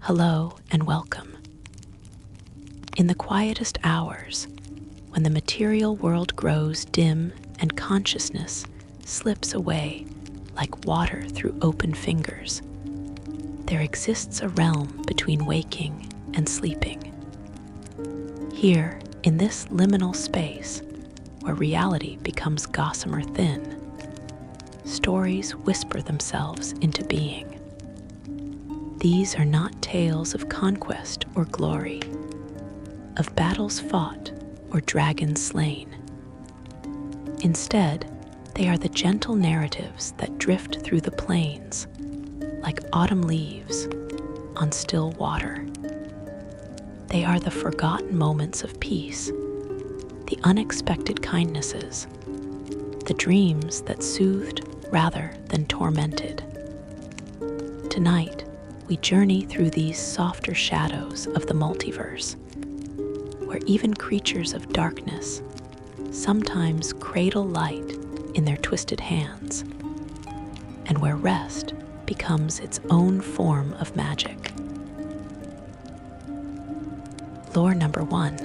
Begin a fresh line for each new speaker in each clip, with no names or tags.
Hello and welcome. In the quietest hours, when the material world grows dim and consciousness slips away like water through open fingers, there exists a realm between waking and sleeping. Here, in this liminal space, where reality becomes gossamer thin, stories whisper themselves into being. These are not tales of conquest or glory, of battles fought or dragons slain. Instead, they are the gentle narratives that drift through the plains, like autumn leaves on still water. They are the forgotten moments of peace, the unexpected kindnesses, the dreams that soothed rather than tormented. Tonight, we journey through these softer shadows of the multiverse, where even creatures of darkness sometimes cradle light in their twisted hands, and where rest becomes its own form of magic. Lore number 1,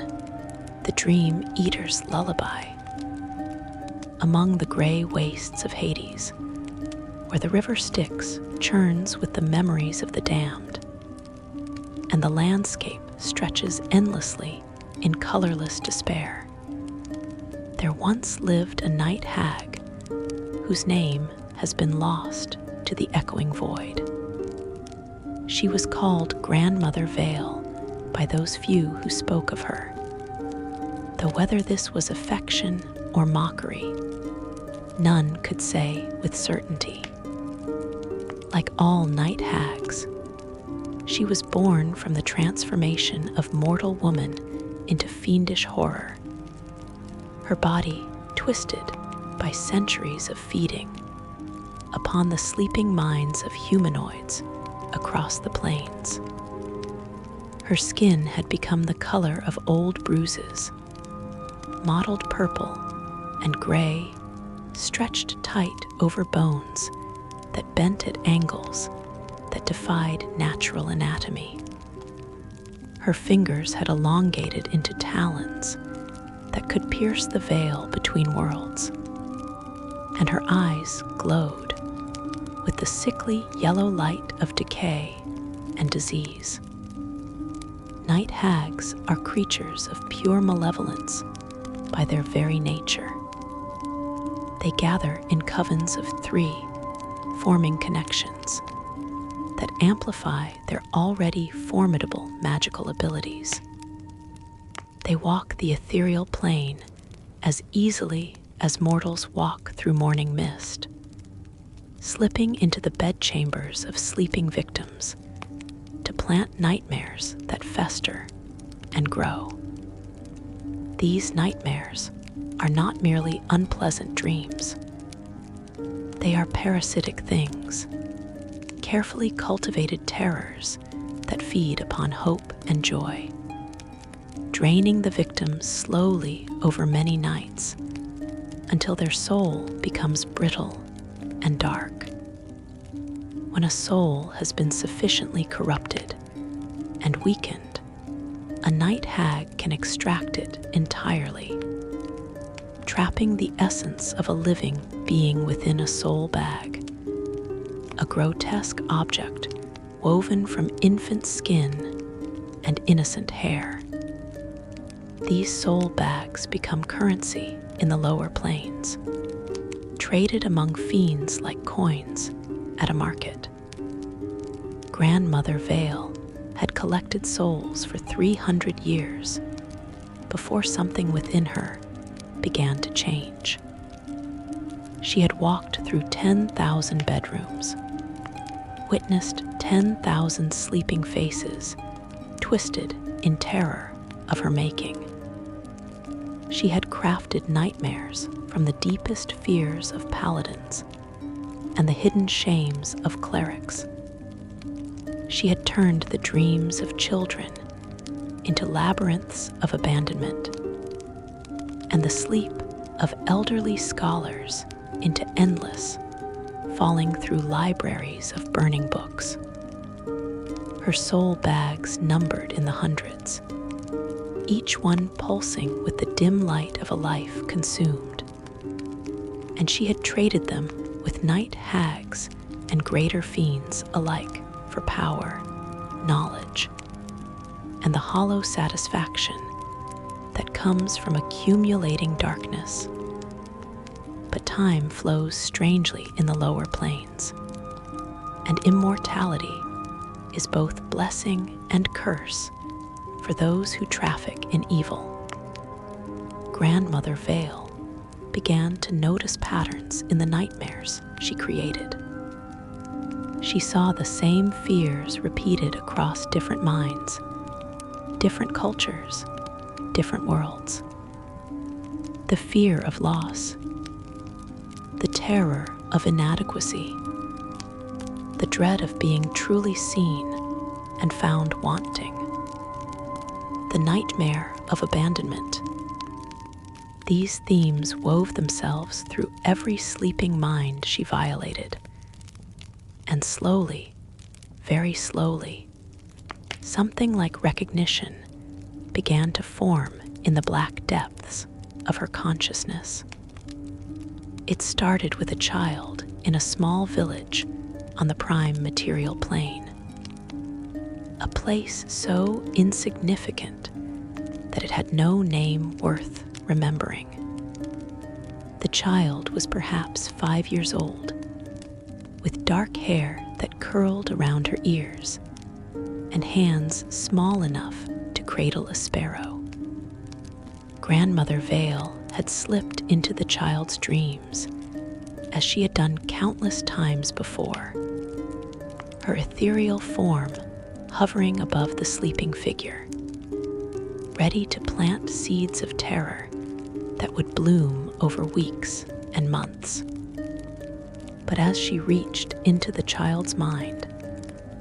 the Dream Eater's Lullaby. Among the gray wastes of Hades, where the river Styx churns with the memories of the damned, and the landscape stretches endlessly in colorless despair, there once lived a night hag whose name has been lost to the echoing void. She was called Grandmother Vale by those few who spoke of her, though whether this was affection or mockery, none could say with certainty. Like all night hags, she was born from the transformation of mortal woman into fiendish horror, her body twisted by centuries of feeding upon the sleeping minds of humanoids across the plains. Her skin had become the color of old bruises, mottled purple and gray, stretched tight over bones that bent at angles that defied natural anatomy. Her fingers had elongated into talons that could pierce the veil between worlds, and her eyes glowed with the sickly yellow light of decay and disease. Night hags are creatures of pure malevolence by their very nature. They gather in covens of 3, forming connections that amplify their already formidable magical abilities. They walk the ethereal plane as easily as mortals walk through morning mist, slipping into the bedchambers of sleeping victims to plant nightmares that fester and grow. These nightmares are not merely unpleasant dreams. They are parasitic things, carefully cultivated terrors that feed upon hope and joy, draining the victims slowly over many nights until their soul becomes brittle and dark. When a soul has been sufficiently corrupted and weakened, a night hag can extract it entirely, trapping the essence of a living being within a soul bag, a grotesque object woven from infant skin and innocent hair. These soul bags become currency in the lower planes, traded among fiends like coins at a market. Grandmother Vale had collected souls for 300 years before something within her began to change. She had walked through 10,000 bedrooms, witnessed 10,000 sleeping faces twisted in terror of her making. She had crafted nightmares from the deepest fears of paladins and the hidden shames of clerics. She had turned the dreams of children into labyrinths of abandonment, and the sleep of elderly scholars into endless, falling through libraries of burning books. her soul bags numbered in the hundreds, each one pulsing with the dim light of a life consumed. And she had traded them with night hags and greater fiends alike for power, knowledge, and the hollow satisfaction that comes from accumulating darkness. But time flows strangely in the lower planes, and immortality is both blessing and curse for those who traffic in evil. Grandmother Vale began to notice patterns in the nightmares she created. She saw the same fears repeated across different minds, different cultures, different worlds. The fear of loss, the terror of inadequacy, the dread of being truly seen and found wanting, the nightmare of abandonment. These themes wove themselves through every sleeping mind she violated. And slowly, very slowly, something like recognition began to form in the black depths of her consciousness. It started with a child in a small village on the prime material plane. A place so insignificant that it had no name worth remembering. The child was perhaps 5 years old, with dark hair that curled around her ears and hands small enough to cradle a sparrow. Grandmother Vale had slipped into the child's dreams as she had done countless times before, her ethereal form hovering above the sleeping figure, ready to plant seeds of terror that would bloom over weeks and months. But as she reached into the child's mind,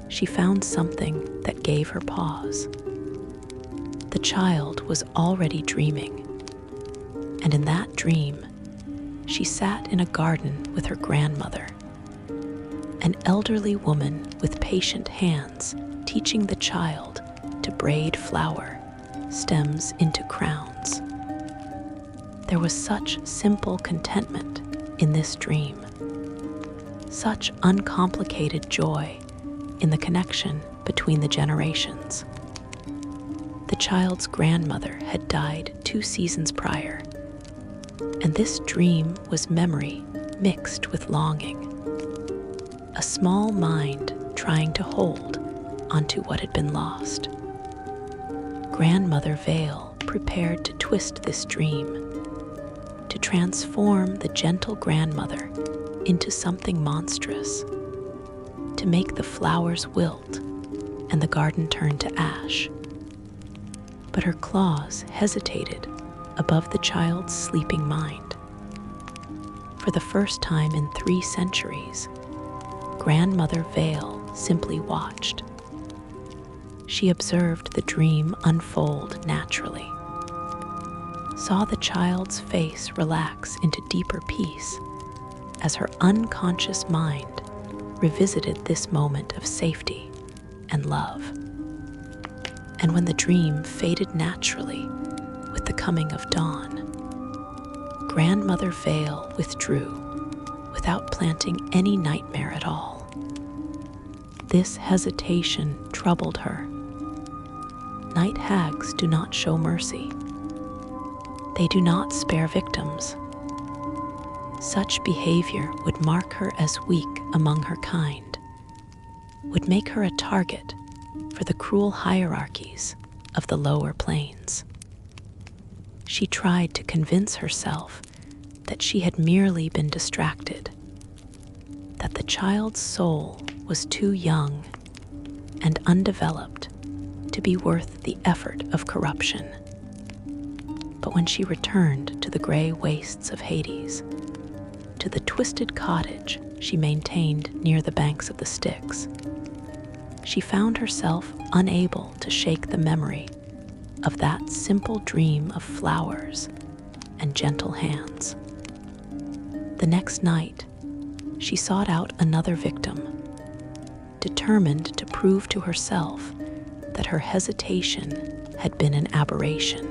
she found something that gave her pause. The child was already dreaming, and in that dream, she sat in a garden with her grandmother, an elderly woman with patient hands teaching the child to braid flower stems into crowns. There was such simple contentment in this dream, such uncomplicated joy in the connection between the generations. The child's grandmother had died 2 seasons prior, and this dream was memory mixed with longing, a small mind trying to hold onto what had been lost. Grandmother Vale prepared to twist this dream, to transform the gentle grandmother into something monstrous, to make the flowers wilt and the garden turn to ash. But her claws hesitated above the child's sleeping mind. For the first time in 3 centuries, Grandmother Vale simply watched. She observed the dream unfold naturally, saw the child's face relax into deeper peace as her unconscious mind revisited this moment of safety and love. And when the dream faded naturally with the coming of dawn, Grandmother Vale withdrew without planting any nightmare at all. This hesitation troubled her. Night hags do not show mercy. They do not spare victims. Such behavior would mark her as weak among her kind, would make her a target for the cruel hierarchies of the lower planes. She tried to convince herself that she had merely been distracted, that the child's soul was too young and undeveloped to be worth the effort of corruption. But when she returned to the gray wastes of Hades, to the twisted cottage she maintained near the banks of the Styx, she found herself unable to shake the memory of that simple dream of flowers and gentle hands. The next night, she sought out another victim, determined to prove to herself that her hesitation had been an aberration.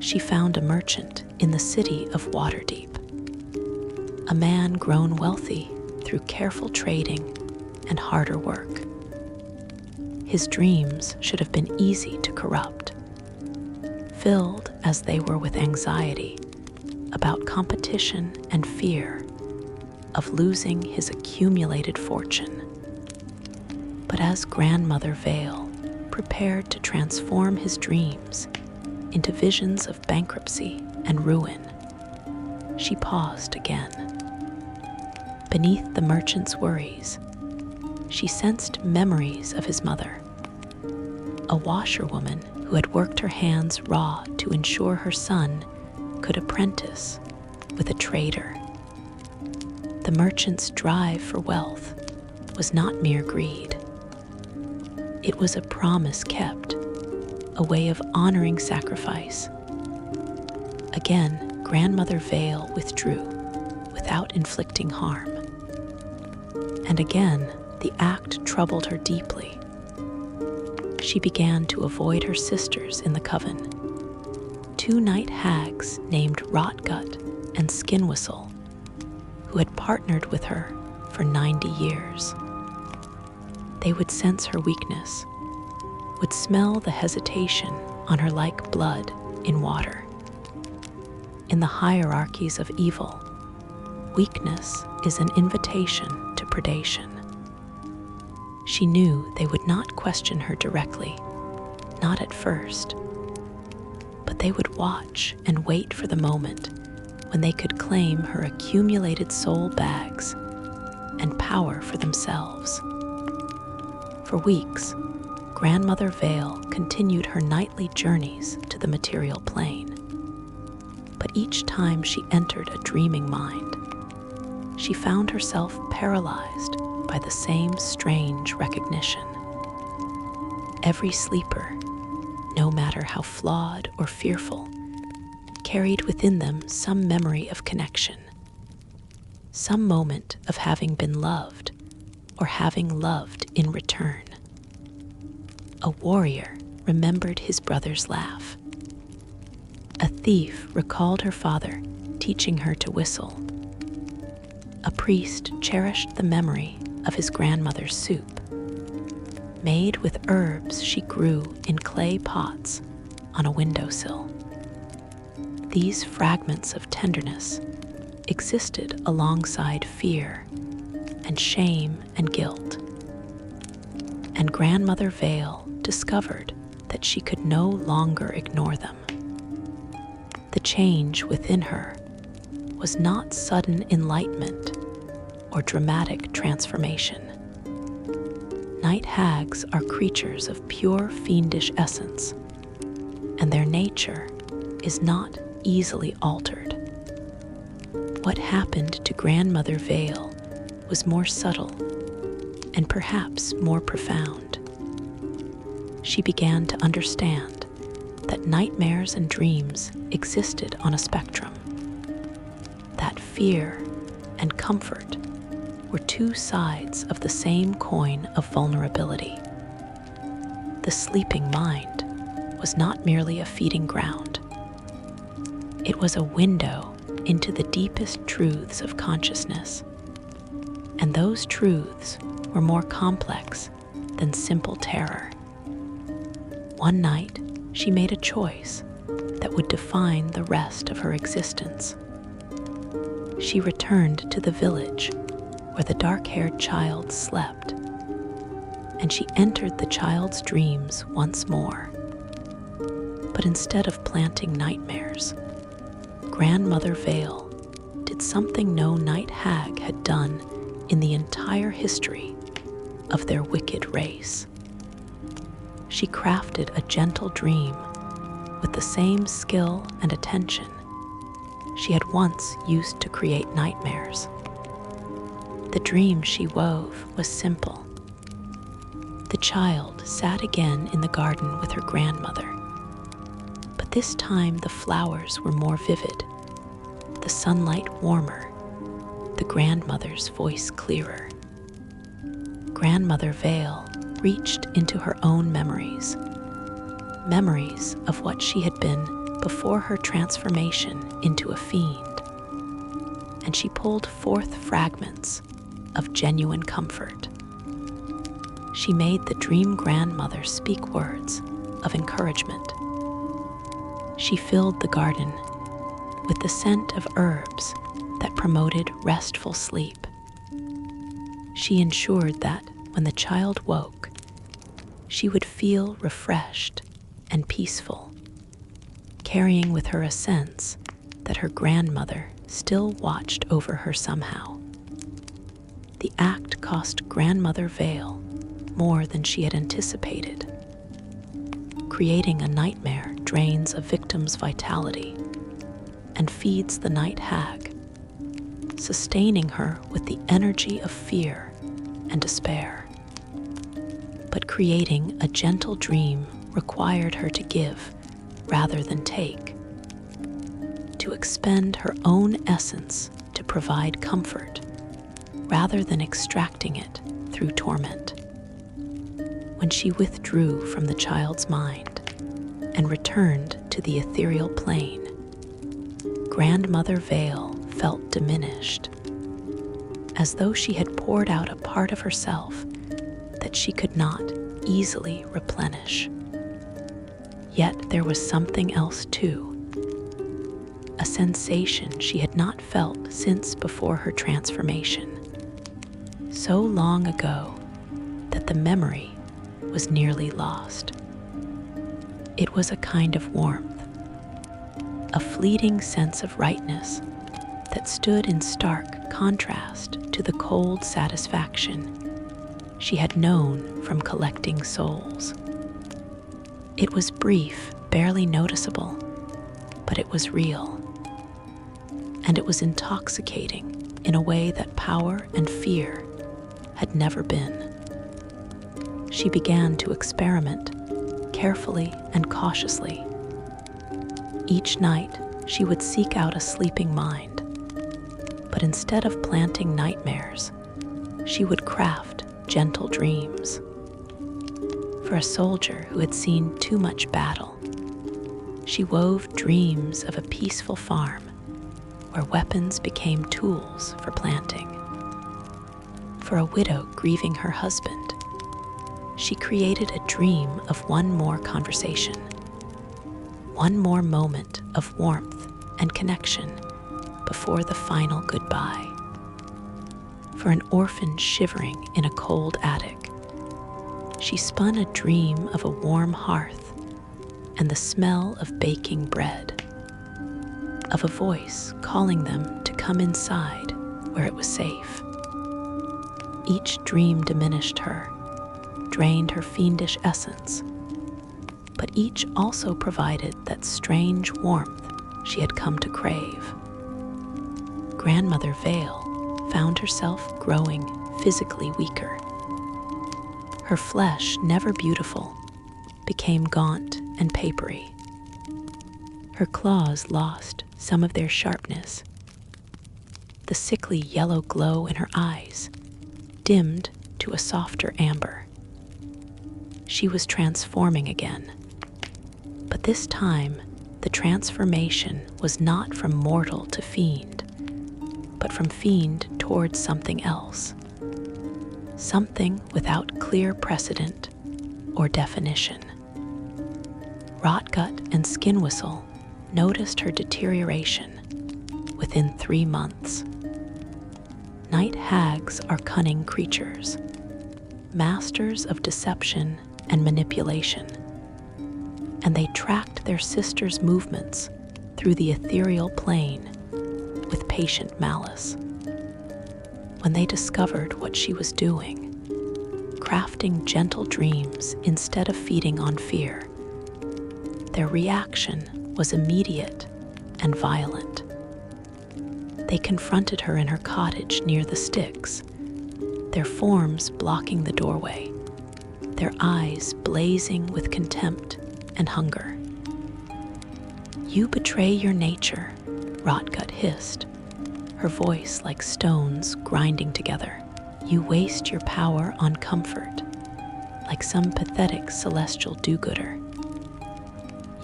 She found a merchant in the city of Waterdeep, a man grown wealthy through careful trading and harder work. His dreams should have been easy to corrupt, filled as they were with anxiety about competition and fear of losing his accumulated fortune. But as Grandmother Vale prepared to transform his dreams into visions of bankruptcy and ruin, she paused again. Beneath the merchant's worries, she sensed memories of his mother, a washerwoman who had worked her hands raw to ensure her son could apprentice with a trader. The merchant's drive for wealth was not mere greed. It was a promise kept, a way of honoring sacrifice. Again, Grandmother Vale withdrew without inflicting harm. And again, the act troubled her deeply. She began to avoid her sisters in the coven, two night hags named Rotgut and Skinwhistle, who had partnered with her for 90 years. They would sense her weakness, would smell the hesitation on her like blood in water. In the hierarchies of evil, weakness is an invitation to predation. She knew they would not question her directly, not at first, but they would watch and wait for the moment when they could claim her accumulated soul bags and power for themselves. For weeks, Grandmother Vale continued her nightly journeys to the material plane. But each time she entered a dreaming mind, she found herself paralyzed by the same strange recognition. Every sleeper, no matter how flawed or fearful, carried within them some memory of connection, some moment of having been loved or having loved in return. A warrior remembered his brother's laugh. A thief recalled her father teaching her to whistle. A priest cherished the memory of his grandmother's soup, made with herbs she grew in clay pots on a windowsill. These fragments of tenderness existed alongside fear and shame and guilt. And Grandmother Vale discovered that she could no longer ignore them. The change within her was not sudden enlightenment or dramatic transformation. Night hags are creatures of pure fiendish essence, and their nature is not easily altered. What happened to Grandmother Vale was more subtle and perhaps more profound. She began to understand that nightmares and dreams existed on a spectrum, that fear and comfort were two sides of the same coin of vulnerability. The sleeping mind was not merely a feeding ground. It was a window into the deepest truths of consciousness, and those truths were more complex than simple terror. One night, she made a choice that would define the rest of her existence. She returned to the village where the dark-haired child slept, and she entered the child's dreams once more. But instead of planting nightmares, Grandmother Vale did something no night hag had done in the entire history of their wicked race. She crafted a gentle dream with the same skill and attention she had once used to create nightmares. The dream she wove was simple. The child sat again in the garden with her grandmother, but this time the flowers were more vivid, the sunlight warmer, the grandmother's voice clearer. Grandmother Vale reached into her own memories, memories of what she had been before her transformation into a fiend, and she pulled forth fragments of genuine comfort. She made the dream grandmother speak words of encouragement. She filled the garden with the scent of herbs that promoted restful sleep. She ensured that when the child woke, she would feel refreshed and peaceful, carrying with her a sense that her grandmother still watched over her somehow. The act cost Grandmother Vale more than she had anticipated. Creating a nightmare drains a victim's vitality and feeds the night hag, sustaining her with the energy of fear and despair. But creating a gentle dream required her to give rather than take, to expend her own essence to provide comfort rather than extracting it through torment. When she withdrew from the child's mind and returned to the ethereal plane, Grandmother Vale felt diminished, as though she had poured out a part of herself that she could not easily replenish. Yet there was something else too, a sensation she had not felt since before her transformation, so long ago that the memory was nearly lost. It was a kind of warmth, a fleeting sense of rightness that stood in stark contrast to the cold satisfaction she had known from collecting souls. It was brief, barely noticeable, but it was real. And it was intoxicating in a way that power and fear had never been. She began to experiment carefully and cautiously. Each night, she would seek out a sleeping mind, but instead of planting nightmares, she would craft gentle dreams. For a soldier who had seen too much battle, she wove dreams of a peaceful farm where weapons became tools for planting. For a widow grieving her husband, she created a dream of one more conversation, one more moment of warmth and connection before the final goodbye. For an orphan shivering in a cold attic, she spun a dream of a warm hearth and the smell of baking bread, of a voice calling them to come inside where it was safe. Each dream diminished her, drained her fiendish essence, but each also provided that strange warmth she had come to crave. Grandmother Vale found herself growing physically weaker. Her flesh, never beautiful, became gaunt and papery. Her claws lost some of their sharpness. The sickly yellow glow in her eyes dimmed to a softer amber. She was transforming again, but this time the transformation was not from mortal to fiend, but from fiend towards something else, something without clear precedent or definition. Rotgut and Skinwhistle noticed her deterioration within 3 months. Night hags are cunning creatures, masters of deception and manipulation, and they tracked their sister's movements through the ethereal plane with patient malice. When they discovered what she was doing, crafting gentle dreams instead of feeding on fear, their reaction was immediate and violent. They confronted her in her cottage near the sticks, their forms blocking the doorway, their eyes blazing with contempt and hunger. "You betray your nature," Rotgut hissed, her voice like stones grinding together. You waste your power on comfort, like some pathetic celestial do-gooder.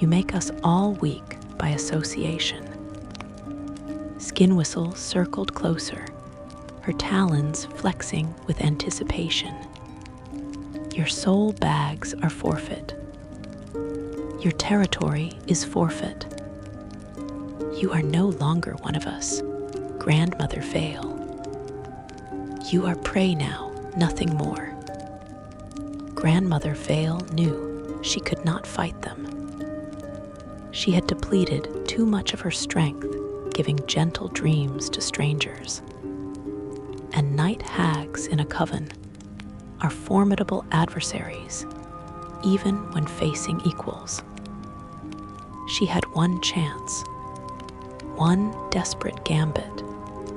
You make us all weak by association. Skin Whistle circled closer, her talons flexing with anticipation. Your soul bags are forfeit. Your territory is forfeit. You are no longer one of us, Grandmother Vale. You are prey now, nothing more. Grandmother Vale knew she could not fight them. She had depleted too much of her strength, giving gentle dreams to strangers. And night hags in a coven are formidable adversaries, even when facing equals. She had one chance, one desperate gambit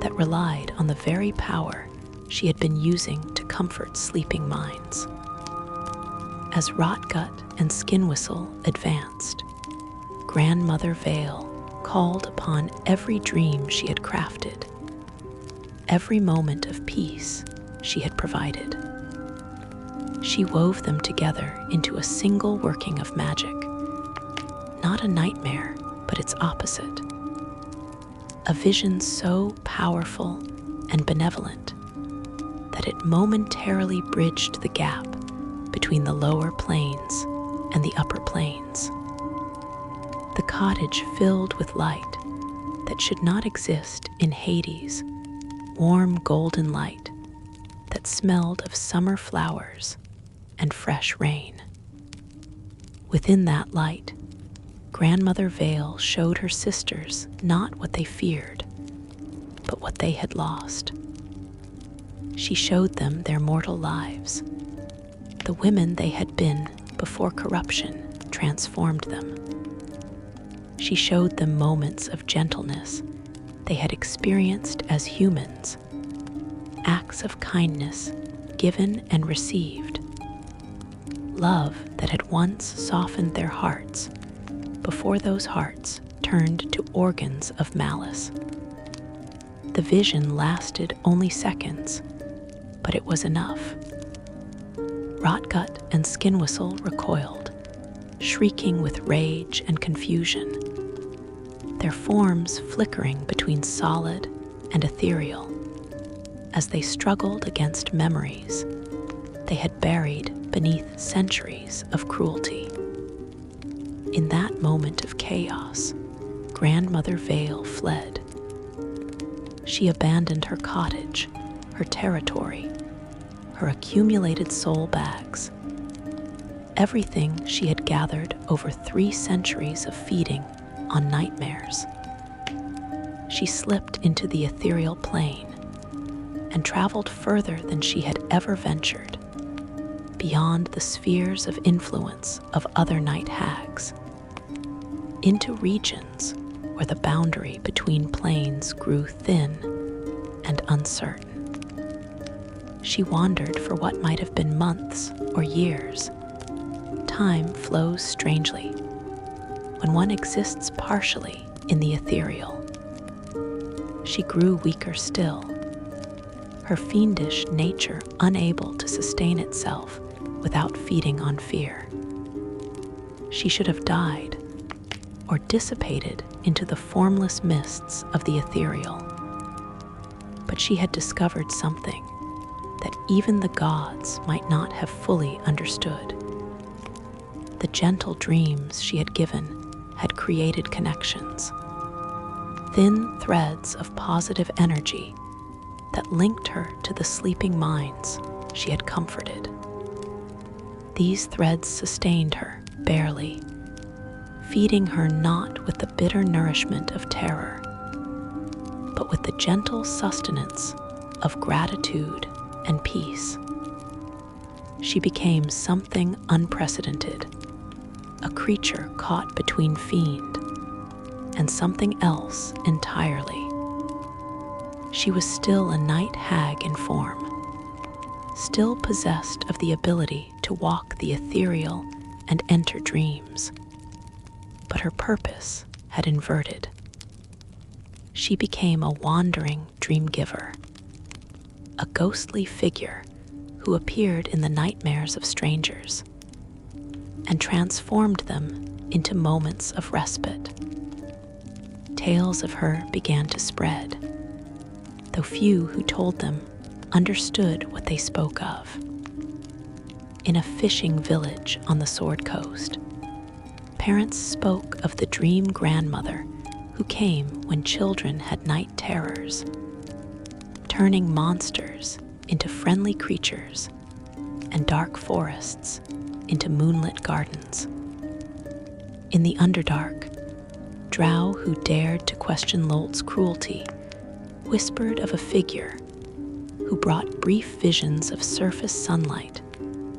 that relied on the very power she had been using to comfort sleeping minds. As Rotgut and Skin Whistle advanced, Grandmother Vale called upon every dream she had crafted, every moment of peace she had provided. She wove them together into a single working of magic, not a nightmare, but its opposite. A vision so powerful and benevolent that it momentarily bridged the gap between the lower planes and the upper planes. The cottage filled with light that should not exist in Hades, warm golden light that smelled of summer flowers and fresh rain. Within that light, Grandmother Vale showed her sisters not what they feared, but what they had lost. She showed them their mortal lives, the women they had been before corruption transformed them. She showed them moments of gentleness they had experienced as humans, acts of kindness given and received, love that had once softened their hearts before those hearts turned to organs of malice. The vision lasted only seconds, but it was enough. Rotgut and Skin Whistle recoiled, shrieking with rage and confusion, their forms flickering between solid and ethereal as they struggled against memories they had buried beneath centuries of cruelty. In that moment of chaos, Grandmother Vale fled. She abandoned her cottage, her territory, her accumulated soul bags, everything she had gathered over 3 centuries of feeding on nightmares. She slipped into the ethereal plane and traveled further than she had ever ventured, beyond the spheres of influence of other night hags, into regions where the boundary between planes grew thin and uncertain. She wandered for what might have been months or years. Time flows strangely when one exists partially in the ethereal. She grew weaker still, her fiendish nature unable to sustain itself without feeding on fear. She should have died or dissipated into the formless mists of the ethereal. But she had discovered something that even the gods might not have fully understood. The gentle dreams she had given had created connections, thin threads of positive energy that linked her to the sleeping minds she had comforted. These threads sustained her, barely, feeding her not with the bitter nourishment of terror, but with the gentle sustenance of gratitude and peace. She became something unprecedented, a creature caught between fiend and something else entirely. She was still a night hag in form, still possessed of the ability to walk the ethereal and enter dreams, but her purpose had inverted. She became a wandering dream giver, a ghostly figure who appeared in the nightmares of strangers and transformed them into moments of respite. Tales of her began to spread, though few who told them understood what they spoke of. In a fishing village on the Sword Coast, parents spoke of the dream grandmother who came when children had night terrors, turning monsters into friendly creatures and dark forests into moonlit gardens. In the Underdark, drow who dared to question Lolt's cruelty whispered of a figure who brought brief visions of surface sunlight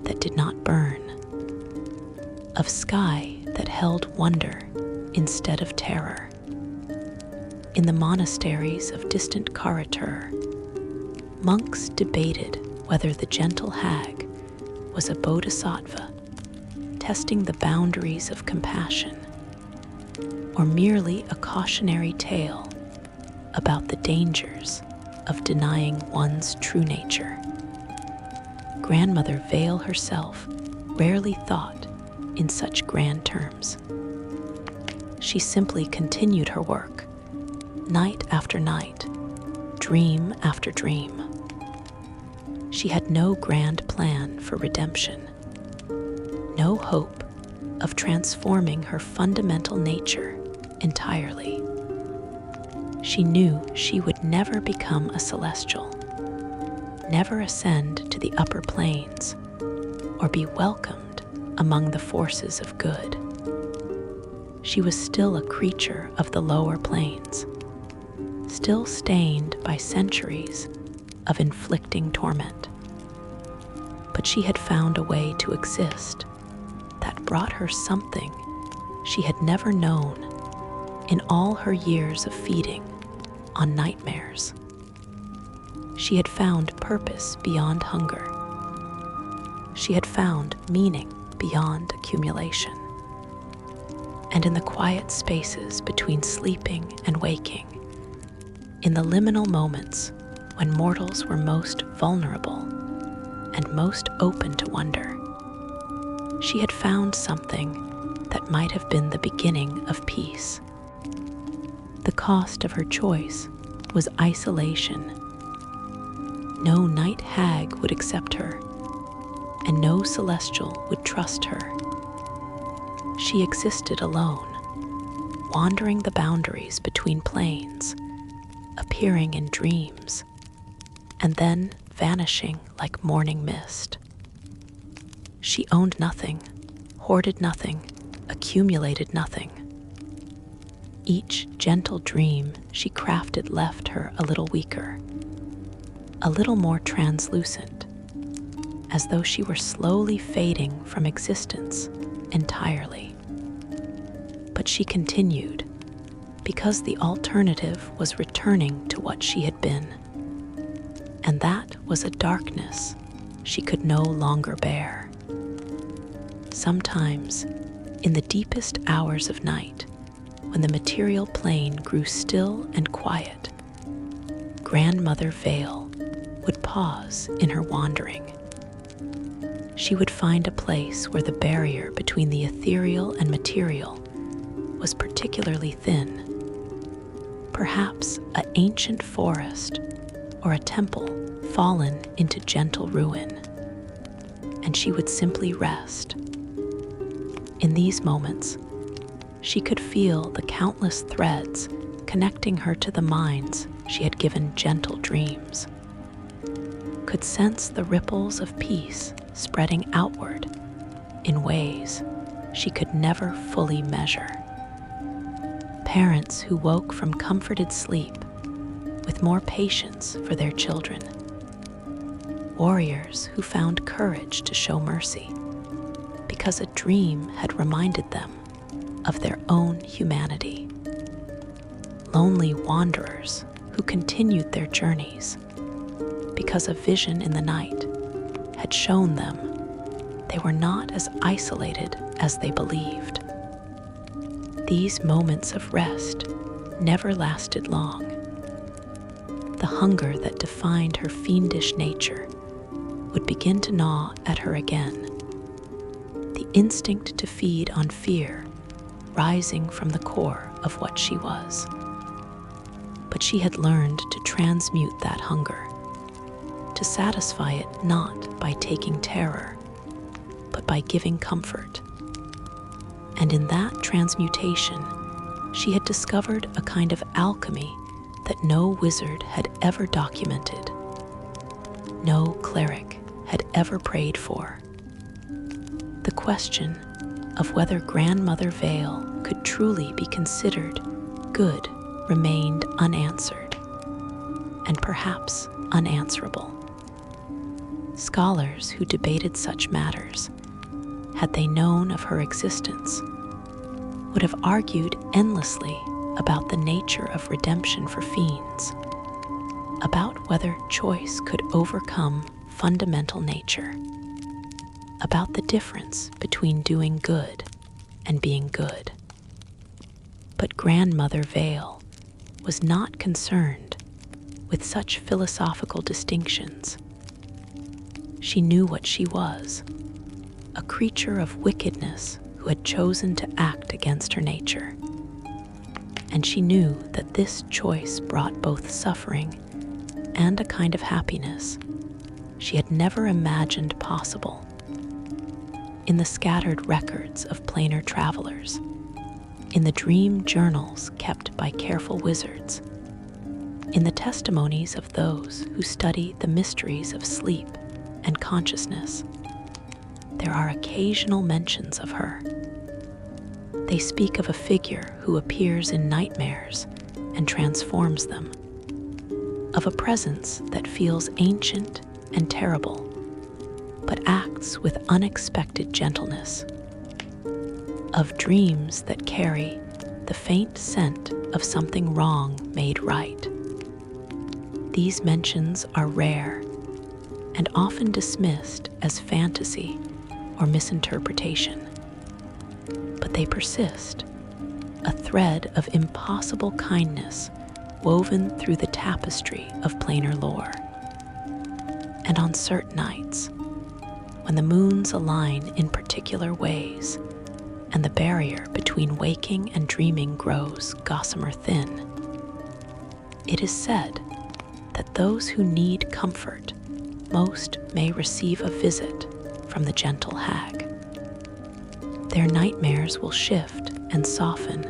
that did not burn, of sky that held wonder instead of terror. In the monasteries of distant Caretaker, monks debated whether the gentle hag was a bodhisattva testing the boundaries of compassion, or merely a cautionary tale about the dangers of denying one's true nature. Grandmother Vale herself rarely thought in such grand terms. She simply continued her work, night after night, dream after dream. She had no grand plan for redemption, no hope of transforming her fundamental nature entirely. She knew she would never become a celestial, never ascend to the upper planes, or be welcomed among the forces of good. She was still a creature of the lower planes, still stained by centuries of inflicting torment. But she had found a way to exist that brought her something she had never known in all her years of feeding on nightmares. She had found purpose beyond hunger. She had found meaning beyond accumulation. And in the quiet spaces between sleeping and waking, in the liminal moments when mortals were most vulnerable and most open to wonder, she had found something that might have been the beginning of peace. The cost of her choice was isolation. No night hag would accept her, and no celestial would trust her. She existed alone, wandering the boundaries between planes, appearing in dreams, and then vanishing like morning mist. She owned nothing, hoarded nothing, accumulated nothing. Each gentle dream she crafted left her a little weaker, a little more translucent, as though she were slowly fading from existence entirely. But she continued, because the alternative was returning to what she had been, and that was a darkness she could no longer bear. Sometimes, in the deepest hours of night, when the material plane grew still and quiet, Grandmother Vale would pause in her wandering. She would find a place where the barrier between the ethereal and material was particularly thin, perhaps an ancient forest or a temple fallen into gentle ruin, and she would simply rest. In these moments, she could feel the countless threads connecting her to the minds she had given gentle dreams, could sense the ripples of peace spreading outward in ways she could never fully measure. Parents who woke from comforted sleep with more patience for their children. Warriors who found courage to show mercy because a dream had reminded them of their own humanity. Lonely wanderers who continued their journeys because a vision in the night had shown them they were not as isolated as they believed. These moments of rest never lasted long. the hunger that defined her fiendish nature would begin to gnaw at her again. The instinct to feed on fear rising from the core of what she was. But she had learned to transmute that hunger, to satisfy it not by taking terror, but by giving comfort. And in that transmutation, she had discovered a kind of alchemy that no wizard had ever documented, no cleric had ever prayed for. The question of whether Grandmother Vale could truly be considered good remained unanswered, and perhaps unanswerable. Scholars who debated such matters, had they known of her existence, would have argued endlessly about the nature of redemption for fiends, about whether choice could overcome fundamental nature, about the difference between doing good and being good. But Grandmother Vale was not concerned with such philosophical distinctions. She knew what she was, a creature of wickedness who had chosen to act against her nature. And she knew that this choice brought both suffering and a kind of happiness she had never imagined possible. In the scattered records of planar travelers, in the dream journals kept by careful wizards, in the testimonies of those who study the mysteries of sleep and consciousness, there are occasional mentions of her. They speak of a figure who appears in nightmares and transforms them, of a presence that feels ancient and terrible, but acts with unexpected gentleness, of dreams that carry the faint scent of something wrong made right. These mentions are rare and often dismissed as fantasy or misinterpretation, but they persist, a thread of impossible kindness woven through the tapestry of planar lore. And on certain nights, when the moons align in particular ways, and the barrier between waking and dreaming grows gossamer thin, it is said that those who need comfort most may receive a visit from the gentle hag. Their nightmares will shift and soften,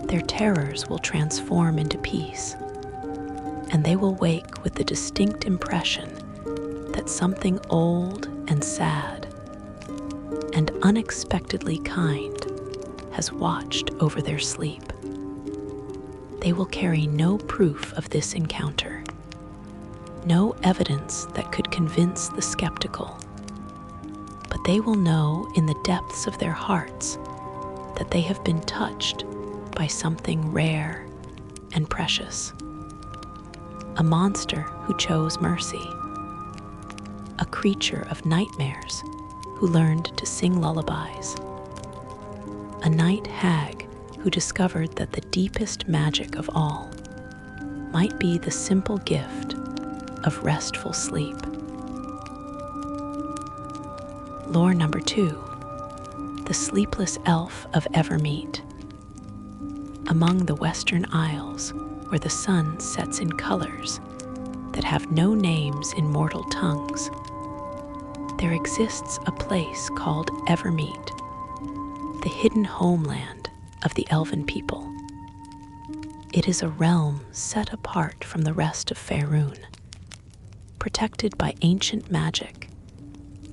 their terrors will transform into peace, and they will wake with the distinct impression that something old and sad and unexpectedly kind has watched over their sleep. They will carry no proof of this encounter, no evidence that could convince the skeptical, but they will know in the depths of their hearts that they have been touched by something rare and precious. A monster who chose mercy, a creature of nightmares who learned to sing lullabies, a night hag who discovered that the deepest magic of all might be the simple gift of restful sleep. Lore number 2, the Sleepless Elf of Evermeet. Among the Western Isles, where the sun sets in colors that have no names in mortal tongues, there exists a place called Evermeet, the hidden homeland of the elven people. It is a realm set apart from the rest of Faerun, protected by ancient magic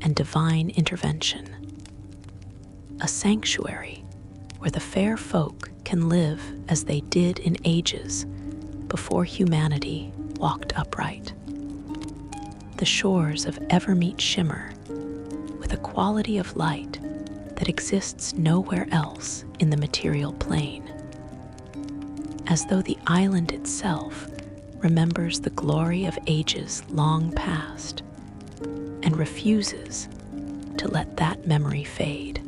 and divine intervention. A sanctuary where the fair folk can live as they did in ages before humanity walked upright. The shores of Evermeet shimmer with a quality of light that exists nowhere else in the material plane, as though the island itself remembers the glory of ages long past and refuses to let that memory fade.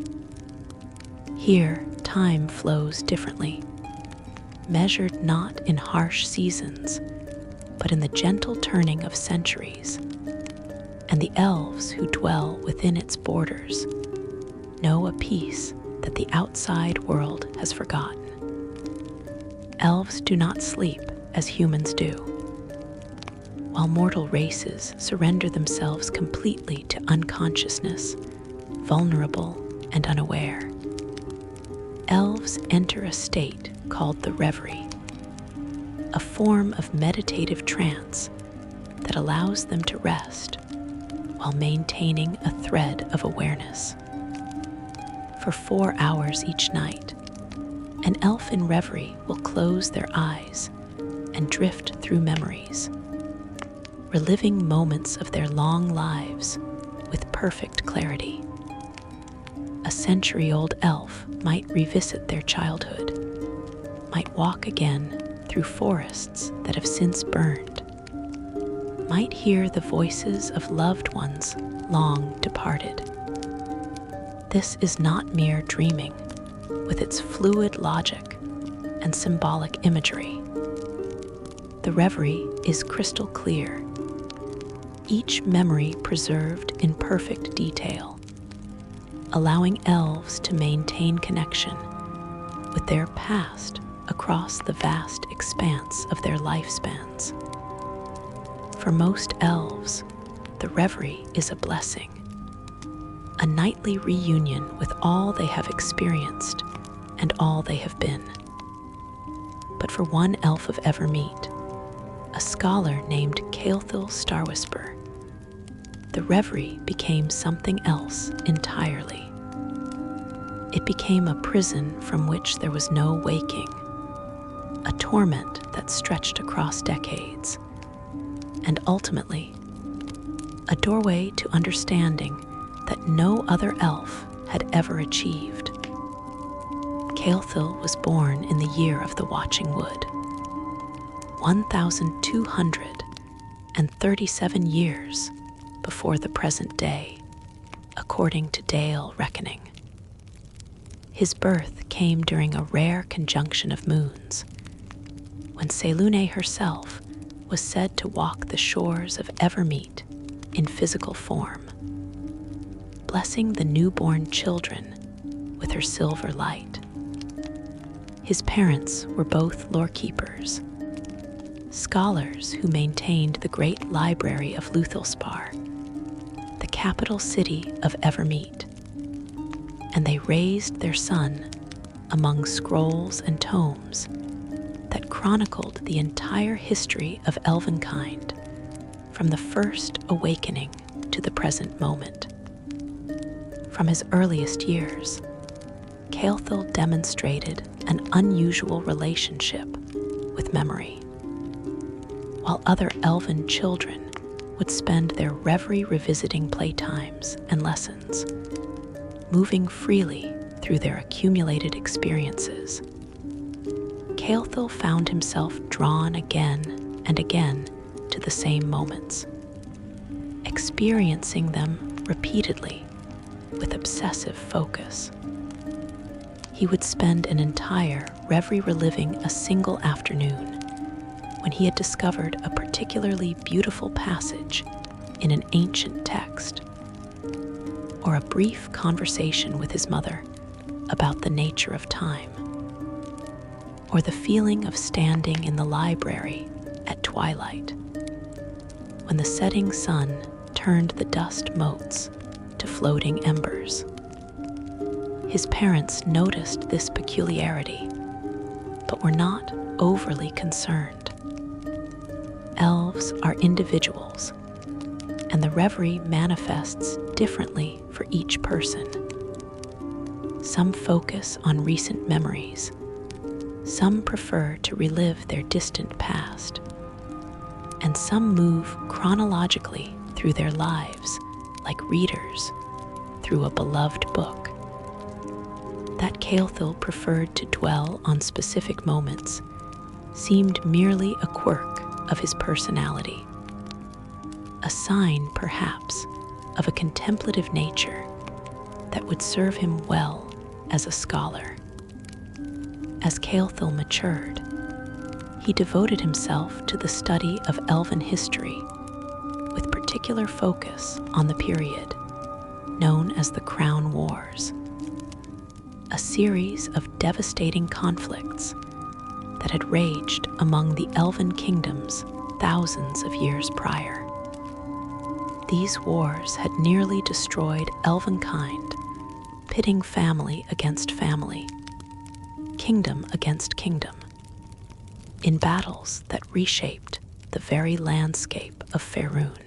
Here, time flows differently, measured not in harsh seasons, but in the gentle turning of centuries, and the elves who dwell within its borders know a peace that the outside world has forgotten. Elves do not sleep as humans do. While mortal races surrender themselves completely to unconsciousness, vulnerable and unaware, elves enter a state called the reverie, a form of meditative trance that allows them to rest while maintaining a thread of awareness. For 4 hours each night, an elf in reverie will close their eyes and drift through memories, reliving moments of their long lives with perfect clarity. A century-old elf might revisit their childhood, might walk again through forests that have since burned, might hear the voices of loved ones long departed. This is not mere dreaming, with its fluid logic and symbolic imagery. The reverie is crystal clear, each memory preserved in perfect detail, allowing elves to maintain connection with their past across the vast expanse of their lifespans. For most elves, the reverie is a blessing, a nightly reunion with all they have experienced and all they have been. But for one elf of Evermeet, a scholar named Caelthil Starwhisper, the reverie became something else entirely. It became a prison from which there was no waking, a torment that stretched across decades, and ultimately, a doorway to understanding that no other elf had ever achieved. Caelthil was born in the year of the Watching Wood, 1,237 years before the present day, according to Dale reckoning. His birth came during a rare conjunction of moons, when Selûne herself was said to walk the shores of Evermeet in physical form, blessing the newborn children with her silver light. His parents were both lore-keepers, scholars who maintained the great library of Luthilspar, the capital city of Evermeet, and they raised their son among scrolls and tomes that chronicled the entire history of elvenkind from the first awakening to the present moment. From his earliest years, Caelthil demonstrated an unusual relationship with memory. While other elven children would spend their reverie revisiting playtimes and lessons, moving freely through their accumulated experiences, Caelthil found himself drawn again and again to the same moments, experiencing them repeatedly with obsessive focus. He would spend an entire reverie reliving a single afternoon when he had discovered a particularly beautiful passage in an ancient text, or a brief conversation with his mother about the nature of time, or the feeling of standing in the library at twilight, when the setting sun turned the dust motes to floating embers. His parents noticed this peculiarity, but were not overly concerned. Elves are individuals, and the reverie manifests differently for each person. Some focus on recent memories. Some prefer to relive their distant past. And some move chronologically through their lives like readers through a beloved book. That Caelthil preferred to dwell on specific moments seemed merely a quirk of his personality, a sign, perhaps, of a contemplative nature that would serve him well as a scholar. As Caelthil matured, he devoted himself to the study of elven history, with particular focus on the period known as the Crown Wars, a series of devastating conflicts that had raged among the elven kingdoms thousands of years prior. These wars had nearly destroyed elvenkind, pitting family against family, kingdom against kingdom, in battles that reshaped the very landscape of Faerun.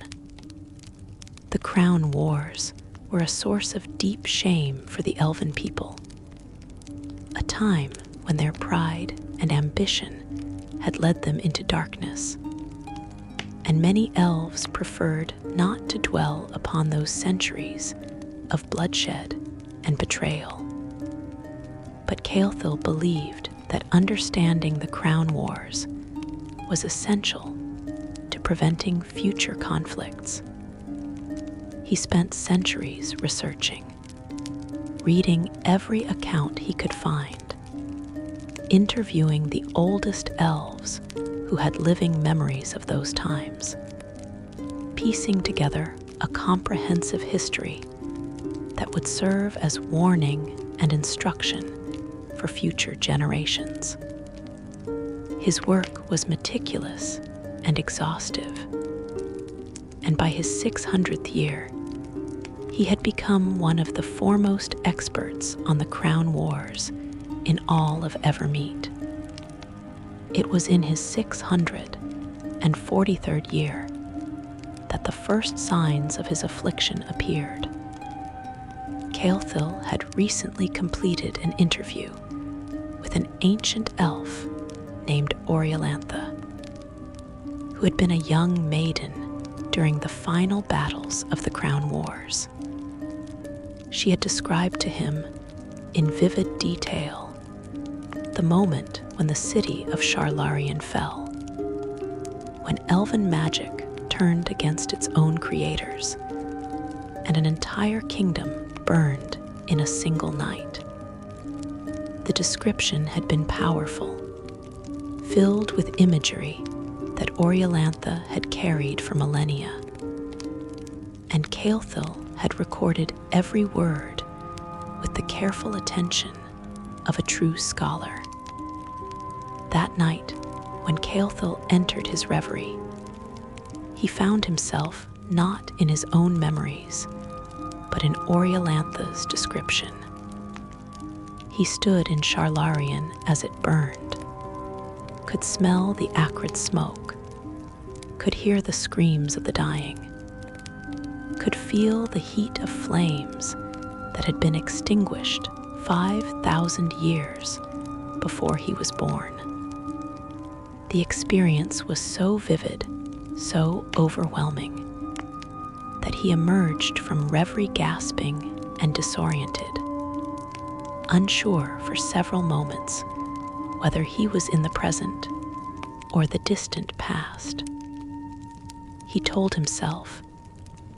The Crown Wars were a source of deep shame for the elven people, a time when their pride and ambition had led them into darkness, and many elves preferred not to dwell upon those centuries of bloodshed and betrayal. But Caelthil believed that understanding the Crown Wars was essential to preventing future conflicts. He spent centuries researching, reading every account he could find, interviewing the oldest elves who had living memories of those times, piecing together a comprehensive history that would serve as warning and instruction for future generations. His work was meticulous and exhaustive, and by his 600th year, he had become one of the foremost experts on the Crown Wars in all of Evermeet. It was in his 643rd year that the first signs of his affliction appeared. Caelthil had recently completed an interview with an ancient elf named Oriolantha, who had been a young maiden during the final battles of the Crown Wars. She had described to him in vivid detail the moment when the city of Sharlarian fell, when elven magic turned against its own creators, and an entire kingdom burned in a single night. The description had been powerful, filled with imagery that Oriolantha had carried for millennia, and Caelthil had recorded every word with the careful attention of a true scholar. That night, when Caelthil entered his reverie, he found himself not in his own memories, but in Oriolantha's description. He stood in Sharlarian as it burned, could smell the acrid smoke, could hear the screams of the dying, could feel the heat of flames that had been extinguished 5,000 years before he was born. The experience was so vivid, so overwhelming, that he emerged from reverie gasping and disoriented, unsure for several moments whether he was in the present or the distant past. He told himself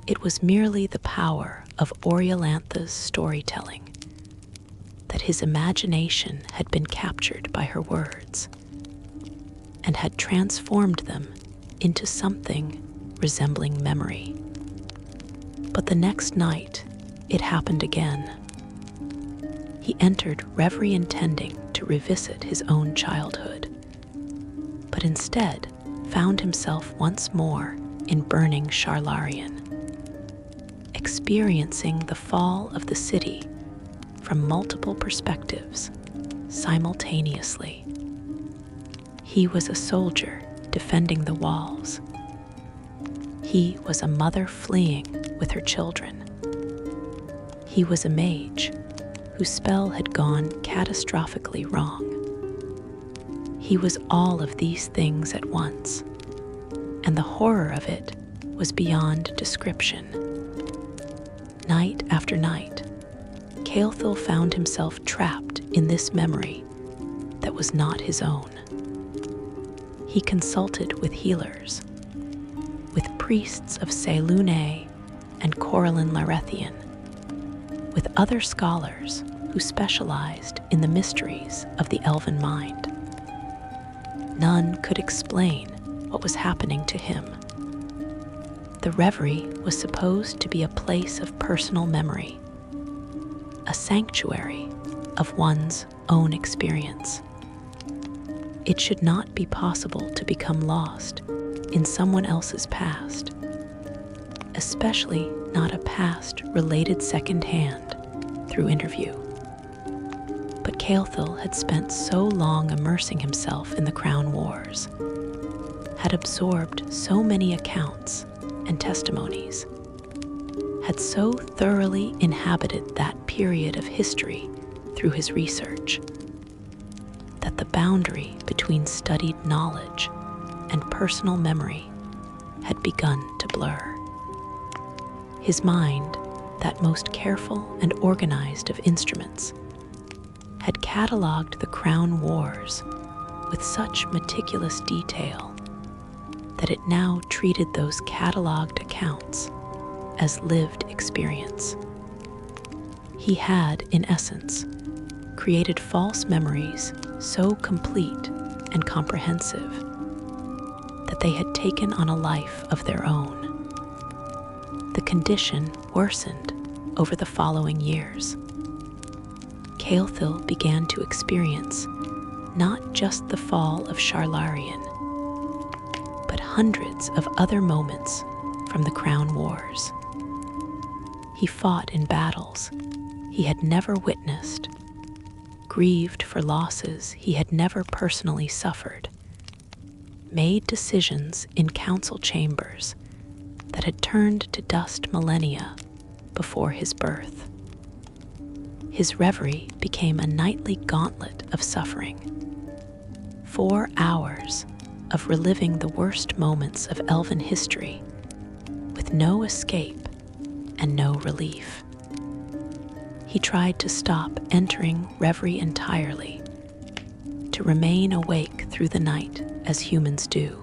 it was merely the power of Oriolantha's storytelling, that his imagination had been captured by her words and had transformed them into something resembling memory. But the next night, it happened again. He entered reverie intending to revisit his own childhood, but instead found himself once more in burning Sharlarian, experiencing the fall of the city from multiple perspectives simultaneously. He was a soldier defending the walls. He was a mother fleeing with her children. He was a mage whose spell had gone catastrophically wrong. He was all of these things at once, and the horror of it was beyond description. Night after night, Caelthil found himself trapped in this memory that was not his own. He consulted with healers, with priests of Selune and Coralin Larethian, with other scholars who specialized in the mysteries of the elven mind. none could explain what was happening to him. The reverie was supposed to be a place of personal memory, a sanctuary of one's own experience. It should not be possible to become lost in someone else's past, especially not a past related secondhand through interview. But Caelthil had spent so long immersing himself in the Crown Wars, had absorbed so many accounts and testimonies, had so thoroughly inhabited that period of history through his research, that the boundary between studied knowledge and personal memory had begun to blur. His mind, that most careful and organized of instruments, had cataloged the Crown Wars with such meticulous detail that it now treated those cataloged accounts as lived experience. He had, in essence, created false memories so complete and comprehensive that they had taken on a life of their own. The condition worsened over the following years. Caelthil began to experience not just the fall of Sharlarian, but hundreds of other moments from the Crown Wars. He fought in battles he had never witnessed, grieved for losses he had never personally suffered, made decisions in council chambers that had turned to dust millennia before his birth. His reverie became a nightly gauntlet of suffering. 4 hours of reliving the worst moments of elven history with no escape and no relief. He tried to stop entering reverie entirely, to remain awake through the night as humans do.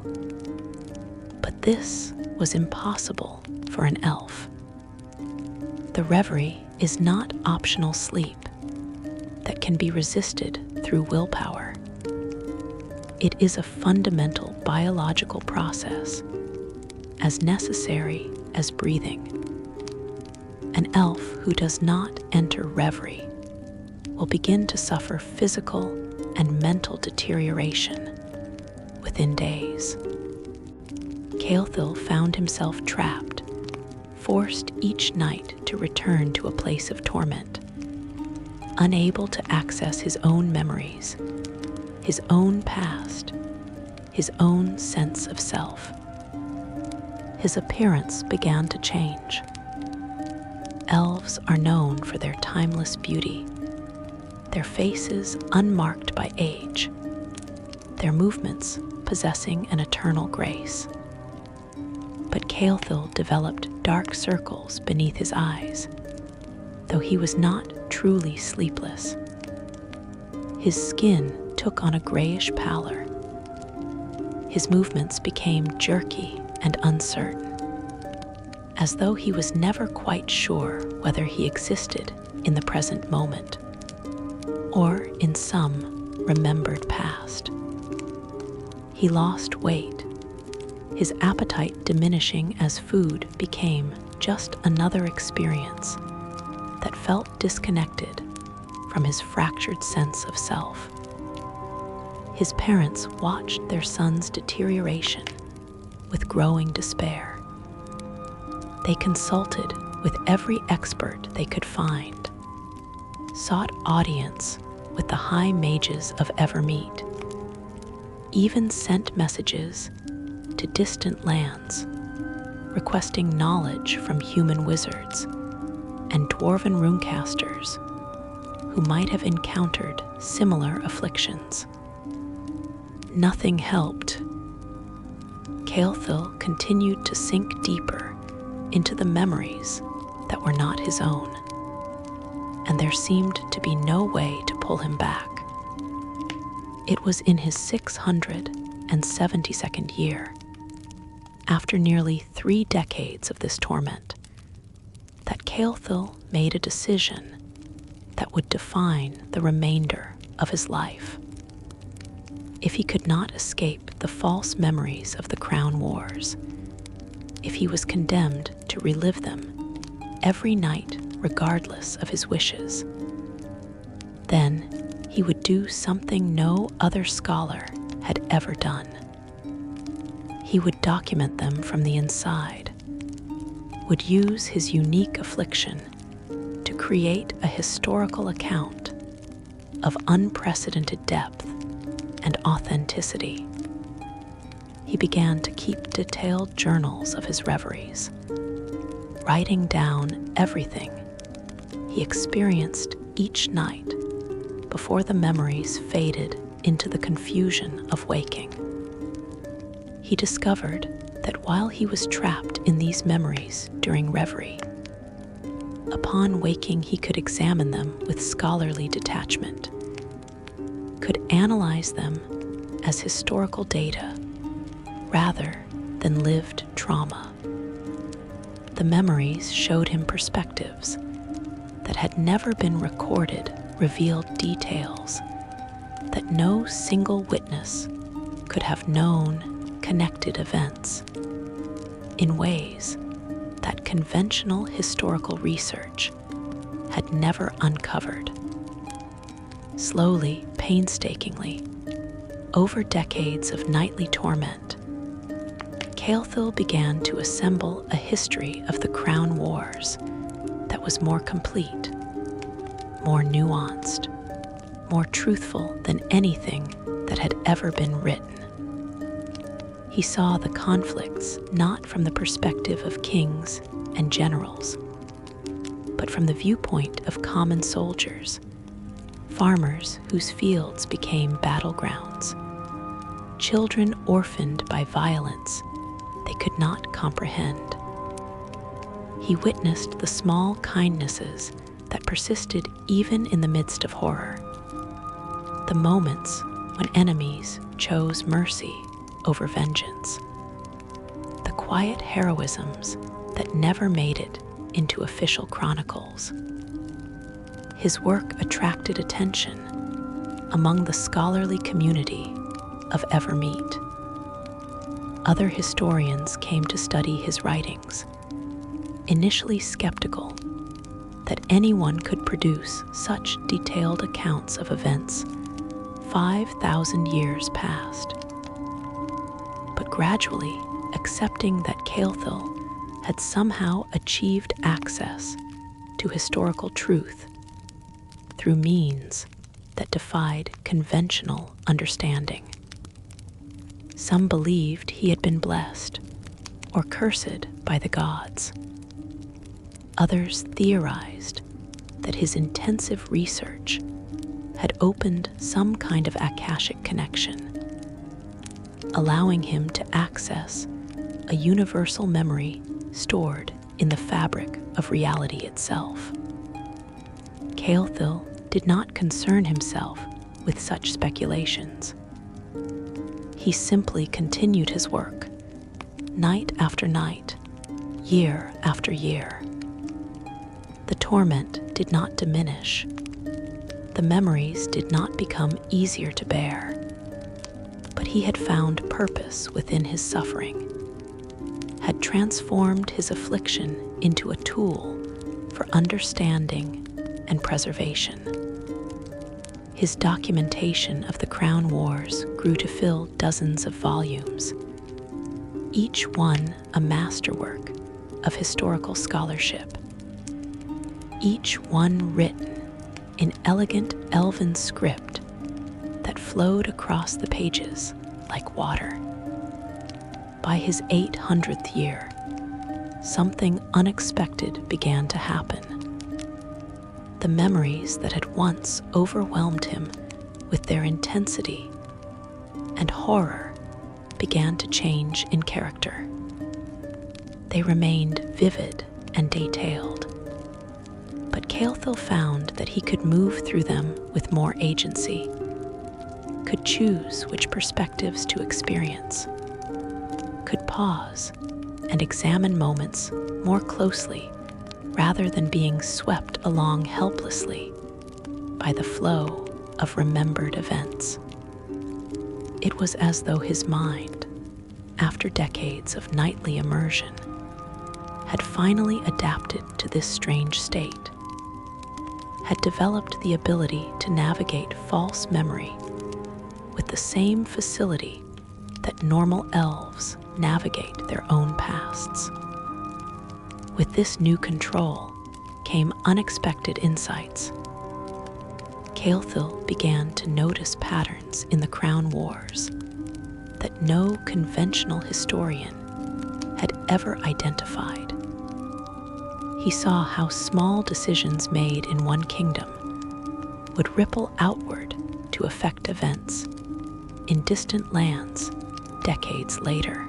But this was impossible for an elf. The reverie is not optional sleep that can be resisted through willpower. It is a fundamental biological process, as necessary as breathing. An elf who does not enter reverie will begin to suffer physical and mental deterioration within days. Caelthil found himself trapped, forced each night to return to a place of torment, unable to access his own memories, his own past, his own sense of self. His appearance began to change. Elves are known for their timeless beauty, their faces unmarked by age, their movements possessing an eternal grace. But Caelthil developed dark circles beneath his eyes, though he was not truly sleepless. His skin took on a grayish pallor. His movements became jerky and uncertain, as though he was never quite sure whether he existed in the present moment or in some remembered past. He lost weight, his appetite diminishing as food became just another experience that felt disconnected from his fractured sense of self. His parents watched their son's deterioration with growing despair. They consulted with every expert they could find, sought audience with the high mages of Evermeet, even sent messages to distant lands, requesting knowledge from human wizards and dwarven runecasters who might have encountered similar afflictions. Nothing helped. Caelthil continued to sink deeper into the memories that were not his own, and there seemed to be no way to pull him back. It was in his 672nd year, after nearly 3 decades of this torment, that Caelthil made a decision that would define the remainder of his life. if he could not escape the false memories of the Crown Wars, if he was condemned to relive them every night regardless of his wishes, then he would do something no other scholar had ever done. He would document them from the inside, would use his unique affliction to create a historical account of unprecedented depth and authenticity. He began to keep detailed journals of his reveries, writing down everything he experienced each night before the memories faded into the confusion of waking. He discovered that while he was trapped in these memories during reverie, upon waking he could examine them with scholarly detachment, could analyze them as historical data rather than lived trauma. The memories showed him perspectives that had never been recorded, revealed details that no single witness could have known, connected events in ways that conventional historical research had never uncovered. Slowly, painstakingly, over decades of nightly torment, Caelthil began to assemble a history of the Crown Wars that was more complete, more nuanced, more truthful than anything that had ever been written. He saw the conflicts not from the perspective of kings and generals, but from the viewpoint of common soldiers, farmers whose fields became battlegrounds, children orphaned by violence they could not comprehend. He witnessed the small kindnesses that persisted even in the midst of horror, the moments when enemies chose mercy over vengeance, the quiet heroisms that never made it into official chronicles. His work attracted attention among the scholarly community of Evermeet. Other historians came to study his writings, initially skeptical that anyone could produce such detailed accounts of events 5,000 years past, but gradually accepting that Caelthil had somehow achieved access to historical truth through means that defied conventional understanding. Some believed he had been blessed or cursed by the gods. Others theorized that his intensive research had opened some kind of akashic connection, allowing him to access a universal memory stored in the fabric of reality itself. Caelthil did not concern himself with such speculations. He simply continued his work, night after night, year after year. The torment did not diminish. The memories did not become easier to bear. But he had found purpose within his suffering, had transformed his affliction into a tool for understanding and preservation. His documentation of the Crown Wars grew to fill dozens of volumes, each one a masterwork of historical scholarship, each one written in elegant elven script that flowed across the pages like water. By his 800th year, something unexpected began to happen. The memories that had once overwhelmed him with their intensity and horror began to change in character. They remained vivid and detailed, but Caelthil found that he could move through them with more agency, could choose which perspectives to experience, could pause and examine moments more closely rather than being swept along helplessly by the flow of remembered events. It was as though his mind, after decades of nightly immersion, had finally adapted to this strange state, had developed the ability to navigate false memory with the same facility that normal elves navigate their own pasts. With this new control came unexpected insights. Caelthil began to notice patterns in the Crown Wars that no conventional historian had ever identified. He saw how small decisions made in one kingdom would ripple outward to affect events in distant lands decades later.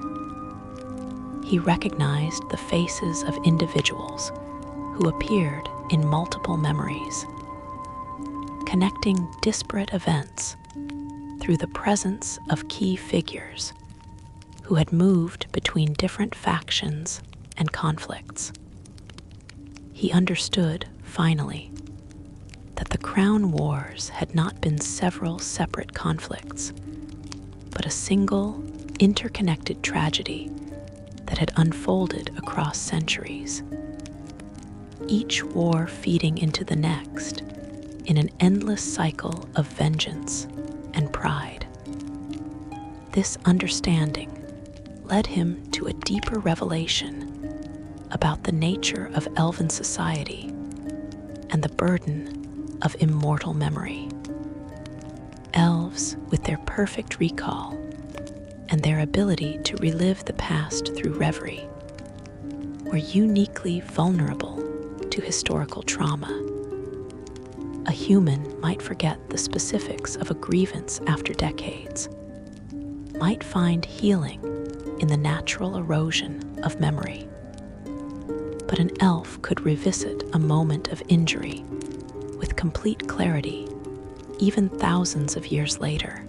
He recognized the faces of individuals who appeared in multiple memories, connecting disparate events through the presence of key figures who had moved between different factions and conflicts. He understood, finally, that the Crown Wars had not been several separate conflicts, but a single, interconnected tragedy that had unfolded across centuries, each war feeding into the next in an endless cycle of vengeance and pride. This understanding led him to a deeper revelation about the nature of elven society and the burden of immortal memory. Elves, with their perfect recall and their ability to relive the past through reverie, were uniquely vulnerable to historical trauma. A human might forget the specifics of a grievance after decades, might find healing in the natural erosion of memory. But an elf could revisit a moment of injury with complete clarity, even thousands of years later,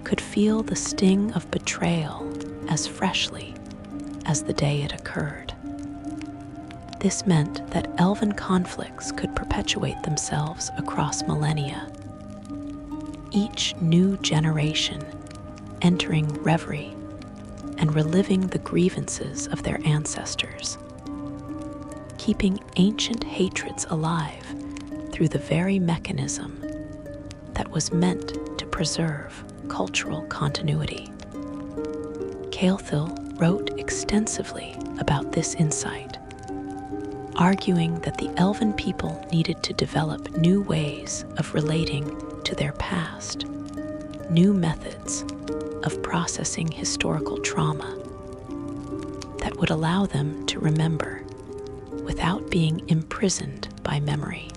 could feel the sting of betrayal as freshly as the day it occurred. This meant that elven conflicts could perpetuate themselves across millennia, each new generation entering reverie and reliving the grievances of their ancestors, keeping ancient hatreds alive through the very mechanism that was meant to preserve cultural continuity. Caelthil wrote extensively about this insight, arguing that the elven people needed to develop new ways of relating to their past, new methods of processing historical trauma that would allow them to remember without being imprisoned by memory.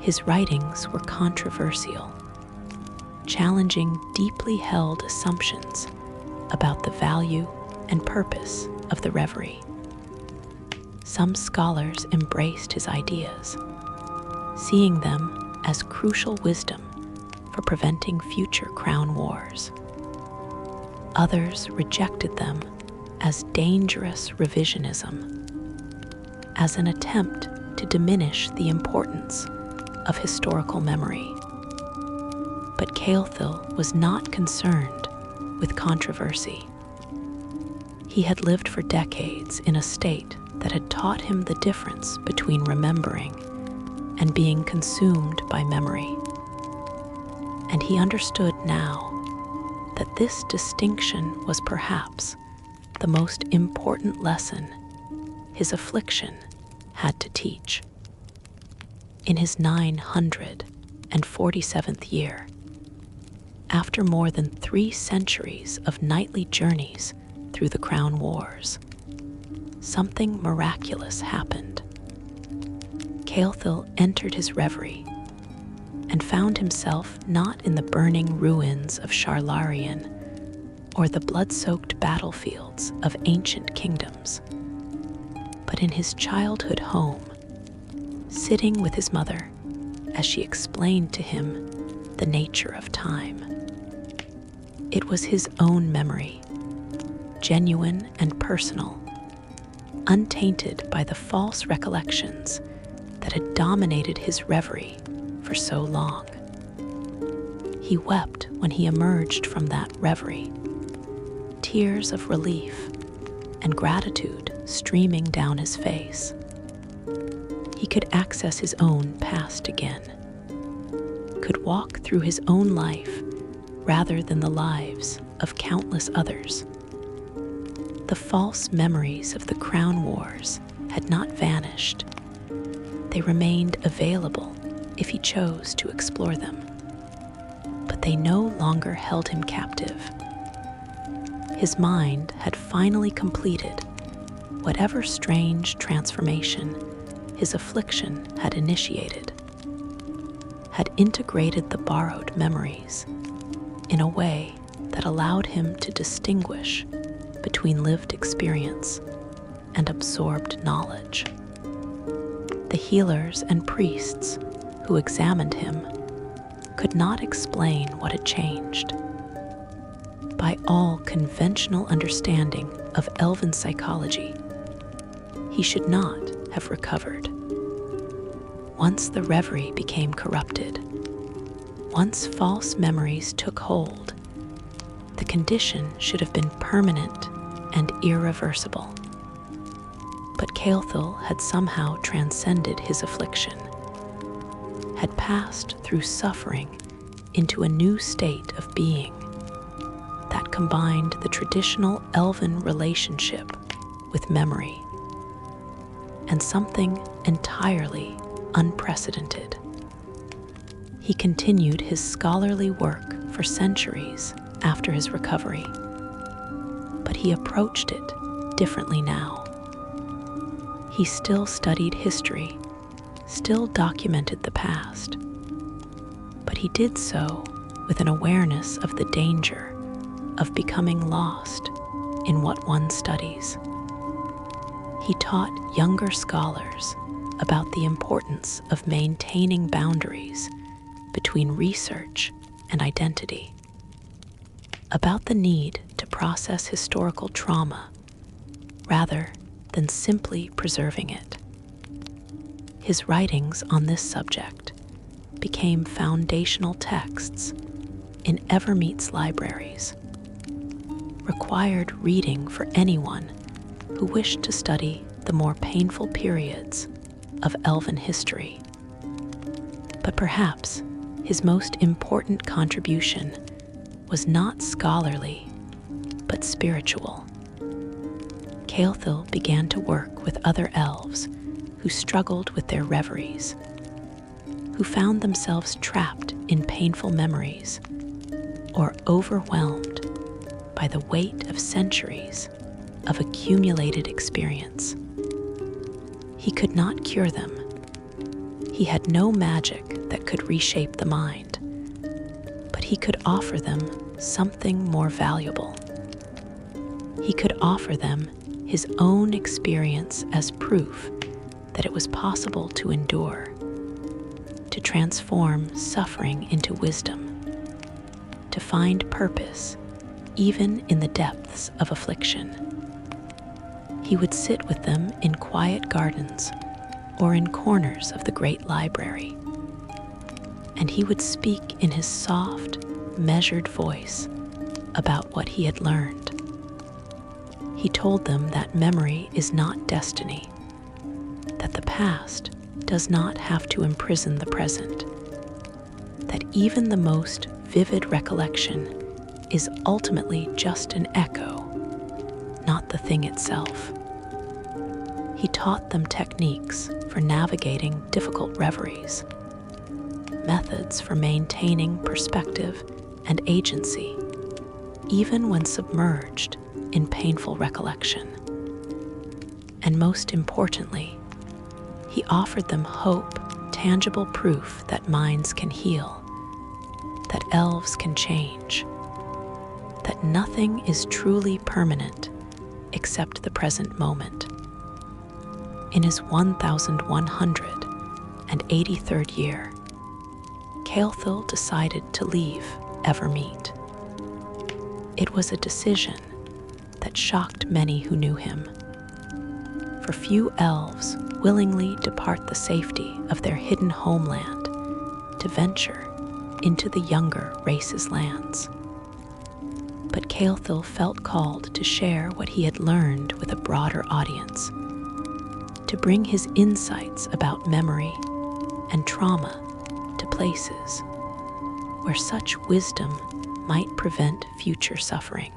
His writings were controversial, challenging deeply held assumptions about the value and purpose of the reverie. Some scholars embraced his ideas, seeing them as crucial wisdom for preventing future crown wars. Others rejected them as dangerous revisionism, as an attempt to diminish the importance of historical memory. But Caelthil was not concerned with controversy. He had lived for decades in a state that had taught him the difference between remembering and being consumed by memory. And he understood now that this distinction was perhaps the most important lesson his affliction had to teach. In his 947th year, after more than 3 centuries of nightly journeys through the Crown Wars, something miraculous happened. Caelthil entered his reverie and found himself not in the burning ruins of Sharlarian or the blood-soaked battlefields of ancient kingdoms, but in his childhood home, sitting with his mother as she explained to him the nature of time. It was his own memory, genuine and personal, untainted by the false recollections that had dominated his reverie for so long. He wept when he emerged from that reverie, tears of relief and gratitude streaming down his face. He could access his own past again, could walk through his own life rather than the lives of countless others. The false memories of the Crown Wars had not vanished. They remained available if he chose to explore them. But they no longer held him captive. His mind had finally completed whatever strange transformation his affliction had initiated, had integrated the borrowed memories in a way that allowed him to distinguish between lived experience and absorbed knowledge. The healers and priests who examined him could not explain what had changed. By all conventional understanding of elven psychology, he should not have recovered. Once the reverie became corrupted, once false memories took hold, the condition should have been permanent and irreversible. But Caelthil had somehow transcended his affliction, had passed through suffering into a new state of being that combined the traditional elven relationship with memory and something entirely unprecedented. He continued his scholarly work for centuries after his recovery, but he approached it differently now. He still studied history, still documented the past, but he did so with an awareness of the danger of becoming lost in what one studies. He taught younger scholars about the importance of maintaining boundaries between research and identity, about the need to process historical trauma rather than simply preserving it. His writings on this subject became foundational texts in Evermeet's libraries, required reading for anyone who wished to study the more painful periods of elven history. But perhaps his most important contribution was not scholarly, but spiritual. Caelthil began to work with other elves who struggled with their reveries, who found themselves trapped in painful memories or overwhelmed by the weight of centuries of accumulated experience. He could not cure them. He had no magic that could reshape the mind, but he could offer them something more valuable. He could offer them his own experience as proof that it was possible to endure, to transform suffering into wisdom, to find purpose even in the depths of affliction. He would sit with them in quiet gardens or in corners of the great library, and he would speak in his soft, measured voice about what he had learned. He told them that memory is not destiny, that the past does not have to imprison the present, that even the most vivid recollection is ultimately just an echo, not the thing itself. He taught them techniques for navigating difficult reveries, methods for maintaining perspective and agency, even when submerged in painful recollection. And most importantly, he offered them hope, tangible proof that minds can heal, that elves can change, that nothing is truly permanent except the present moment. In his 1183rd year, Caelthil decided to leave Evermeet. It was a decision that shocked many who knew him, for few elves willingly depart the safety of their hidden homeland to venture into the younger race's lands. But Caelthil felt called to share what he had learned with a broader audience, to bring his insights about memory and trauma to places where such wisdom might prevent future suffering.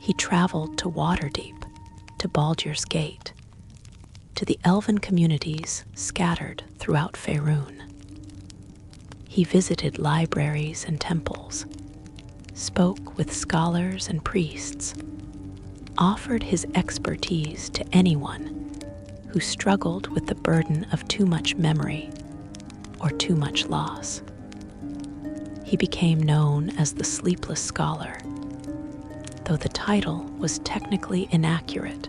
He traveled to Waterdeep, to Baldur's Gate, to the elven communities scattered throughout Faerûn. He visited libraries and temples, spoke with scholars and priests, offered his expertise to anyone who struggled with the burden of too much memory or too much loss. He became known as the Sleepless Scholar, though the title was technically inaccurate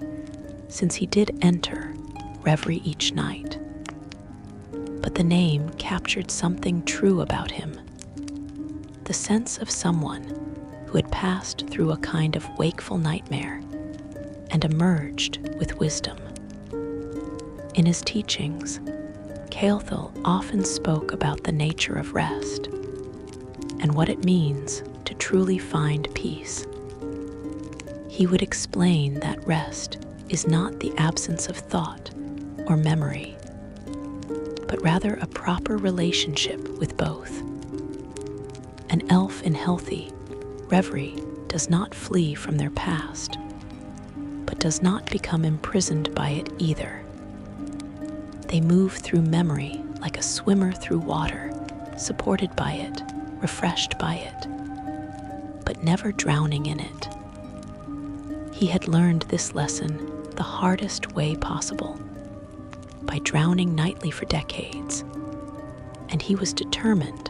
since he did enter reverie each night. But the name captured something true about him, the sense of someone who had passed through a kind of wakeful nightmare and emerged with wisdom. In his teachings, Caelthil often spoke about the nature of rest and what it means to truly find peace. He would explain that rest is not the absence of thought or memory, but rather a proper relationship with both. An elf in healthy reverie does not flee from their past, but does not become imprisoned by it either. They move through memory like a swimmer through water, supported by it, refreshed by it, but never drowning in it. He had learned this lesson the hardest way possible, by drowning nightly for decades, and he was determined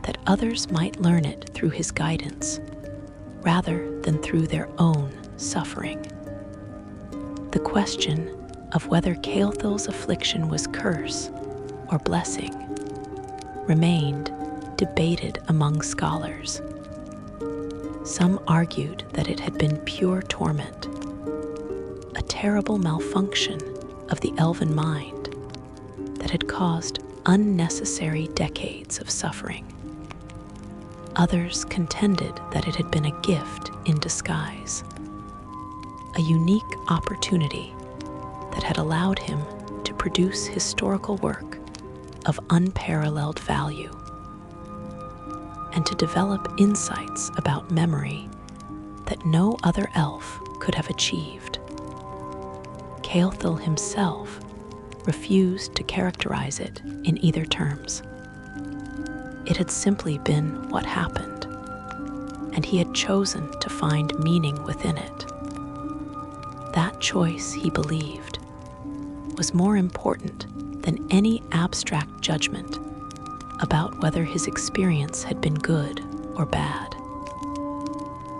that others might learn it through his guidance rather than through their own suffering. The question of whether Caelthil's affliction was curse or blessing remained debated among scholars. Some argued that it had been pure torment, a terrible malfunction of the elven mind that had caused unnecessary decades of suffering. Others contended that it had been a gift in disguise, a unique opportunity that had allowed him to produce historical work of unparalleled value and to develop insights about memory that no other elf could have achieved. Caelthil himself refused to characterize it in either terms. It had simply been what happened, and he had chosen to find meaning within it. That choice, he believed, was more important than any abstract judgment about whether his experience had been good or bad.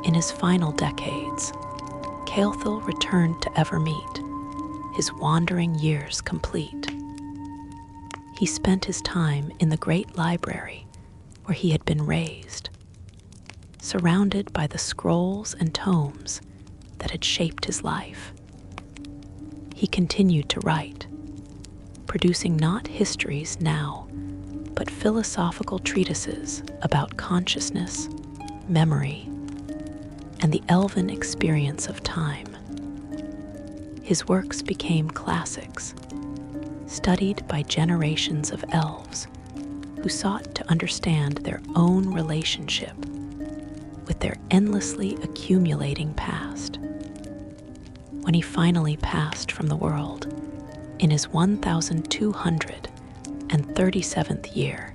In his final decades, Caelthil returned to Evermeet, his wandering years complete. He spent his time in the great library where he had been raised, surrounded by the scrolls and tomes that had shaped his life. He continued to write, producing not histories now, but philosophical treatises about consciousness, memory, and the elven experience of time. His works became classics, studied by generations of elves who sought to understand their own relationship with their endlessly accumulating past. When he finally passed from the world in his 1237th year,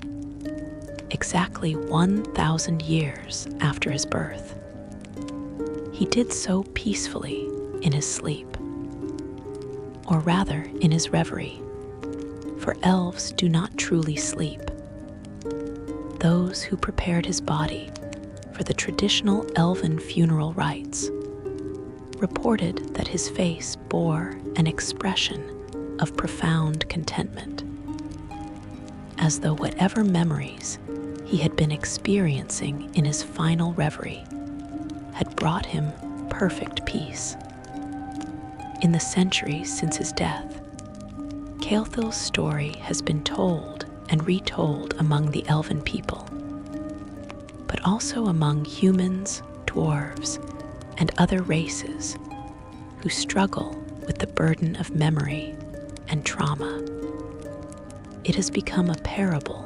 exactly 1,000 years after his birth, he did so peacefully in his sleep, or rather in his reverie, for elves do not truly sleep. Those who prepared his body for the traditional elven funeral rites reported that his face bore an expression of profound contentment, as though whatever memories he had been experiencing in his final reverie had brought him perfect peace. In the centuries since his death, Caelthil's story has been told and retold among the elven people, but also among humans, dwarves, and other races who struggle with the burden of memory and trauma. It has become a parable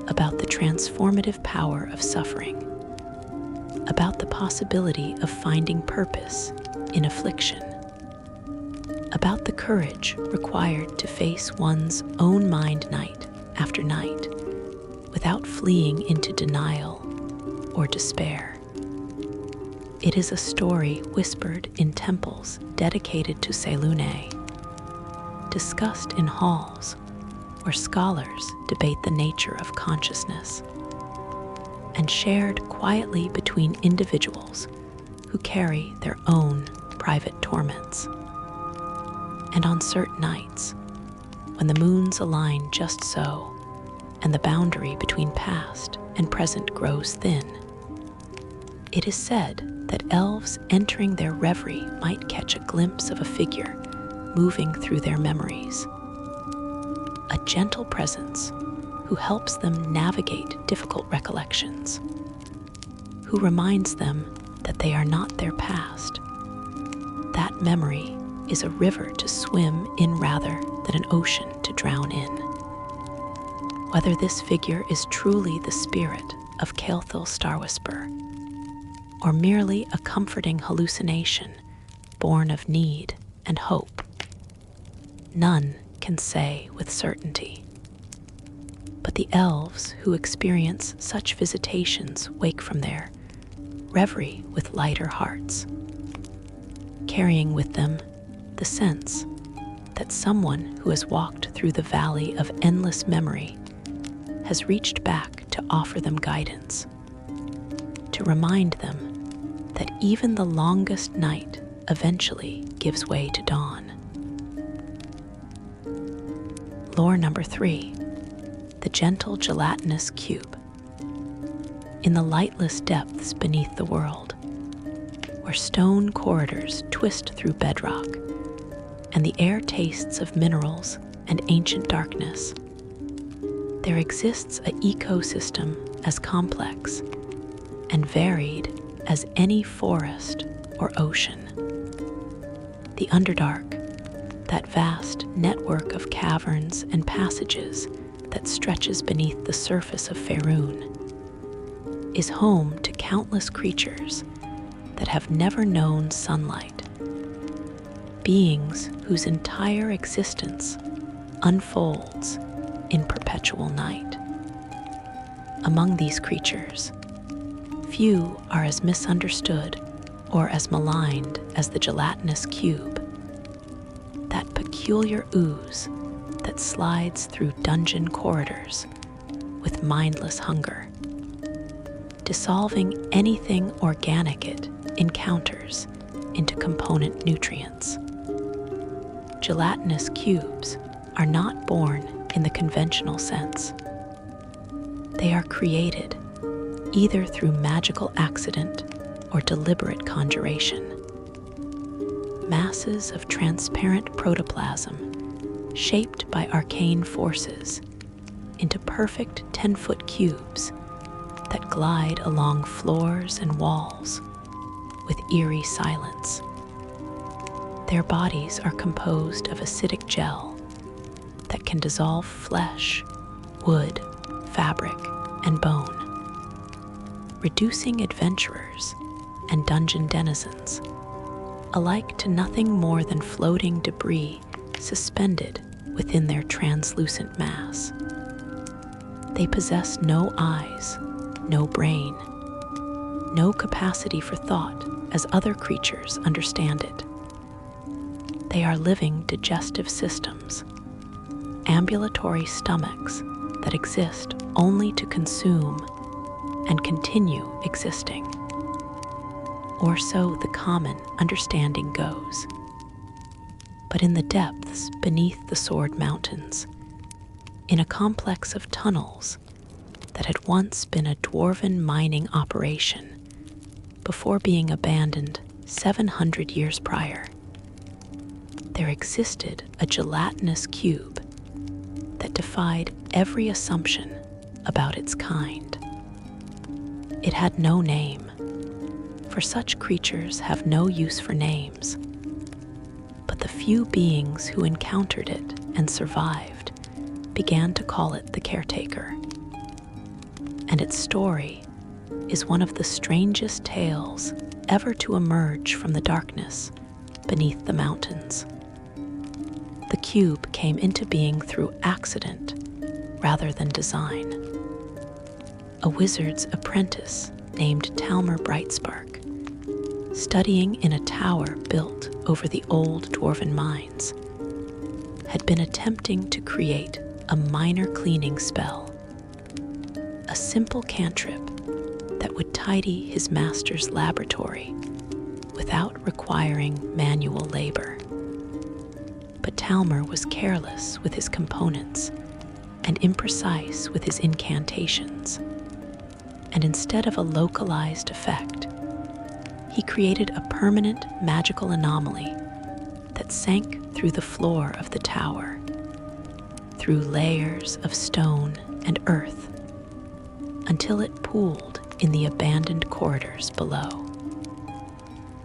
about the transformative power of suffering, about the possibility of finding purpose in affliction, about the courage required to face one's own mind night after night without fleeing into denial or despair. It is a story whispered in temples dedicated to Selune, discussed in halls where scholars debate the nature of consciousness, and shared quietly between individuals who carry their own private torments. And on certain nights, when the moons align just so, and the boundary between past and present grows thin, it is said that elves entering their reverie might catch a glimpse of a figure moving through their memories, a gentle presence who helps them navigate difficult recollections, who reminds them that they are not their past. That memory is a river to swim in rather than an ocean to drown in. Whether this figure is truly the spirit of Caelthil Starwhisper, or merely a comforting hallucination born of need and hope, none can say with certainty. But the elves who experience such visitations wake from their reverie with lighter hearts, carrying with them the sense that someone who has walked through the valley of endless memory has reached back to offer them guidance, to remind them that even the longest night eventually gives way to dawn. Lore number 3, the gentle gelatinous cube. In the lightless depths beneath the world, where stone corridors twist through bedrock, and the air tastes of minerals and ancient darkness, there exists an ecosystem as complex and varied as any forest or ocean. The Underdark, that vast network of caverns and passages that stretches beneath the surface of Faerun, is home to countless creatures that have never known sunlight, beings whose entire existence unfolds in perpetual night. Among these creatures, few are as misunderstood or as maligned as the gelatinous cube, that peculiar ooze that slides through dungeon corridors with mindless hunger, dissolving anything organic it encounters into component nutrients. Gelatinous cubes are not born in the conventional sense. They are created either through magical accident or deliberate conjuration. Masses of transparent protoplasm shaped by arcane forces into perfect 10-foot cubes that glide along floors and walls with eerie silence. Their bodies are composed of acidic gel that can dissolve flesh, wood, fabric, and bone, reducing adventurers and dungeon denizens alike to nothing more than floating debris suspended within their translucent mass. They possess no eyes, no brain, no capacity for thought as other creatures understand it. They are living digestive systems, ambulatory stomachs that exist only to consume and continue existing. Or so the common understanding goes. But in the depths beneath the Sword Mountains, in a complex of tunnels that had once been a dwarven mining operation before being abandoned 700 years prior, there existed a gelatinous cube that defied every assumption about its kind. It had no name, for such creatures have no use for names. But the few beings who encountered it and survived began to call it the Caretaker. And its story is one of the strangest tales ever to emerge from the darkness beneath the mountains. The cube came into being through accident rather than design. A wizard's apprentice named Talmer Brightspark, studying in a tower built over the old dwarven mines, had been attempting to create a minor cleaning spell, a simple cantrip that would tidy his master's laboratory without requiring manual labor. But Talmer was careless with his components and imprecise with his incantations, and instead of a localized effect, he created a permanent magical anomaly that sank through the floor of the tower, through layers of stone and earth, until it pooled in the abandoned corridors below.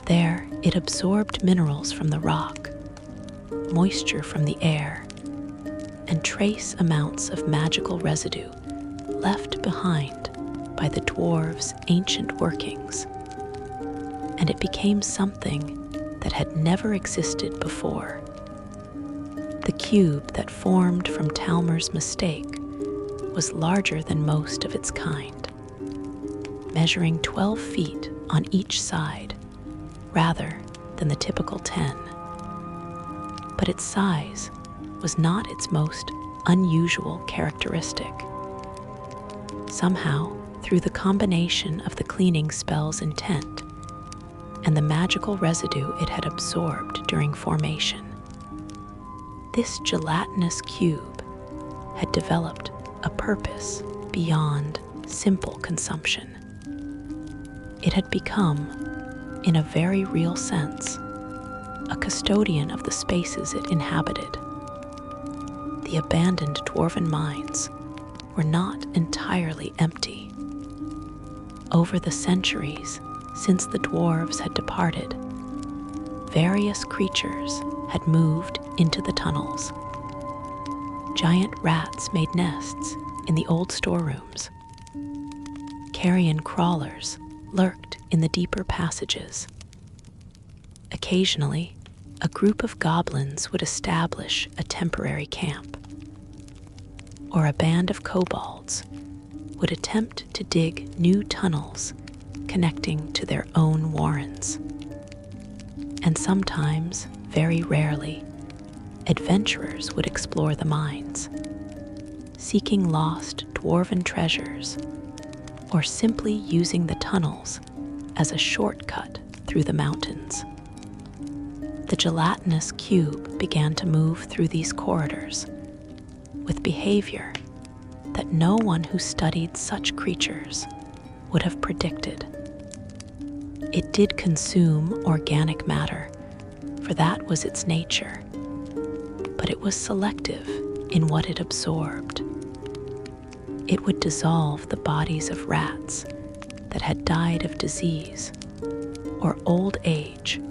There, it absorbed minerals from the rock, moisture from the air, and trace amounts of magical residue left behind by the dwarves' ancient workings. And it became something that had never existed before. The cube that formed from Talmer's mistake was larger than most of its kind, measuring 12 feet on each side rather than the typical 10. But its size was not its most unusual characteristic. Somehow, through the combination of the cleaning spell's intent and the magical residue it had absorbed during formation, this gelatinous cube had developed a purpose beyond simple consumption. It had become, in a very real sense, a custodian of the spaces it inhabited. The abandoned dwarven mines were not entirely empty. Over the centuries since the dwarves had departed, various creatures had moved into the tunnels. Giant rats made nests in the old storerooms. Carrion crawlers lurked in the deeper passages. Occasionally, a group of goblins would establish a temporary camp, or a band of kobolds would attempt to dig new tunnels connecting to their own warrens. And sometimes, very rarely, adventurers would explore the mines, seeking lost dwarven treasures, or simply using the tunnels as a shortcut through the mountains. The gelatinous cube began to move through these corridors with behavior that no one who studied such creatures would have predicted. It did consume organic matter, for that was its nature, but it was selective in what it absorbed. It would dissolve the bodies of rats that had died of disease or old age,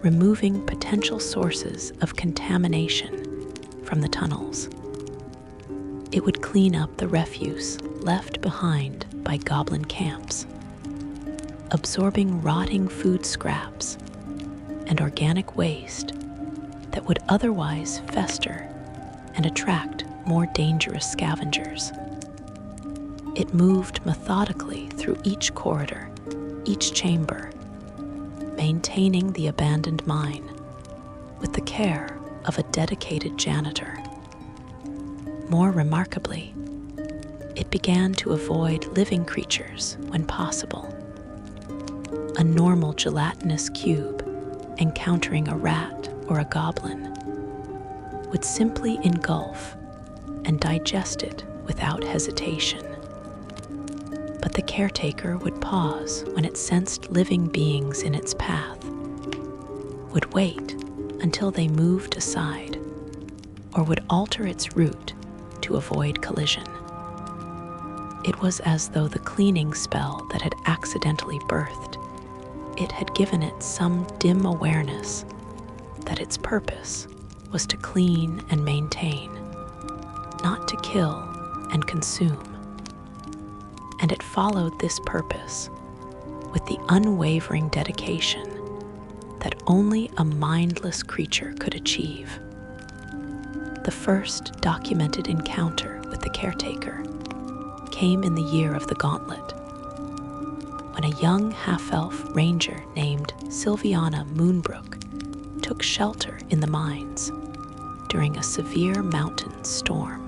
removing potential sources of contamination from the tunnels. It would clean up the refuse left behind by goblin camps, absorbing rotting food scraps and organic waste that would otherwise fester and attract more dangerous scavengers. It moved methodically through each corridor, each chamber, maintaining the abandoned mine with the care of a dedicated janitor. More remarkably, it began to avoid living creatures when possible. A normal gelatinous cube encountering a rat or a goblin would simply engulf and digest it without hesitation. But the caretaker would pause when it sensed living beings in its path, would wait until they moved aside, or would alter its route to to avoid collision. It was as though the cleaning spell that had accidentally birthed it had given it some dim awareness that its purpose was to clean and maintain, not to kill and consume. And it followed this purpose with the unwavering dedication that only a mindless creature could achieve. The first documented encounter with the Caretaker came in the year of the Gauntlet, when a young half-elf ranger named Sylviana Moonbrook took shelter in the mines during a severe mountain storm.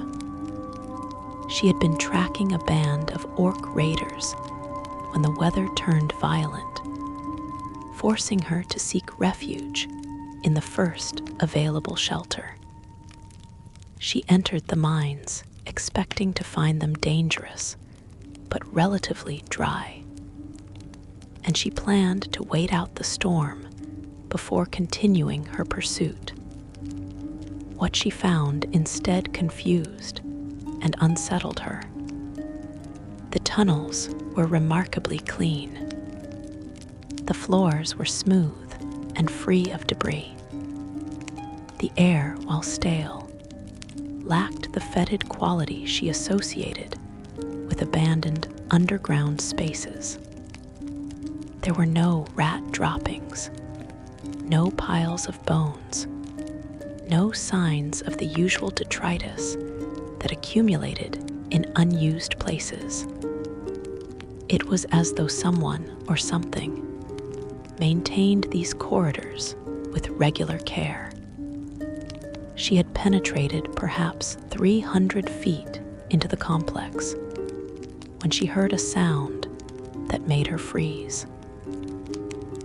She had been tracking a band of orc raiders when the weather turned violent, forcing her to seek refuge in the first available shelter. She entered the mines expecting to find them dangerous, but relatively dry. And she planned to wait out the storm before continuing her pursuit. What she found instead confused and unsettled her. The tunnels were remarkably clean. The floors were smooth and free of debris. The air, while stale, lacked the fetid quality she associated with abandoned underground spaces. There were no rat droppings, no piles of bones, no signs of the usual detritus that accumulated in unused places. It was as though someone or something maintained these corridors with regular care. She had penetrated perhaps 300 feet into the complex when she heard a sound that made her freeze.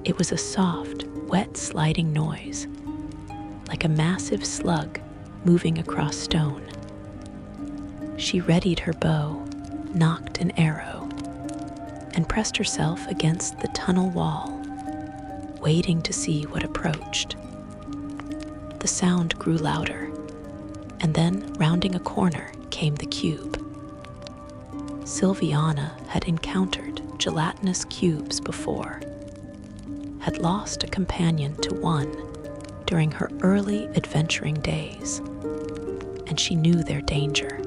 It was a soft, wet sliding noise, like a massive slug moving across stone. She readied her bow, nocked an arrow, and pressed herself against the tunnel wall, waiting to see what approached. The sound grew louder, and then, rounding a corner, came the cube. Sylviana had encountered gelatinous cubes before, had lost a companion to one during her early adventuring days, and she knew their danger.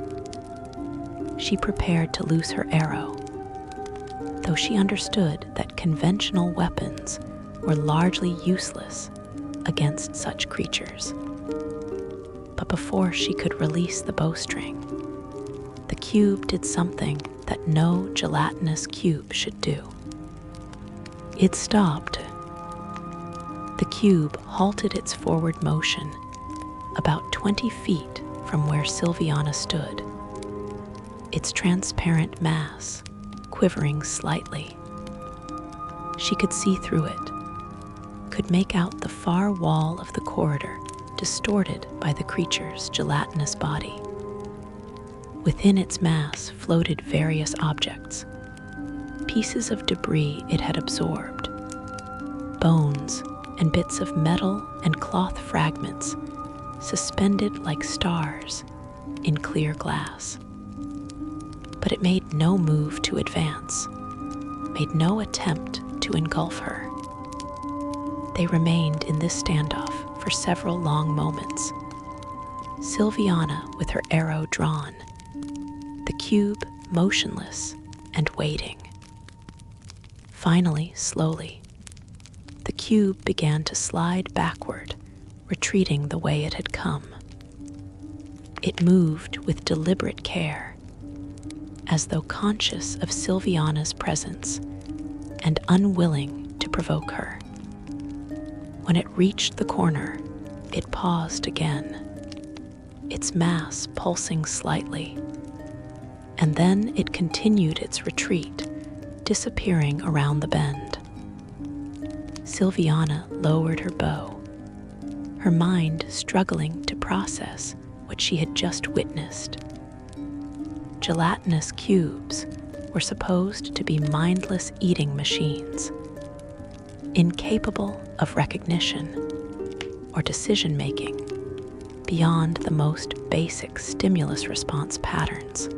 She prepared to loose her arrow, though she understood that conventional weapons were largely useless against such creatures. But before she could release the bowstring, the cube did something that no gelatinous cube should do. It stopped. The cube halted its forward motion about 20 feet from where Sylviana stood, its transparent mass quivering slightly. She could see through it, could make out the far wall of the corridor distorted by the creature's gelatinous body. Within its mass floated various objects, pieces of debris it had absorbed, bones and bits of metal and cloth fragments suspended like stars in clear glass. But it made no move to advance, made no attempt to engulf her. They remained in this standoff for several long moments, Sylviana with her arrow drawn, the cube motionless and waiting. Finally, slowly, the cube began to slide backward, retreating the way it had come. It moved with deliberate care, as though conscious of Sylviana's presence and unwilling to provoke her. When it reached the corner, it paused again, its mass pulsing slightly, and then it continued its retreat, disappearing around the bend. Sylviana lowered her bow, her mind struggling to process what she had just witnessed. Gelatinous cubes were supposed to be mindless eating machines, incapable of recognition or decision-making beyond the most basic stimulus response patterns.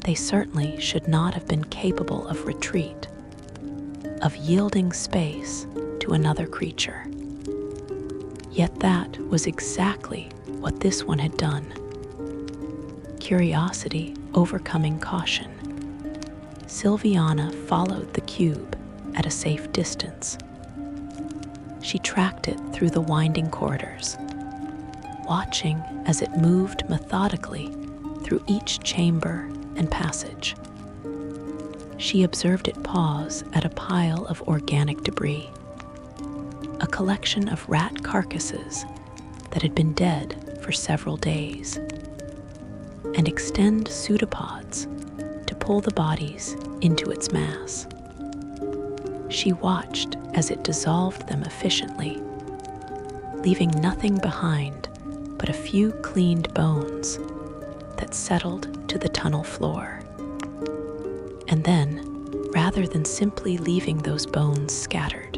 They certainly should not have been capable of retreat, of yielding space to another creature. Yet that was exactly what this one had done. Curiosity overcoming caution, Sylviana followed the cube at a safe distance. She tracked it through the winding corridors, watching as it moved methodically through each chamber and passage. She observed it pause at a pile of organic debris, a collection of rat carcasses that had been dead for several days, and extend pseudopods to pull the bodies into its mass. She watched as it dissolved them efficiently, leaving nothing behind but a few cleaned bones that settled to the tunnel floor. And then, rather than simply leaving those bones scattered,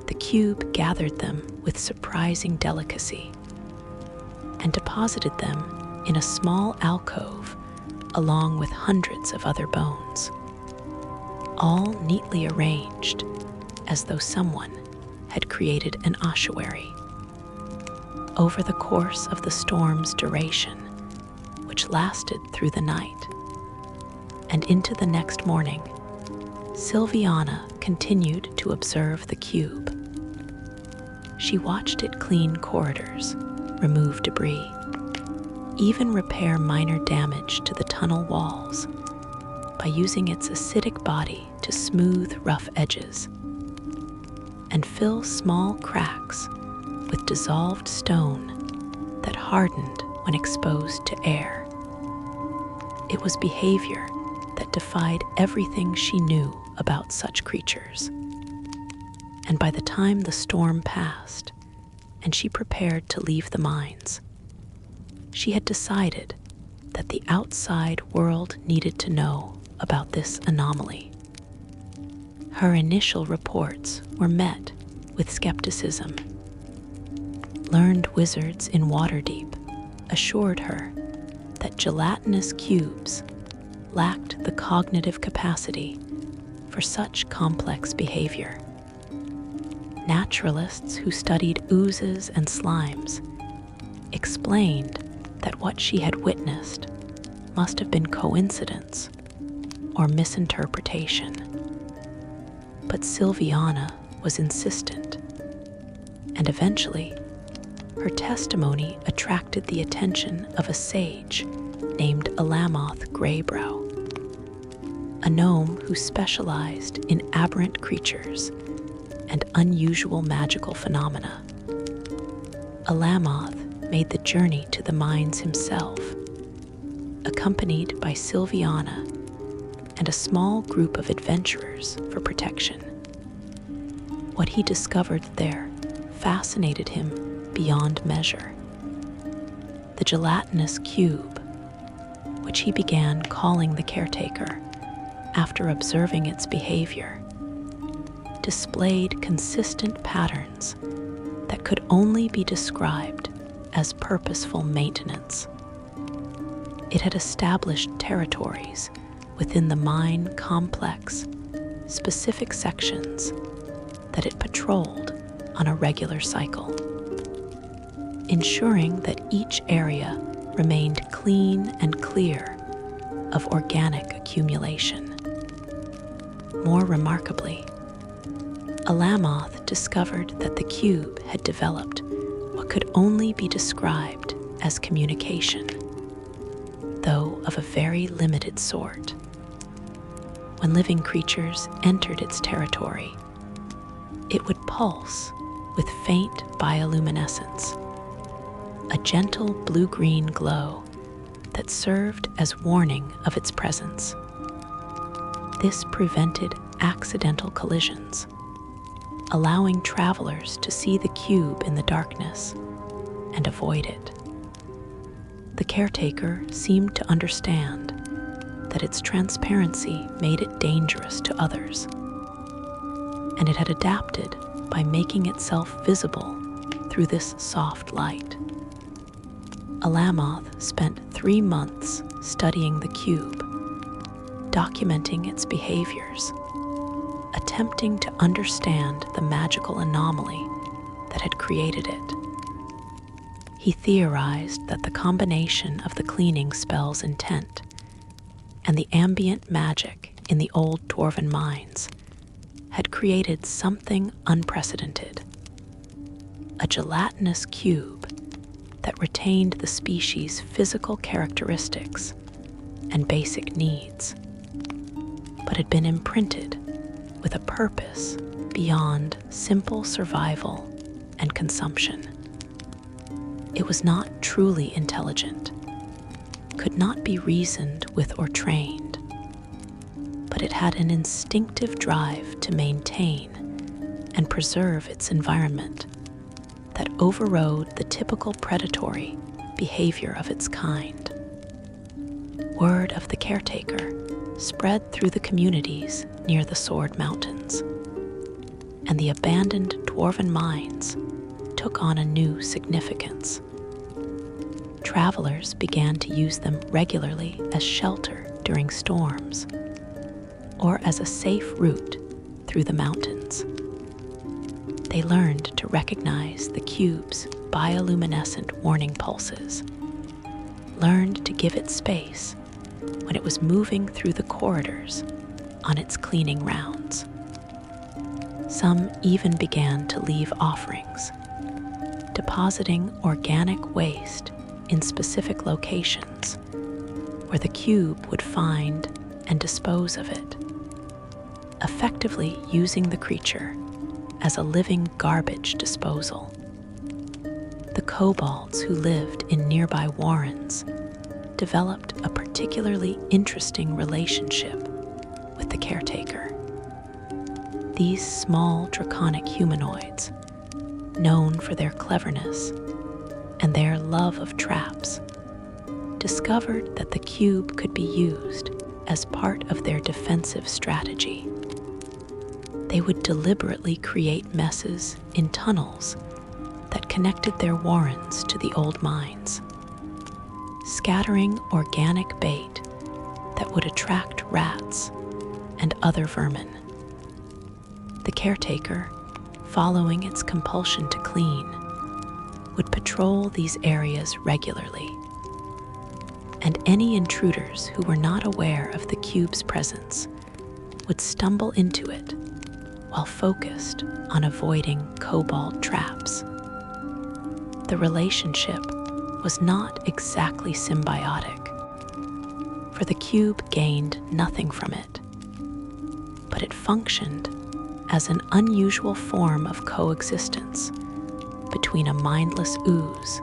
the cube gathered them with surprising delicacy and deposited them in a small alcove along with hundreds of other bones, all neatly arranged as though someone had created an ossuary. Over the course of the storm's duration, which lasted through the night and into the next morning, Sylviana continued to observe the cube. She watched it clean corridors, remove debris, even repair minor damage to the tunnel walls by using its acidic body to smooth rough edges and fill small cracks with dissolved stone that hardened when exposed to air. It was behavior that defied everything she knew about such creatures. And by the time the storm passed and she prepared to leave the mines, she had decided that the outside world needed to know about this anomaly. Her initial reports were met with skepticism. Learned wizards in Waterdeep assured her that gelatinous cubes lacked the cognitive capacity for such complex behavior. Naturalists who studied oozes and slimes explained that what she had witnessed must have been coincidence or misinterpretation. But Sylviana was insistent, and eventually her testimony attracted the attention of a sage named Alamoth Greybrow, a gnome who specialized in aberrant creatures and unusual magical phenomena. Alamoth made the journey to the mines himself, accompanied by Sylviana and a small group of adventurers for protection. What he discovered there fascinated him beyond measure. The gelatinous cube, which he began calling the Caretaker after observing its behavior, displayed consistent patterns that could only be described as purposeful maintenance. It had established territories within the mine complex, specific sections that it patrolled on a regular cycle, ensuring that each area remained clean and clear of organic accumulation. More remarkably, Alamoth discovered that the cube had developed what could only be described as communication, though of a very limited sort. When living creatures entered its territory, it would pulse with faint bioluminescence, a gentle blue-green glow that served as warning of its presence. This prevented accidental collisions, allowing travelers to see the cube in the darkness and avoid it. The Caretaker seemed to understand that its transparency made it dangerous to others, and it had adapted by making itself visible through this soft light. Alamoth spent 3 months studying the cube, documenting its behaviors, attempting to understand the magical anomaly that had created it. He theorized that the combination of the cleaning spell's intent and the ambient magic in the old dwarven mines had created something unprecedented. A gelatinous cube that retained the species' physical characteristics and basic needs, but had been imprinted with a purpose beyond simple survival and consumption. It was not truly intelligent, could not be reasoned with or trained, but it had an instinctive drive to maintain and preserve its environment that overrode the typical predatory behavior of its kind. Word of the Caretaker spread through the communities near the Sword Mountains, and the abandoned dwarven mines took on a new significance. Travelers began to use them regularly as shelter during storms, or as a safe route through the mountains. They learned to recognize the cube's bioluminescent warning pulses, learned to give it space when it was moving through the corridors on its cleaning rounds. Some even began to leave offerings, depositing organic waste in specific locations where the cube would find and dispose of it, effectively using the creature as a living garbage disposal. The kobolds who lived in nearby warrens developed a particularly interesting relationship with the Caretaker. These small draconic humanoids, known for their cleverness and their love of traps, discovered that the cube could be used as part of their defensive strategy. They would deliberately create messes in tunnels that connected their warrens to the old mines, scattering organic bait that would attract rats and other vermin. The Caretaker, following its compulsion to clean, would patrol these areas regularly, and any intruders who were not aware of the cube's presence would stumble into it while focused on avoiding kobold traps. The relationship was not exactly symbiotic, for the cube gained nothing from it, but it functioned as an unusual form of coexistence between a mindless ooze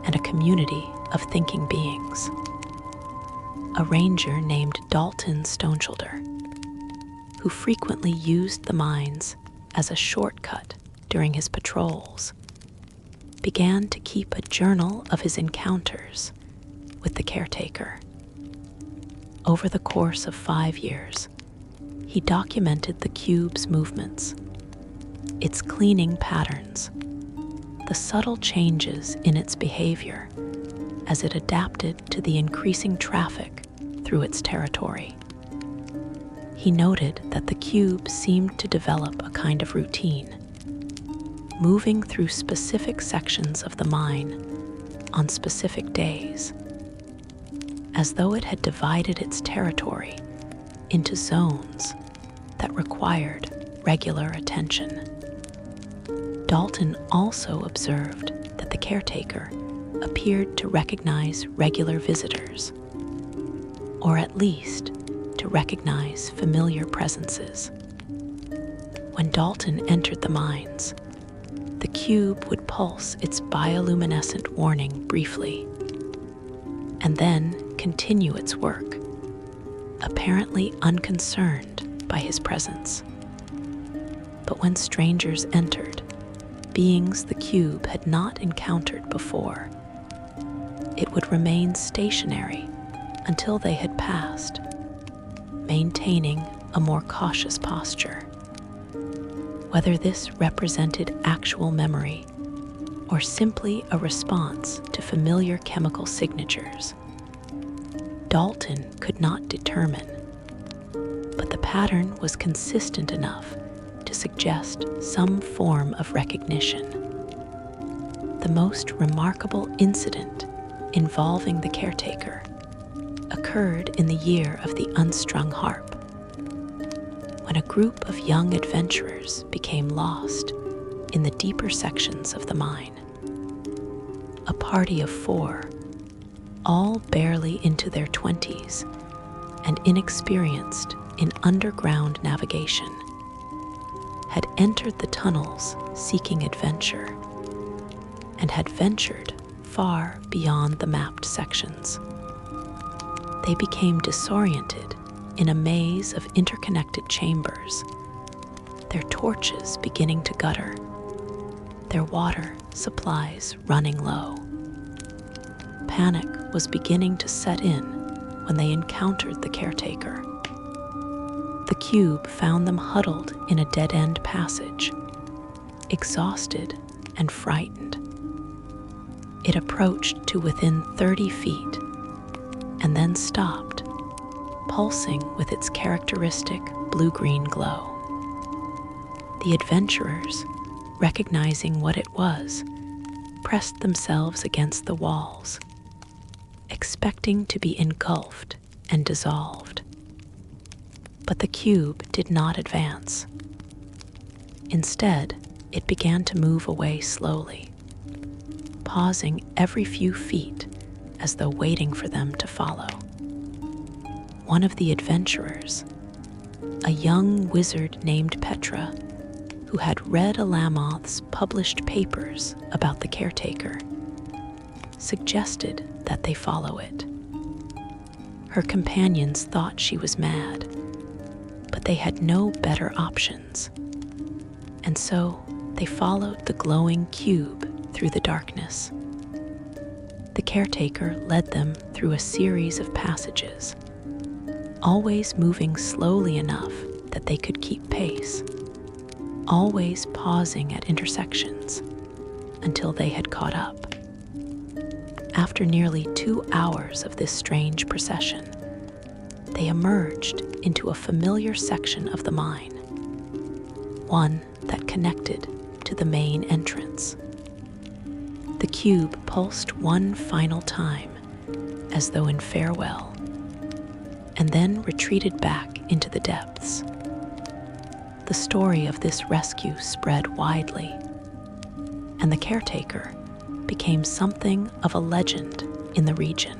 and a community of thinking beings. A ranger named Dalton Stoneshoulder, who frequently used the mines as a shortcut during his patrols, began to keep a journal of his encounters with the Caretaker. Over the course of 5 years, he documented the cube's movements, its cleaning patterns, the subtle changes in its behavior as it adapted to the increasing traffic through its territory. He noted that the cube seemed to develop a kind of routine, moving through specific sections of the mine on specific days, as though it had divided its territory into zones that required regular attention. Dalton also observed that the Caretaker appeared to recognize regular visitors, or at least to recognize familiar presences. When Dalton entered the mines, the cube would pulse its bioluminescent warning briefly, and then continue its work, apparently unconcerned by his presence. But when strangers entered, beings the cube had not encountered before, it would remain stationary until they had passed, maintaining a more cautious posture. Whether this represented actual memory or simply a response to familiar chemical signatures. Dalton could not determine, but the pattern was consistent enough to suggest some form of recognition. The most remarkable incident involving the Caretaker occurred in the year of the unstrung harp, when a group of young adventurers became lost in the deeper sections of the mine. A party of 4, all barely into their 20s and inexperienced in underground navigation, had entered the tunnels seeking adventure and had ventured far beyond the mapped sections. They became disoriented in a maze of interconnected chambers, their torches beginning to gutter, their water supplies running low. Panic was beginning to set in when they encountered the Caretaker. The cube found them huddled in a dead-end passage, exhausted and frightened. It approached to within 30 feet and then stopped, pulsing with its characteristic blue-green glow. The adventurers, recognizing what it was, pressed themselves against the walls, expecting to be engulfed and dissolved. But the cube did not advance. Instead, it began to move away slowly, pausing every few feet as though waiting for them to follow. One of the adventurers, a young wizard named Petra, who had read Alamoth's published papers about the Caretaker, suggested that they follow it. Her companions thought she was mad, but they had no better options, and so they followed the glowing cube through the darkness. The Caretaker led them through a series of passages, always moving slowly enough that they could keep pace, always pausing at intersections until they had caught up. After nearly 2 hours of this strange procession, they emerged into a familiar section of the mine, one that connected to the main entrance. The cube pulsed one final time, as though in farewell, and then retreated back into the depths. The story of this rescue spread widely, and the Caretaker became something of a legend in the region.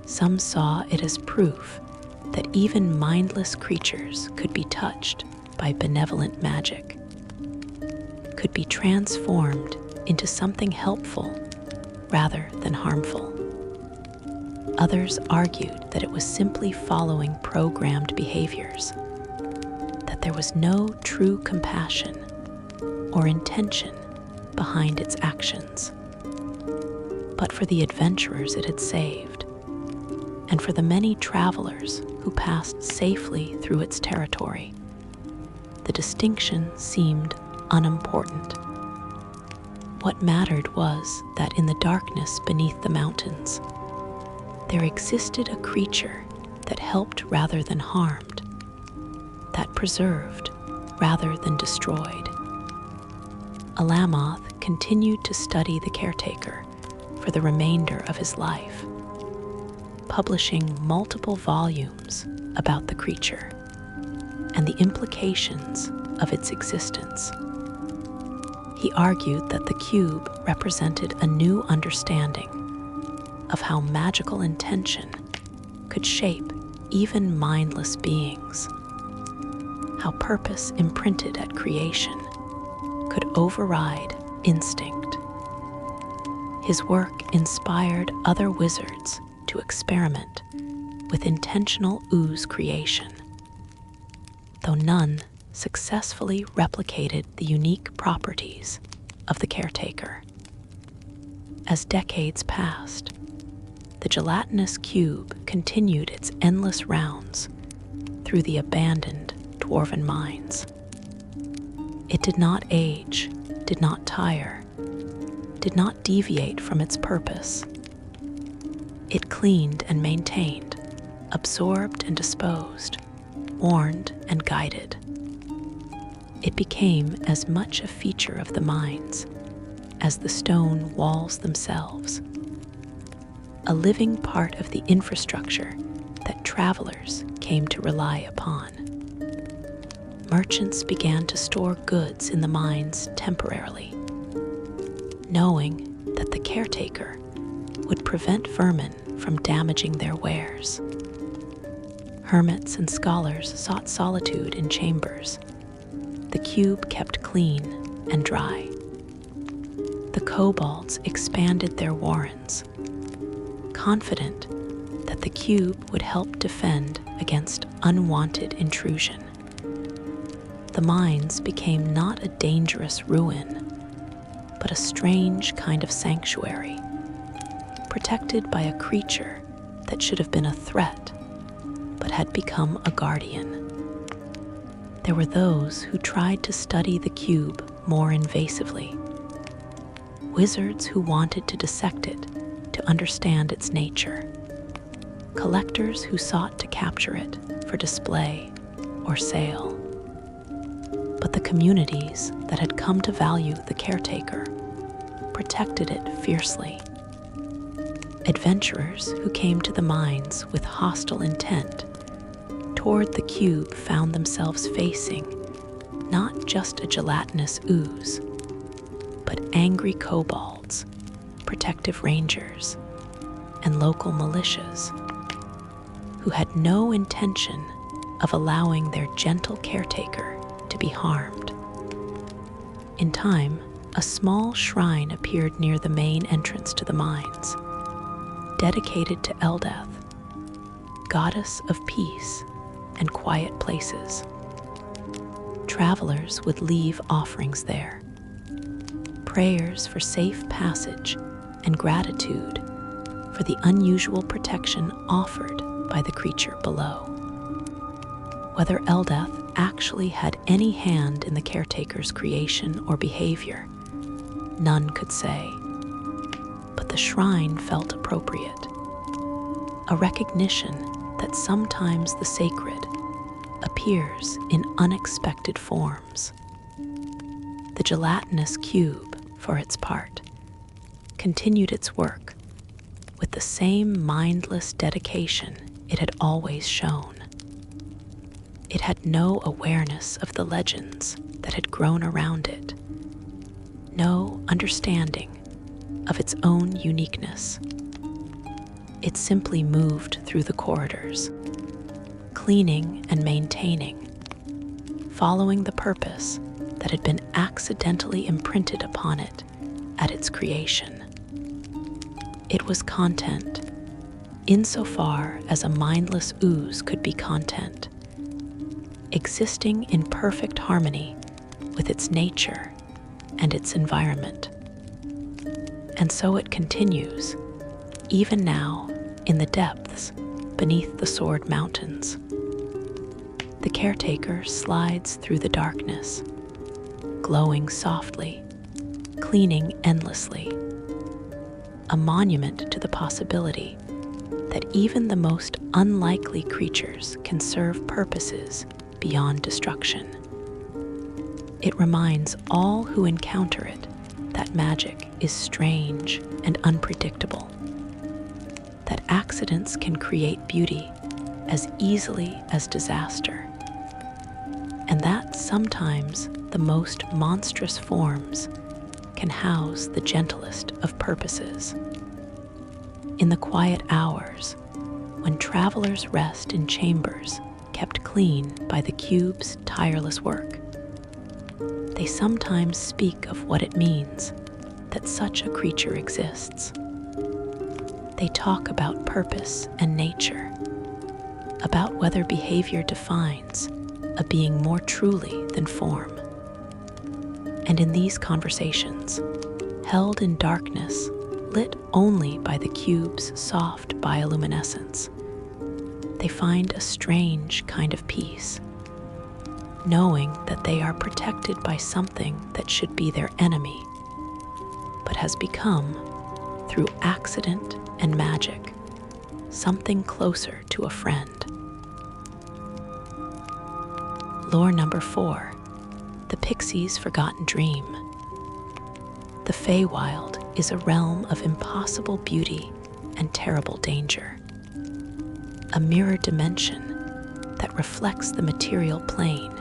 Some saw it as proof that even mindless creatures could be touched by benevolent magic, could be transformed into something helpful rather than harmful. Others argued that it was simply following programmed behaviors, that there was no true compassion or intention behind its actions. But for the adventurers it had saved, and for the many travelers who passed safely through its territory, the distinction seemed unimportant. What mattered was that in the darkness beneath the mountains, there existed a creature that helped rather than harmed, that preserved rather than destroyed. Alamoth continued to study the Caretaker for the remainder of his life, publishing multiple volumes about the creature and the implications of its existence. He argued that the cube represented a new understanding of how magical intention could shape even mindless beings, how purpose imprinted at creation could override instinct. His work inspired other wizards to experiment with intentional ooze creation, though none successfully replicated the unique properties of the Caretaker. As decades passed, the gelatinous cube continued its endless rounds through the abandoned dwarven mines. It did not age, did not tire, did not deviate from its purpose. It cleaned and maintained, absorbed and disposed, warned and guided. It became as much a feature of the mines as the stone walls themselves, a living part of the infrastructure that travelers came to rely upon. Merchants began to store goods in the mines temporarily, knowing that the caretaker would prevent vermin from damaging their wares. Hermits and scholars sought solitude in chambers, the cube kept clean and dry. The kobolds expanded their warrens, confident that the cube would help defend against unwanted intrusion. The mines became not a dangerous ruin, but a strange kind of sanctuary, protected by a creature that should have been a threat, but had become a guardian. There were those who tried to study the cube more invasively, wizards who wanted to dissect it to understand its nature, collectors who sought to capture it for display or sale. But the communities that had come to value the caretaker protected it fiercely. Adventurers who came to the mines with hostile intent toward the cube found themselves facing not just a gelatinous ooze, but angry kobolds, protective rangers, and local militias who had no intention of allowing their gentle caretaker to be harmed. In time, a small shrine appeared near the main entrance to the mines, dedicated to Eldath, goddess of peace and quiet places. Travelers would leave offerings there, prayers for safe passage and gratitude for the unusual protection offered by the creature below. Whether Eldath actually had any hand in the caretaker's creation or behavior, none could say. But the shrine felt appropriate, a recognition that sometimes the sacred appears in unexpected forms. The gelatinous cube, for its part, continued its work with the same mindless dedication it had always shown. It had no awareness of the legends that had grown around it, no understanding of its own uniqueness. It simply moved through the corridors, cleaning and maintaining, following the purpose that had been accidentally imprinted upon it at its creation. It was content, insofar as a mindless ooze could be content, existing in perfect harmony with its nature and its environment. And so it continues, even now in the depths beneath the Sword Mountains. The caretaker slides through the darkness, glowing softly, cleaning endlessly, a monument to the possibility that even the most unlikely creatures can serve purposes beyond destruction. It reminds all who encounter it that magic is strange and unpredictable, that accidents can create beauty as easily as disaster, and that sometimes the most monstrous forms can house the gentlest of purposes. In the quiet hours, when travelers rest in chambers kept clean by the cube's tireless work, they sometimes speak of what it means that such a creature exists. They talk about purpose and nature, about whether behavior defines a being more truly than form. And in these conversations, held in darkness, lit only by the cube's soft bioluminescence, they find a strange kind of peace, knowing that they are protected by something that should be their enemy, but has become, through accident and magic, something closer to a friend. Lore number 4, the Pixie's Forgotten Dream. The Feywild is a realm of impossible beauty and terrible danger, a mirror dimension that reflects the material plane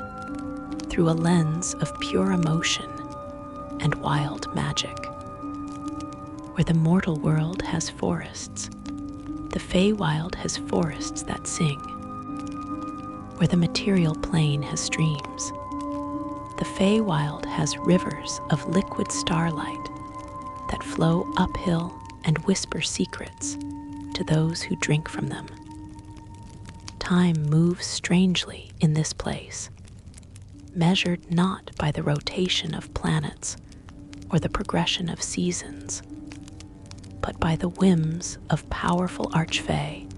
through a lens of pure emotion and wild magic. Where the mortal world has forests, the Feywild has forests that sing. Where the material plane has streams, the Feywild has rivers of liquid starlight that flow uphill and whisper secrets to those who drink from them. Time moves strangely in this place, measured not by the rotation of planets or the progression of seasons, but by the whims of powerful archfey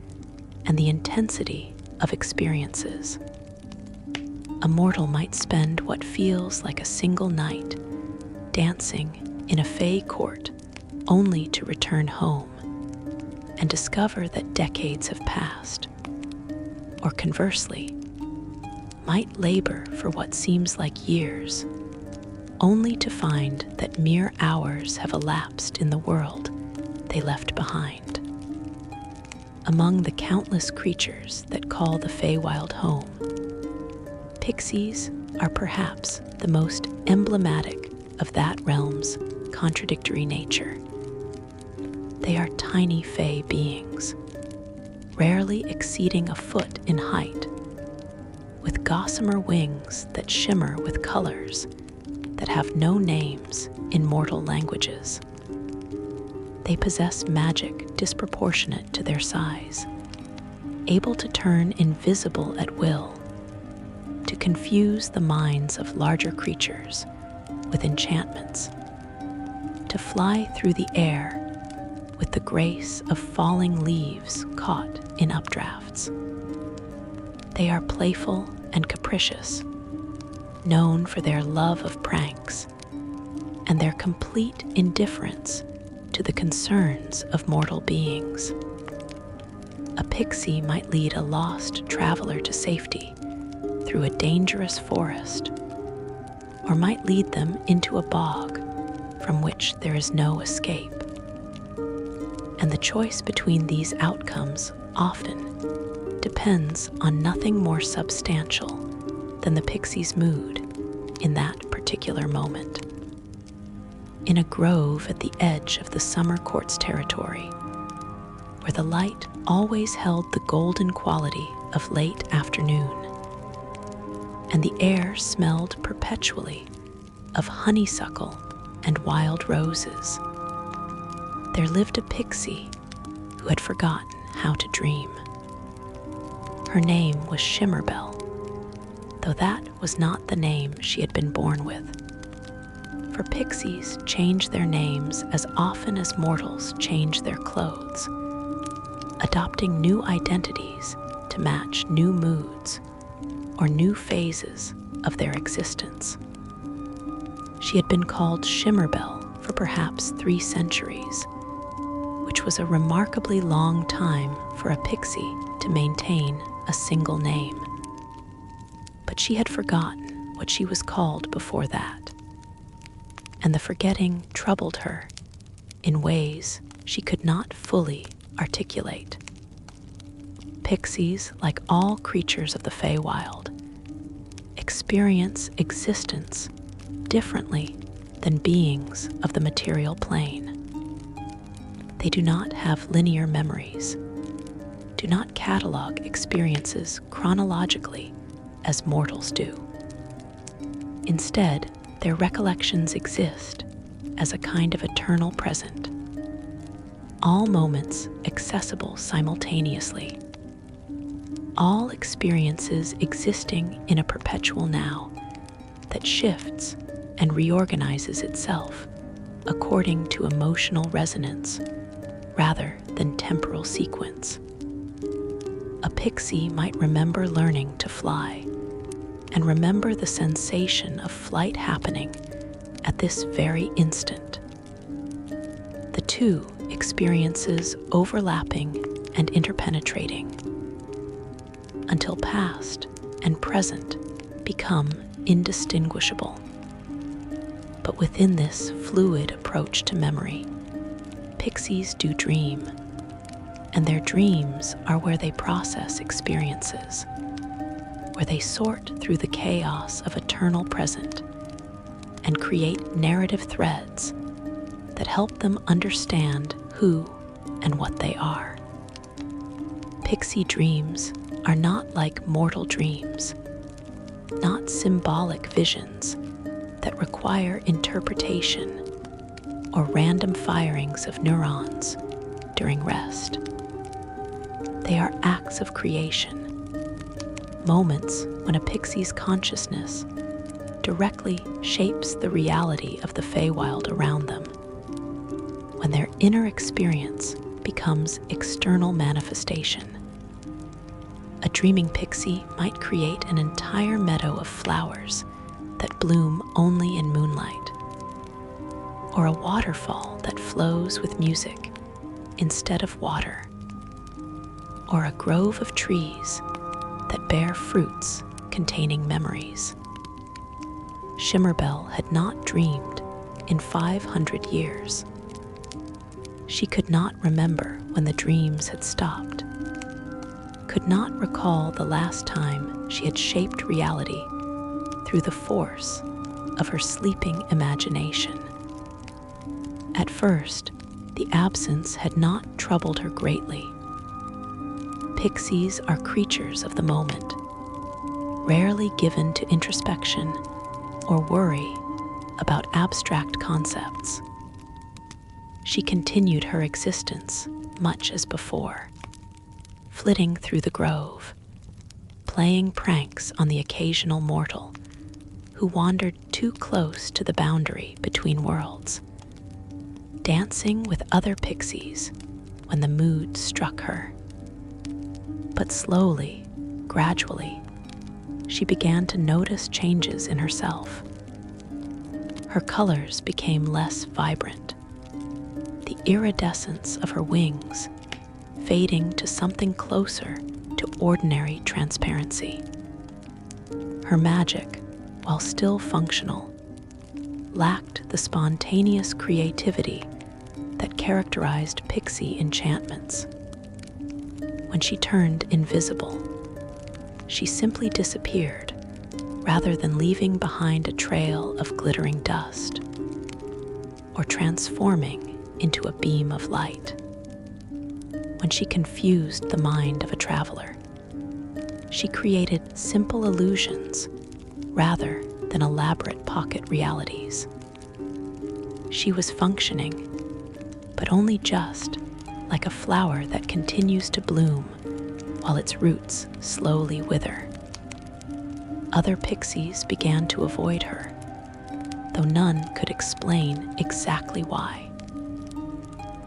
and the intensity of experiences. A mortal might spend what feels like a single night dancing in a fey court only to return home and discover that decades have passed. Or conversely, might labor for what seems like years, only to find that mere hours have elapsed in the world they left behind. Among the countless creatures that call the Feywild home, Pixies are perhaps the most emblematic of that realm's contradictory nature. They are tiny fey beings, rarely exceeding a foot in height, with gossamer wings that shimmer with colors that have no names in mortal languages. They possess magic disproportionate to their size, able to turn invisible at will, to confuse the minds of larger creatures with enchantments, to fly through the air with the grace of falling leaves caught in updrafts. They are playful and capricious, known for their love of pranks and their complete indifference to the concerns of mortal beings. A pixie might lead a lost traveler to safety through a dangerous forest, or might lead them into a bog from which there is no escape. And the choice between these outcomes often depends on nothing more substantial than the pixie's mood in that particular moment. In a grove at the edge of the Summer Court's territory, where the light always held the golden quality of late afternoon, and the air smelled perpetually of honeysuckle and wild roses, there lived a pixie who had forgotten how to dream. Her name was Shimmerbell, though that was not the name she had been born with. For pixies change their names as often as mortals change their clothes, adopting new identities to match new moods or new phases of their existence. She had been called Shimmerbell for perhaps 3 centuries, which was a remarkably long time for a pixie to maintain a single name. But she had forgotten what she was called before that, and the forgetting troubled her in ways she could not fully articulate. Pixies, like all creatures of the Feywild, experience existence differently than beings of the material plane. They do not have linear memories, do not catalog experiences chronologically as mortals do. Instead, their recollections exist as a kind of eternal present, all moments accessible simultaneously, all experiences existing in a perpetual now that shifts and reorganizes itself according to emotional resonance rather than temporal sequence. A pixie might remember learning to fly and remember the sensation of flight happening at this very instant, two experiences overlapping and interpenetrating until past and present become indistinguishable. But within this fluid approach to memory, pixies do dream, and their dreams are where they process experiences, where they sort through the chaos of eternal present and create narrative threads that help them understand who and what they are. Pixie dreams are not like mortal dreams, not symbolic visions that require interpretation or random firings of neurons during rest. They are acts of creation, moments when a pixie's consciousness directly shapes the reality of the Feywild around them, when their inner experience becomes external manifestation. A dreaming pixie might create an entire meadow of flowers that bloom only in moonlight, or a waterfall that flows with music instead of water, or a grove of trees that bear fruits containing memories. Shimmerbell had not dreamed in 500 years. She could not remember when the dreams had stopped, could not recall the last time she had shaped reality through the force of her sleeping imagination. At first, the absence had not troubled her greatly. Pixies are creatures of the moment, rarely given to introspection or worry about abstract concepts. She continued her existence much as before, flitting through the grove, playing pranks on the occasional mortal who wandered too close to the boundary between worlds, dancing with other pixies when the mood struck her. But slowly, gradually, she began to notice changes in herself. Her colors became less vibrant, the iridescence of her wings fading to something closer to ordinary transparency. Her magic, while still functional, lacked the spontaneous creativity that characterized pixie enchantments. When she turned invisible, she simply disappeared rather than leaving behind a trail of glittering dust or transforming into a beam of light. When she confused the mind of a traveler, she created simple illusions rather than elaborate pocket realities. She was functioning, but only just like a flower that continues to bloom while its roots slowly wither. Other pixies began to avoid her, though none could explain exactly why.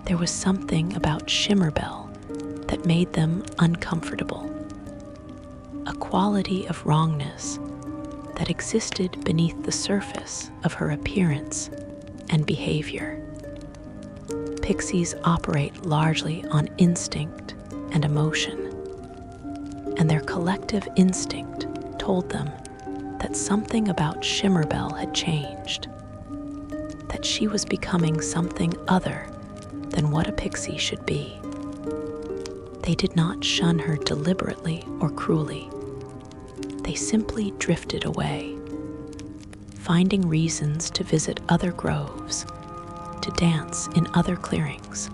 There was something about Shimmerbell that made them uncomfortable, a quality of wrongness that existed beneath the surface of her appearance and behavior. Pixies operate largely on instinct and emotion, and their collective instinct told them that something about Shimmerbell had changed, that she was becoming something other than what a pixie should be. They did not shun her deliberately or cruelly. They simply drifted away, finding reasons to visit other groves, to dance in other clearings,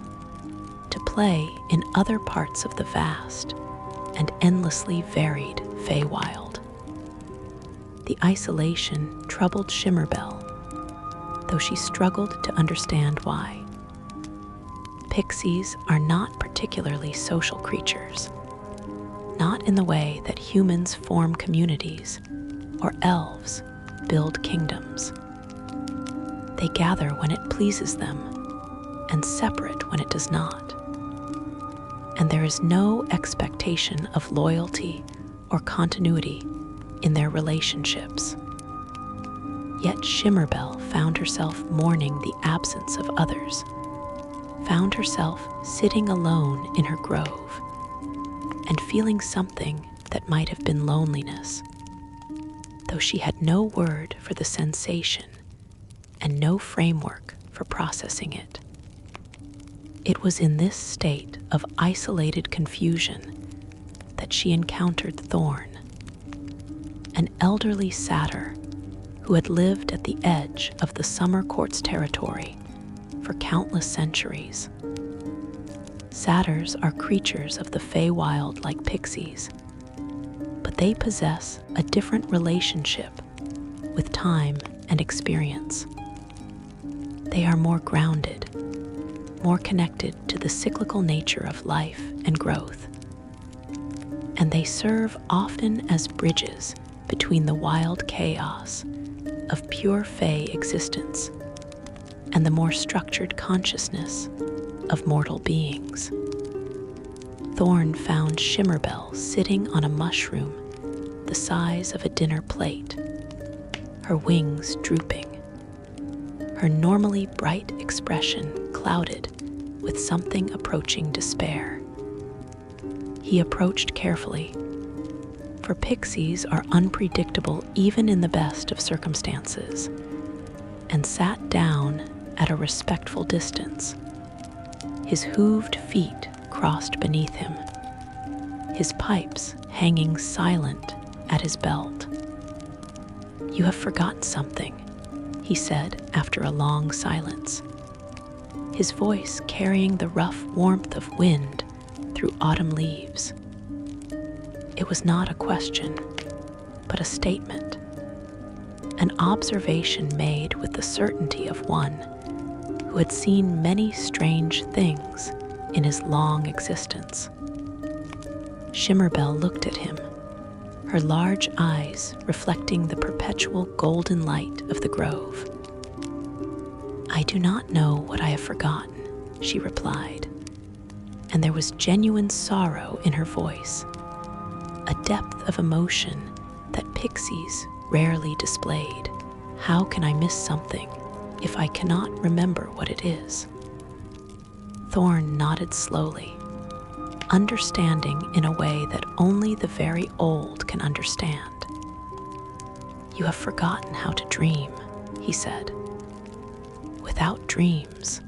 to play in other parts of the vast and endlessly varied Feywild. The isolation troubled Shimmerbell, though she struggled to understand why. Pixies are not particularly social creatures, not in the way that humans form communities or elves build kingdoms. They gather when it pleases them and separate when it does not. And there is no expectation of loyalty or continuity in their relationships. Yet Shimmerbell found herself mourning the absence of others, found herself sitting alone in her grove and feeling something that might have been loneliness, though she had no word for the sensation and no framework for processing it. It was in this state of isolated confusion that she encountered Thorn, an elderly satyr who had lived at the edge of the Summer Court's territory for countless centuries. Satyrs are creatures of the Feywild like pixies, but they possess a different relationship with time and experience. They are more grounded, more connected to the cyclical nature of life and growth, and they serve often as bridges between the wild chaos of pure Fey existence and the more structured consciousness of mortal beings. Thorn found Shimmerbell sitting on a mushroom the size of a dinner plate, her wings drooping, her normally bright expression clouded with something approaching despair. He approached carefully, for pixies are unpredictable even in the best of circumstances, and sat down at a respectful distance. His hooved feet crossed beneath him, his pipes hanging silent at his belt. "You have forgotten something," he said after a long silence, his voice carrying the rough warmth of wind through autumn leaves. It was not a question, but a statement, an observation made with the certainty of one who had seen many strange things in his long existence. Shimmerbell looked at him, her large eyes reflecting the perpetual golden light of the grove. "I do not know what I have forgotten," she replied, and there was genuine sorrow in her voice, a depth of emotion that pixies rarely displayed. "How can I miss something if I cannot remember what it is?" Thorn nodded slowly, understanding in a way that only the very old can understand. "You have forgotten how to dream," he said. "Without dreams,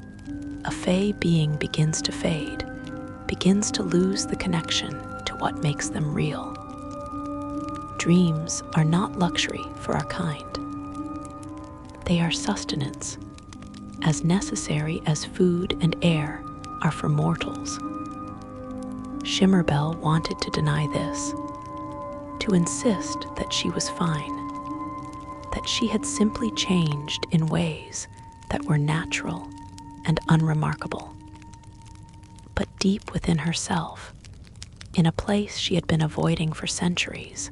a Fey being begins to fade, begins to lose the connection to what makes them real. Dreams are not luxury for our kind. They are sustenance, as necessary as food and air are for mortals." Shimmerbell wanted to deny this, to insist that she was fine, that she had simply changed in ways that were natural and unremarkable. But deep within herself, in a place she had been avoiding for centuries,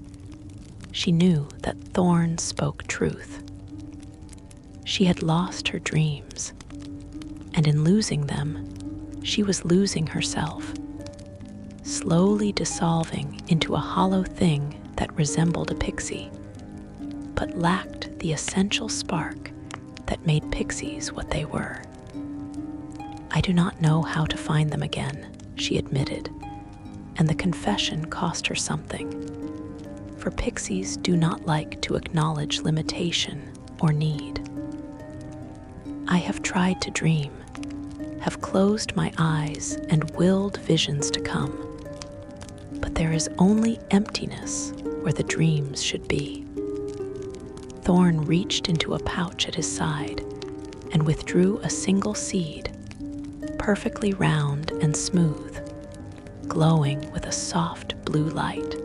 she knew that Thorn spoke truth. She had lost her dreams, and in losing them, she was losing herself, slowly dissolving into a hollow thing that resembled a pixie, but lacked the essential spark that made pixies what they were. "I do not know how to find them again," she admitted, and the confession cost her something, for pixies do not like to acknowledge limitation or need. "I have tried to dream, have closed my eyes and willed visions to come, but there is only emptiness where the dreams should be." Thorn reached into a pouch at his side and withdrew a single seed, perfectly round and smooth, glowing with a soft blue light.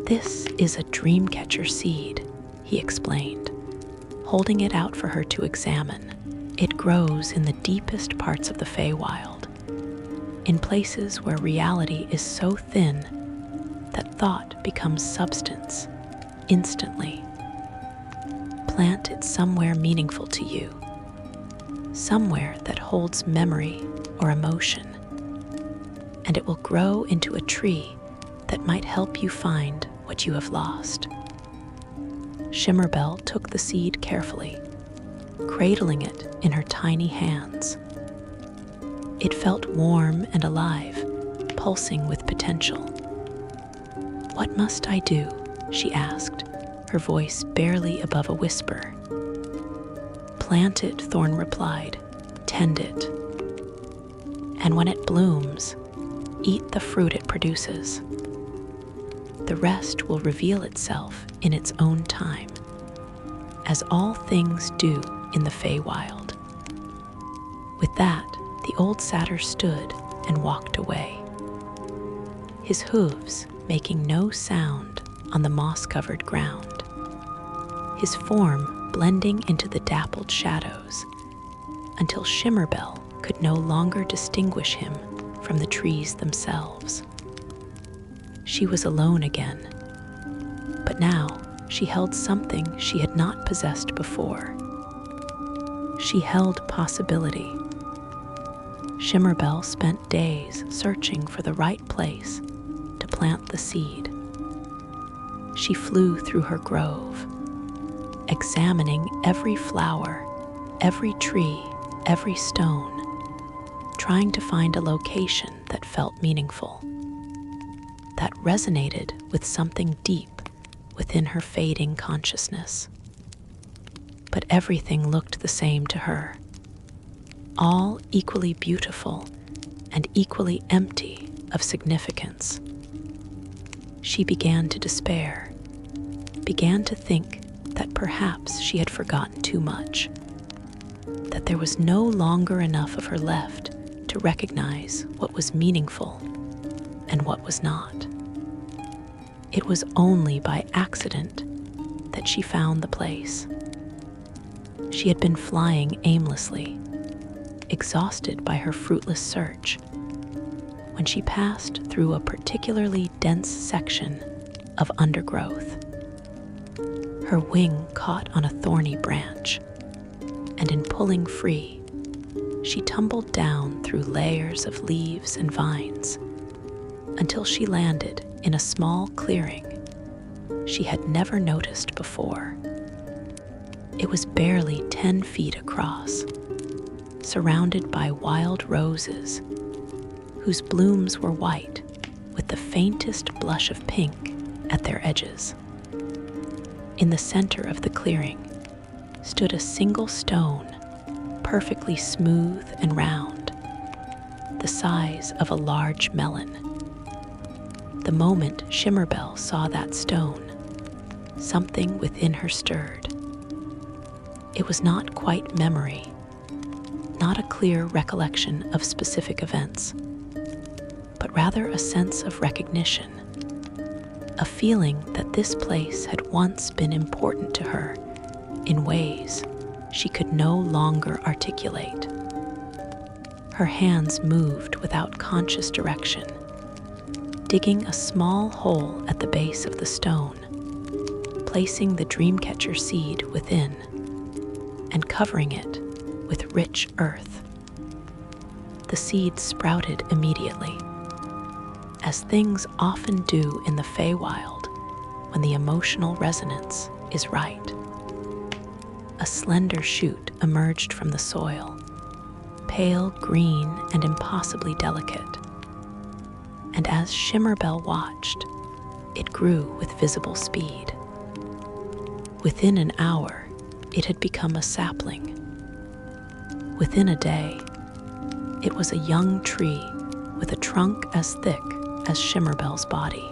"This is a dreamcatcher seed," he explained, holding it out for her to examine. "It grows in the deepest parts of the Feywild, in places where reality is so thin that thought becomes substance instantly. Plant it somewhere meaningful to you, somewhere that holds memory or emotion, and it will grow into a tree that might help you find what you have lost." Shimmerbell took the seed carefully, cradling it in her tiny hands. It felt warm and alive, pulsing with potential. "What must I do?" she asked, her voice barely above a whisper. "Plant it," Thorn replied. "Tend it. And when it blooms, eat the fruit it produces. The rest will reveal itself in its own time, as all things do in the Feywild." With that, the old satyr stood and walked away, his hooves making no sound on the moss-covered ground, his form blending into the dappled shadows until Shimmerbell could no longer distinguish him from the trees themselves. She was alone again, but now she held something she had not possessed before. She held possibility. Shimmerbell spent days searching for the right place to plant the seed. She flew through her grove, examining every flower, every tree, every stone, trying to find a location that felt meaningful, that resonated with something deep within her fading consciousness. But everything looked the same to her, all equally beautiful and equally empty of significance. She began to despair, began to think that perhaps she had forgotten too much, that there was no longer enough of her left to recognize what was meaningful and what was not. It was only by accident that she found the place. She had been flying aimlessly, exhausted by her fruitless search, when she passed through a particularly dense section of undergrowth. Her wing caught on a thorny branch, and in pulling free, she tumbled down through layers of leaves and vines until she landed in a small clearing she had never noticed before. It was barely 10 feet across, surrounded by wild roses, whose blooms were white with the faintest blush of pink at their edges. In the center of the clearing stood a single stone, perfectly smooth and round, the size of a large melon. The moment Shimmerbell saw that stone, something within her stirred. It was not quite memory, not a clear recollection of specific events, but rather a sense of recognition, a feeling that this place had once been important to her in ways she could no longer articulate. Her hands moved without conscious direction, digging a small hole at the base of the stone, placing the Dreamcatcher seed within, and covering it with rich earth. The seed sprouted immediately, as things often do in the Feywild when the emotional resonance is right. A slender shoot emerged from the soil, pale green and impossibly delicate. And as Shimmerbell watched, it grew with visible speed. Within an hour, it had become a sapling. Within a day, it was a young tree with a trunk as thick as Shimmerbell's body.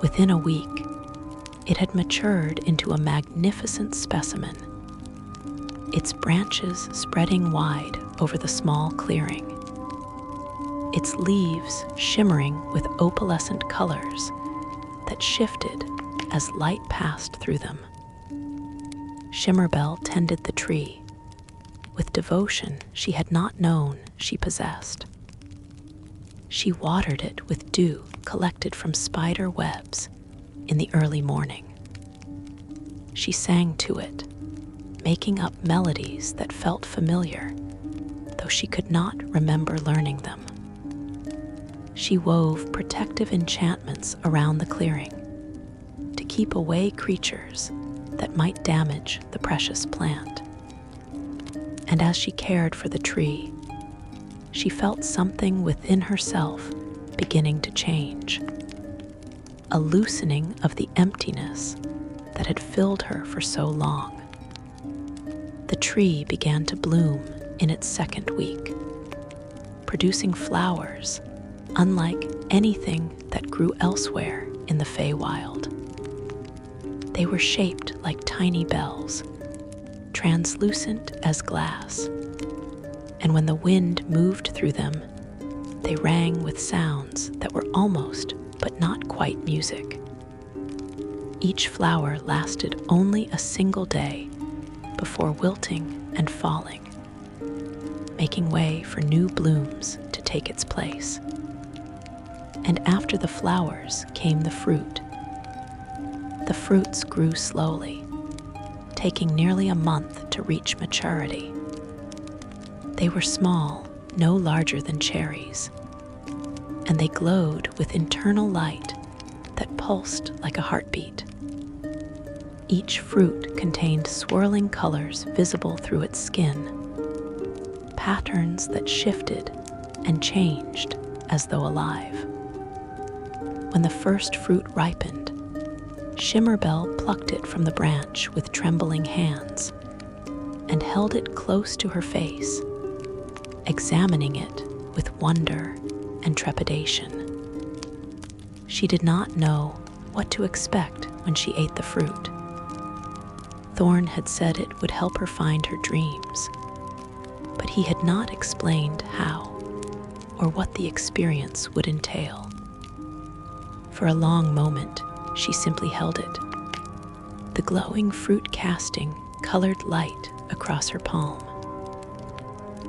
Within a week, it had matured into a magnificent specimen, its branches spreading wide over the small clearing, its leaves shimmering with opalescent colors that shifted as light passed through them. Shimmerbell tended the tree with devotion she had not known she possessed. She watered it with dew collected from spider webs in the early morning. She sang to it, making up melodies that felt familiar, though she could not remember learning them. She wove protective enchantments around the clearing to keep away creatures that might damage the precious plant. And as she cared for the tree, she felt something within herself beginning to change. A loosening of the emptiness that had filled her for so long. The tree began to bloom in its second week, producing flowers unlike anything that grew elsewhere in the Feywild. They were shaped like tiny bells, translucent as glass, and when the wind moved through them, they rang with sounds that were almost but not quite music. Each flower lasted only a single day before wilting and falling, making way for new blooms to take its place. And after the flowers came the fruit. The fruits grew slowly, taking nearly a month to reach maturity. They were small, no larger than cherries, and they glowed with internal light that pulsed like a heartbeat. Each fruit contained swirling colors visible through its skin, patterns that shifted and changed as though alive. When the first fruit ripened, Shimmerbell plucked it from the branch with trembling hands and held it close to her face, examining it with wonder and trepidation. She did not know what to expect when she ate the fruit. Thorn had said it would help her find her dreams, but he had not explained how or what the experience would entail. For a long moment, she simply held it. The glowing fruit casting colored light across her palm.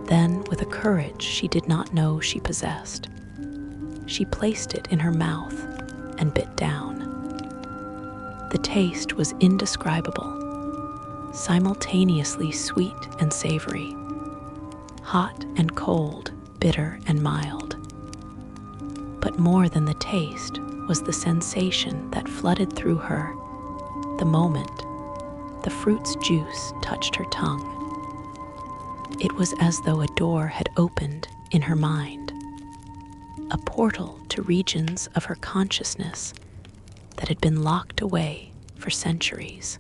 Then, with a courage she did not know she possessed, she placed it in her mouth and bit down. The taste was indescribable, simultaneously sweet and savory, hot and cold, bitter and mild. But more than the taste was the sensation that flooded through her the moment the fruit's juice touched her tongue. It was as though a door had opened in her mind, a portal to regions of her consciousness that had been locked away for centuries.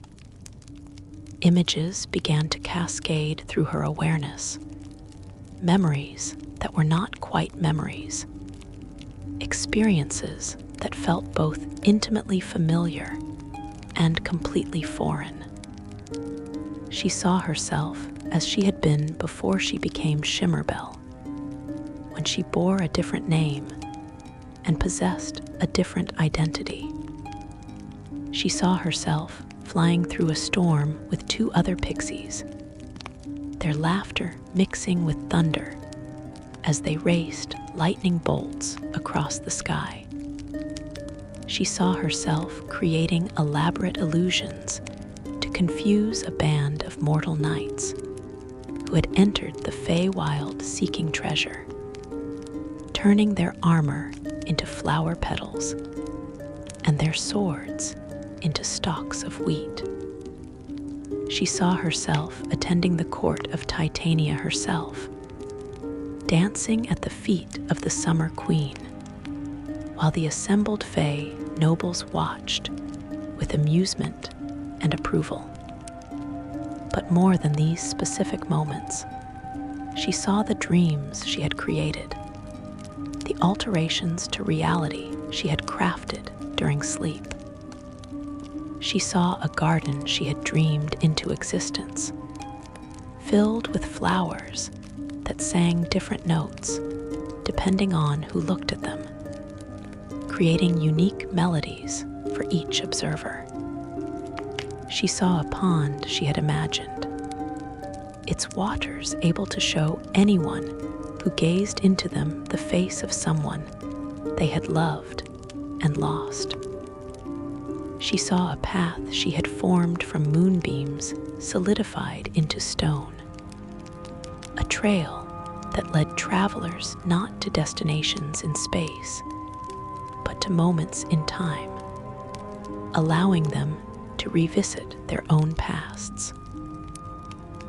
Images began to cascade through her awareness, memories that were not quite memories, experiences that felt both intimately familiar and completely foreign. She saw herself as she had been before she became Shimmerbell, when she bore a different name and possessed a different identity. She saw herself flying through a storm with two other pixies, their laughter mixing with thunder as they raced lightning bolts across the sky. She saw herself creating elaborate illusions to confuse a band of mortal knights who had entered the Feywild seeking treasure, turning their armor into flower petals and their swords into stalks of wheat. She saw herself attending the court of Titania herself, dancing at the feet of the Summer Queen, while the assembled Fey nobles watched with amusement and approval. But more than these specific moments, she saw the dreams she had created, the alterations to reality she had crafted during sleep. She saw a garden she had dreamed into existence, filled with flowers that sang different notes depending on who looked at them, creating unique melodies for each observer. She saw a pond she had imagined, its waters able to show anyone who gazed into them the face of someone they had loved and lost. She saw a path she had formed from moonbeams solidified into stone, a trail that led travelers not to destinations in space, but to moments in time, allowing them to revisit their own pasts.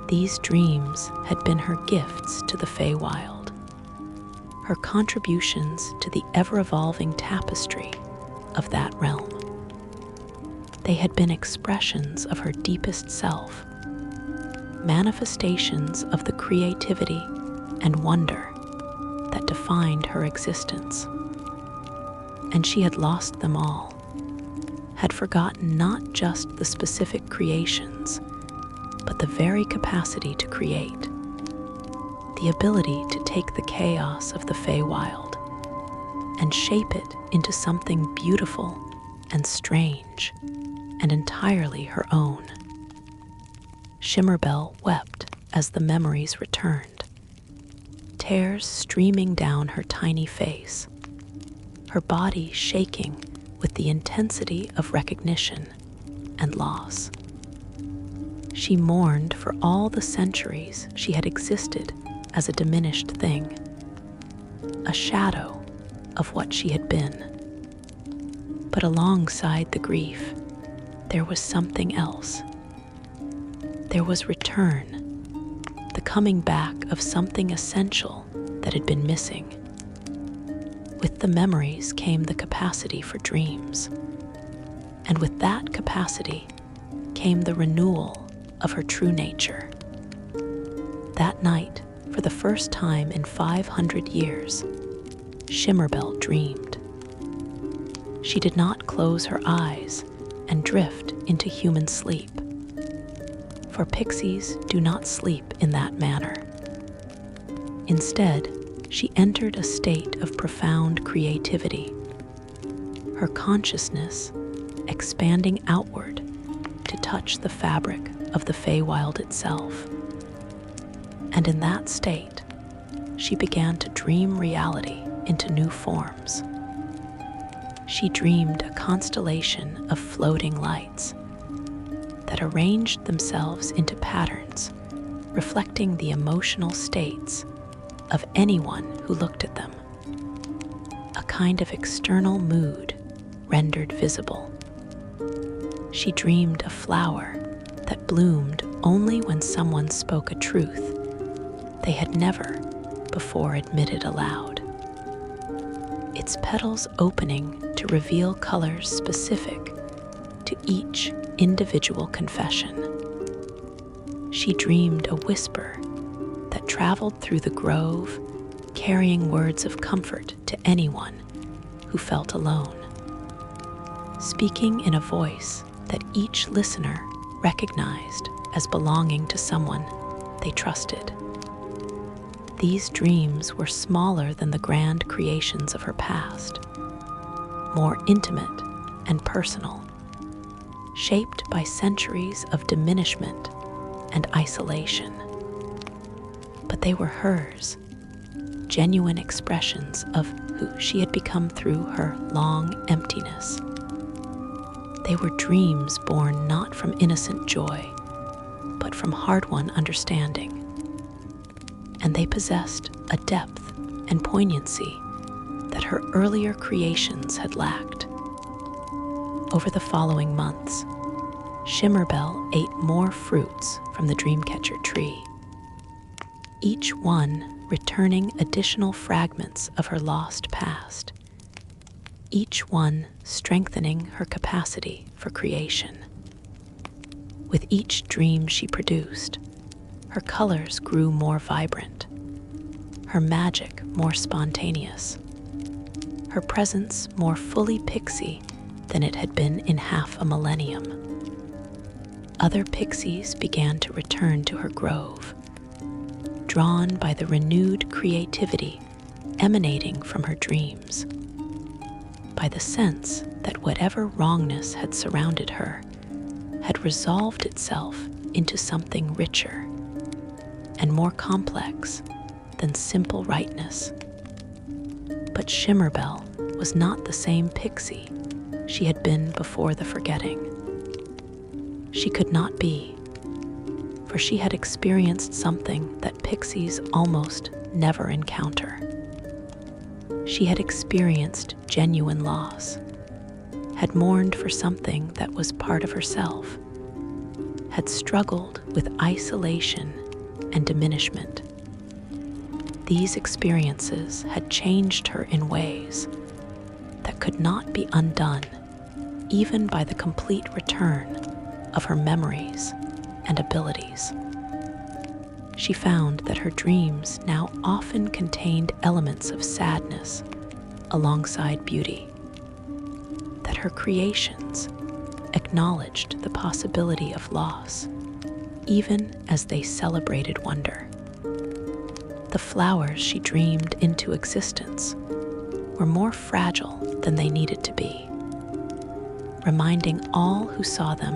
These dreams had been her gifts to the Feywild, her contributions to the ever-evolving tapestry of that realm. They had been expressions of her deepest self, manifestations of the creativity and wonder that defined her existence. And she had lost them all, had forgotten not just the specific creations, but the very capacity to create, the ability to take the chaos of the Feywild and shape it into something beautiful and strange and entirely her own. Shimmerbell wept as the memories returned, tears streaming down her tiny face, her body shaking with the intensity of recognition and loss. She mourned for all the centuries she had existed as a diminished thing, a shadow of what she had been. But alongside the grief, there was something else. There was return, the coming back of something essential that had been missing. With the memories came the capacity for dreams, and with that capacity came the renewal of her true nature. That night, for the first time in 500 years, Shimmerbell dreamed. She did not close her eyes and drift into human sleep, for pixies do not sleep in that manner. Instead, she entered a state of profound creativity, her consciousness expanding outward to touch the fabric of the Feywild itself. And in that state, she began to dream reality into new forms. She dreamed a constellation of floating lights that arranged themselves into patterns reflecting the emotional states of anyone who looked at them, a kind of external mood rendered visible. She dreamed a flower that bloomed only when someone spoke a truth they had never before admitted aloud, its petals opening to reveal colors specific to each individual confession. She dreamed a whisper that traveled through the grove, carrying words of comfort to anyone who felt alone, speaking in a voice that each listener recognized as belonging to someone they trusted. These dreams were smaller than the grand creations of her past, more intimate and personal, shaped by centuries of diminishment and isolation. But they were hers, genuine expressions of who she had become through her long emptiness. They were dreams born not from innocent joy, but from hard-won understanding. And they possessed a depth and poignancy that her earlier creations had lacked. Over the following months, Shimmerbell ate more fruits from the Dreamcatcher tree, each one returning additional fragments of her lost past, each one strengthening her capacity for creation. With each dream she produced, her colors grew more vibrant, her magic more spontaneous, her presence more fully pixie than it had been in half a millennium. Other pixies began to return to her grove, drawn by the renewed creativity emanating from her dreams, by the sense that whatever wrongness had surrounded her had resolved itself into something richer and more complex than simple rightness. But Shimmerbell was not the same pixie she had been before the forgetting. She could not be, for she had experienced something that pixies almost never encounter. She had experienced genuine loss, had mourned for something that was part of herself, had struggled with isolation and diminishment. These experiences had changed her in ways that could not be undone even by the complete return of her memories and abilities. She found that her dreams now often contained elements of sadness alongside beauty, that her creations acknowledged the possibility of loss, even as they celebrated wonder. The flowers she dreamed into existence were more fragile than they needed to be, reminding all who saw them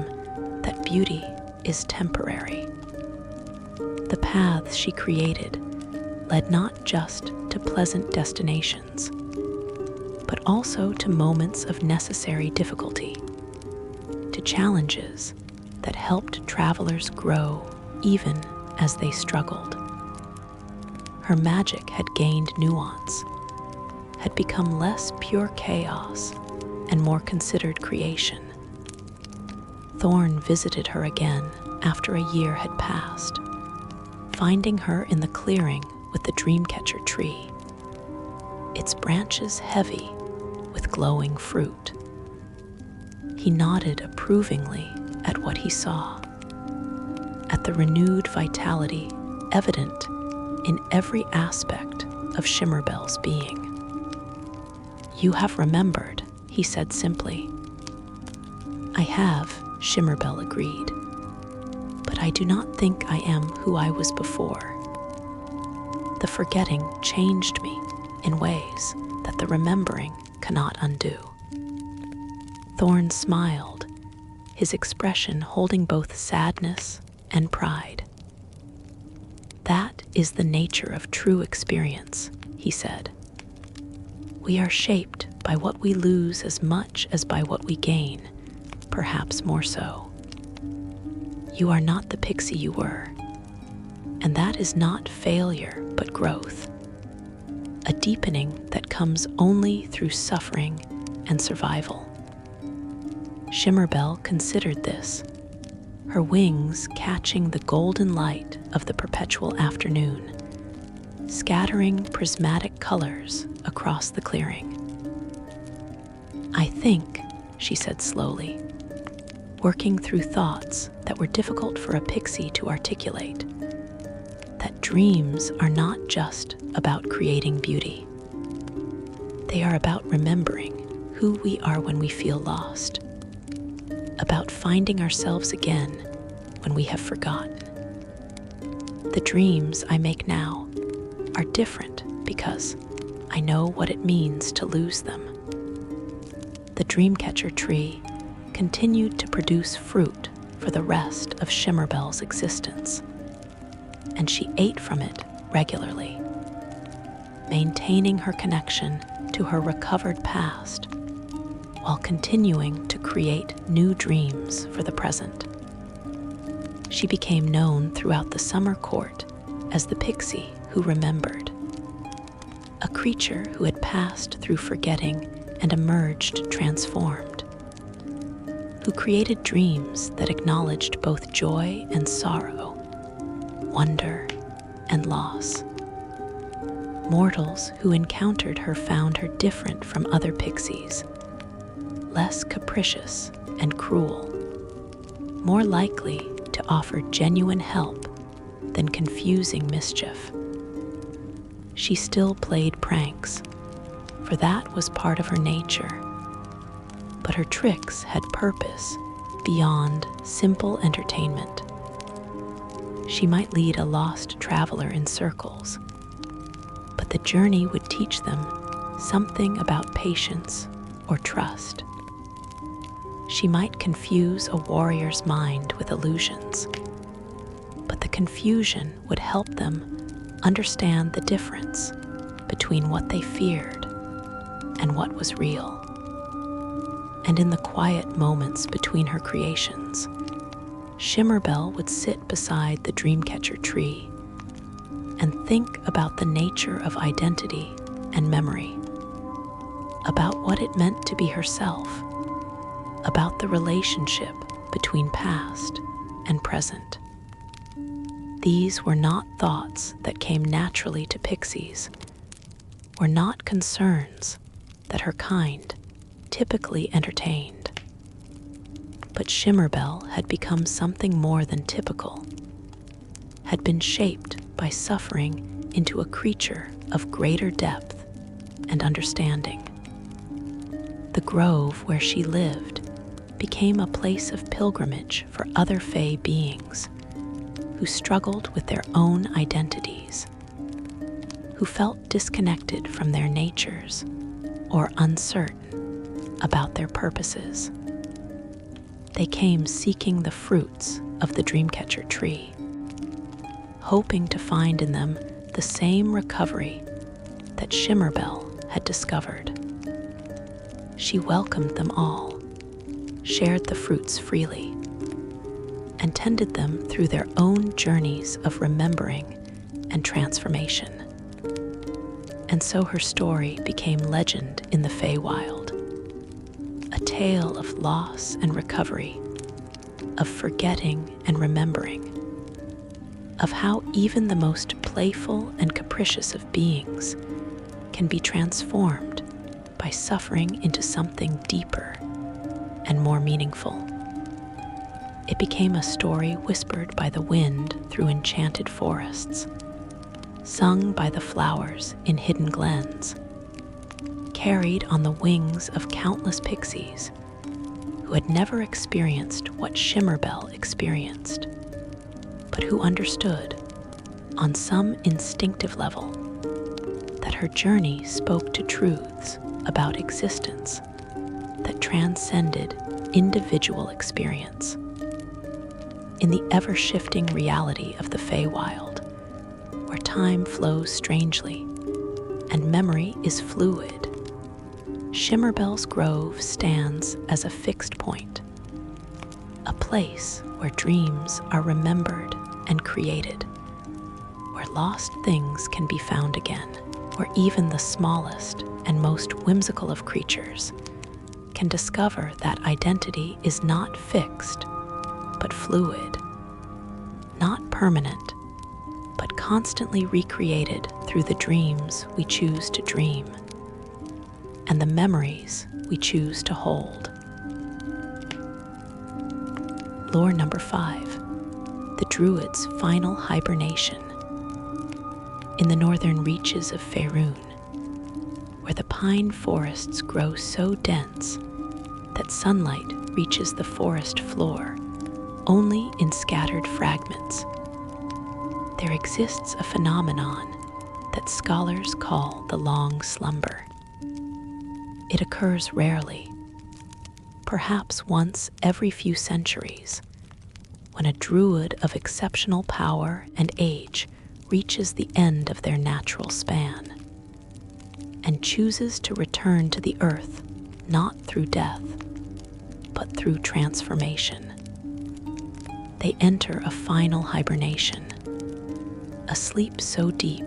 that beauty is temporary. The paths she created led not just to pleasant destinations, but also to moments of necessary difficulty, to challenges that helped travelers grow even as they struggled. Her magic had gained nuance, had become less pure chaos and more considered creation. Thorn visited her again after a year had passed, finding her in the clearing with the Dreamcatcher tree, its branches heavy with glowing fruit. He nodded approvingly at what he saw, at the renewed vitality evident in every aspect of Shimmerbell's being. "You have remembered," he said simply. "I have," Shimmerbell agreed, "but I do not think I am who I was before. The forgetting changed me in ways that the remembering cannot undo." Thorn smiled, his expression holding both sadness and pride. "That is the nature of true experience," he said. "We are shaped by what we lose as much as by what we gain, perhaps more so. You are not the Pixie you were, and that is not failure but growth, a deepening that comes only through suffering and survival." Shimmerbell considered this, her wings catching the golden light of the perpetual afternoon, scattering prismatic colors across the clearing. "I think," she said slowly, working through thoughts that were difficult for a pixie to articulate, "that dreams are not just about creating beauty. They are about remembering who we are when we feel lost, about finding ourselves again when we have forgotten. The dreams I make now are different because I know what it means to lose them." The Dreamcatcher tree continued to produce fruit for the rest of Shimmerbell's existence, and she ate from it regularly, maintaining her connection to her recovered past while continuing to create new dreams for the present. She became known throughout the summer court as the Pixie who remembered, a creature who had passed through forgetting and emerged transformed, who created dreams that acknowledged both joy and sorrow, wonder and loss. Mortals who encountered her found her different from other pixies, less capricious and cruel, more likely to offer genuine help than confusing mischief. She still played pranks, for that was part of her nature, but her tricks had purpose beyond simple entertainment. She might lead a lost traveler in circles, but the journey would teach them something about patience or trust. She might confuse a warrior's mind with illusions, but the confusion would help them understand the difference between what they feared and what was real. And in the quiet moments between her creations, Shimmerbell would sit beside the Dreamcatcher tree and think about the nature of identity and memory, about what it meant to be herself, about the relationship between past and present. These were not thoughts that came naturally to pixies, were not concerns that her kind typically entertained. But Shimmerbell had become something more than typical, had been shaped by suffering into a creature of greater depth and understanding. The grove where she lived became a place of pilgrimage for other Fey beings who struggled with their own identities, who felt disconnected from their natures or uncertain about their purposes. They came seeking the fruits of the Dreamcatcher tree, hoping to find in them the same recovery that Shimmerbell had discovered. She welcomed them all, shared the fruits freely, and tended them through their own journeys of remembering and transformation. And so her story became legend in the Feywild, a tale of loss and recovery, of forgetting and remembering, of how even the most playful and capricious of beings can be transformed by suffering into something deeper and more meaningful. It became a story whispered by the wind through enchanted forests, sung by the flowers in hidden glens, carried on the wings of countless pixies who had never experienced what Shimmerbell experienced, but who understood, on some instinctive level, that her journey spoke to truths about existence that transcended individual experience. In the ever-shifting reality of the Feywild, where time flows strangely and memory is fluid, Shimmerbell's Grove stands as a fixed point, a place where dreams are remembered and created, where lost things can be found again, where even the smallest and most whimsical of creatures can discover that identity is not fixed, but fluid, not permanent, but constantly recreated through the dreams we choose to dream and the memories we choose to hold. Lore number 5, the Druid's final hibernation. In the northern reaches of Faerun, where the pine forests grow so dense that sunlight reaches the forest floor only in scattered fragments, there exists a phenomenon that scholars call the long slumber. It occurs rarely, perhaps once every few centuries, when a druid of exceptional power and age reaches the end of their natural span and chooses to return to the earth not through death, but through transformation. They enter a final hibernation, a sleep so deep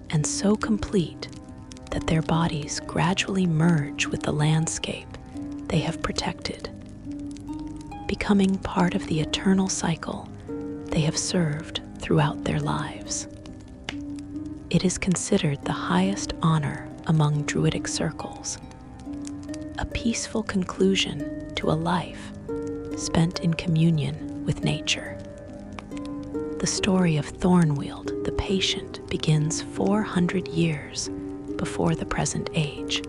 and so complete that their bodies gradually merge with the landscape they have protected, becoming part of the eternal cycle they have served throughout their lives. It is considered the highest honor among Druidic circles, a peaceful conclusion to a life spent in communion with nature. The story of Thornweald the patient begins 400 years before the present age,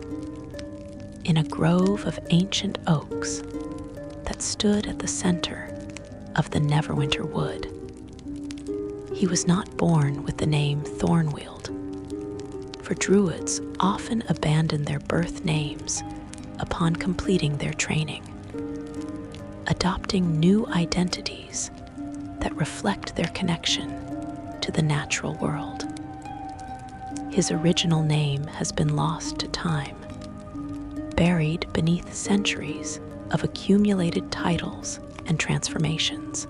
in a grove of ancient oaks that stood at the center of the Neverwinter Wood. He was not born with the name Thornweald, for druids often abandon their birth names upon completing their training, adopting new identities that reflect their connection to the natural world. His original name has been lost to time, buried beneath centuries of accumulated titles and transformations.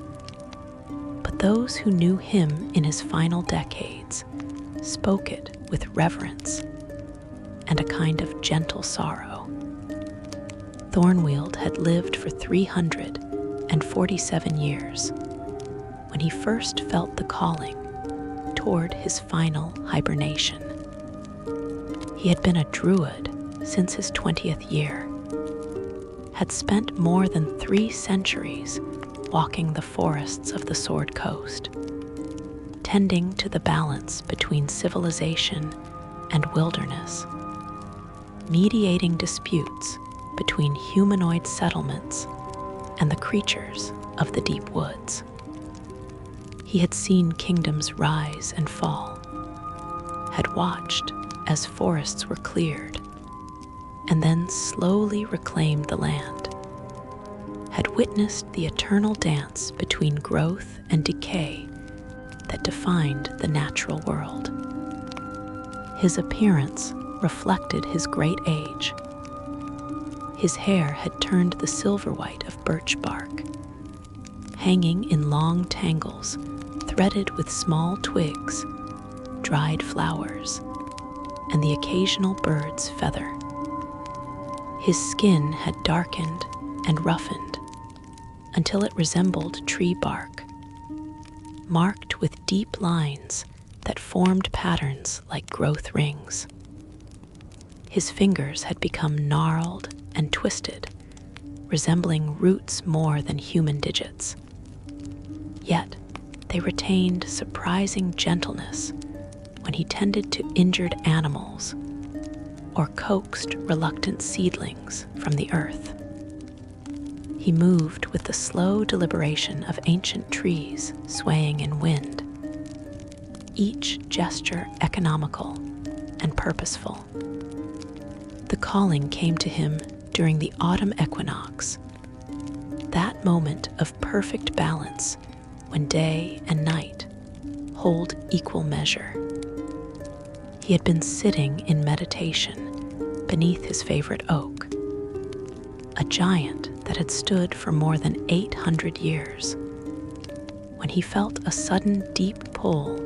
But those who knew him in his final decades spoke it with reverence and a kind of gentle sorrow. Thornweald had lived for 347 years, when he first felt the calling toward his final hibernation. He had been a Druid since his 20th year, had spent more than 3 centuries walking the forests of the Sword Coast, tending to the balance between civilization and wilderness, mediating disputes between humanoid settlements and the creatures of the deep woods. He had seen kingdoms rise and fall, had watched as forests were cleared, and then slowly reclaimed the land, had witnessed the eternal dance between growth and decay that defined the natural world. His appearance reflected his great age. His hair had turned the silver white of birch bark, hanging in long tangles threaded with small twigs, dried flowers, and the occasional bird's feather. His skin had darkened and roughened until it resembled tree bark, marked with deep lines that formed patterns like growth rings. His fingers had become gnarled and twisted, resembling roots more than human digits. Yet they retained surprising gentleness when he tended to injured animals or coaxed reluctant seedlings from the earth. He moved with the slow deliberation of ancient trees swaying in wind, each gesture economical and purposeful. The calling came to him during the autumn equinox, that moment of perfect balance when day and night hold equal measure. He had been sitting in meditation beneath his favorite oak, a giant that had stood for more than 800 years, when he felt a sudden deep pull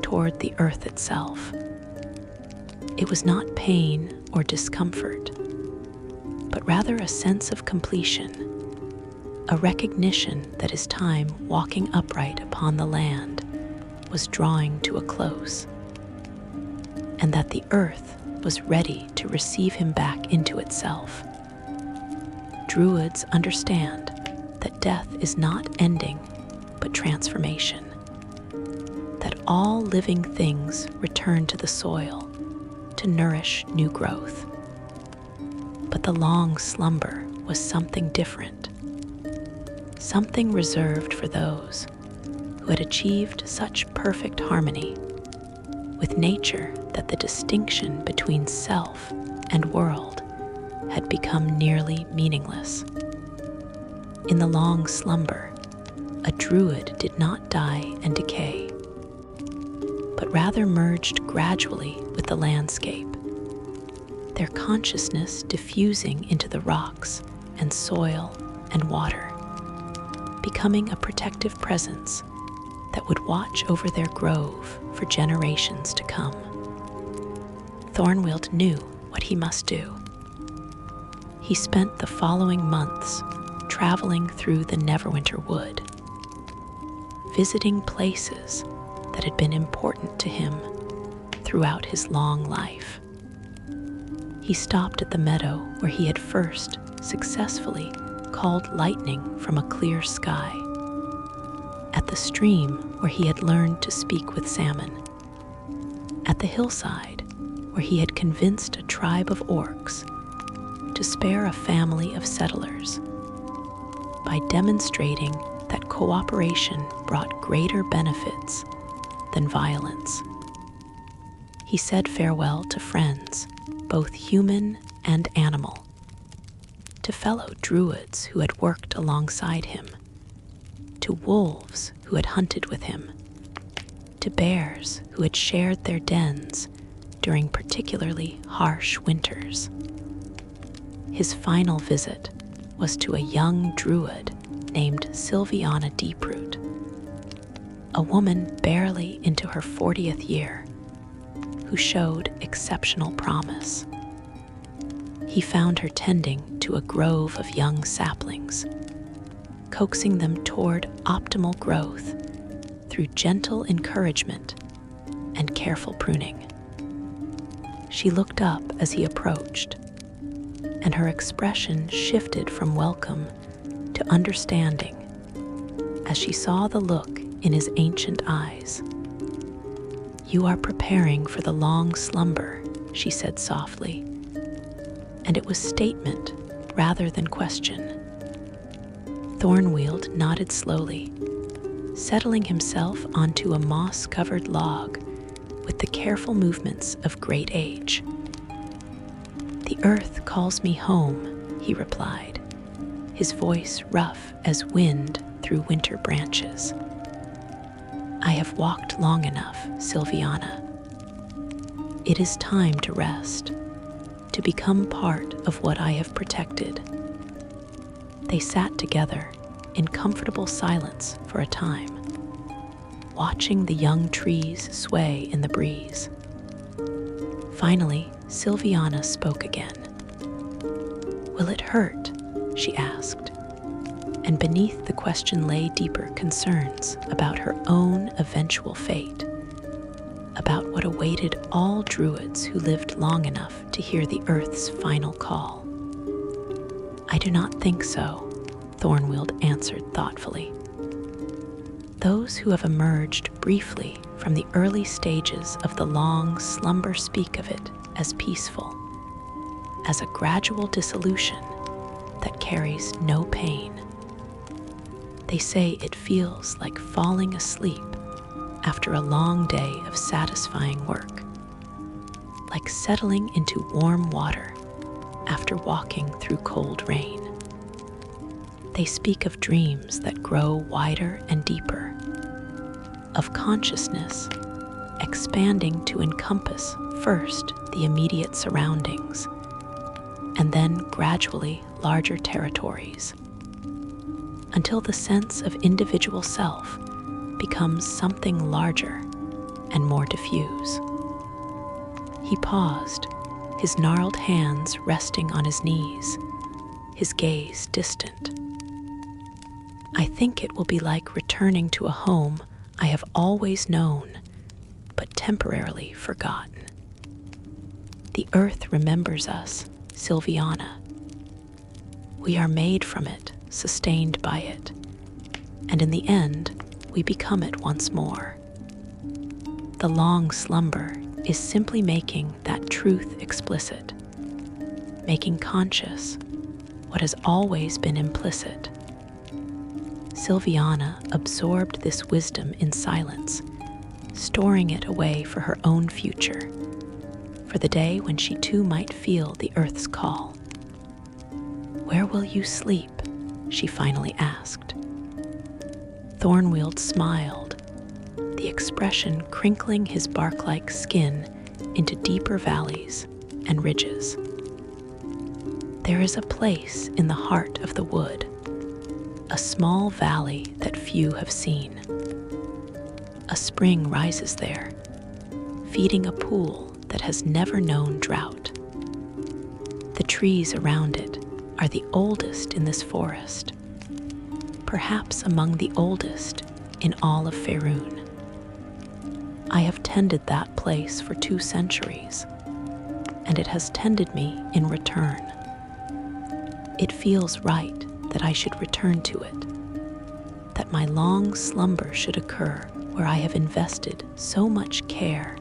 toward the earth itself. It was not pain or discomfort, but rather a sense of completion, a recognition that his time walking upright upon the land was drawing to a close, and that the earth was ready to receive him back into itself. Druids understand that death is not ending, but transformation, that all living things return to the soil to nourish new growth. But the long slumber was something different, something reserved for those who had achieved such perfect harmony with nature that the distinction between self and world had become nearly meaningless. In the long slumber, a Druid did not die and decay, but rather merged gradually with the landscape, their consciousness diffusing into the rocks and soil and water, becoming a protective presence that would watch over their grove for generations to come. Thornwild knew what he must do. He spent the following months traveling through the Neverwinter Wood, visiting places that had been important to him throughout his long life. He stopped at the meadow where he had first successfully called lightning from a clear sky, at the stream where he had learned to speak with salmon, at the hillside where he had convinced a tribe of orcs to spare a family of settlers by demonstrating that cooperation brought greater benefits than violence. He said farewell to friends, both human and animal, to fellow druids who had worked alongside him, to wolves who had hunted with him, to bears who had shared their dens during particularly harsh winters. His final visit was to a young druid named Sylviana Deeproot, a woman barely into her 40th year who showed exceptional promise. He found her tending to a grove of young saplings, coaxing them toward optimal growth through gentle encouragement and careful pruning. She looked up as he approached, and her expression shifted from welcome to understanding as she saw the look in his ancient eyes. "You are preparing for the long slumber," she said softly, and it was statement rather than question. Thornweald nodded slowly, settling himself onto a moss-covered log with the careful movements of great age. "The earth calls me home," he replied, his voice rough as wind through winter branches. "I have walked long enough, Sylviana. It is time to rest, to become part of what I have protected." They sat together in comfortable silence for a time, watching the young trees sway in the breeze. Finally, Sylviana spoke again. "Will it hurt?" she asked, and beneath the question lay deeper concerns about her own eventual fate, about what awaited all druids who lived long enough to hear the earth's final call. "I do not think so," Thornweald answered thoughtfully. "Those who have emerged briefly from the early stages of the long slumber speak of it as peaceful, as a gradual dissolution that carries no pain. They say it feels like falling asleep after a long day of satisfying work, like settling into warm water after walking through cold rain. They speak of dreams that grow wider and deeper, of consciousness expanding to encompass first the immediate surroundings, and then gradually larger territories, until the sense of individual self becomes something larger and more diffuse." He paused, his gnarled hands resting on his knees, his gaze distant. "I think it will be like returning to a home I have always known, but temporarily forgotten. The earth remembers us, Sylviana. We are made from it, sustained by it, and in the end, we become it once more. The long slumber is simply making that truth explicit, making conscious what has always been implicit." Sylviana absorbed this wisdom in silence, storing it away for her own future, for the day when she too might feel the earth's call. "Where will you sleep?" she finally asked. Thornweald smiled, the expression crinkling his bark-like skin into deeper valleys and ridges. "There is a place in the heart of the wood, a small valley that few have seen. A spring rises there, feeding a pool that has never known drought. The trees around it are the oldest in this forest, perhaps among the oldest in all of Faerun. I have tended that place for 2 centuries, and it has tended me in return. It feels right that I should return to it, that my long slumber should occur where I have invested so much care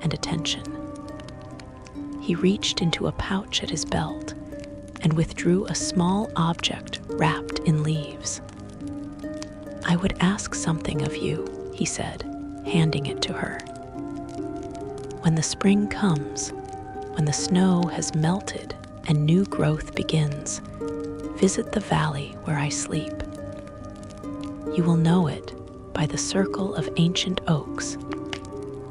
and attention." He reached into a pouch at his belt and withdrew a small object wrapped in leaves. "I would ask something of you," he said, handing it to her. "When the spring comes, when the snow has melted and new growth begins, visit the valley where I sleep. You will know it by the circle of ancient oaks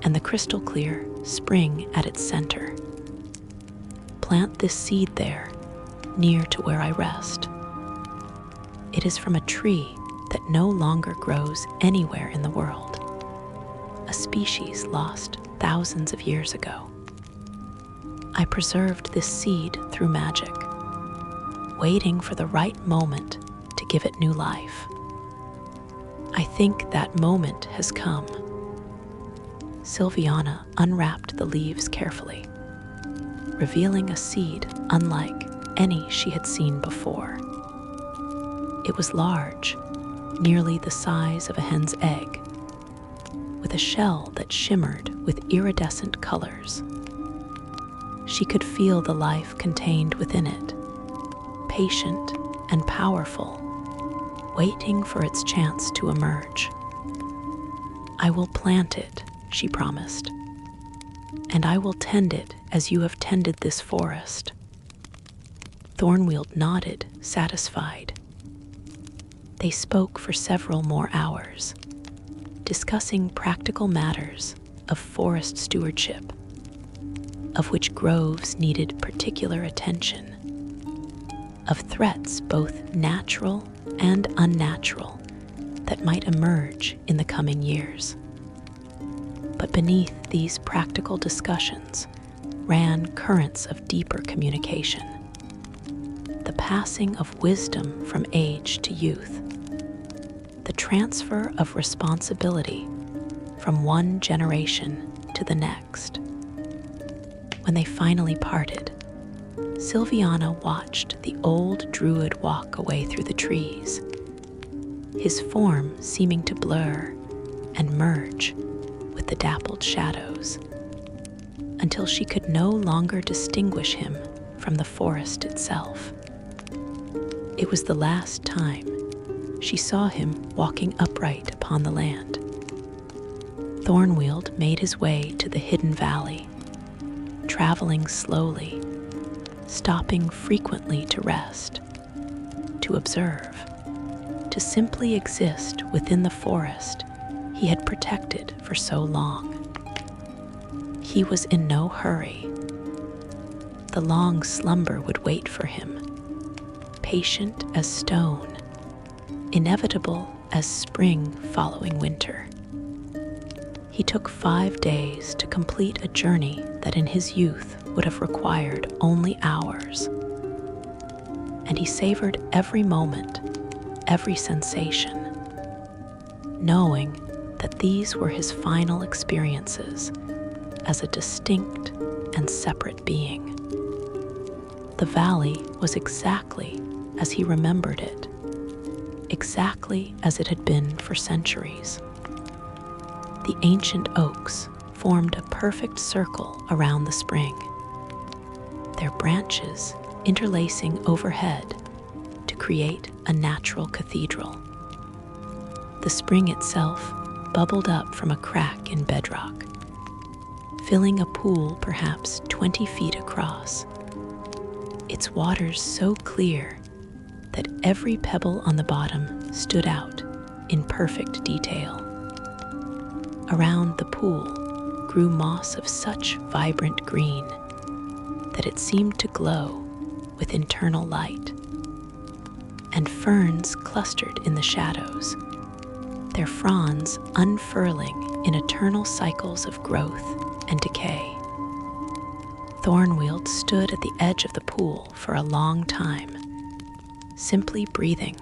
and the crystal-clear spring at its center. Plant this seed there, near to where I rest. It is from a tree that no longer grows anywhere in the world, a species lost thousands of years ago. I preserved this seed through magic, waiting for the right moment to give it new life. I think that moment has come. Sylviana unwrapped the leaves carefully, revealing a seed unlike any she had seen before. It was large, nearly the size of a hen's egg, with a shell that shimmered with iridescent colors. She could feel the life contained within it, patient and powerful, waiting for its chance to emerge. "I will plant it," she promised, "and I will tend it as you have tended this forest." Thornweald nodded, satisfied. They spoke for several more hours, discussing practical matters of forest stewardship, of which groves needed particular attention, of threats both natural and unnatural that might emerge in the coming years. But beneath these practical discussions ran currents of deeper communication, the passing of wisdom from age to youth, the transfer of responsibility from one generation to the next. When they finally parted, Sylviana watched the old Druid walk away through the trees, his form seeming to blur and merge with the dappled shadows, until she could no longer distinguish him from the forest itself. It was the last time she saw him walking upright upon the land. Thornweald made his way to the hidden valley, traveling slowly, stopping frequently to rest, to observe, to simply exist within the forest he had protected for so long. He was in no hurry. The long slumber would wait for him, patient as stone, inevitable as spring following winter. He took 5 days to complete a journey that in his youth would have required only hours. And he savored every moment, every sensation, knowing that these were his final experiences as a distinct and separate being. The valley was exactly as he remembered it, exactly as it had been for centuries. The ancient oaks formed a perfect circle around the spring, their branches interlacing overhead to create a natural cathedral. The spring itself bubbled up from a crack in bedrock, filling a pool perhaps 20 feet across, its waters so clear that every pebble on the bottom stood out in perfect detail. Around the pool grew moss of such vibrant green that it seemed to glow with internal light, and ferns clustered in the shadows, their fronds unfurling in eternal cycles of growth and decay. Thornweald stood at the edge of the pool for a long time, simply breathing,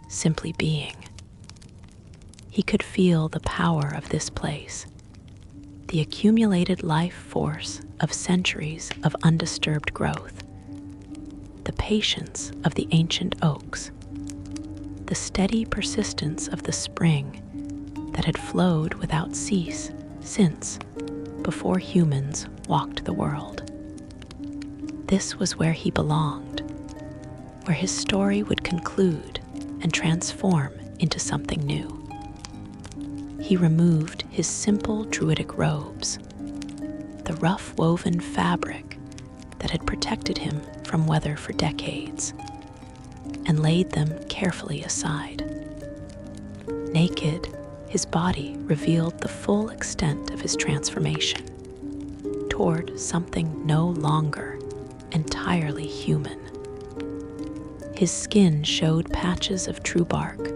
simply being. He could feel the power of this place, the accumulated life force of centuries of undisturbed growth, the patience of the ancient oaks, the steady persistence of the spring that had flowed without cease since before humans walked the world. This was where he belonged, where his story would conclude and transform into something new. He removed his simple druidic robes, the rough woven fabric that had protected him from weather for decades, and laid them carefully aside. Naked, his body revealed the full extent of his transformation toward something no longer entirely human. His skin showed patches of true bark,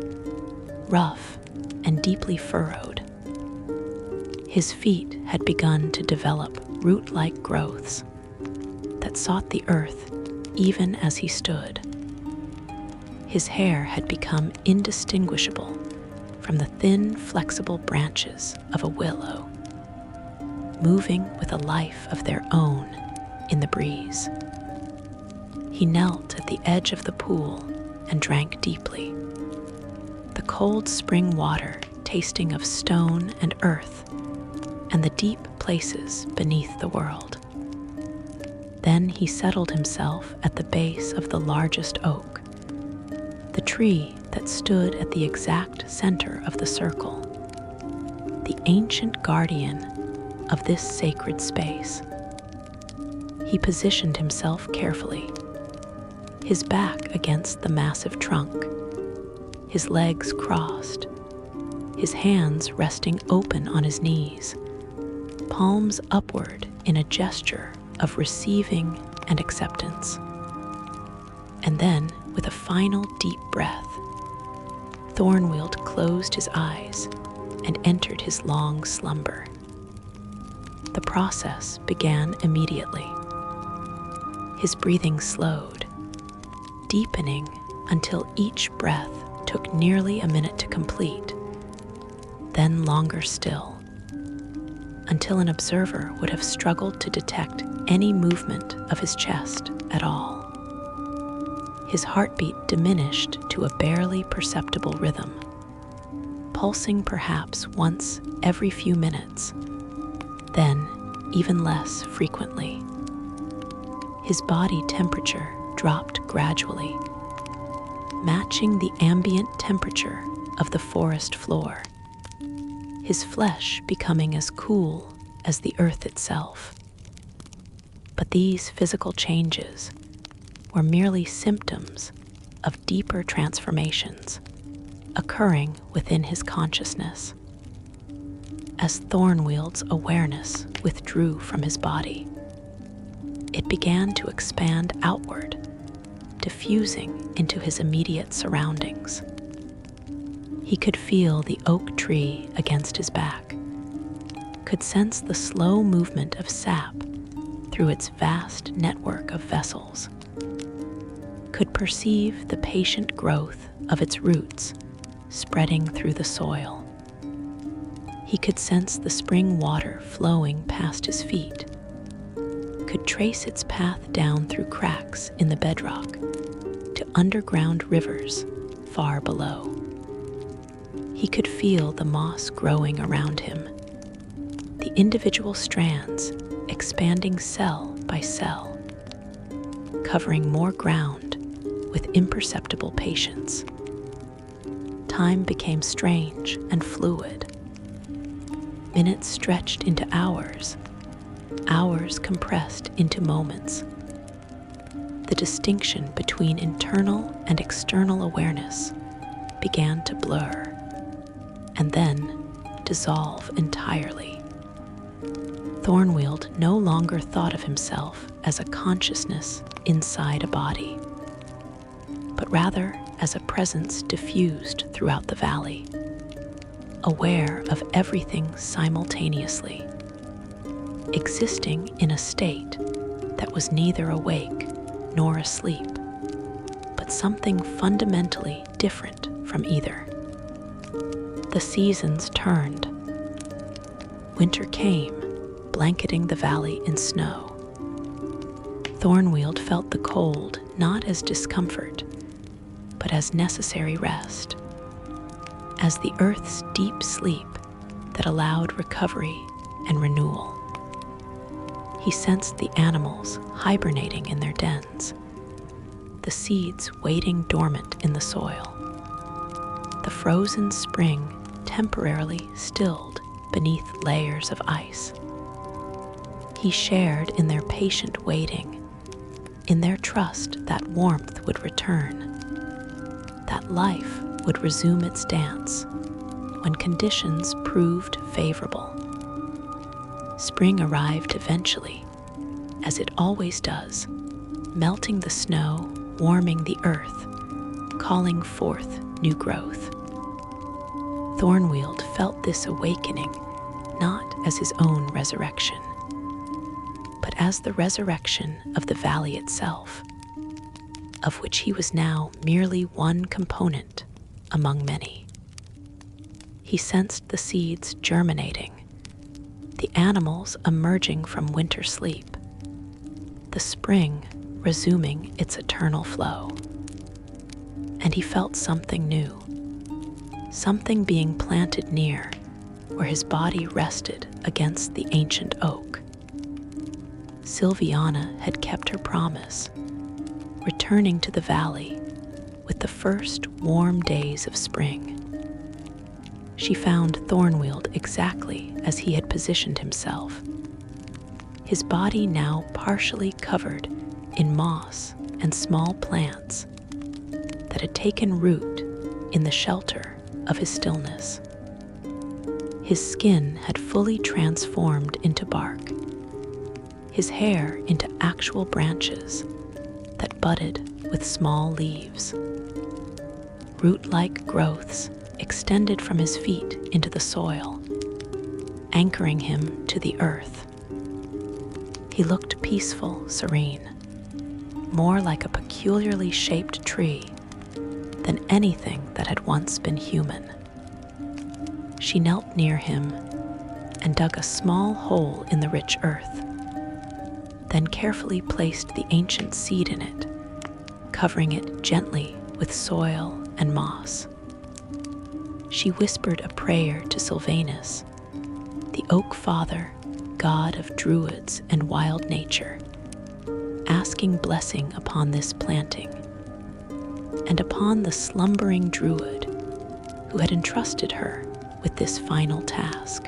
rough and deeply furrowed. His feet had begun to develop root-like growths that sought the earth even as he stood. His hair had become indistinguishable from the thin, flexible branches of a willow, moving with a life of their own in the breeze. He knelt at the edge of the pool and drank deeply, the cold spring water tasting of stone and earth and the deep places beneath the world. Then he settled himself at the base of the largest oak, the tree that stood at the exact center of the circle, the ancient guardian of this sacred space. He positioned himself carefully, his back against the massive trunk, his legs crossed, his hands resting open on his knees, palms upward in a gesture of receiving and acceptance. And then, with a final deep breath, Thornwield closed his eyes and entered his long slumber. The process began immediately. His breathing slowed, deepening until each breath took nearly a minute to complete, then longer still, until an observer would have struggled to detect any movement of his chest at all. His heartbeat diminished to a barely perceptible rhythm, pulsing perhaps once every few minutes, then even less frequently. His body temperature dropped gradually, matching the ambient temperature of the forest floor, his flesh becoming as cool as the earth itself. But these physical changes were merely symptoms of deeper transformations occurring within his consciousness. As Thornwield's awareness withdrew from his body, it began to expand outward, diffusing into his immediate surroundings. He could feel the oak tree against his back, could sense the slow movement of sap through its vast network of vessels, could perceive the patient growth of its roots spreading through the soil. He could sense the spring water flowing past his feet, could trace its path down through cracks in the bedrock to underground rivers far below. He could feel the moss growing around him, the individual strands expanding cell by cell, covering more ground with imperceptible patience. Time became strange and fluid. Minutes stretched into hours, hours compressed into moments. The distinction between internal and external awareness began to blur, and then dissolve entirely. Thornwield no longer thought of himself as a consciousness inside a body, but rather as a presence diffused throughout the valley, aware of everything simultaneously, existing in a state that was neither awake nor asleep, but something fundamentally different from either. The seasons turned. Winter came, blanketing the valley in snow. Thornwield felt the cold not as discomfort, but as necessary rest, as the earth's deep sleep that allowed recovery and renewal. He sensed the animals hibernating in their dens, the seeds waiting dormant in the soil, the frozen spring temporarily stilled beneath layers of ice. He shared in their patient waiting, in their trust that warmth would return, that life would resume its dance when conditions proved favorable. Spring arrived eventually, as it always does, melting the snow, warming the earth, calling forth new growth. Thornwield felt this awakening not as his own resurrection, but as the resurrection of the valley itself, of which he was now merely one component among many. he sensed the seeds germinating, the animals emerging from winter sleep, the spring resuming its eternal flow. And he felt something new, something being planted near where his body rested against the ancient oak. Sylviana had kept her promise, returning to the valley with the first warm days of spring. She found Thornwield exactly as he had positioned himself, his body now partially covered in moss and small plants that had taken root in the shelter of his stillness. His skin had fully transformed into bark, his hair into actual branches that budded with small leaves. Root-like growths extended from his feet into the soil, anchoring him to the earth. He looked peaceful, serene, more like a peculiarly shaped tree than anything that had once been human. She knelt near him and dug a small hole in the rich earth, then carefully placed the ancient seed in it, covering it gently with soil and moss. She whispered a prayer to Sylvanus, the Oak Father, god of druids and wild nature, asking blessing upon this planting and upon the slumbering druid who had entrusted her with this final task.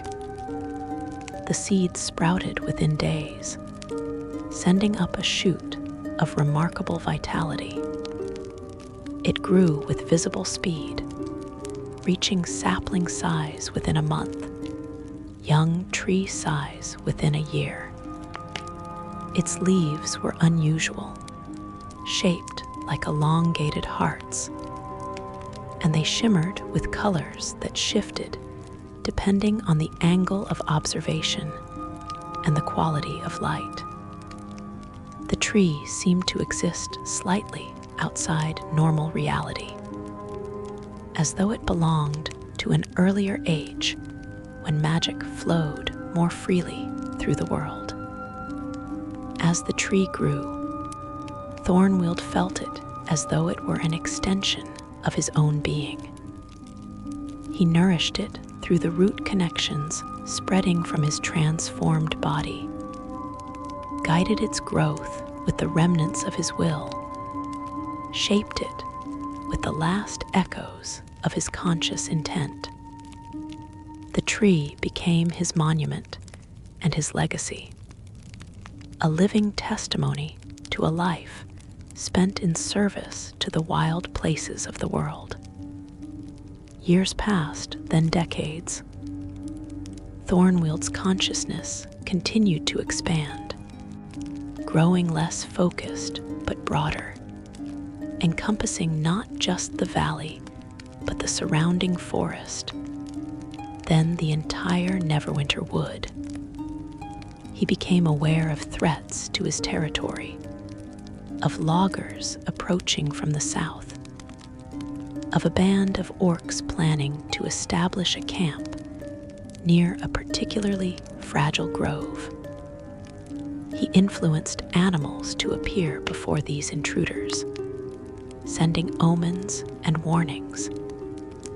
The seed sprouted within days, sending up a shoot of remarkable vitality. It grew with visible speed, reaching sapling size within a month, young tree size within a year. Its leaves were unusual, shaped like elongated hearts, and they shimmered with colors that shifted depending on the angle of observation and the quality of light. The tree seemed to exist slightly outside normal reality, as though it belonged to an earlier age when magic flowed more freely through the world. As the tree grew, Thornwield felt it as though it were an extension of his own being. He nourished it through the root connections spreading from his transformed body, guided its growth with the remnants of his will, shaped it with the last echoes of his conscious intent. The tree became his monument and his legacy, a living testimony to a life spent in service to the wild places of the world. Years passed, then decades. Thornwield's consciousness continued to expand, growing less focused but broader, encompassing not just the valley, but the surrounding forest, then the entire Neverwinter wood. He became aware of threats to his territory, of loggers approaching from the south, of a band of orcs planning to establish a camp near a particularly fragile grove. He influenced animals to appear before these intruders, sending omens and warnings,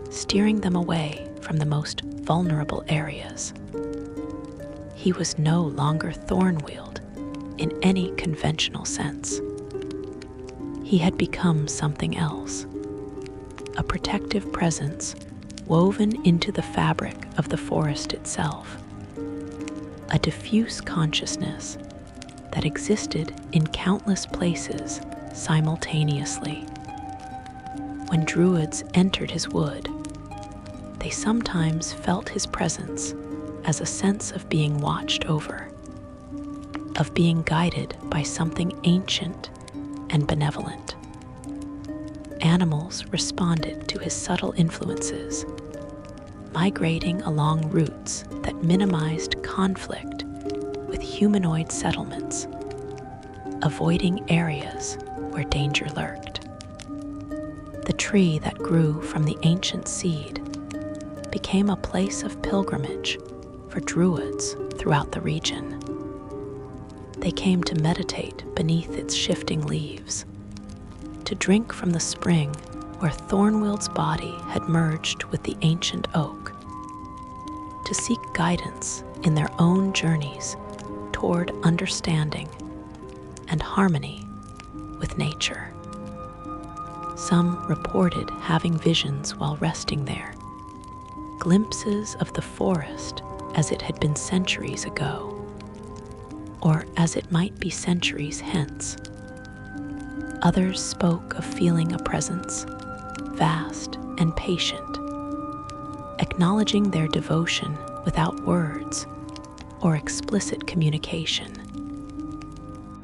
steering them away from the most vulnerable areas. He was no longer Thornwield in any conventional sense. He had become something else, a protective presence woven into the fabric of the forest itself, a diffuse consciousness that existed in countless places simultaneously. When druids entered his wood, they sometimes felt his presence as a sense of being watched over, of being guided by something ancient and benevolent. Animals responded to his subtle influences, migrating along routes that minimized conflict with humanoid settlements, avoiding areas where danger lurked. The tree that grew from the ancient seed became a place of pilgrimage for Druids throughout the region. They came to meditate beneath its shifting leaves, to drink from the spring where Thornwild's body had merged with the ancient oak, to seek guidance in their own journeys toward understanding and harmony with nature. Some reported having visions while resting there, glimpses of the forest as it had been centuries ago, or as it might be centuries hence. Others spoke of feeling a presence, vast and patient, acknowledging their devotion without words or explicit communication.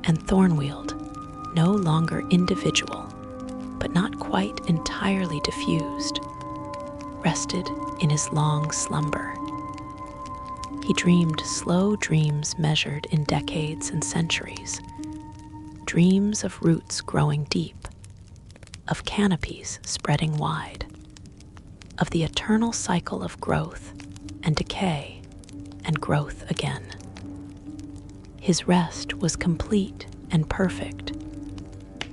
And Thornwild, no longer individual, but not quite entirely diffused, rested in his long slumber. He dreamed slow dreams measured in decades and centuries, dreams of roots growing deep, of canopies spreading wide, of the eternal cycle of growth and decay and growth again. His rest was complete and perfect,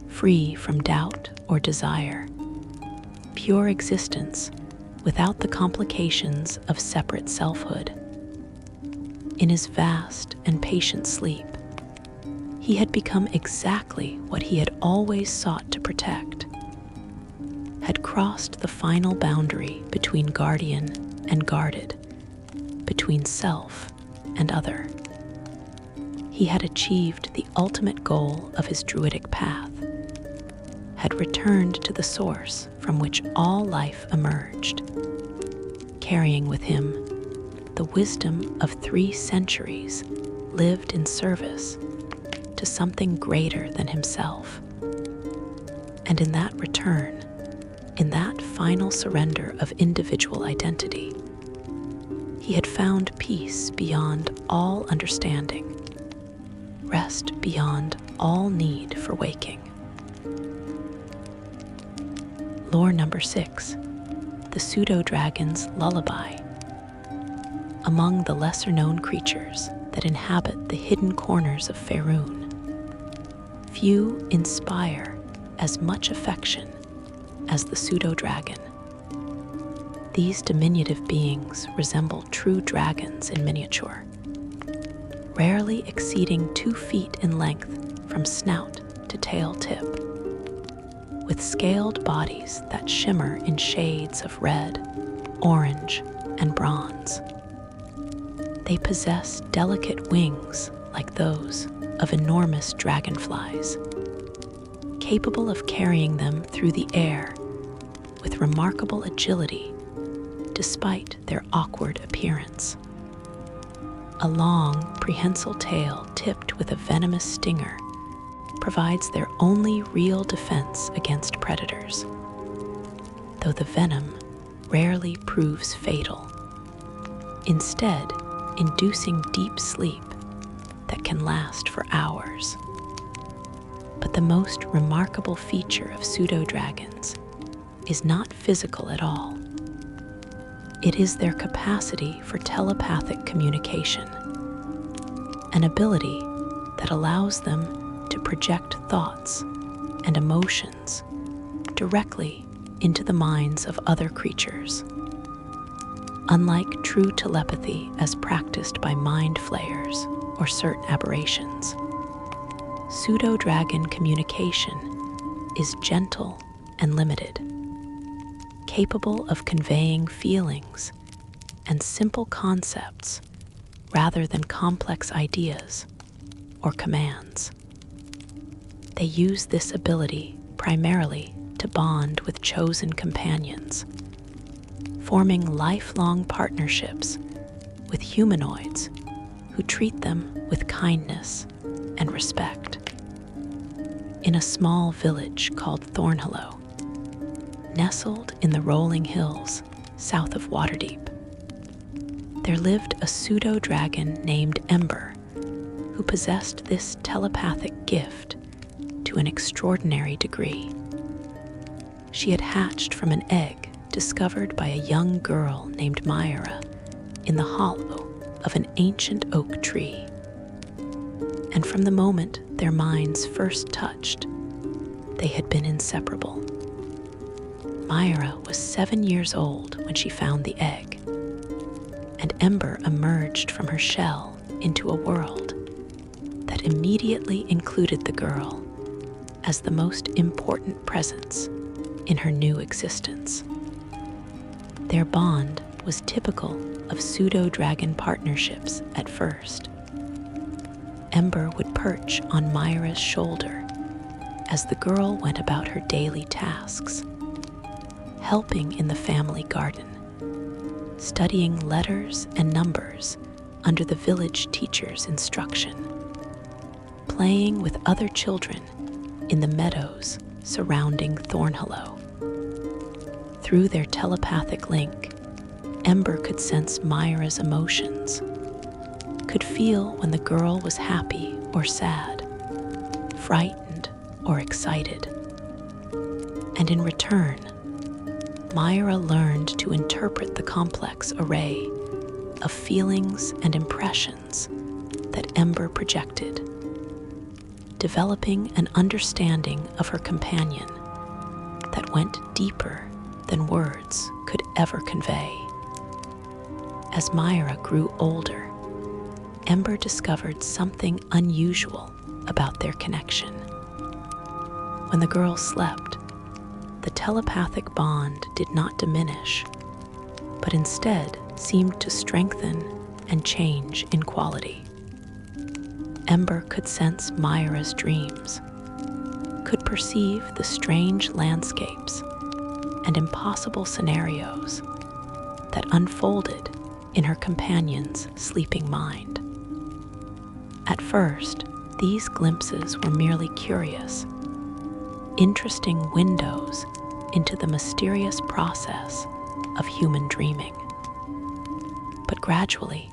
free from doubt or desire, pure existence without the complications of separate selfhood. In his vast and patient sleep, he had become exactly what he had always sought to protect, had crossed the final boundary between guardian and guarded, between self and other. He had achieved the ultimate goal of his druidic path, had returned to the source from which all life emerged, carrying with him the wisdom of 3 centuries lived in service to something greater than himself. And in that return, in that final surrender of individual identity, he had found peace beyond all understanding, rest beyond all need for waking. Lore number 6, the Pseudodragon's Lullaby. Among the lesser-known creatures that inhabit the hidden corners of Faerun, few inspire as much affection as the Pseudodragon. These diminutive beings resemble true dragons in miniature, rarely exceeding 2 feet in length from snout to tail tip, with scaled bodies that shimmer in shades of red, orange, and bronze. They possess delicate wings like those of enormous dragonflies, capable of carrying them through the air with remarkable agility despite their awkward appearance. A long, prehensile tail tipped with a venomous stinger provides their only real defense against predators, though the venom rarely proves fatal, instead inducing deep sleep that can last for hours. But the most remarkable feature of pseudodragons is not physical at all. It is their capacity for telepathic communication, an ability that allows them to project thoughts and emotions directly into the minds of other creatures. Unlike true telepathy as practiced by mind flayers or certain aberrations, pseudodragon communication is gentle and limited, capable of conveying feelings and simple concepts rather than complex ideas or commands. They use this ability primarily to bond with chosen companions, forming lifelong partnerships with humanoids who treat them with kindness and respect. In a small village called Thornhollow, nestled in the rolling hills south of Waterdeep, there lived a pseudo-dragon named Ember who possessed this telepathic gift to an extraordinary degree. She had hatched from an egg discovered by a young girl named Myra in the hollow of an ancient oak tree. And from the moment their minds first touched, they had been inseparable. Myra was 7 years old when she found the egg, and Ember emerged from her shell into a world that immediately included the girl as the most important presence in her new existence. Their bond was typical of Pseudodragon partnerships at first. Ember would perch on Myra's shoulder as the girl went about her daily tasks, helping in the family garden, studying letters and numbers under the village teacher's instruction, playing with other children in the meadows surrounding Thornhollow. Through their telepathic link, Ember could sense Myra's emotions, could feel when the girl was happy or sad, frightened or excited. And in return, Myra learned to interpret the complex array of feelings and impressions that Ember projected, developing an understanding of her companion that went deeper than words could ever convey. As Myra grew older, Ember discovered something unusual about their connection. When the girl slept, the telepathic bond did not diminish, but instead seemed to strengthen and change in quality. Ember could sense Myra's dreams, could perceive the strange landscapes and impossible scenarios that unfolded in her companion's sleeping mind. At first, these glimpses were merely curious, interesting windows into the mysterious process of human dreaming. But gradually,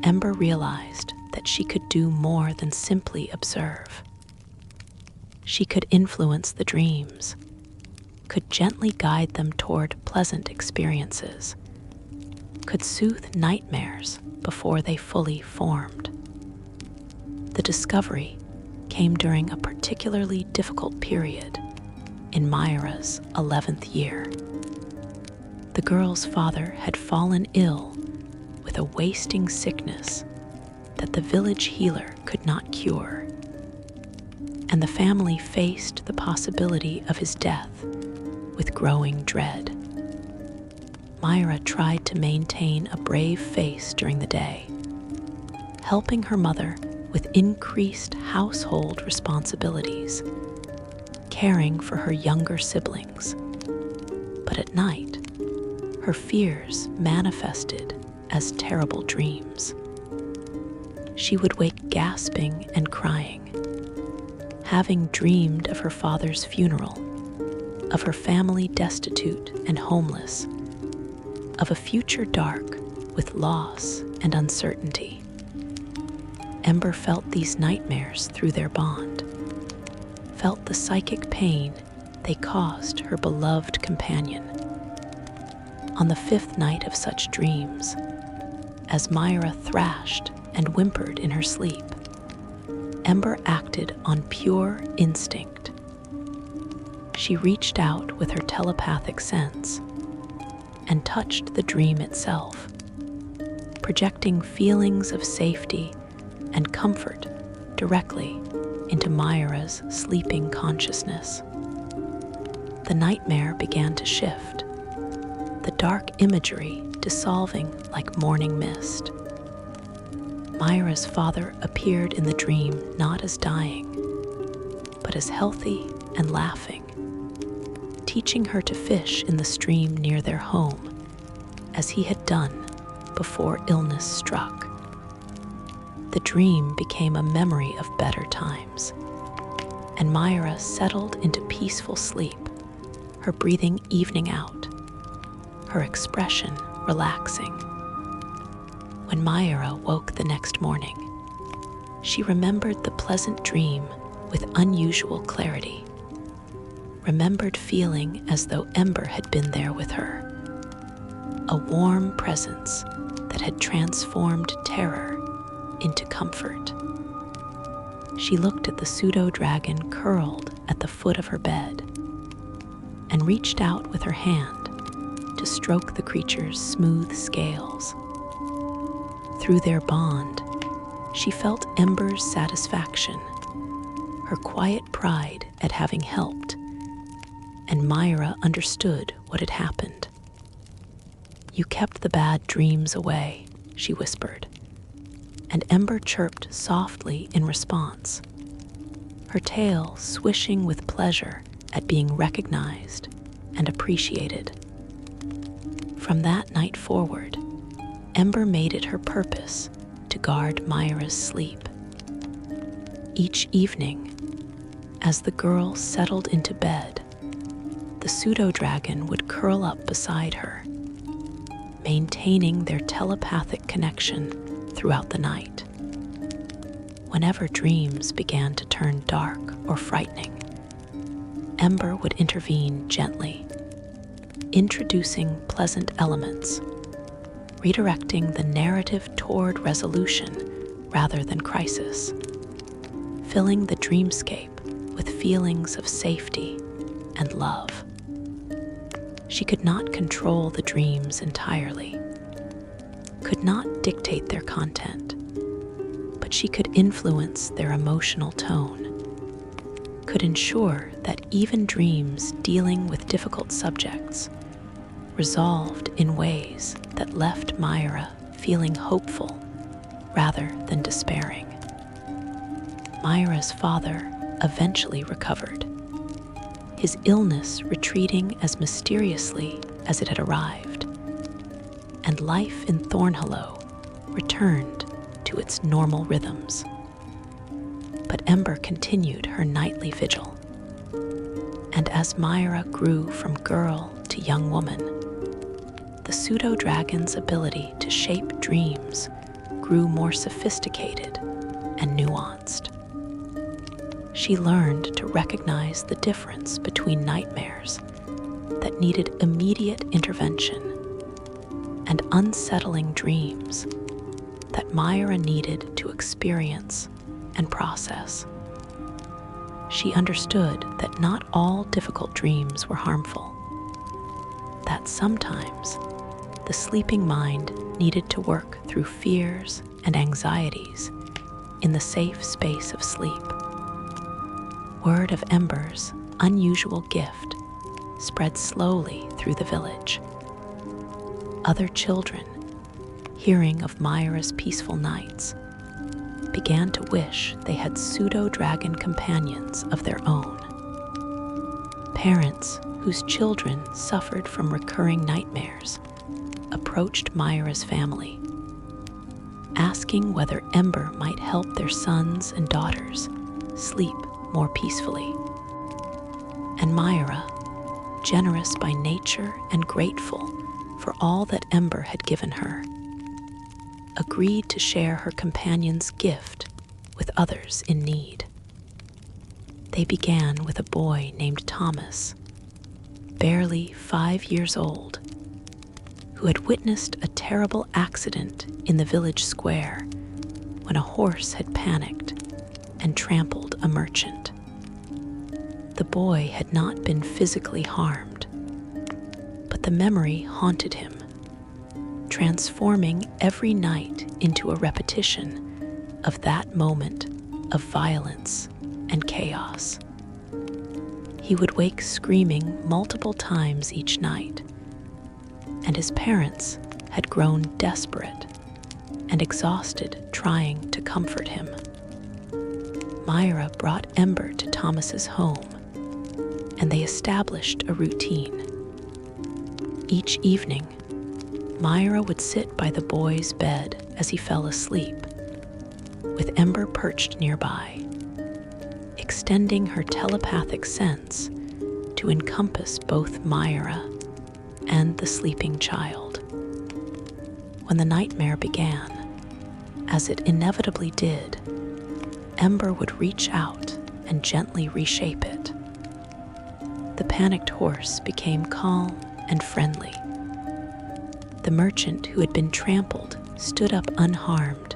Ember realized that she could do more than simply observe. She could influence the dreams, could gently guide them toward pleasant experiences, could soothe nightmares before they fully formed. The discovery came during a particularly difficult period in Myra's 11th year. The girl's father had fallen ill with a wasting sickness that the village healer could not cure, and the family faced the possibility of his death with growing dread. Myra tried to maintain a brave face during the day, helping her mother with increased household responsibilities, caring for her younger siblings. But at night, her fears manifested as terrible dreams. She would wake gasping and crying, having dreamed of her father's funeral, of her family destitute and homeless, of a future dark with loss and uncertainty. Ember felt these nightmares through their bond, felt the psychic pain they caused her beloved companion. On the 5th night of such dreams, as Myra thrashed and whimpered in her sleep, Ember acted on pure instinct. She reached out with her telepathic sense and touched the dream itself, projecting feelings of safety and comfort directly into Myra's sleeping consciousness. The nightmare began to shift, the dark imagery dissolving like morning mist. Myra's father appeared in the dream not as dying, but as healthy and laughing, teaching her to fish in the stream near their home, as he had done before illness struck. The dream became a memory of better times, and Myra settled into peaceful sleep, her breathing evening out, her expression relaxing. When Myra woke the next morning, she remembered the pleasant dream with unusual clarity. remembered feeling as though Ember had been there with her, a warm presence that had transformed terror into comfort. She looked at the Pseudodragon curled at the foot of her bed and reached out with her hand to stroke the creature's smooth scales. Through their bond, she felt Ember's satisfaction, her quiet pride at having helped, and Myra understood what had happened. "You kept the bad dreams away," she whispered, and Ember chirped softly in response, her tail swishing with pleasure at being recognized and appreciated. From that night forward, Ember made it her purpose to guard Myra's sleep. Each evening, as the girl settled into bed, the Pseudodragon would curl up beside her, maintaining their telepathic connection throughout the night. Whenever dreams began to turn dark or frightening, Ember would intervene gently, introducing pleasant elements, redirecting the narrative toward resolution rather than crisis, filling the dreamscape with feelings of safety and love. She could not control the dreams entirely, could not dictate their content, but she could influence their emotional tone, could ensure that even dreams dealing with difficult subjects resolved in ways that left Myra feeling hopeful rather than despairing. Myra's father eventually recovered, his illness retreating as mysteriously as it had arrived, and life in Thornhollow returned to its normal rhythms. But Ember continued her nightly vigil, and as Myra grew from girl to young woman, the Pseudodragon's ability to shape dreams grew more sophisticated and nuanced. She learned to recognize the difference between nightmares that needed immediate intervention and unsettling dreams that Myra needed to experience and process. She understood that not all difficult dreams were harmful, that sometimes the sleeping mind needed to work through fears and anxieties in the safe space of sleep. Word of Ember's unusual gift spread slowly through the village. Other children, hearing of Myra's peaceful nights, began to wish they had Pseudodragon companions of their own. Parents whose children suffered from recurring nightmares approached Myra's family, asking whether Ember might help their sons and daughters sleep more peacefully. And Myra, generous by nature and grateful for all that Ember had given her, agreed to share her companion's gift with others in need. They began with a boy named Thomas, barely 5 years old, who had witnessed a terrible accident in the village square when a horse had panicked and trampled a merchant. The boy had not been physically harmed, but the memory haunted him, transforming every night into a repetition of that moment of violence and chaos. He would wake screaming multiple times each night, and his parents had grown desperate and exhausted trying to comfort him. Myra brought Ember to Thomas's home, and they established a routine. Each evening, Myra would sit by the boy's bed as he fell asleep, with Ember perched nearby, extending her telepathic sense to encompass both Myra and the sleeping child. When the nightmare began, as it inevitably did, Ember would reach out and gently reshape it. panicked horse became calm and friendly. The merchant who had been trampled stood up unharmed,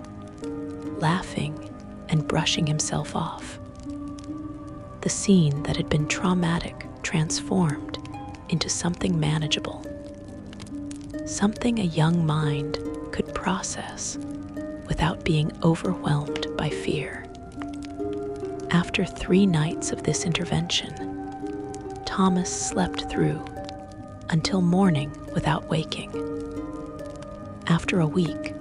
laughing and brushing himself off. The scene that had been traumatic transformed into something manageable, something a young mind could process without being overwhelmed by fear. After 3 nights of this intervention, Thomas slept through until morning without waking. After a week,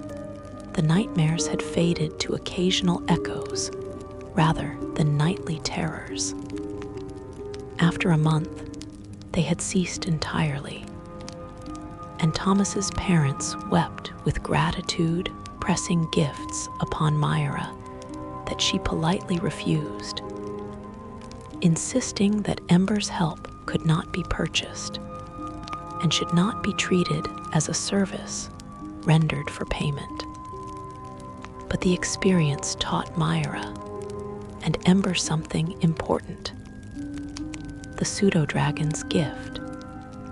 the nightmares had faded to occasional echoes rather than nightly terrors. After a month, they had ceased entirely, and Thomas's parents wept with gratitude, pressing gifts upon Myra that she politely refused, insisting that Ember's help could not be purchased and should not be treated as a service rendered for payment. But the experience taught Myra and Ember something important. The Pseudodragon's gift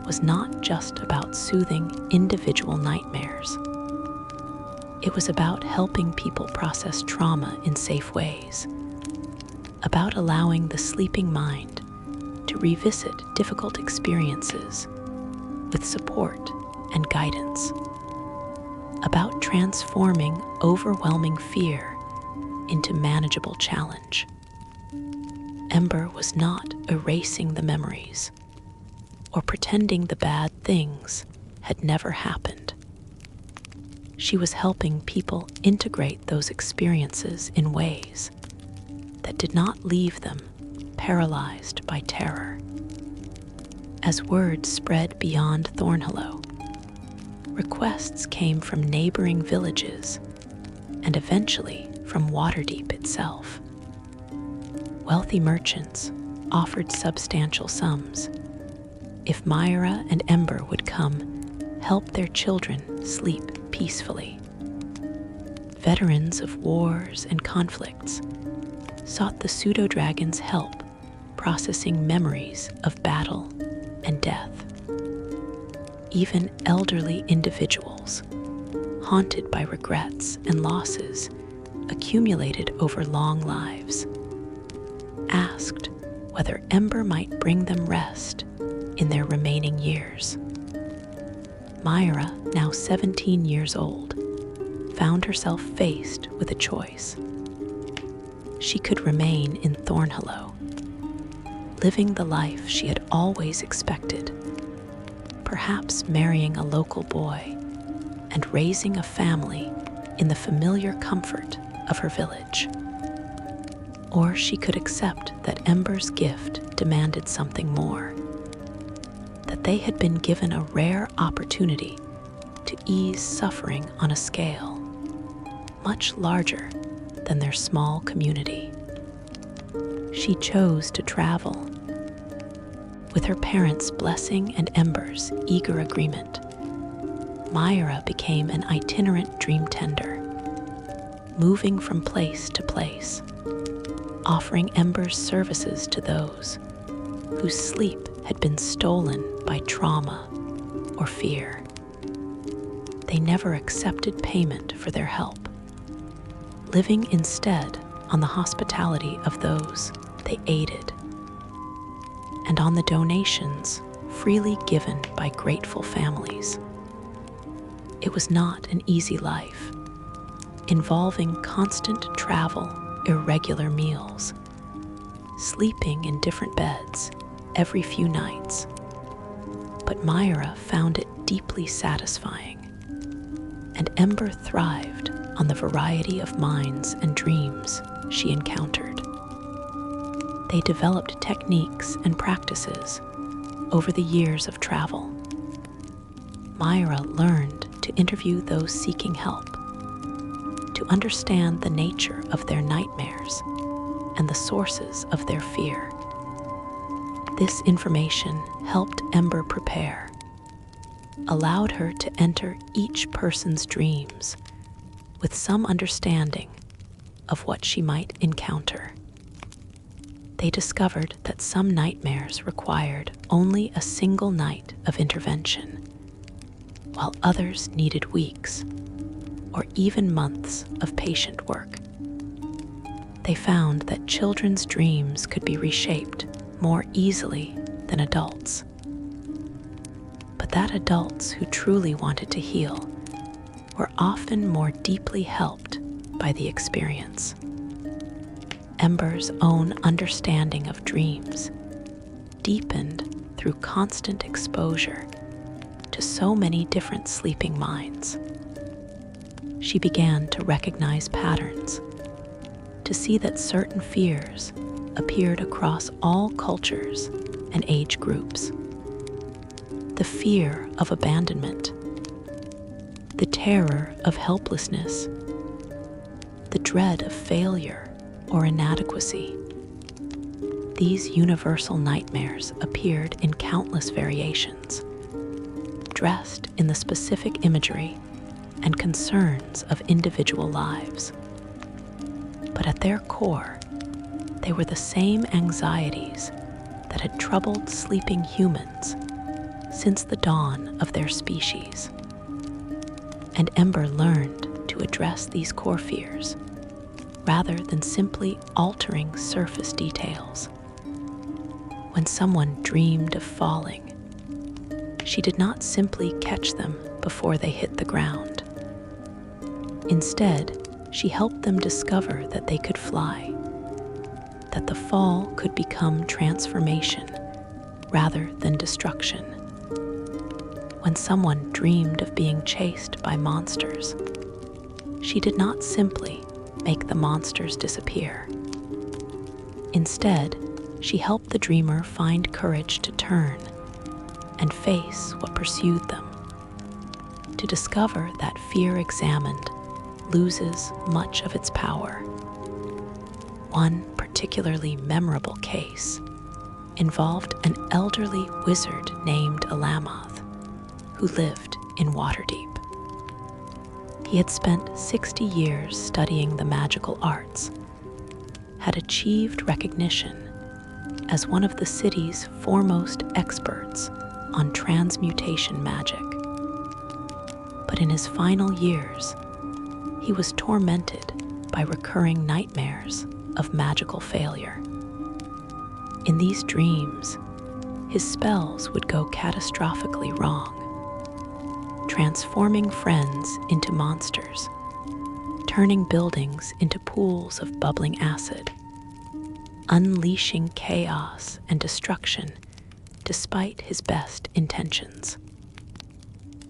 was not just about soothing individual nightmares. It was about helping people process trauma in safe ways, about allowing the sleeping mind to revisit difficult experiences with support and guidance, about transforming overwhelming fear into manageable challenge. Ember was not erasing the memories or pretending the bad things had never happened. She was helping people integrate those experiences in ways that did not leave them paralyzed by terror. As word spread beyond Thornhollow, requests came from neighboring villages and eventually from Waterdeep itself. Wealthy merchants offered substantial sums if Myra and Ember would come help their children sleep peacefully. Veterans of wars and conflicts sought the Pseudodragon's help processing memories of battle and death. Even elderly individuals, haunted by regrets and losses accumulated over long lives, asked whether Ember might bring them rest in their remaining years. Myra, now 17 years old, found herself faced with a choice. She could remain in Thornhollow, living the life she had always expected, perhaps marrying a local boy and raising a family in the familiar comfort of her village. Or she could accept that Ember's gift demanded something more, that they had been given a rare opportunity to ease suffering on a scale much larger than their small community. She chose to travel. With her parents' blessing and Ember's eager agreement, Myra became an itinerant dream tender, moving from place to place, offering Ember's services to those whose sleep had been stolen by trauma or fear. They never accepted payment for their help, living instead on the hospitality of those they aided and on the donations freely given by grateful families. It was not an easy life, involving constant travel, irregular meals, sleeping in different beds every few nights. But Myra found it deeply satisfying, and Ember thrived on the variety of minds and dreams she encountered. They developed techniques and practices over the years of travel. Myra learned to interview those seeking help, to understand the nature of their nightmares and the sources of their fear. This information helped Ember prepare, allowed her to enter each person's dreams with some understanding of what she might encounter. they discovered that some nightmares required only a single night of intervention, while others needed weeks or even months of patient work. They found that children's dreams could be reshaped more easily than adults, but that adults who truly wanted to heal were often more deeply helped by the experience. Ember's own understanding of dreams deepened through constant exposure to so many different sleeping minds. She began to recognize patterns, to see that certain fears appeared across all cultures and age groups. The fear of abandonment, the terror of helplessness, the dread of failure or inadequacy. These universal nightmares appeared in countless variations, dressed in the specific imagery and concerns of individual lives. But at their core, they were the same anxieties that had troubled sleeping humans since the dawn of their species. And Ember learned to address these core fears rather than simply altering surface details. When someone dreamed of falling, she did not simply catch them before they hit the ground. Instead, she helped them discover that they could fly, that the fall could become transformation rather than destruction. When someone dreamed of being chased by monsters, she did not simply make the monsters disappear. Instead, she helped the dreamer find courage to turn and face what pursued them, to discover that fear examined loses much of its power. One particularly memorable case involved an elderly wizard named Alamoth, who lived in Waterdeep. He had spent 60 years studying the magical arts, had achieved recognition as one of the city's foremost experts on transmutation magic. But in his final years, he was tormented by recurring nightmares of magical failure. In these dreams, his spells would go catastrophically wrong, transforming friends into monsters, turning buildings into pools of bubbling acid, unleashing chaos and destruction despite his best intentions.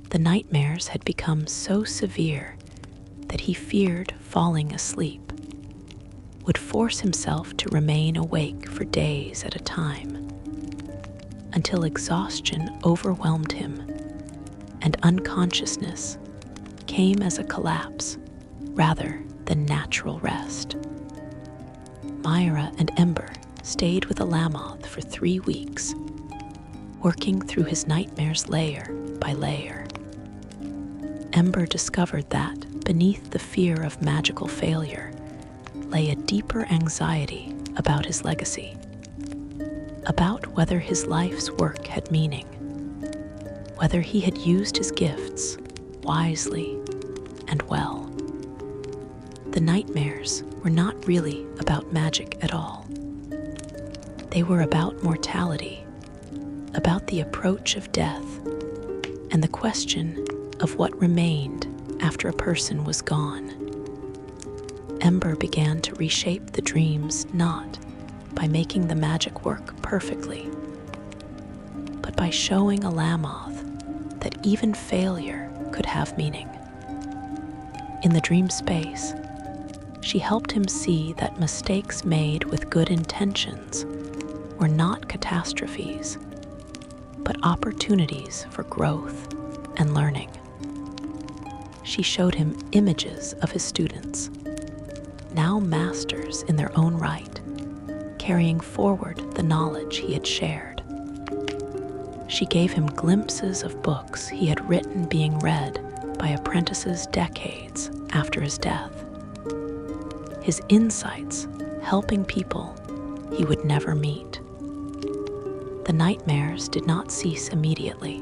The nightmares had become so severe that he feared falling asleep, would force himself to remain awake for days at a time, until exhaustion overwhelmed him and unconsciousness came as a collapse rather than natural rest. Myra and Ember stayed with Alamoth for 3 weeks, working through his nightmares layer by layer. Ember discovered that beneath the fear of magical failure lay a deeper anxiety about his legacy, about whether his life's work had meaning, whether he had used his gifts wisely and well. The nightmares were not really about magic at all. They were about mortality, about the approach of death, and the question of what remained after a person was gone. Ember began to reshape the dreams not by making the magic work perfectly, but by showing Alamoth that even failure could have meaning. In the dream space, she helped him see that mistakes made with good intentions were not catastrophes, but opportunities for growth and learning. She showed him images of his students, now masters in their own right, carrying forward the knowledge he had shared. She gave him glimpses of books he had written being read by apprentices decades after his death. His insights helping people he would never meet. The nightmares did not cease immediately,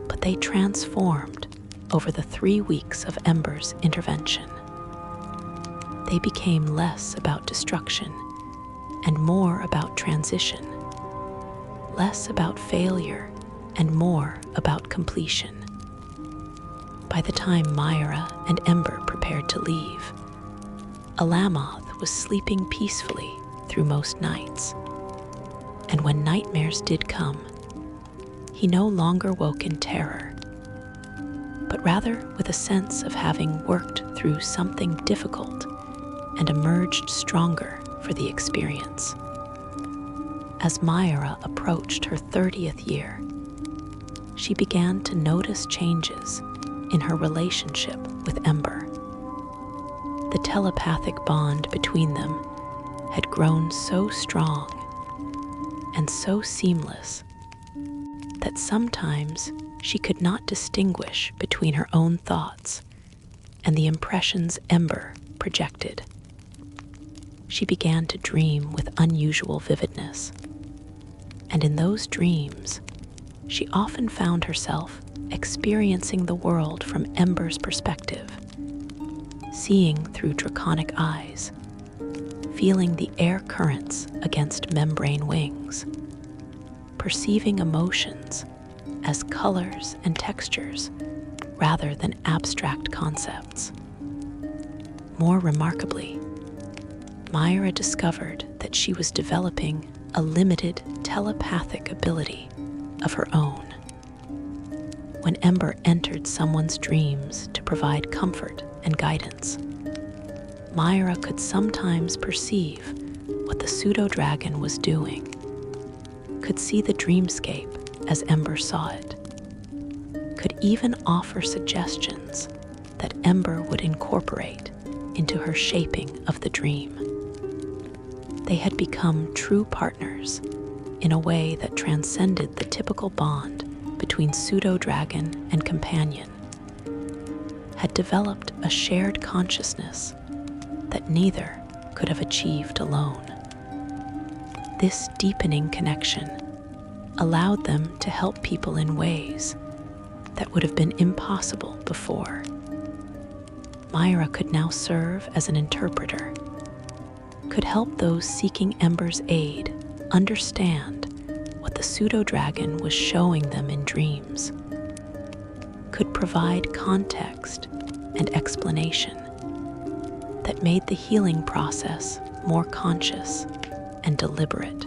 but they transformed over the 3 weeks of Ember's intervention. They became less about destruction and more about transition, less about failure and more about completion. By the time Myra and Ember prepared to leave, Alamoth was sleeping peacefully through most nights. And when nightmares did come, he no longer woke in terror, but rather with a sense of having worked through something difficult and emerged stronger for the experience. As Myra approached her 30th year, she began to notice changes in her relationship with Ember. The telepathic bond between them had grown so strong and so seamless that sometimes she could not distinguish between her own thoughts and the impressions Ember projected. She began to dream with unusual vividness, and in those dreams, she often found herself experiencing the world from Ember's perspective, seeing through draconic eyes, feeling the air currents against membrane wings, perceiving emotions as colors and textures rather than abstract concepts. More remarkably, Myra discovered that she was developing a limited telepathic ability of her own. When Ember entered someone's dreams to provide comfort and guidance, Myra could sometimes perceive what the Pseudodragon was doing, could see the dreamscape as Ember saw it, could even offer suggestions that Ember would incorporate into her shaping of the dream. They had become true partners in a way that transcended the typical bond between Pseudodragon and companion, had developed a shared consciousness that neither could have achieved alone. This deepening connection allowed them to help people in ways that would have been impossible before. Myra could now serve as an interpreter, could help those seeking Ember's aid understand what the Pseudodragon was showing them in dreams, could provide context and explanation that made the healing process more conscious and deliberate.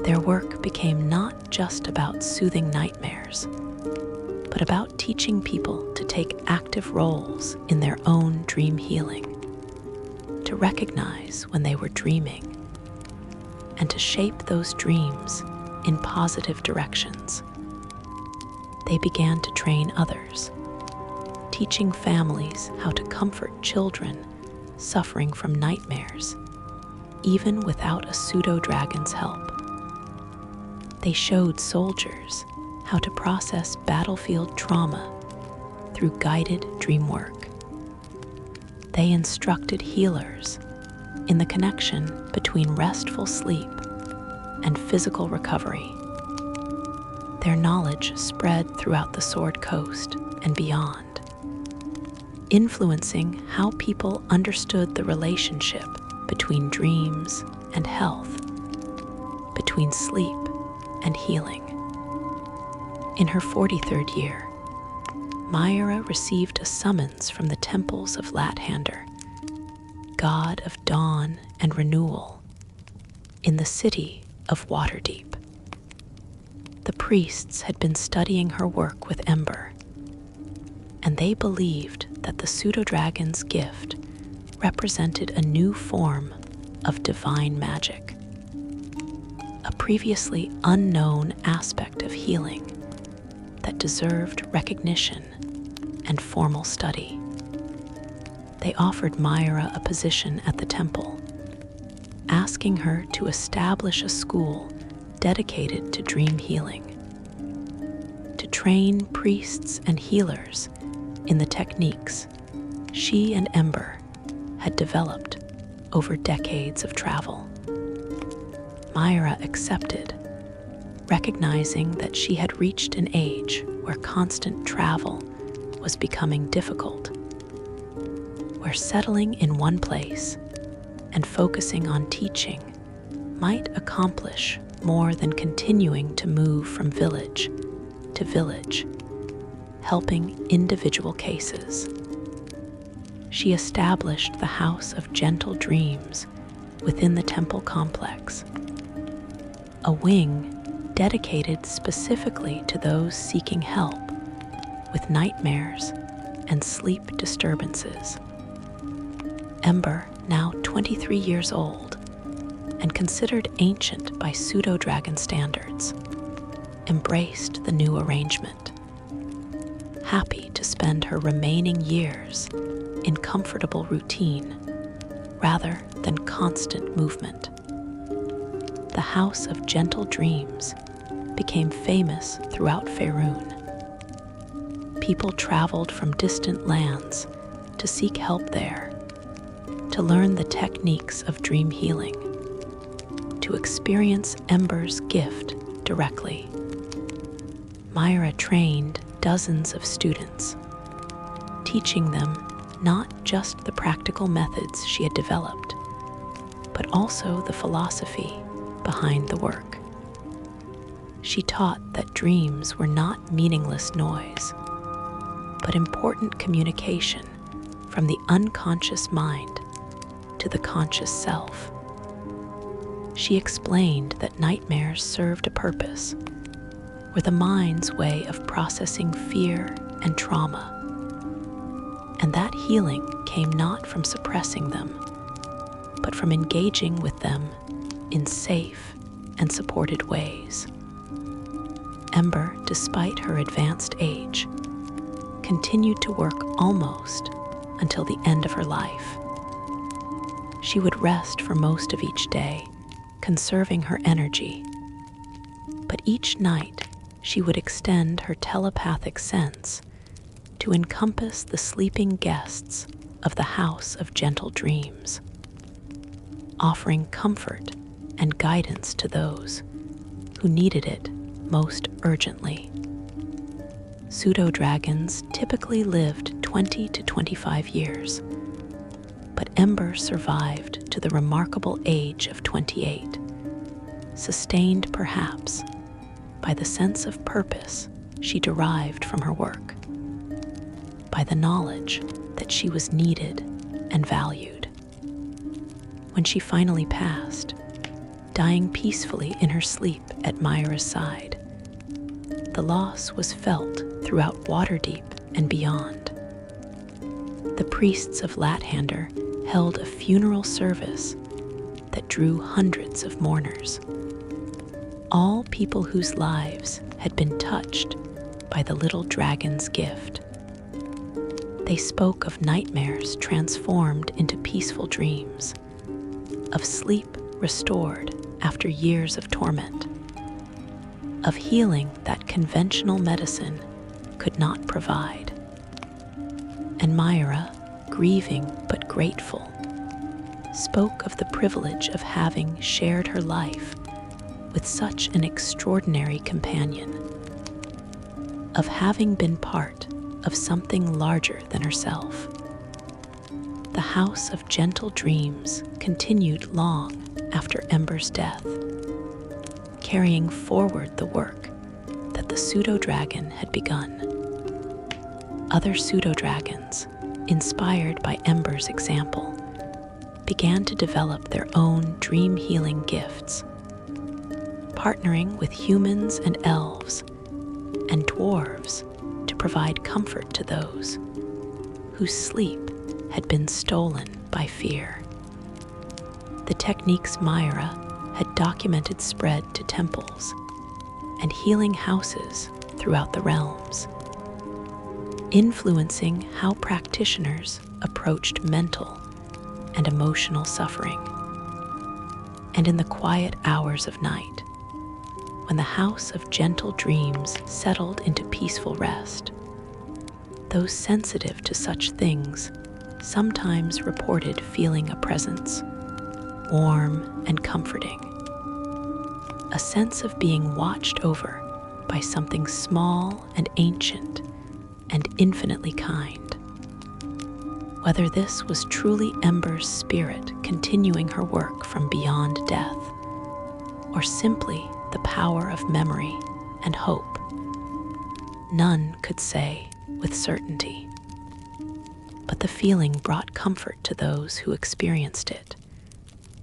Their work became not just about soothing nightmares, but about teaching people to take active roles in their own dream healing, to recognize when they were dreaming, and to shape those dreams in positive directions. They began to train others, teaching families how to comfort children suffering from nightmares, even without a Pseudodragon's help. They showed soldiers how to process battlefield trauma through guided dream work. They instructed healers in the connection between restful sleep and physical recovery. Their knowledge spread throughout the Sword Coast and beyond, influencing how people understood the relationship between dreams and health, between sleep and healing. In her 43rd year, Myra received a summons from the temples of Lathander, god of dawn and renewal, in the city of Waterdeep. The priests had been studying her work with Ember, and they believed that the Pseudodragon's gift represented a new form of divine magic, a previously unknown aspect of healing that deserved recognition and formal study. They offered Myra a position at the temple, asking her to establish a school dedicated to dream healing, to train priests and healers in the techniques she and Ember had developed over decades of travel. Myra accepted, recognizing that she had reached an age where constant travel was becoming difficult, where settling in one place and focusing on teaching might accomplish more than continuing to move from village to village, helping individual cases. She established the House of Gentle Dreams within the temple complex, a wing dedicated specifically to those seeking help with nightmares and sleep disturbances. Ember, now 23 years old and considered ancient by Pseudodragon standards, embraced the new arrangement, happy to spend her remaining years in comfortable routine rather than constant movement. The House of Gentle Dreams became famous throughout Faerun. People traveled from distant lands to seek help there, to learn the techniques of dream healing, to experience Ember's gift directly. Myra trained dozens of students, teaching them not just the practical methods she had developed, but also the philosophy behind the work. She taught that dreams were not meaningless noise, but important communication from the unconscious mind to the conscious self. She explained that nightmares served a purpose, were the mind's way of processing fear and trauma, and that healing came not from suppressing them, but from engaging with them in safe and supported ways. Ember, despite her advanced age, continued to work almost until the end of her life. She would rest for most of each day, conserving her energy. But each night, she would extend her telepathic sense to encompass the sleeping guests of the House of Gentle Dreams, offering comfort and guidance to those who needed it most urgently. Pseudodragons typically lived 20 to 25 years, but Ember survived to the remarkable age of 28, sustained perhaps by the sense of purpose she derived from her work, by the knowledge that she was needed and valued. When she finally passed, dying peacefully in her sleep at Myra's side, the loss was felt throughout Waterdeep and beyond. The priests of Lathander held a funeral service that drew hundreds of mourners, all people whose lives had been touched by the little dragon's gift. They spoke of nightmares transformed into peaceful dreams, of sleep restored after years of torment, of healing that conventional medicine could not provide. And Myra, grieving but grateful, spoke of the privilege of having shared her life with such an extraordinary companion, of having been part of something larger than herself. The House of Gentle Dreams continued long after Ember's death, carrying forward the work that the Pseudodragon had begun. Other Pseudodragons, inspired by Ember's example, began to develop their own dream healing gifts, partnering with humans and elves and dwarves to provide comfort to those whose sleep had been stolen by fear. The techniques Myra had documented spread to temples and healing houses throughout the realms, influencing how practitioners approached mental and emotional suffering. And in the quiet hours of night, when the House of Gentle Dreams settled into peaceful rest, those sensitive to such things sometimes reported feeling a presence, warm and comforting, a sense of being watched over by something small and ancient and infinitely kind. Whether this was truly Ember's spirit continuing her work from beyond death, or simply the power of memory and hope, none could say with certainty. But the feeling brought comfort to those who experienced it,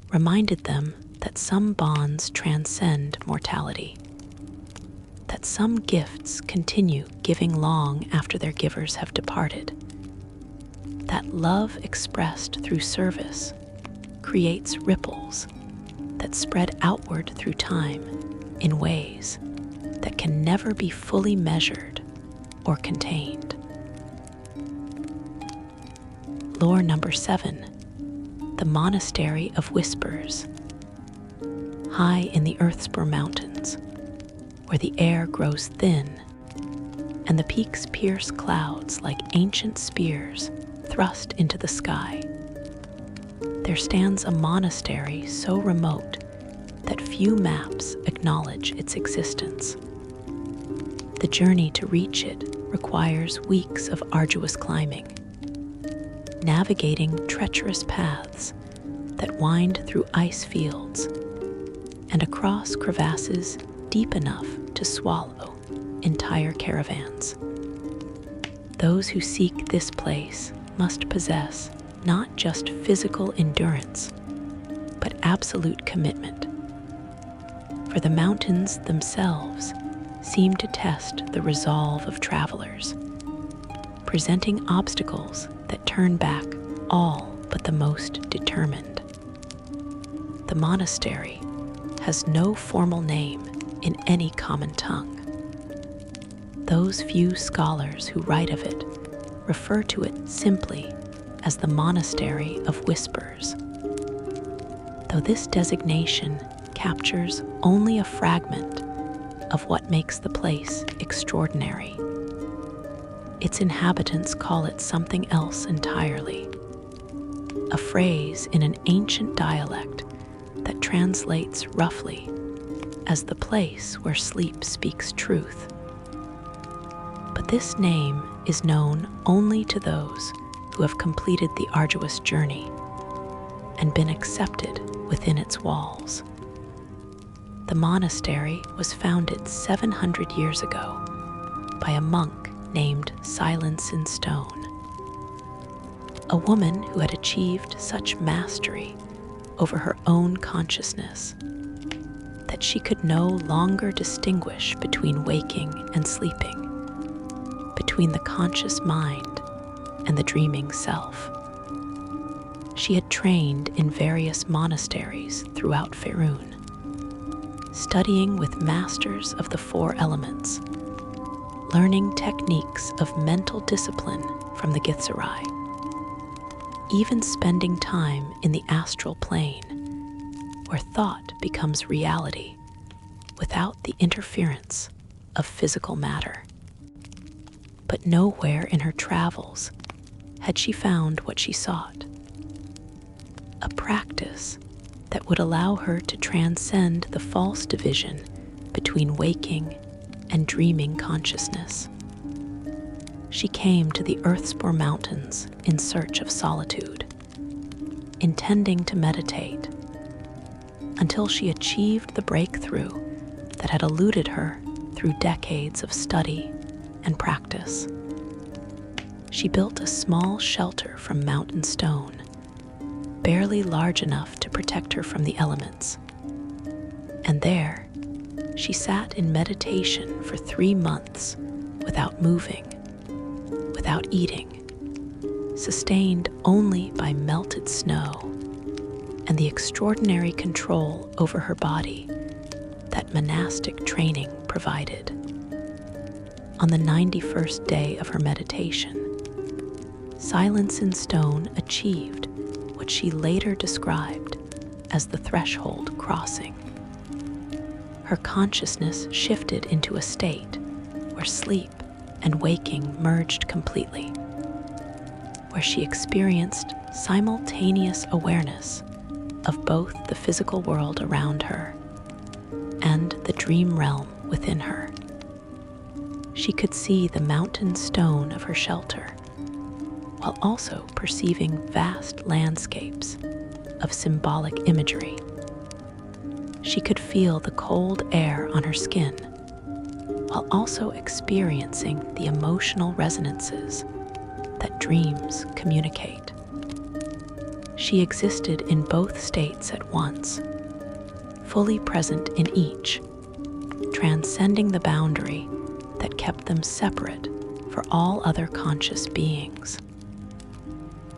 reminded them that some bonds transcend mortality, that some gifts continue giving long after their givers have departed, that love expressed through service creates ripples that spread outward through time in ways that can never be fully measured or contained. Lore number 7, the Monastery of Whispers. High in the Earthspur Mountains, where the air grows thin and the peaks pierce clouds like ancient spears thrust into the sky, there stands a monastery so remote that few maps acknowledge its existence. The journey to reach it requires weeks of arduous climbing, navigating treacherous paths that wind through ice fields and across crevasses deep enough to swallow entire caravans. Those who seek this place must possess not just physical endurance, but absolute commitment. For the mountains themselves seem to test the resolve of travelers, presenting obstacles that turn back all but the most determined. The monastery has no formal name in any common tongue. Those few scholars who write of it refer to it simply as the Monastery of Whispers, though this designation captures only a fragment of what makes the place extraordinary. Its inhabitants call it something else entirely, a phrase in an ancient dialect that translates roughly as the place where sleep speaks truth. But this name is known only to those who have completed the arduous journey and been accepted within its walls. The monastery was founded 700 years ago by a monk named Silence in Stone, a woman who had achieved such mastery over her own consciousness that she could no longer distinguish between waking and sleeping, between the conscious mind and the dreaming self. She had trained in various monasteries throughout Faerun, studying with masters of the 4 elements, learning techniques of mental discipline from the Githzerai, even spending time in the astral plane, where thought becomes reality without the interference of physical matter. But nowhere in her travels had she found what she sought, a practice that would allow her to transcend the false division between waking and dreaming consciousness. She came to the Earthspur Mountains in search of solitude, intending to meditate, until she achieved the breakthrough that had eluded her through decades of study and practice. She built a small shelter from mountain stone, barely large enough to protect her from the elements. And there, she sat in meditation for 3 months without moving, without eating, sustained only by melted snow and the extraordinary control over her body that monastic training provided. On the 91st day of her meditation, Silence in Stone achieved what she later described as the threshold crossing. Her consciousness shifted into a state where sleep and waking merged completely, where she experienced simultaneous awareness of both the physical world around her and the dream realm within her. She could see the mountain stone of her shelter, while also perceiving vast landscapes of symbolic imagery. She could feel the cold air on her skin, while also experiencing the emotional resonances that dreams communicate. She existed in both states at once, fully present in each, transcending the boundary that kept them separate for all other conscious beings.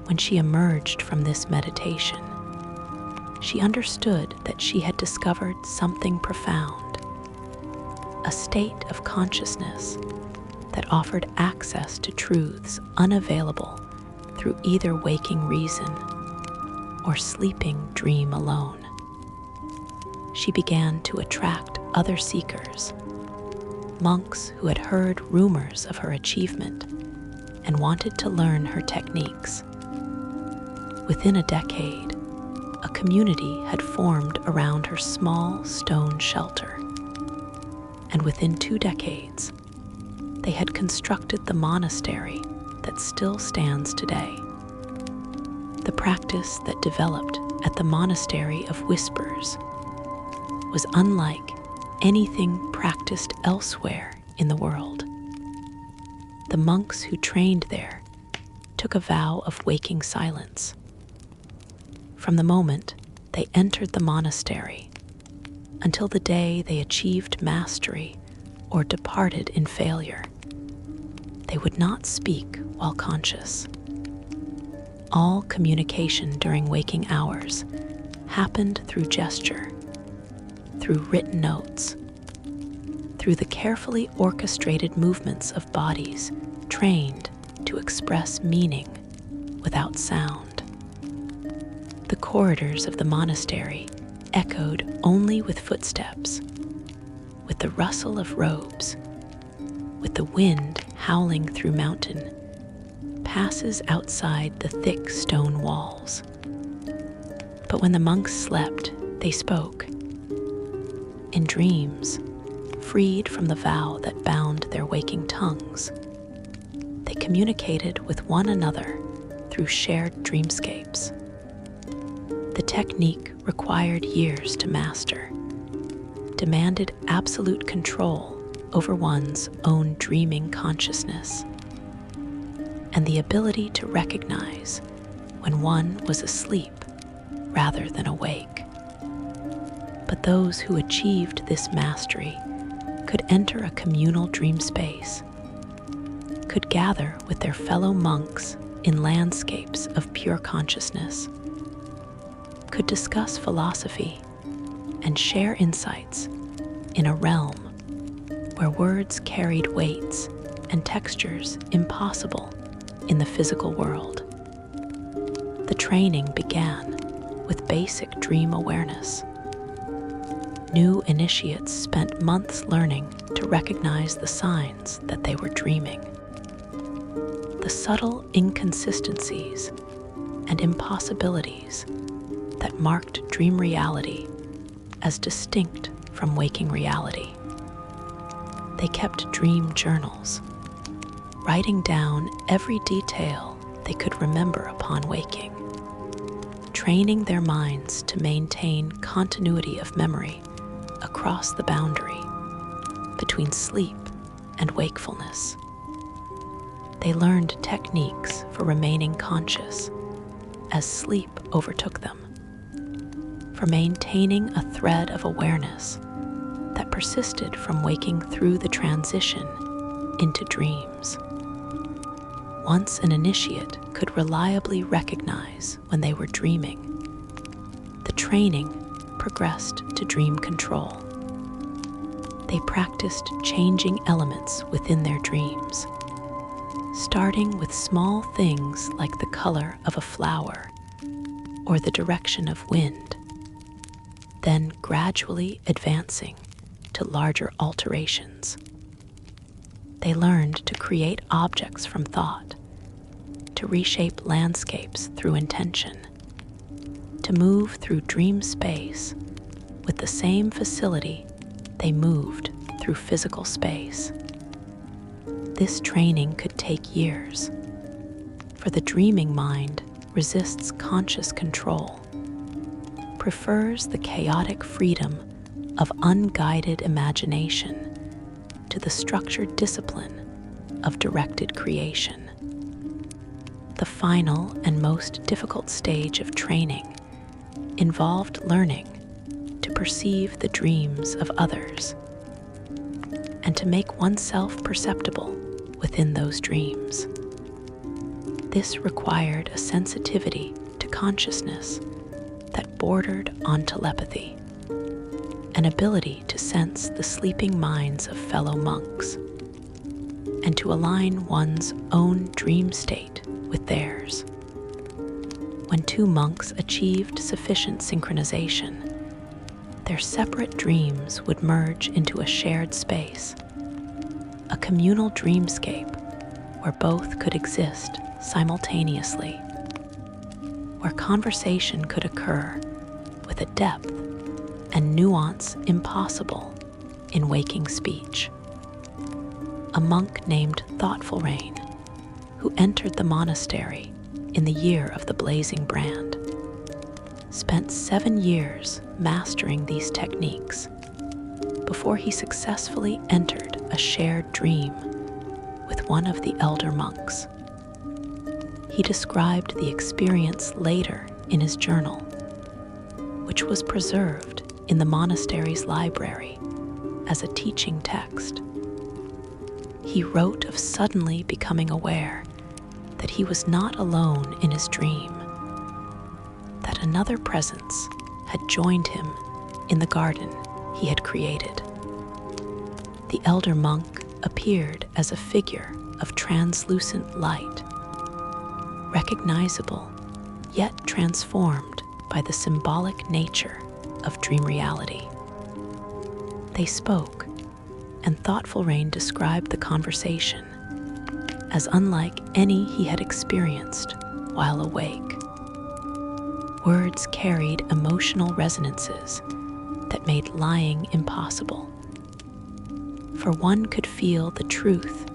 When she emerged from this meditation, she understood that she had discovered something profound, a state of consciousness that offered access to truths unavailable through either waking reason or sleeping dream alone. She began to attract other seekers, monks who had heard rumors of her achievement and wanted to learn her techniques. Within a decade, a community had formed around her small stone shelter, and within 2 decades, they had constructed the monastery that still stands today. The practice that developed at the Monastery of Whispers was unlike anything practiced elsewhere in the world. The monks who trained there took a vow of waking silence. From the moment they entered the monastery until the day they achieved mastery or departed in failure, they would not speak while conscious. All communication during waking hours happened through gesture, through written notes, through the carefully orchestrated movements of bodies trained to express meaning without sound. The corridors of the monastery echoed only with footsteps, with the rustle of robes, with the wind howling through mountain passes outside the thick stone walls. But when the monks slept, they spoke. In dreams, freed from the vow that bound their waking tongues, they communicated with one another through shared dreamscapes. The technique required years to master, demanded absolute control over one's own dreaming consciousness, and the ability to recognize when one was asleep rather than awake. But those who achieved this mastery could enter a communal dream space, could gather with their fellow monks in landscapes of pure consciousness, could discuss philosophy and share insights in a realm where words carried weights and textures impossible in the physical world. The training began with basic dream awareness. New initiates spent months learning to recognize the signs that they were dreaming, the subtle inconsistencies and impossibilities that marked dream reality as distinct from waking reality. They kept dream journals, writing down every detail they could remember upon waking, training their minds to maintain continuity of memory across the boundary between sleep and wakefulness. They learned techniques for remaining conscious as sleep overtook them, for maintaining a thread of awareness that persisted from waking through the transition into dreams. Once an initiate could reliably recognize when they were dreaming, the training progressed to dream control. They practiced changing elements within their dreams, starting with small things like the color of a flower or the direction of wind, then gradually advancing to larger alterations. They learned to create objects from thought, to reshape landscapes through intention, to move through dream space with the same facility they moved through physical space. This training could take years, for the dreaming mind resists conscious control, prefers the chaotic freedom of unguided imagination to the structured discipline of directed creation. The final and most difficult stage of training involved learning to perceive the dreams of others and to make oneself perceptible within those dreams. This required a sensitivity to consciousness that bordered on telepathy, an ability to sense the sleeping minds of fellow monks, and to align one's own dream state with theirs. When two monks achieved sufficient synchronization, their separate dreams would merge into a shared space, a communal dreamscape where both could exist simultaneously, where conversation could occur with a depth and nuance impossible in waking speech. A monk named Thoughtful Rain, who entered the monastery in the year of the blazing brand, spent 7 years mastering these techniques before he successfully entered a shared dream with one of the elder monks. He described the experience later in his journal, which was preserved in the monastery's library as a teaching text. He wrote of suddenly becoming aware that he was not alone in his dream, that another presence had joined him in the garden he had created. The elder monk appeared as a figure of translucent light, recognizable yet transformed by the symbolic nature of dream reality. They spoke, and Thoughtful Rain described the conversation as unlike any he had experienced while awake. Words carried emotional resonances that made lying impossible, for one could feel the truth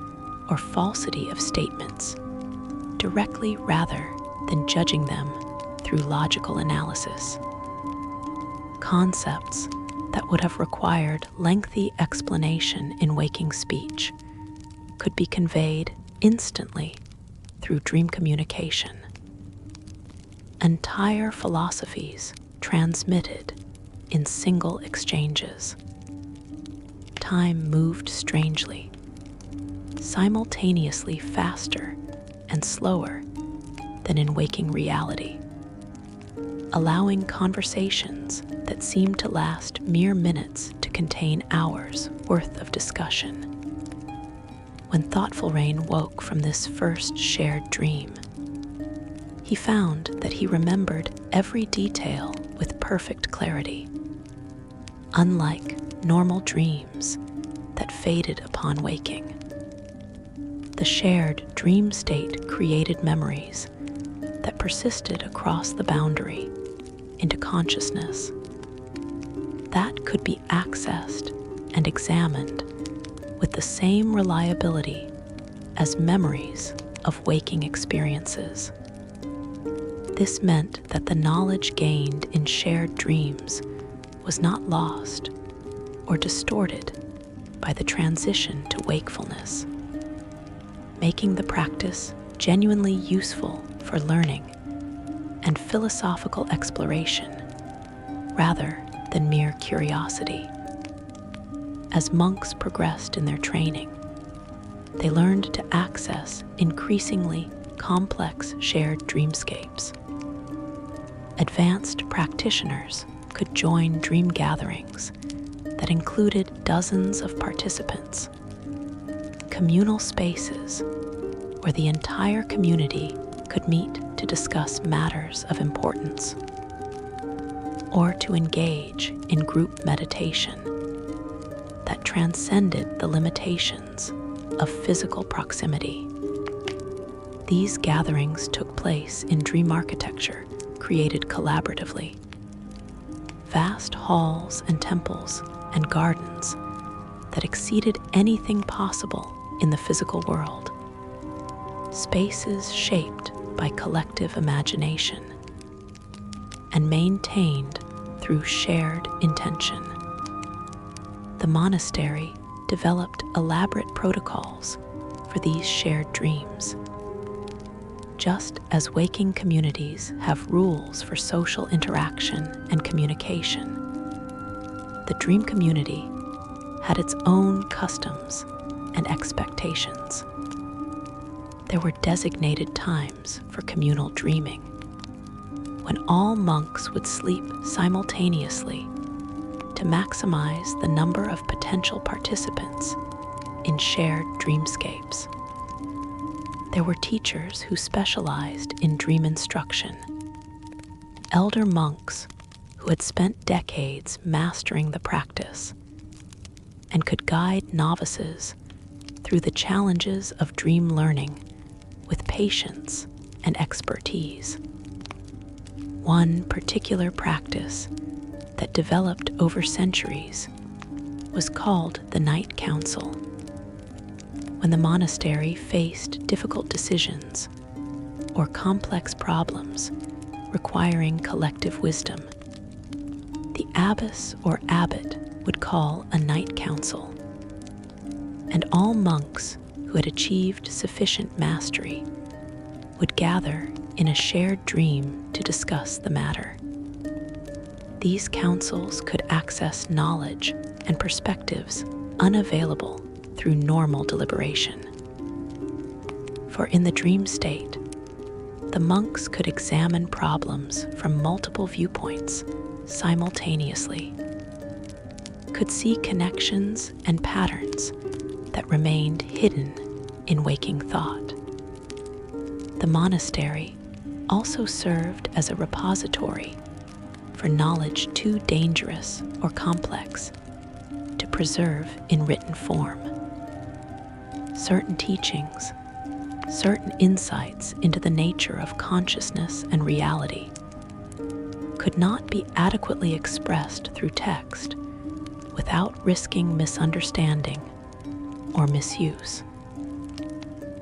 or falsity of statements directly rather than judging them through logical analysis. Concepts that would have required lengthy explanation in waking speech could be conveyed instantly through dream communication. Entire philosophies transmitted in single exchanges. Time moved strangely, simultaneously faster and slower than in waking reality, allowing conversations that seemed to last mere minutes to contain hours worth of discussion. When Thoughtful Rain woke from this first shared dream, he found that he remembered every detail with perfect clarity, unlike normal dreams that faded upon waking. The shared dream state created memories that persisted across the boundary into consciousness, that could be accessed and examined with the same reliability as memories of waking experiences. This meant that the knowledge gained in shared dreams was not lost or distorted by the transition to wakefulness, making the practice genuinely useful for learning and philosophical exploration rather than mere curiosity. As monks progressed in their training, they learned to access increasingly complex shared dreamscapes. Advanced practitioners could join dream gatherings that included dozens of participants, communal spaces where the entire community could meet to discuss matters of importance, or to engage in group meditation that transcended the limitations of physical proximity. These gatherings took place in dream architecture created collaboratively. Vast halls and temples and gardens that exceeded anything possible in the physical world. Spaces shaped by collective imagination and maintained through shared intention. The monastery developed elaborate protocols for these shared dreams. Just as waking communities have rules for social interaction and communication, the dream community had its own customs and expectations. There were designated times for communal dreaming, when all monks would sleep simultaneously to maximize the number of potential participants in shared dreamscapes. There were teachers who specialized in dream instruction, elder monks who had spent decades mastering the practice and could guide novices through the challenges of dream learning with patience and expertise. One particular practice that developed over centuries was called the Night Council. When the monastery faced difficult decisions or complex problems requiring collective wisdom, the abbess or abbot would call a night council, and all monks who had achieved sufficient mastery would gather in a shared dream to discuss the matter. These councils could access knowledge and perspectives unavailable through normal deliberation. For in the dream state, the monks could examine problems from multiple viewpoints simultaneously, could see connections and patterns that remained hidden in waking thought. The monastery also served as a repository for knowledge too dangerous or complex to preserve in written form. Certain teachings, certain insights into the nature of consciousness and reality could not be adequately expressed through text without risking misunderstanding or misuse.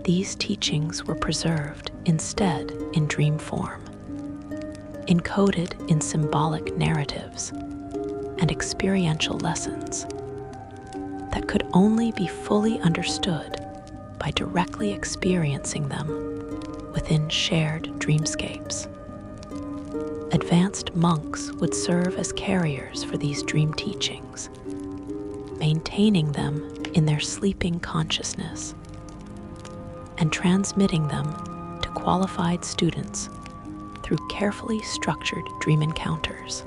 These teachings were preserved instead in dream form, encoded in symbolic narratives and experiential lessons that could only be fully understood by directly experiencing them within shared dreamscapes. Advanced monks would serve as carriers for these dream teachings, maintaining them in their sleeping consciousness and transmitting them to qualified students through carefully structured dream encounters.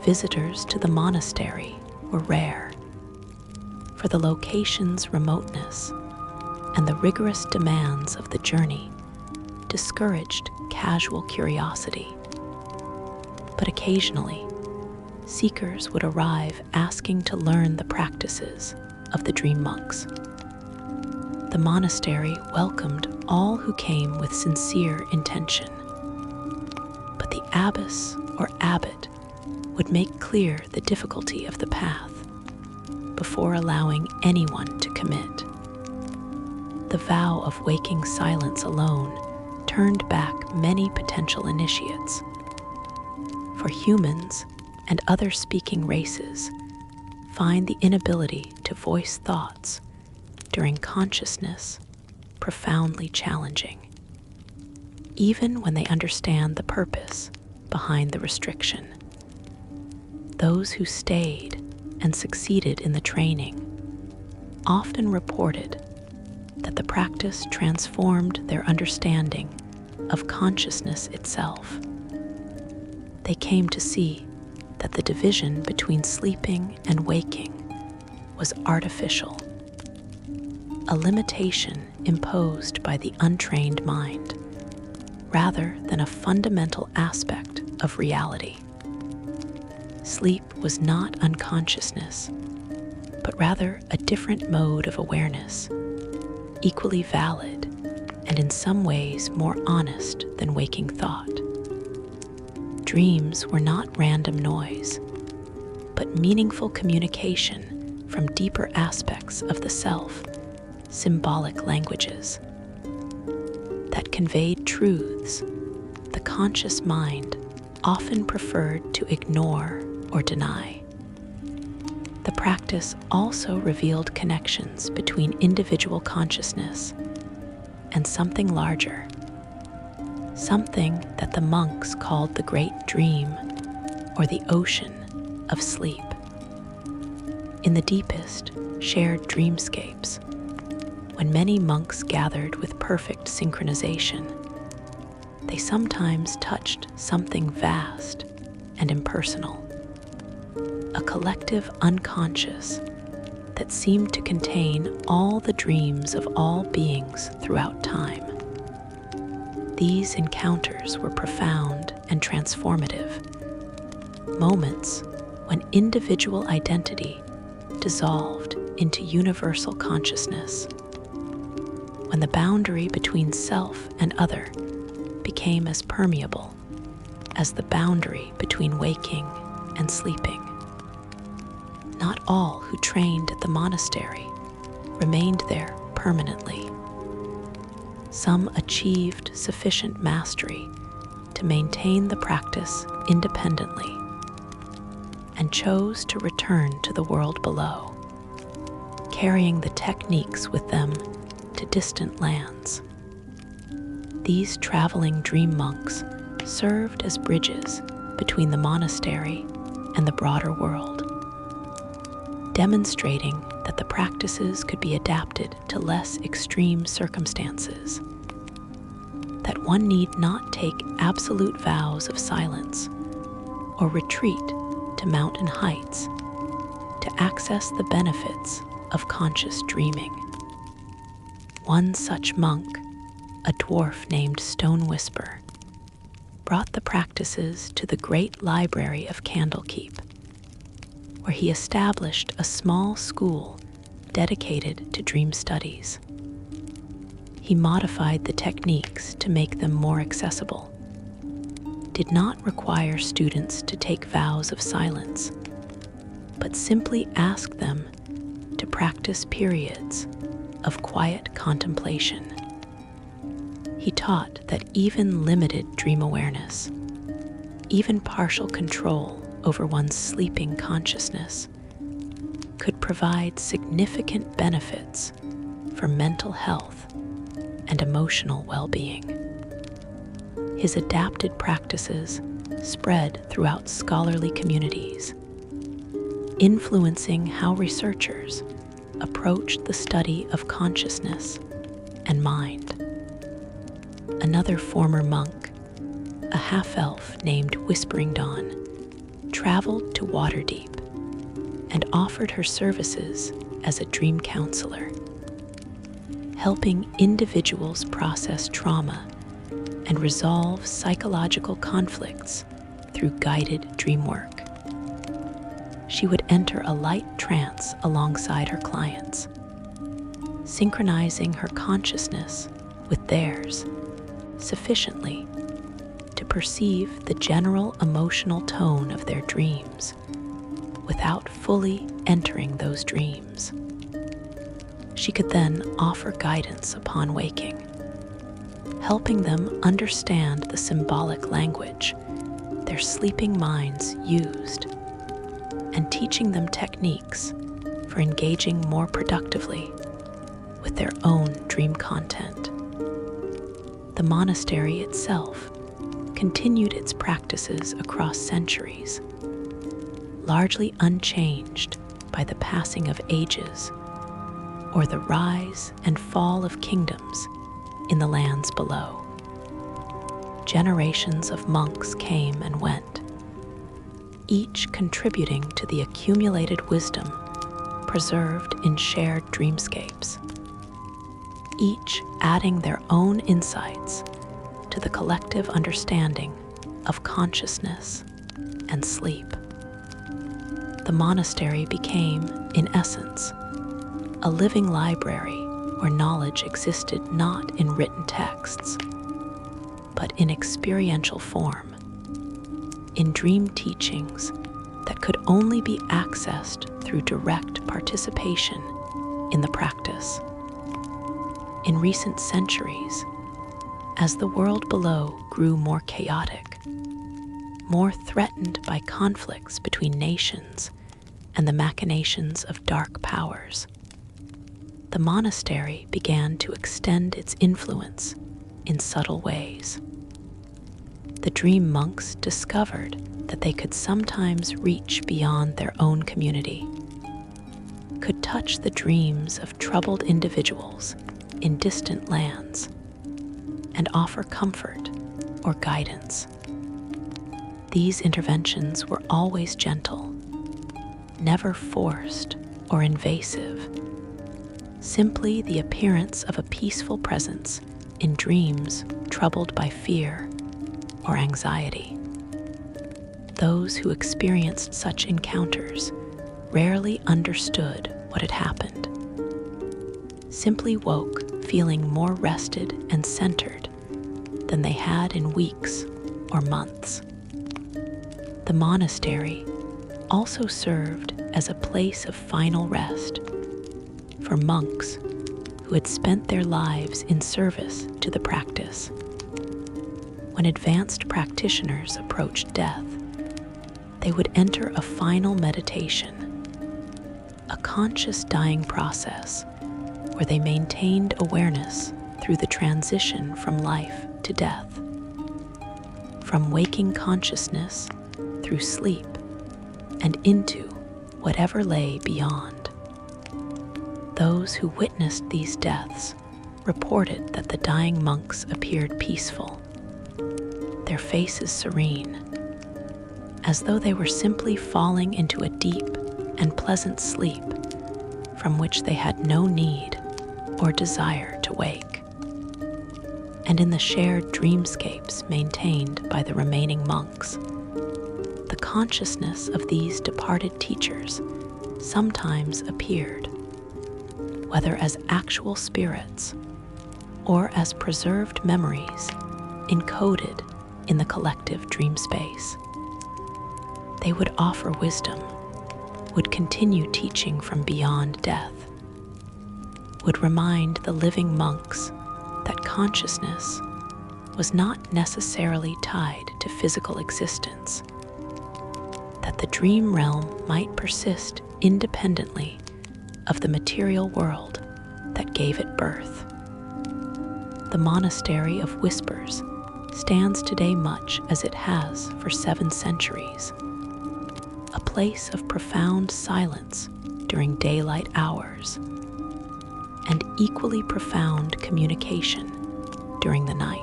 Visitors to the monastery were rare, for the location's remoteness and the rigorous demands of the journey discouraged casual curiosity. But occasionally, seekers would arrive asking to learn the practices of the dream monks. The monastery welcomed all who came with sincere intention, but the abbess or abbot would make clear the difficulty of the path before allowing anyone to commit. The vow of waking silence alone turned back many potential initiates. For humans and other speaking races find the inability to voice thoughts during consciousness profoundly challenging, even when they understand the purpose behind the restriction. Those who stayed and succeeded in the training often reported that the practice transformed their understanding of consciousness itself. They came to see that the division between sleeping and waking was artificial, a limitation imposed by the untrained mind, rather than a fundamental aspect of reality. Sleep was not unconsciousness, but rather a different mode of awareness, equally valid and in some ways more honest than waking thought. Dreams were not random noise. but meaningful communication from deeper aspects of the self, symbolic languages that conveyed truths the conscious mind often preferred to ignore or deny. The practice also revealed connections between individual consciousness and something larger, something that the monks called the Great Dream or the Ocean of Sleep. In the deepest, shared dreamscapes, when many monks gathered with perfect synchronization, they sometimes touched something vast and impersonal, a collective unconscious that seemed to contain all the dreams of all beings throughout time. These encounters were profound and transformative, moments when individual identity dissolved into universal consciousness, when the boundary between self and other became as permeable as the boundary between waking and sleeping. Not all who trained at the monastery remained there permanently. Some achieved sufficient mastery to maintain the practice independently and chose to return to the world below, carrying the techniques with them to distant lands. These traveling dream monks served as bridges between the monastery and the broader world, demonstrating that the practices could be adapted to less extreme circumstances, that one need not take absolute vows of silence or retreat to mountain heights to access the benefits of conscious dreaming. One such monk, a dwarf named Stone Whisper, brought the practices to the great library of Candlekeep, where he established a small school dedicated to dream studies. He modified the techniques to make them more accessible, did not require students to take vows of silence, but simply asked them to practice periods of quiet contemplation. He taught that even limited dream awareness, even partial control over one's sleeping consciousness, could provide significant benefits for mental health and emotional well-being. His adapted practices spread throughout scholarly communities, influencing how researchers approached the study of consciousness and mind. Another former monk, a half-elf named Whispering Dawn, traveled to Waterdeep and offered her services as a dream counselor, helping individuals process trauma and resolve psychological conflicts through guided dream work. She would enter a light trance alongside her clients, synchronizing her consciousness with theirs sufficiently to perceive the general emotional tone of their dreams without fully entering those dreams. She could then offer guidance upon waking, helping them understand the symbolic language their sleeping minds used, and teaching them techniques for engaging more productively with their own dream content. The monastery itself continued its practices across centuries, largely unchanged by the passing of ages or the rise and fall of kingdoms in the lands below. Generations of monks came and went, each contributing to the accumulated wisdom preserved in shared dreamscapes, each adding their own insights to the collective understanding of consciousness and sleep. The monastery became, in essence, a living library where knowledge existed not in written texts, but in experiential form, in dream teachings that could only be accessed through direct participation in the practice. In recent centuries, as the world below grew more chaotic, more threatened by conflicts between nations and the machinations of dark powers, the monastery began to extend its influence in subtle ways. The dream monks discovered that they could sometimes reach beyond their own community, could touch the dreams of troubled individuals in distant lands, and offer comfort or guidance. These interventions were always gentle, never forced or invasive, simply the appearance of a peaceful presence in dreams troubled by fear or anxiety. Those who experienced such encounters rarely understood what had happened, simply woke feeling more rested and centered than they had in weeks or months. The monastery also served as a place of final rest for monks who had spent their lives in service to the practice. When advanced practitioners approached death, they would enter a final meditation, a conscious dying process where they maintained awareness through the transition from life to death, from waking consciousness through sleep and into whatever lay beyond. Those who witnessed these deaths reported that the dying monks appeared peaceful, their faces serene, as though they were simply falling into a deep and pleasant sleep from which they had no need or desire to wake. And in the shared dreamscapes maintained by the remaining monks, the consciousness of these departed teachers sometimes appeared, whether as actual spirits or as preserved memories encoded in the collective dream space. They would offer wisdom, would continue teaching from beyond death, would remind the living monks that consciousness was not necessarily tied to physical existence, that the dream realm might persist independently of the material world that gave it birth. The Monastery of Whispers stands today much as it has for 7 centuries, a place of profound silence during daylight hours and equally profound communication during the night.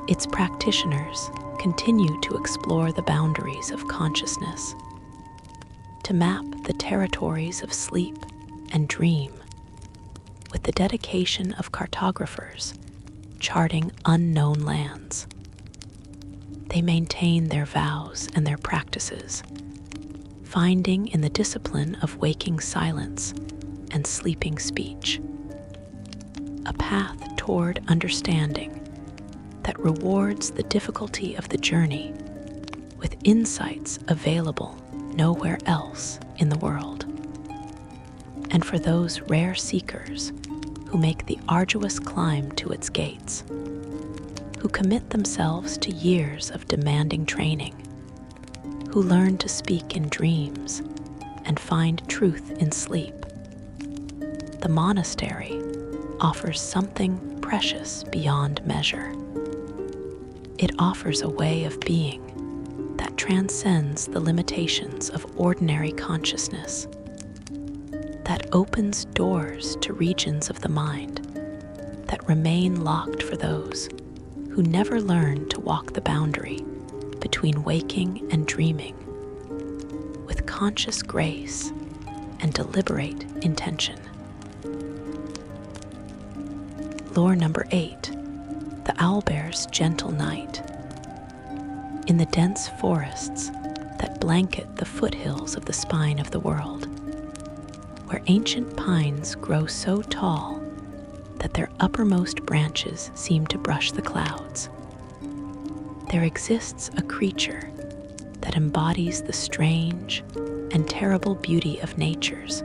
Its practitioners continue to explore the boundaries of consciousness, to map the territories of sleep and dream with the dedication of cartographers charting unknown lands. They maintain their vows and their practices, finding in the discipline of waking silence and sleeping speech a path toward understanding that rewards the difficulty of the journey with insights available nowhere else in the world. And for those rare seekers who make the arduous climb to its gates, who commit themselves to years of demanding training, who learn to speak in dreams and find truth in sleep, the monastery offers something precious beyond measure. It offers a way of being that transcends the limitations of ordinary consciousness, that opens doors to regions of the mind that remain locked for those who never learn to walk the boundary between waking and dreaming with conscious grace and deliberate intention. Lore number 8, the Owlbear's gentle night. In the dense forests that blanket the foothills of the spine of the world, where ancient pines grow so tall that their uppermost branches seem to brush the clouds, there exists a creature that embodies the strange and terrible beauty of nature's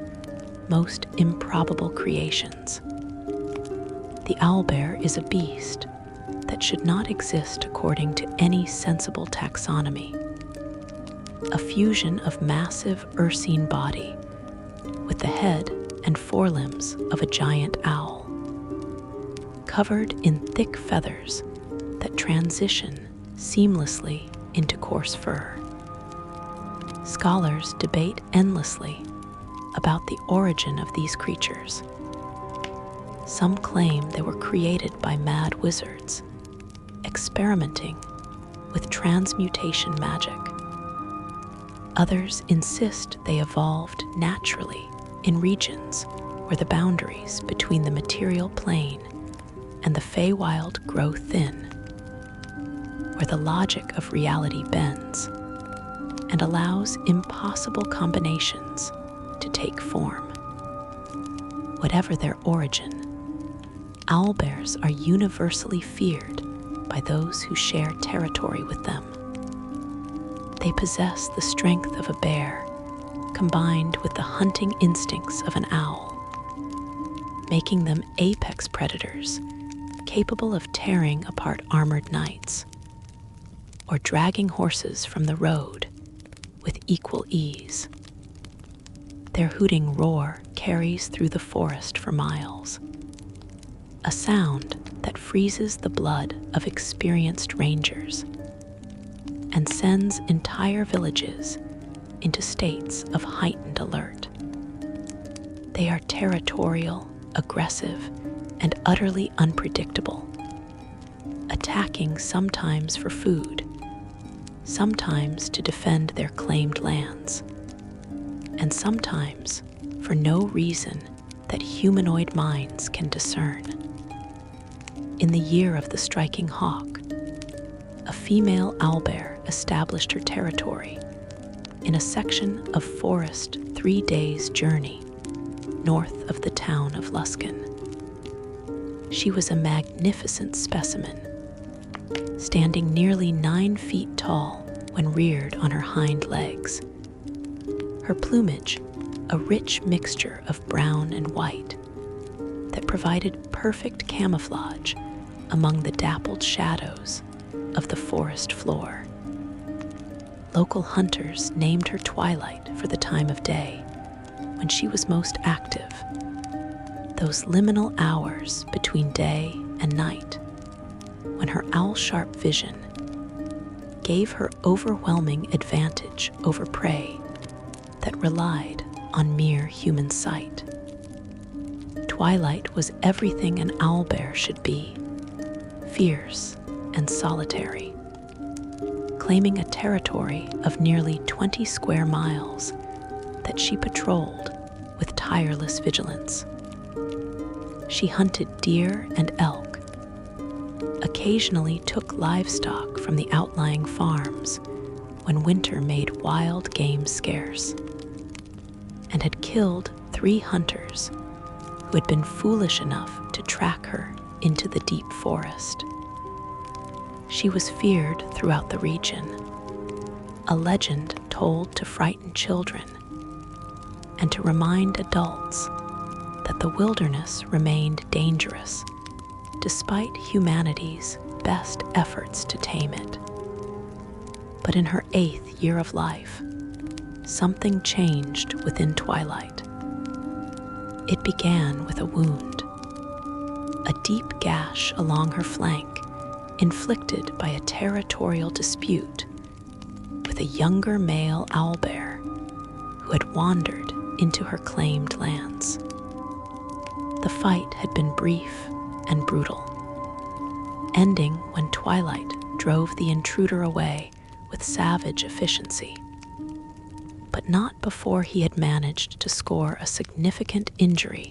most improbable creations. The owlbear is a beast that should not exist according to any sensible taxonomy. A fusion of massive ursine body with the head and forelimbs of a giant owl, covered in thick feathers that transition seamlessly into coarse fur. Scholars debate endlessly about the origin of these creatures. Some claim they were created by mad wizards, experimenting with transmutation magic. Others insist they evolved naturally in regions where the boundaries between the material plane and the Feywild grow thin, where the logic of reality bends and allows impossible combinations to take form. Whatever their origin, owlbears are universally feared by those who share territory with them. They possess the strength of a bear combined with the hunting instincts of an owl, making them apex predators capable of tearing apart armored knights or dragging horses from the road with equal ease. Their hooting roar carries through the forest for miles, a sound that freezes the blood of experienced rangers and sends entire villages into states of heightened alert. They are territorial, aggressive, and utterly unpredictable, attacking sometimes for food, sometimes to defend their claimed lands, and sometimes for no reason that humanoid minds can discern. In the year of the striking hawk, a female owlbear established her territory in a section of forest 3 days' journey north of the town of Luskan. She was a magnificent specimen, standing nearly 9 feet tall when reared on her hind legs. Her plumage, a rich mixture of brown and white, that provided perfect camouflage among the dappled shadows of the forest floor. Local hunters named her Twilight for the time of day when she was most active, those liminal hours between day and night, when her owl-sharp vision gave her overwhelming advantage over prey that relied on mere human sight. Twilight was everything an owlbear should be, fierce and solitary, claiming a territory of nearly 20 square miles that she patrolled with tireless vigilance. She hunted deer and elk, occasionally took livestock from the outlying farms when winter made wild game scarce, and had killed 3 hunters who had been foolish enough to track her into the deep forest. She was feared throughout the region, a legend told to frighten children and to remind adults that the wilderness remained dangerous despite humanity's best efforts to tame it. But in her 8th year of life, something changed within Twilight. It began with a wound, a deep gash along her flank inflicted by a territorial dispute with a younger male owlbear who had wandered into her claimed lands. The fight had been brief and brutal, ending when Twilight drove the intruder away with savage efficiency, but not before he had managed to score a significant injury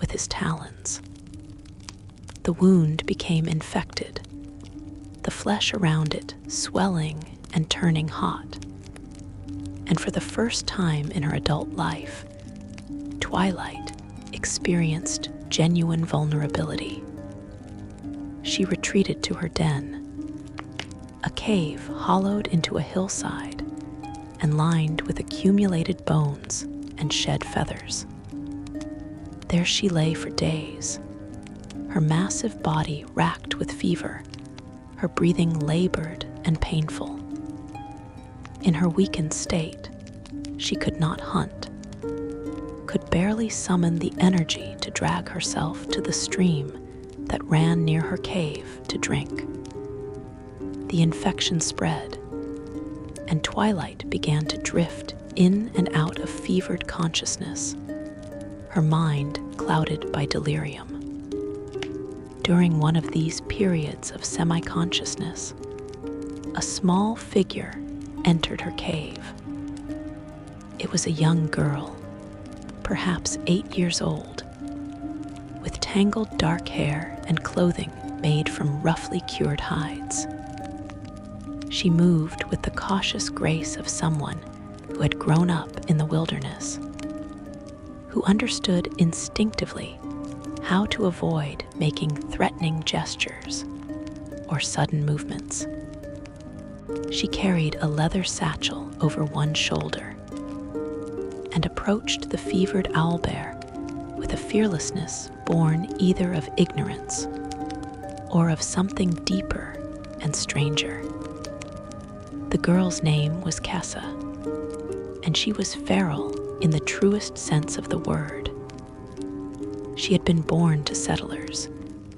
with his talons. The wound became infected, the flesh around it swelling and turning hot, and for the first time in her adult life, Twilight experienced genuine vulnerability. She retreated to her den, a cave hollowed into a hillside and lined with accumulated bones and shed feathers. There she lay for days, her massive body racked with fever, her breathing labored and painful. In her weakened state, she could not hunt, could barely summon the energy to drag herself to the stream that ran near her cave to drink. The infection spread, and twilight began to drift in and out of fevered consciousness, her mind clouded by delirium. During one of these periods of semi-consciousness, a small figure entered her cave. It was a young girl, perhaps 8 years old, with tangled dark hair and clothing made from roughly cured hides. She moved with the cautious grace of someone who had grown up in the wilderness, who understood instinctively how to avoid making threatening gestures or sudden movements. She carried a leather satchel over one shoulder and approached the fevered owlbear with a fearlessness born either of ignorance or of something deeper and stranger. The girl's name was Kessa, and she was feral in the truest sense of the word. She had been born to settlers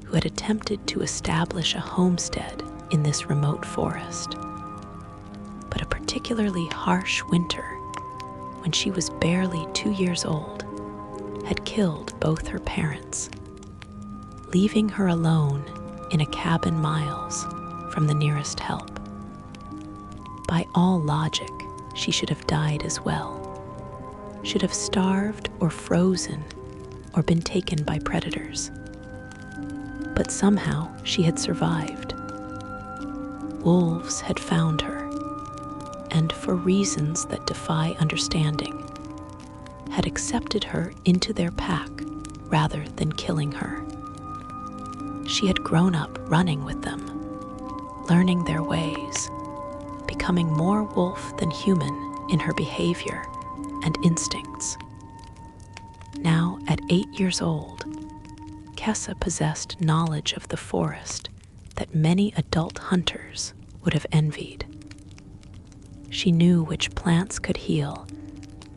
who had attempted to establish a homestead in this remote forest. But a particularly harsh winter, when she was barely 2 years old, had killed both her parents, leaving her alone in a cabin miles from the nearest help. By all logic, she should have died as well, should have starved or frozen or been taken by predators. But somehow she had survived. Wolves had found her, and for reasons that defy understanding, had accepted her into their pack rather than killing her. She had grown up running with them, learning their ways, becoming more wolf than human in her behavior and instincts. Now, at 8 years old, Kessa possessed knowledge of the forest that many adult hunters would have envied. She knew which plants could heal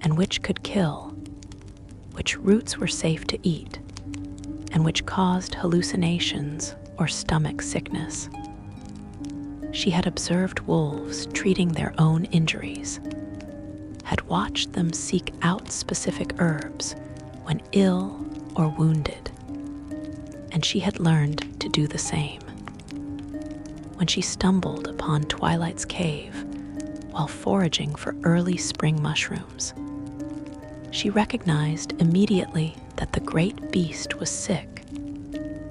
and which could kill, which roots were safe to eat, and which caused hallucinations or stomach sickness. She had observed wolves treating their own injuries, had watched them seek out specific herbs when ill or wounded, and she had learned to do the same. When she stumbled upon Twilight's cave while foraging for early spring mushrooms, she recognized immediately that the great beast was sick,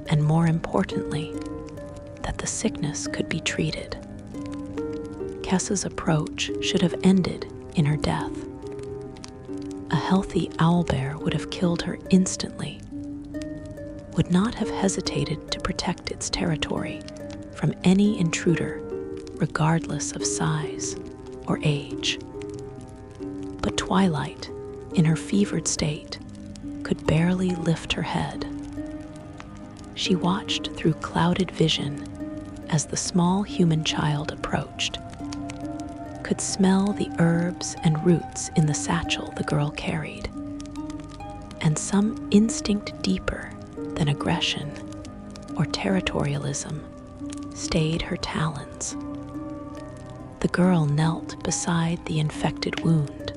and more importantly, that the sickness could be treated. Kessa's approach should have ended in her death. A healthy owlbear would have killed her instantly, would not have hesitated to protect its territory from any intruder, regardless of size or age. But Twilight, in her fevered state, could barely lift her head. She watched through clouded vision as the small human child approached, could smell the herbs and roots in the satchel the girl carried, and some instinct deeper than aggression or territorialism stayed her talons. The girl knelt beside the infected wound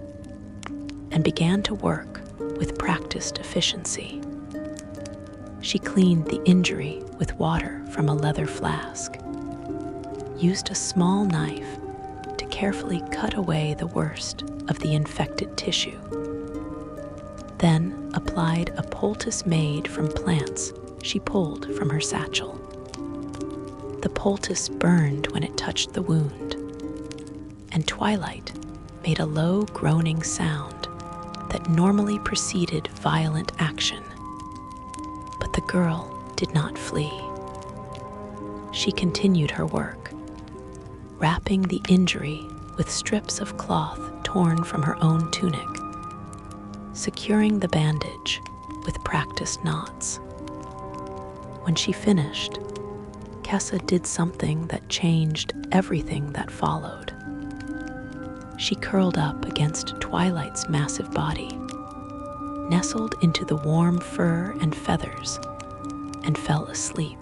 and began to work with practiced efficiency. She cleaned the injury with water from a leather flask, used a small knife to carefully cut away the worst of the infected tissue, then applied a poultice made from plants she pulled from her satchel. The poultice burned when it touched the wound, and Twilight made a low groaning sound that normally preceded violent action. But the girl did not flee. She continued her work, wrapping the injury with strips of cloth torn from her own tunic, securing the bandage with practiced knots. When she finished, Kessa did something that changed everything that followed. She curled up against Twilight's massive body, nestled into the warm fur and feathers, and fell asleep.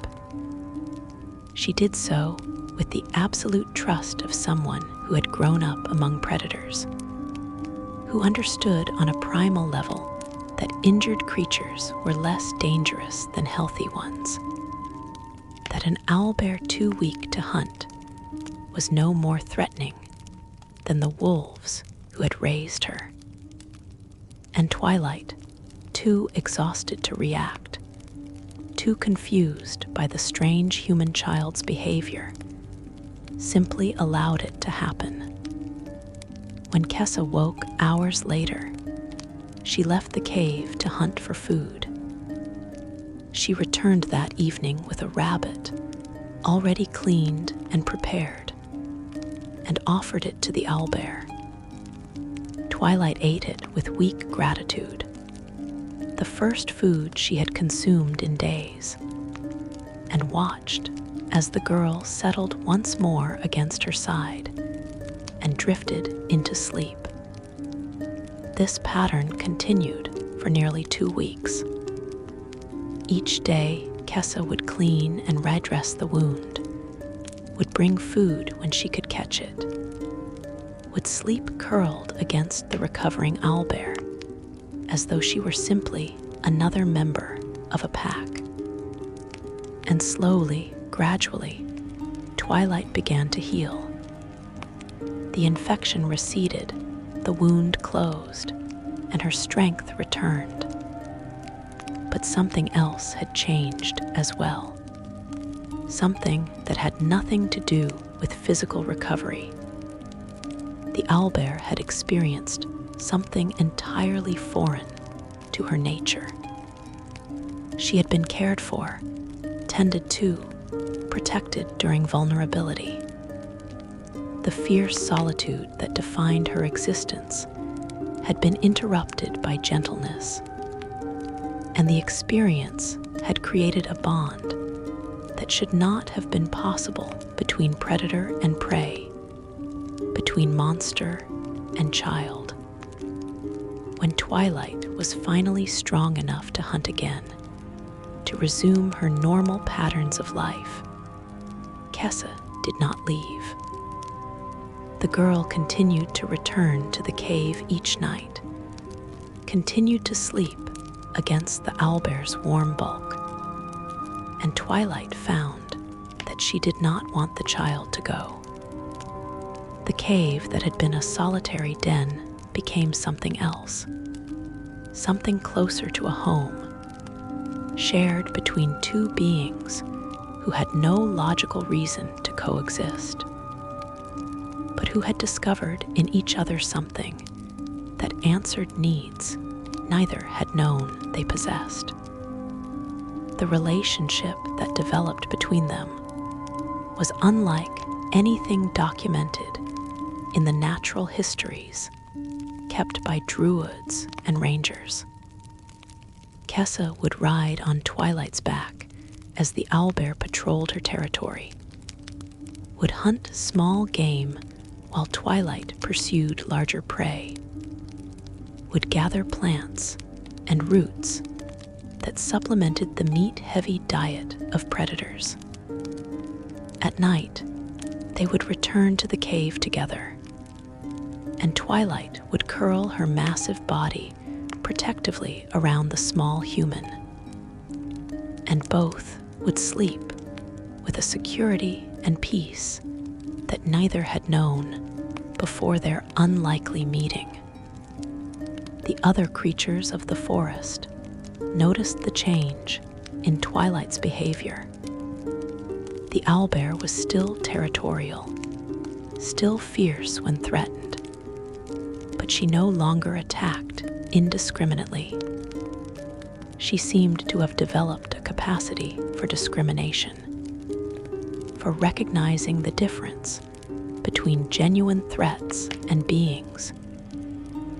She did so with the absolute trust of someone who had grown up among predators, who understood on a primal level that injured creatures were less dangerous than healthy ones, that an owlbear too weak to hunt was no more threatening than the wolves who had raised her. And Twilight, too exhausted to react, too confused by the strange human child's behavior, simply allowed it to happen. When Kessa woke hours later, she left the cave to hunt for food. She returned that evening with a rabbit, already cleaned and prepared, and offered it to the owlbear. Twilight ate it with weak gratitude, the first food she had consumed in days, and watched as the girl settled once more against her side and drifted into sleep. This pattern continued for nearly 2 weeks. Each day, Kessa would clean and redress the wound, would bring food when she could catch it, would sleep curled against the recovering owlbear, as though she were simply another member of a pack. And slowly, gradually, Twilight began to heal. The infection receded, the wound closed, and her strength returned. But something else had changed as well. Something that had nothing to do with physical recovery. The owlbear had experienced something entirely foreign to her nature. She had been cared for, tended to, protected during vulnerability. The fierce solitude that defined her existence had been interrupted by gentleness, and the experience had created a bond that should not have been possible between predator and prey, between monster and child. When Twilight was finally strong enough to hunt again, to resume her normal patterns of life, Kessa did not leave. The girl continued to return to the cave each night, continued to sleep against the owlbear's warm bulk, and Twilight found that she did not want the child to go. The cave that had been a solitary den became something else, something closer to a home, shared between two beings who had no logical reason to coexist, but who had discovered in each other something that answered needs neither had known they possessed. The relationship that developed between them was unlike anything documented in the natural histories kept by druids and rangers. Kessa would ride on Twilight's back as the owlbear patrolled her territory, would hunt small game while Twilight pursued larger prey, would gather plants and roots that supplemented the meat-heavy diet of predators. At night, they would return to the cave together, and Twilight would curl her massive body protectively around the small human, and both would sleep with a security and peace that neither had known before their unlikely meeting. The other creatures of the forest noticed the change in Twilight's behavior. The owlbear was still territorial, still fierce when threatened, but she no longer attacked indiscriminately. She seemed to have developed a capacity for discrimination, for recognizing the difference between genuine threats and beings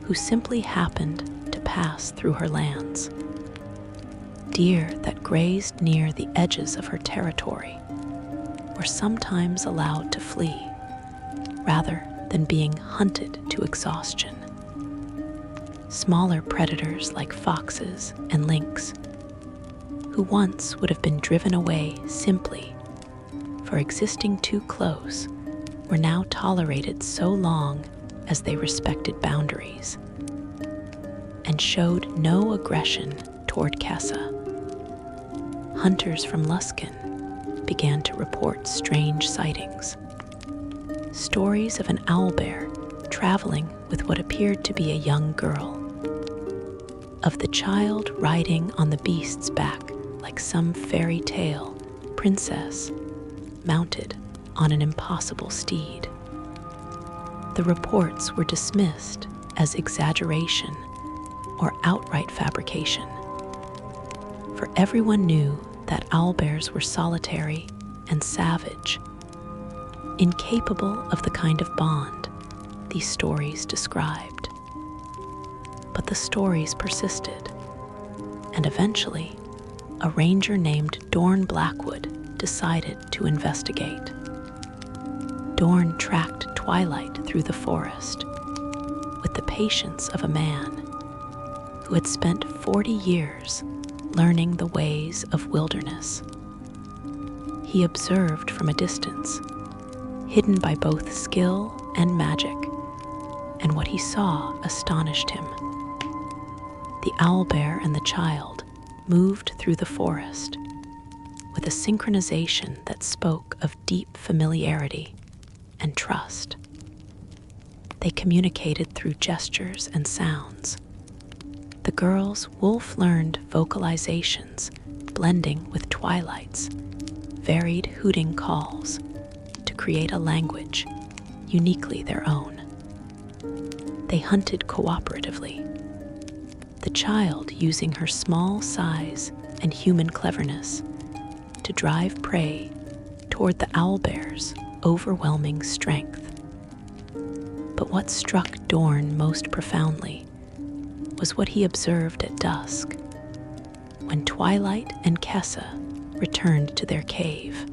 who simply happened to pass through her lands. Deer that grazed near the edges of her territory were sometimes allowed to flee, rather than being hunted to exhaustion. Smaller predators like foxes and lynx, who once would have been driven away simply for existing too close, were now tolerated so long as they respected boundaries and showed no aggression toward Kessa. Hunters from Luskan began to report strange sightings. Stories of an owlbear traveling with what appeared to be a young girl, of the child riding on the beast's back like some fairy tale princess mounted on an impossible steed. The reports were dismissed as exaggeration or outright fabrication, for everyone knew that owlbears were solitary and savage, incapable of the kind of bond these stories described. But the stories persisted, and eventually, a ranger named Dorn Blackwood decided to investigate. Dorn tracked Twilight through the forest with the patience of a man who had spent 40 years learning the ways of wilderness. He observed from a distance, hidden by both skill and magic, and what he saw astonished him. The owlbear and the child moved through the forest with a synchronization that spoke of deep familiarity and trust. They communicated through gestures and sounds. The girl's wolf-learned vocalizations blending with Twilight's varied hooting calls to create a language uniquely their own. They hunted cooperatively, the child using her small size and human cleverness to drive prey toward the owlbear's overwhelming strength. But what struck Dorn most profoundly was what he observed at dusk, when Twilight and Kessa returned to their cave.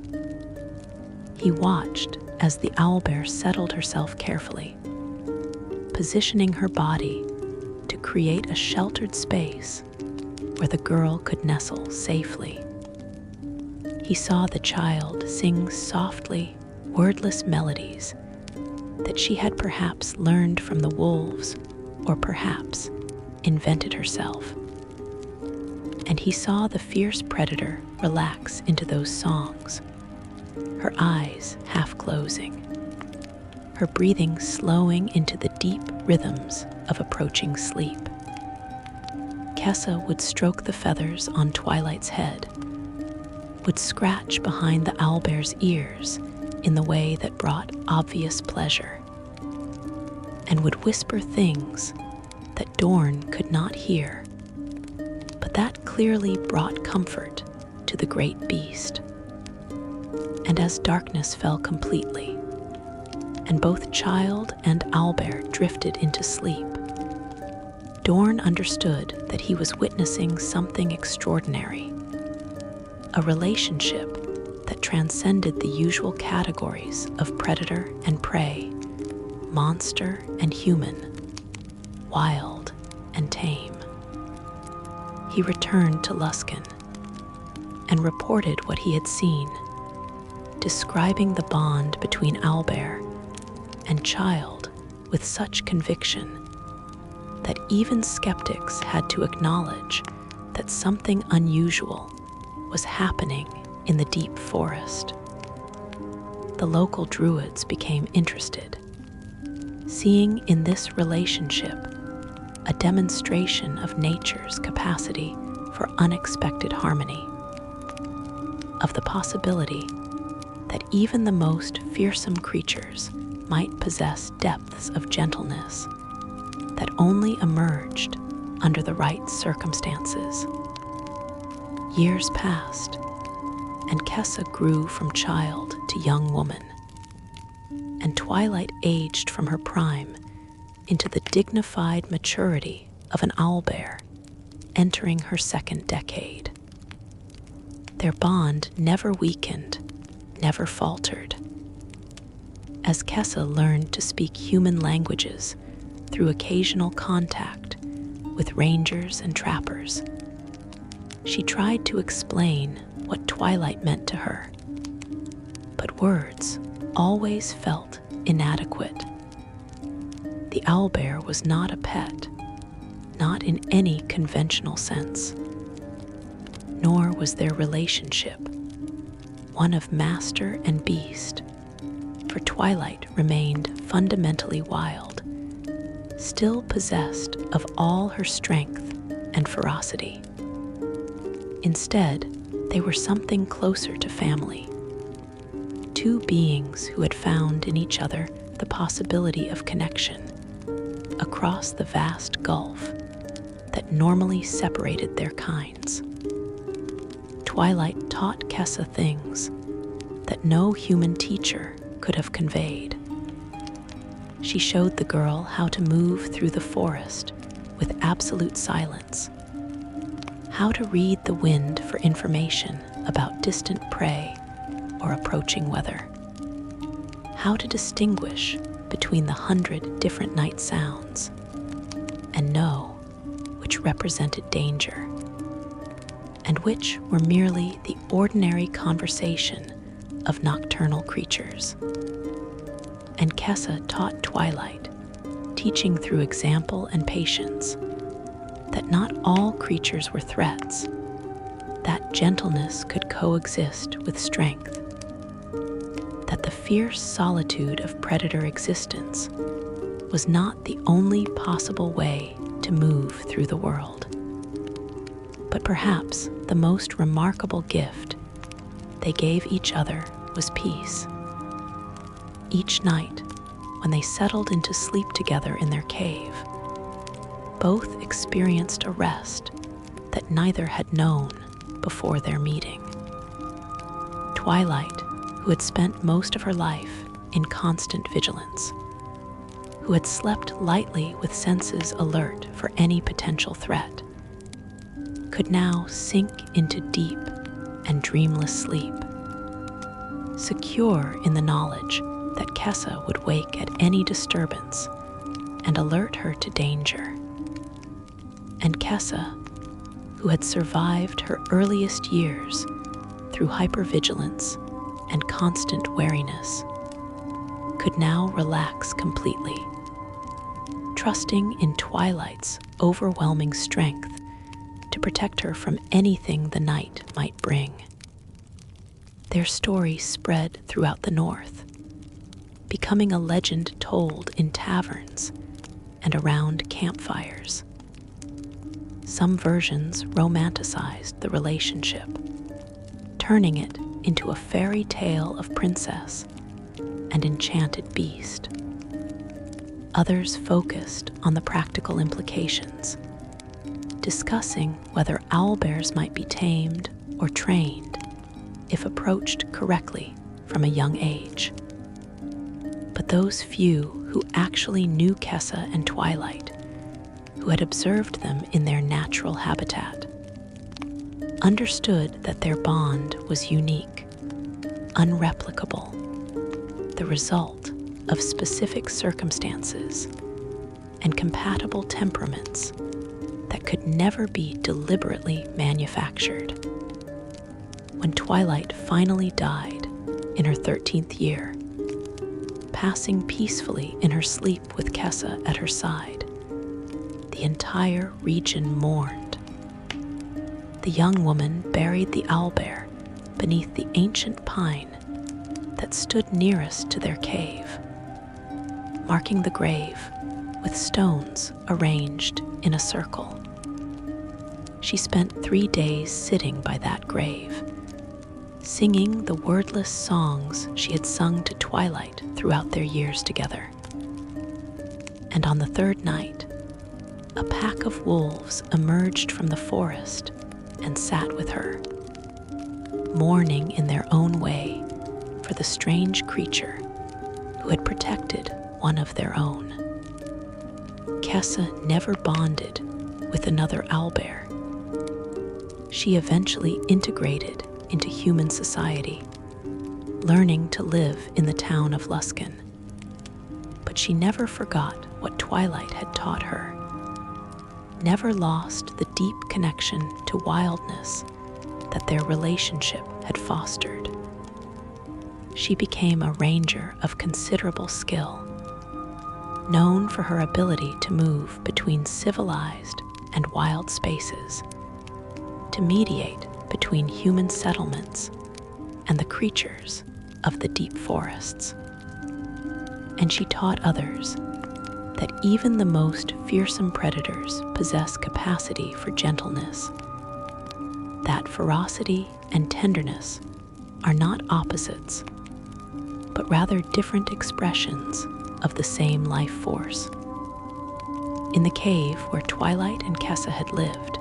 He watched as the owlbear settled herself carefully, positioning her body to create a sheltered space where the girl could nestle safely. He saw the child sing softly, wordless melodies that she had perhaps learned from the wolves or perhaps invented herself. And he saw the fierce predator relax into those songs, her eyes half closing, her breathing slowing into the deep rhythms of approaching sleep. Kessa would stroke the feathers on Twilight's head, would scratch behind the owlbear's ears in the way that brought obvious pleasure, and would whisper things that Dorn could not hear, but that clearly brought comfort to the great beast. And as darkness fell completely, and both child and owlbear drifted into sleep, Dorn understood that he was witnessing something extraordinary, a relationship that transcended the usual categories of predator and prey, monster and human, wild and tame. He returned to Luskan and reported what he had seen, describing the bond between owlbear and child with such conviction that even skeptics had to acknowledge that something unusual was happening in the deep forest. The local druids became interested, seeing in this relationship a demonstration of nature's capacity for unexpected harmony, of the possibility that even the most fearsome creatures might possess depths of gentleness that only emerged under the right circumstances. Years passed, and Kessa grew from child to young woman, and Twilight aged from her prime into the dignified maturity of an owlbear entering her second decade. Their bond never weakened, never faltered. As Kessa learned to speak human languages through occasional contact with rangers and trappers, she tried to explain what twilight meant to her, but words always felt inadequate. The owlbear was not a pet, not in any conventional sense, nor was their relationship one of master and beast, for Twilight remained fundamentally wild, still possessed of all her strength and ferocity. Instead, they were something closer to family, two beings who had found in each other the possibility of connection across the vast gulf that normally separated their kinds. Twilight taught Kessa things that no human teacher could have conveyed. She showed the girl how to move through the forest with absolute silence, how to read the wind for information about distant prey or approaching weather, how to distinguish between the 100 different night sounds and know which represented danger and which were merely the ordinary conversation of nocturnal creatures. And Kessa taught Twilight, teaching through example and patience, that not all creatures were threats, that gentleness could coexist with strength, that the fierce solitude of predator existence was not the only possible way to move through the world. But perhaps the most remarkable gift they gave each other was peace. Each night, when they settled into sleep together in their cave, both experienced a rest that neither had known before their meeting. Twilight, who had spent most of her life in constant vigilance, who had slept lightly with senses alert for any potential threat, could now sink into deep and dreamless sleep, secure in the knowledge that Kessa would wake at any disturbance and alert her to danger. And Kessa, who had survived her earliest years through hypervigilance and constant wariness, could now relax completely, trusting in Twilight's overwhelming strength to protect her from anything the night might bring. Their story spread throughout the north, becoming a legend told in taverns and around campfires. Some versions romanticized the relationship, turning it into a fairy tale of princess and enchanted beast. Others focused on the practical implications, discussing whether owlbears might be tamed or trained if approached correctly from a young age. But those few who actually knew Kessa and Twilight, who had observed them in their natural habitat, understood that their bond was unique, unreplicable, the result of specific circumstances and compatible temperaments that could never be deliberately manufactured. When Twilight finally died in her 13th year, passing peacefully in her sleep with Kessa at her side, the entire region mourned. The young woman buried the owlbear beneath the ancient pine that stood nearest to their cave, marking the grave with stones arranged in a circle. She spent 3 days sitting by that grave, singing the wordless songs she had sung to Twilight throughout their years together. And on the third night, a pack of wolves emerged from the forest and sat with her, mourning in their own way for the strange creature who had protected one of their own. Kessa never bonded with another owlbear. She eventually integrated into human society, learning to live in the town of Luskan. But she never forgot what Twilight had taught her, never lost the deep connection to wildness that their relationship had fostered. She became a ranger of considerable skill, known for her ability to move between civilized and wild spaces, to mediate between human settlements and the creatures of the deep forests. And she taught others that even the most fearsome predators possess capacity for gentleness, that ferocity and tenderness are not opposites, but rather different expressions of the same life force. In the cave where Twilight and Kessa had lived,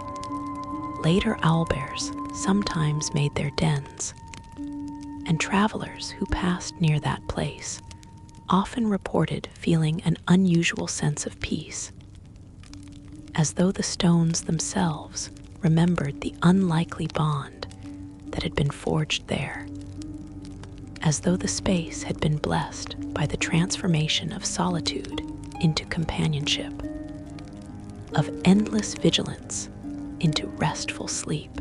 later owlbears sometimes made their dens, and travelers who passed near that place often reported feeling an unusual sense of peace, as though the stones themselves remembered the unlikely bond that had been forged there, as though the space had been blessed by the transformation of solitude into companionship, of endless vigilance into restful sleep.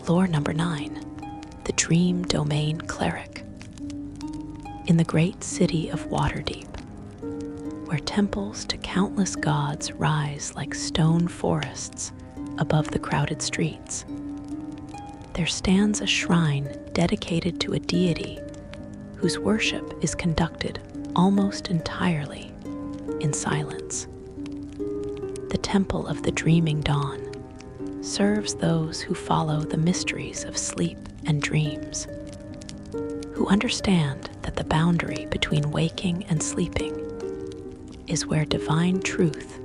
Lore number 9, the Dream Domain Cleric. In the great city of Waterdeep, where temples to countless gods rise like stone forests above the crowded streets, there stands a shrine dedicated to a deity whose worship is conducted almost entirely in silence. The Temple of the Dreaming Dawn serves those who follow the mysteries of sleep and dreams, who understand that the boundary between waking and sleeping is where divine truth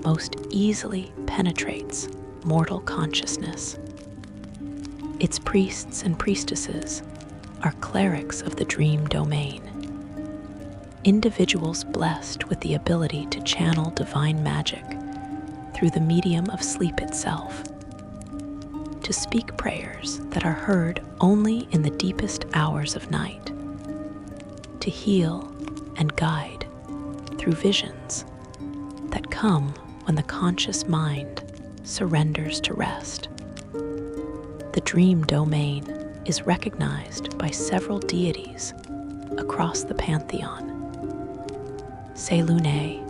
most easily penetrates mortal consciousness. Its priests and priestesses are clerics of the dream domain, individuals blessed with the ability to channel divine magic through the medium of sleep itself, to speak prayers that are heard only in the deepest hours of night, to heal and guide through visions that come when the conscious mind surrenders to rest. The dream domain is recognized by several deities across the pantheon. Selune,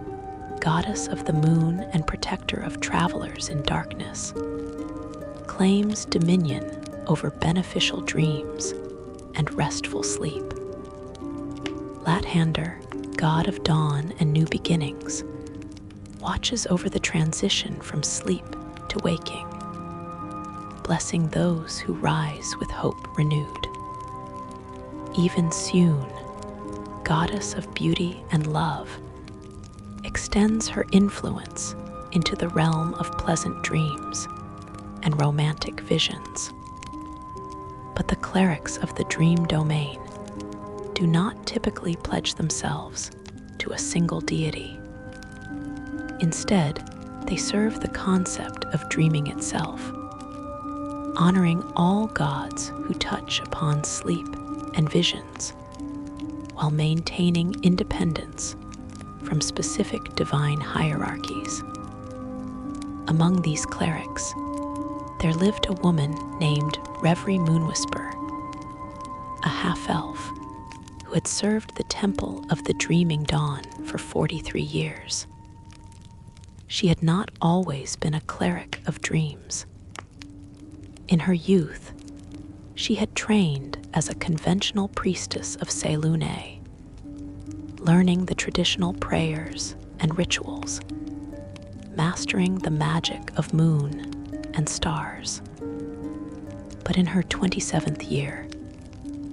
goddess of the moon and protector of travelers in darkness, claims dominion over beneficial dreams and restful sleep. Lathander, god of dawn and new beginnings, watches over the transition from sleep to waking, blessing those who rise with hope renewed. Even Sune, goddess of beauty and love, extends her influence into the realm of pleasant dreams and romantic visions. But the clerics of the dream domain do not typically pledge themselves to a single deity. Instead, they serve the concept of dreaming itself, honoring all gods who touch upon sleep and visions, while maintaining independence from specific divine hierarchies. Among these clerics, there lived a woman named Reverie Moonwhisper, a half-elf who had served the Temple of the Dreaming Dawn for 43 years. She had not always been a cleric of dreams. In her youth, she had trained as a conventional priestess of Selune, learning the traditional prayers and rituals, mastering the magic of moon and stars. But in her 27th year,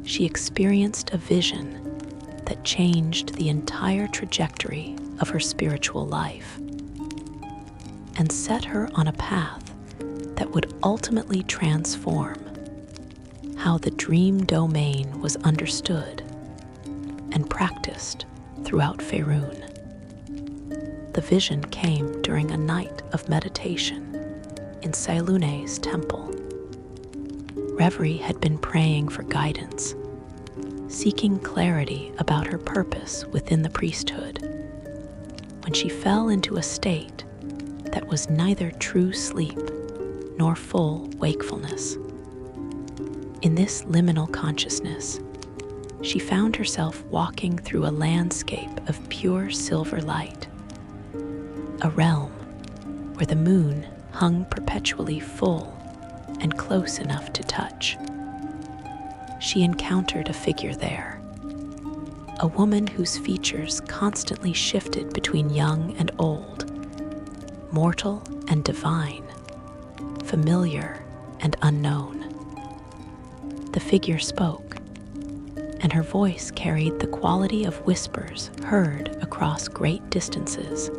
she experienced a vision that changed the entire trajectory of her spiritual life and set her on a path that would ultimately transform how the dream domain was understood and practiced throughout Faerun. The vision came during a night of meditation in Seilune's temple. Reverie had been praying for guidance, seeking clarity about her purpose within the priesthood, when she fell into a state that was neither true sleep nor full wakefulness. In this liminal consciousness, she found herself walking through a landscape of pure silver light, a realm where the moon hung perpetually full and close enough to touch. She encountered a figure there, a woman whose features constantly shifted between young and old, mortal and divine, familiar and unknown. The figure spoke, and her voice carried the quality of whispers heard across great distances,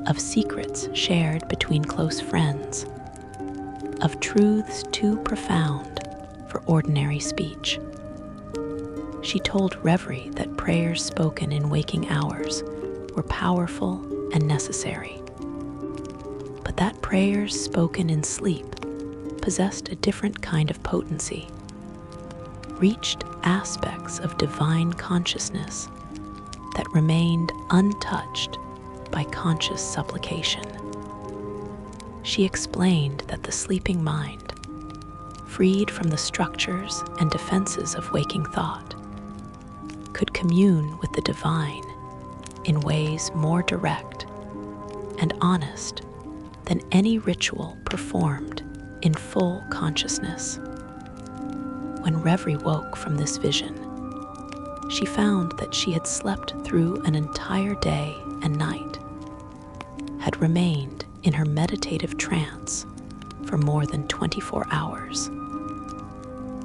of secrets shared between close friends, of truths too profound for ordinary speech. She told Reverie that prayers spoken in waking hours were powerful and necessary, but that prayers spoken in sleep possessed a different kind of potency, reached aspects of divine consciousness that remained untouched by conscious supplication. She explained that the sleeping mind, freed from the structures and defenses of waking thought, could commune with the divine in ways more direct and honest than any ritual performed in full consciousness. When Reverie woke from this vision, she found that she had slept through an entire day and night, had remained in her meditative trance for more than 24 hours.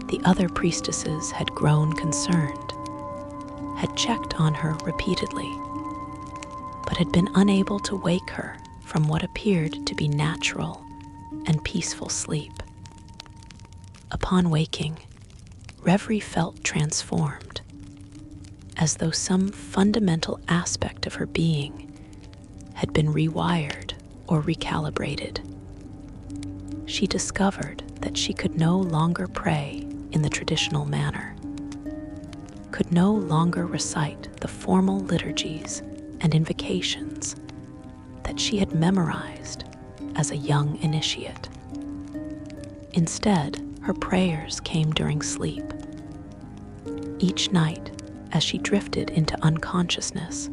The other priestesses had grown concerned, had checked on her repeatedly, but had been unable to wake her from what appeared to be natural and peaceful sleep. Upon waking, Reverie felt transformed, as though some fundamental aspect of her being had been rewired or recalibrated. She discovered that she could no longer pray in the traditional manner, could no longer recite the formal liturgies and invocations that she had memorized as a young initiate. Instead, her prayers came during sleep. Each night, as she drifted into unconsciousness,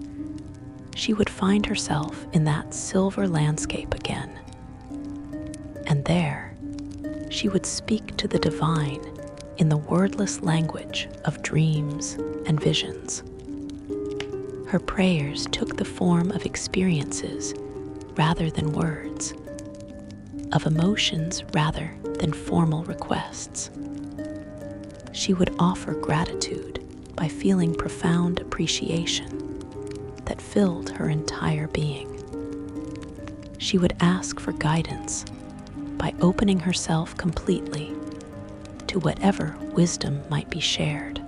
she would find herself in that silver landscape again. And there, she would speak to the divine in the wordless language of dreams and visions. Her prayers took the form of experiences rather than words, of emotions rather than formal requests. She would offer gratitude by feeling profound appreciation that filled her entire being. She would ask for guidance by opening herself completely to whatever wisdom might be shared.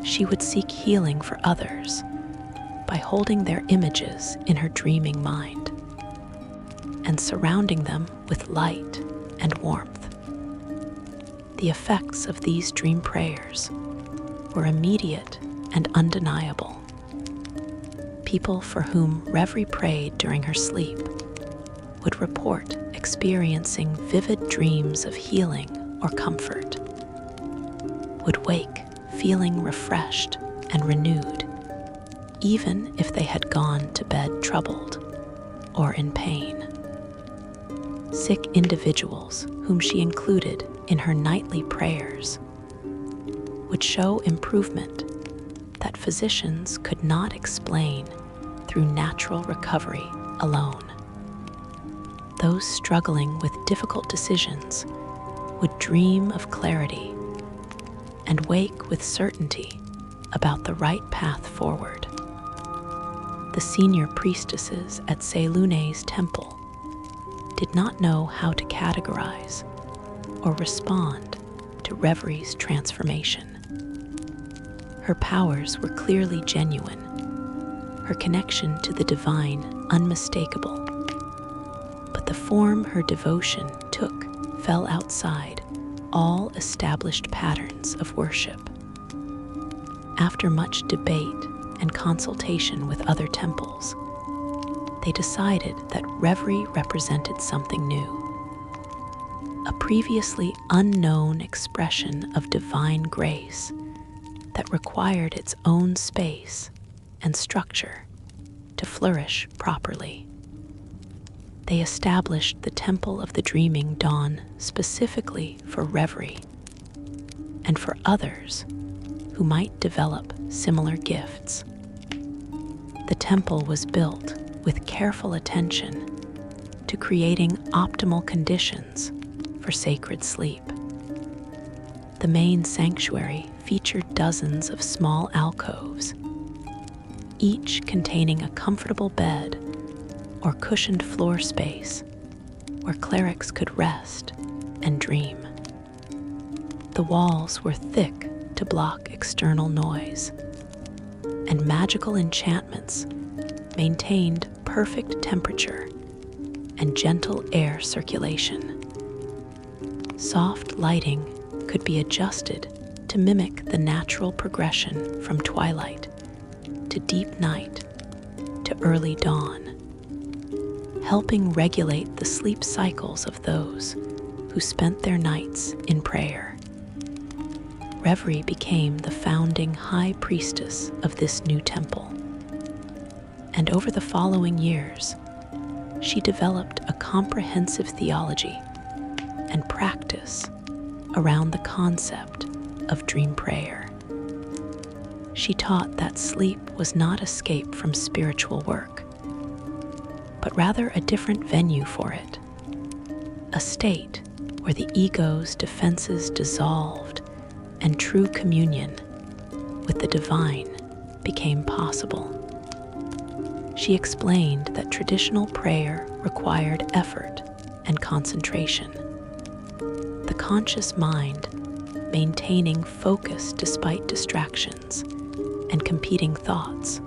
She would seek healing for others by holding their images in her dreaming mind and surrounding them with light and warmth. The effects of these dream prayers were immediate and undeniable. People for whom Reverie prayed during her sleep would report experiencing vivid dreams of healing or comfort, would wake feeling refreshed and renewed, even if they had gone to bed troubled or in pain. Sick individuals whom she included in her nightly prayers would show improvement that physicians could not explain through natural recovery alone. Those struggling with difficult decisions would dream of clarity and wake with certainty about the right path forward. The senior priestesses at Seilune's temple did not know how to categorize or respond to Reverie's transformation. Her powers were clearly genuine, her connection to the divine unmistakable. But the form her devotion took fell outside all established patterns of worship. After much debate and consultation with other temples, they decided that reverie represented something new, a previously unknown expression of divine grace that required its own space and structure to flourish properly. They established the Temple of the Dreaming Dawn specifically for reverie and for others who might develop similar gifts. The temple was built with careful attention to creating optimal conditions for sacred sleep. The main sanctuary featured dozens of small alcoves, each containing a comfortable bed or cushioned floor space where clerics could rest and dream. The walls were thick to block external noise, and magical enchantments maintained perfect temperature and gentle air circulation. Soft lighting could be adjusted to mimic the natural progression from twilight to deep night to early dawn, helping regulate the sleep cycles of those who spent their nights in prayer. Reverie became the founding high priestess of this new temple, and over the following years, she developed a comprehensive theology and practice around the concept of dream prayer. She taught that sleep was not escape from spiritual work, but rather a different venue for it, a state where the ego's defenses dissolved and true communion with the divine became possible. She explained that traditional prayer required effort and concentration, the conscious mind maintaining focus despite distractions and competing thoughts.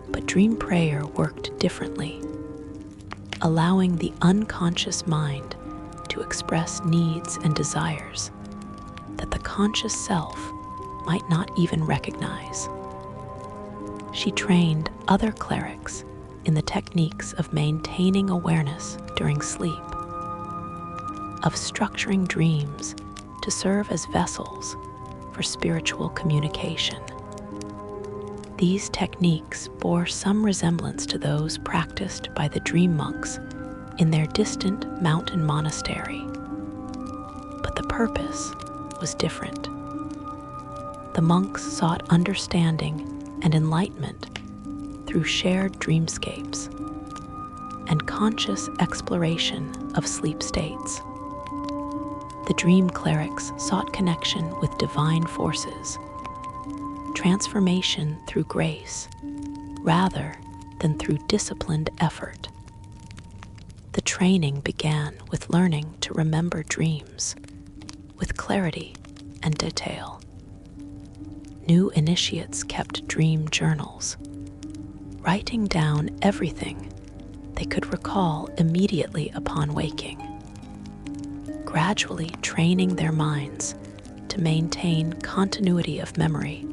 But dream prayer worked differently, allowing the unconscious mind to express needs and desires that the conscious self might not even recognize. She trained other clerics in the techniques of maintaining awareness during sleep, of structuring dreams to serve as vessels for spiritual communication. These techniques bore some resemblance to those practiced by the dream monks in their distant mountain monastery, but the purpose was different. The monks sought understanding and enlightenment through shared dreamscapes and conscious exploration of sleep states. The dream clerics sought connection with divine forces, transformation through grace rather than through disciplined effort. The training began with learning to remember dreams with clarity and detail. New initiates kept dream journals, writing down everything they could recall immediately upon waking, gradually training their minds to maintain continuity of memory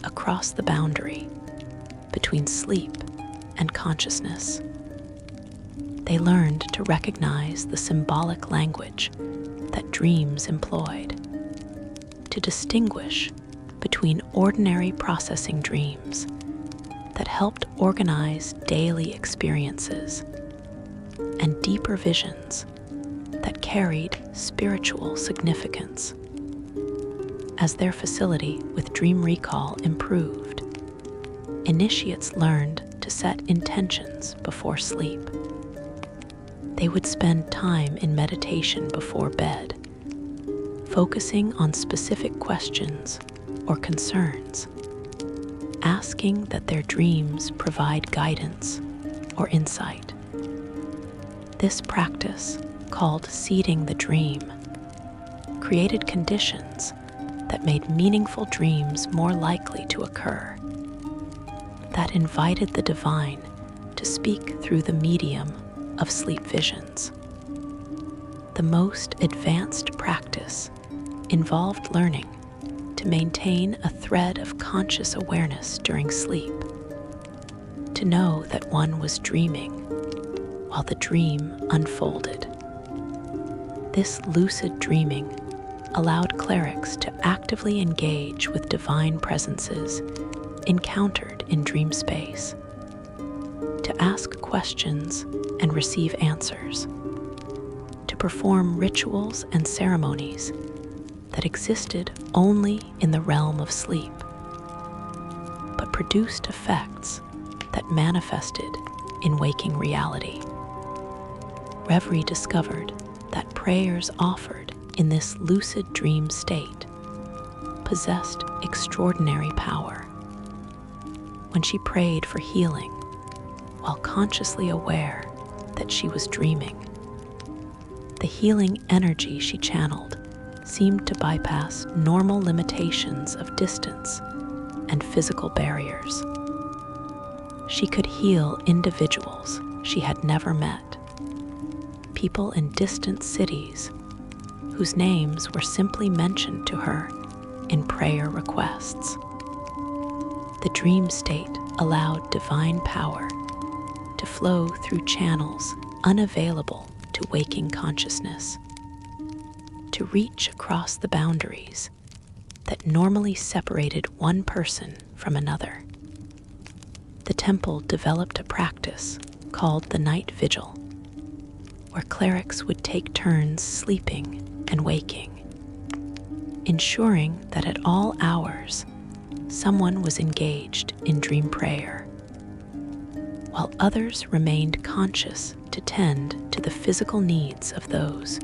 across the boundary between sleep and consciousness. They learned to recognize the symbolic language that dreams employed, to distinguish between ordinary processing dreams that helped organize daily experiences and deeper visions that carried spiritual significance. As their facility with dream recall improved, initiates learned to set intentions before sleep. They would spend time in meditation before bed, focusing on specific questions or concerns, asking that their dreams provide guidance or insight. This practice, called seeding the dream, created conditions that made meaningful dreams more likely to occur, that invited the divine to speak through the medium of sleep visions. The most advanced practice involved learning to maintain a thread of conscious awareness during sleep, to know that one was dreaming while the dream unfolded. This lucid dreaming allowed clerics to actively engage with divine presences encountered in dream space, to ask questions and receive answers, to perform rituals and ceremonies that existed only in the realm of sleep, but produced effects that manifested in waking reality. Reverie discovered that prayers offered in this lucid dream state possessed extraordinary power. When she prayed for healing while consciously aware that she was dreaming, the healing energy she channeled seemed to bypass normal limitations of distance and physical barriers. She could heal individuals she had never met, people in distant cities whose names were simply mentioned to her in prayer requests. The dream state allowed divine power to flow through channels unavailable to waking consciousness, to reach across the boundaries that normally separated one person from another. The temple developed a practice called the night vigil, where clerics would take turns sleeping and waking, ensuring that at all hours someone was engaged in dream prayer, while others remained conscious to tend to the physical needs of those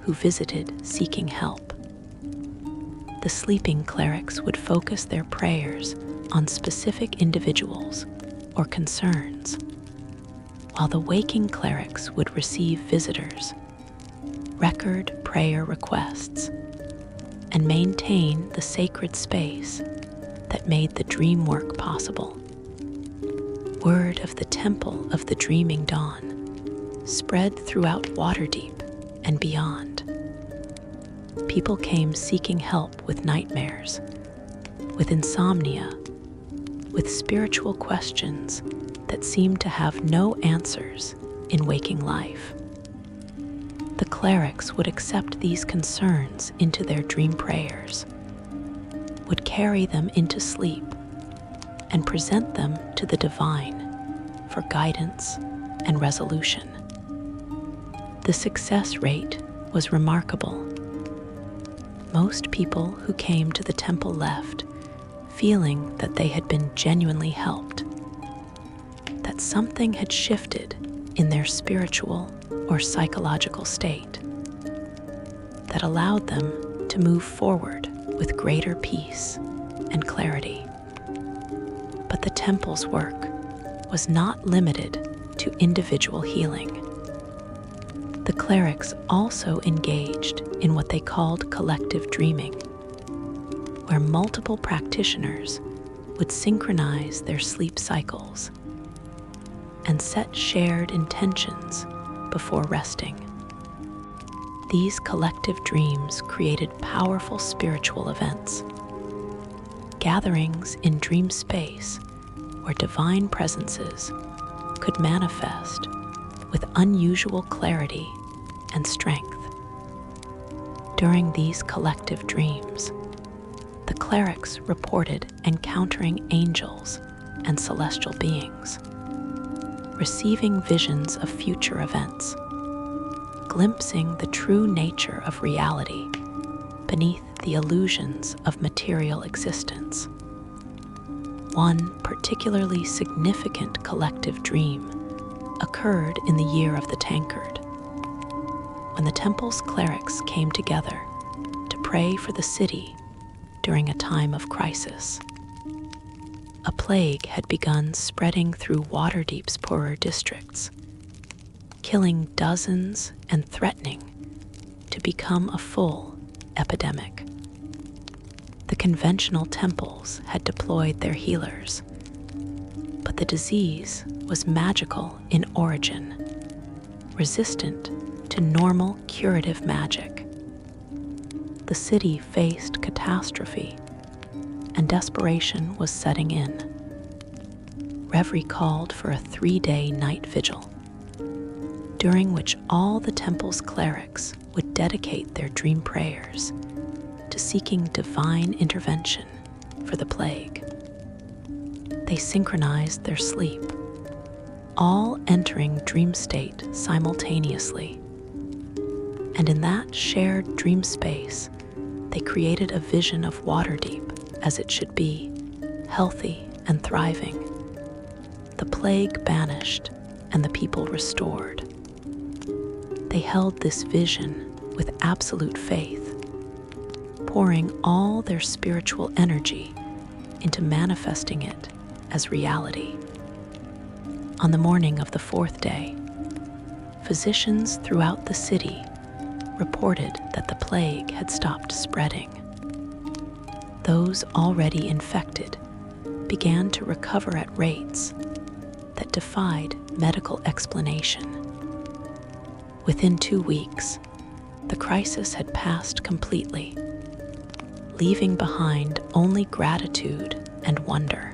who visited seeking help. The sleeping clerics would focus their prayers on specific individuals or concerns, while the waking clerics would receive visitors, record prayer requests, and maintain the sacred space that made the dream work possible. Word of the Temple of the Dreaming Dawn spread throughout Waterdeep and beyond. People came seeking help with nightmares, with insomnia, with spiritual questions that seemed to have no answers in waking life. The clerics would accept these concerns into their dream prayers, would carry them into sleep, and present them to the divine for guidance and resolution. The success rate was remarkable. Most people who came to the temple left feeling that they had been genuinely helped, that something had shifted in their spiritual or psychological state that allowed them to move forward with greater peace and clarity. But the temple's work was not limited to individual healing. The clerics also engaged in what they called collective dreaming, where multiple practitioners would synchronize their sleep cycles and set shared intentions before resting. These collective dreams created powerful spiritual events, gatherings in dream space where divine presences could manifest with unusual clarity and strength. During these collective dreams, the clerics reported encountering angels and celestial beings, receiving visions of future events, glimpsing the true nature of reality beneath the illusions of material existence. One particularly significant collective dream occurred in the year of the tankard, when the temple's clerics came together to pray for the city during a time of crisis. A plague had begun spreading through Waterdeep's poorer districts, killing dozens and threatening to become a full epidemic. The conventional temples had deployed their healers, but the disease was magical in origin, resistant to normal curative magic. The city faced catastrophe, and desperation was setting in. Reverie called for a 3-day night vigil, during which all the temple's clerics would dedicate their dream prayers to seeking divine intervention for the plague. They synchronized their sleep, all entering dream state simultaneously. And in that shared dream space, they created a vision of Waterdeep as it should be, healthy and thriving. The plague banished and the people restored. They held this vision with absolute faith, pouring all their spiritual energy into manifesting it as reality. On the morning of the 4th day, physicians throughout the city reported that the plague had stopped spreading. Those already infected began to recover at rates that defied medical explanation. Within 2 weeks, the crisis had passed completely, leaving behind only gratitude and wonder.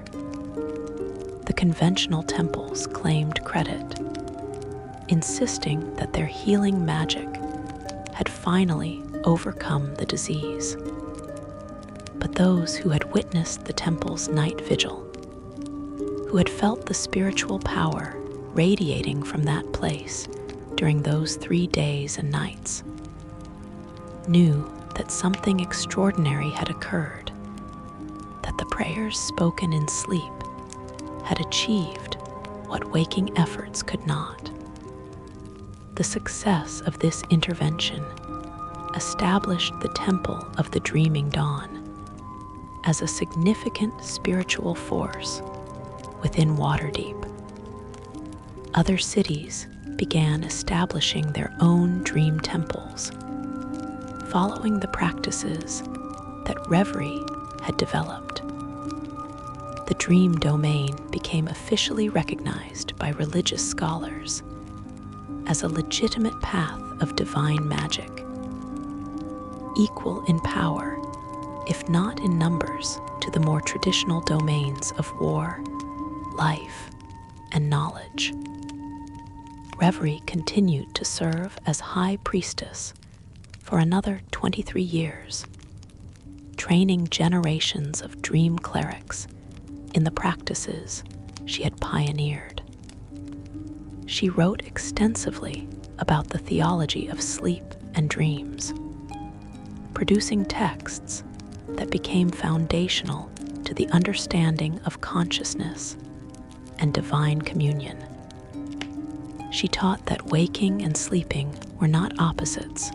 The conventional temples claimed credit, insisting that their healing magic had finally overcome the disease. But those who had witnessed the temple's night vigil, who had felt the spiritual power radiating from that place during those 3 days and nights, knew that something extraordinary had occurred, that the prayers spoken in sleep had achieved what waking efforts could not. The success of this intervention established the Temple of the Dreaming Dawn as a significant spiritual force within Waterdeep. Other cities began establishing their own dream temples, following the practices that Reverie had developed. The dream domain became officially recognized by religious scholars as a legitimate path of divine magic, equal in power, if not in numbers, to the more traditional domains of war, life, and knowledge. Reverie continued to serve as High Priestess for another 23 years, training generations of dream clerics in the practices she had pioneered. She wrote extensively about the theology of sleep and dreams, producing texts that became foundational to the understanding of consciousness and divine communion. She taught that waking and sleeping were not opposites,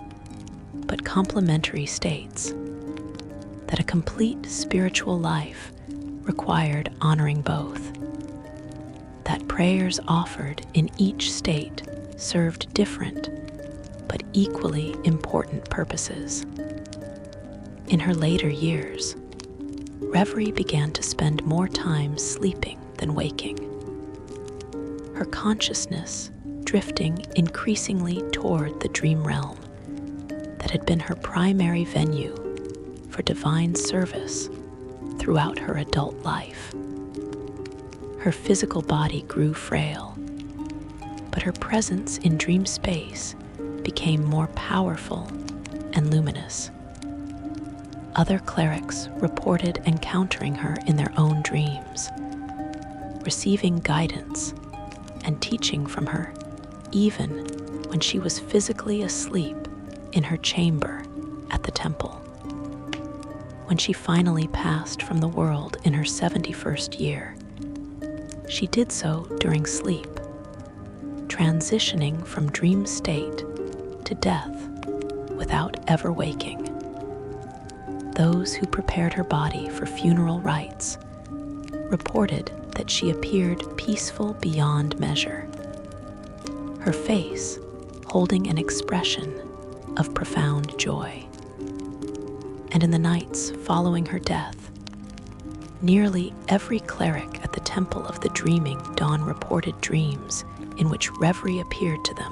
but complementary states, that a complete spiritual life required honoring both, that prayers offered in each state served different but equally important purposes. In her later years, Reverie began to spend more time sleeping than waking, her consciousness drifting increasingly toward the dream realm that had been her primary venue for divine service throughout her adult life. Her physical body grew frail, but her presence in dream space became more powerful and luminous. Other clerics reported encountering her in their own dreams, receiving guidance and teaching from her even when she was physically asleep in her chamber at the temple. When she finally passed from the world in her 71st year, she did so during sleep, transitioning from dream state to death without ever waking. Those who prepared her body for funeral rites reported that she appeared peaceful beyond measure, her face holding an expression of profound joy. and in the nights following her death, nearly every cleric at the Temple of the Dreaming Dawn reported dreams in which reverie appeared to them,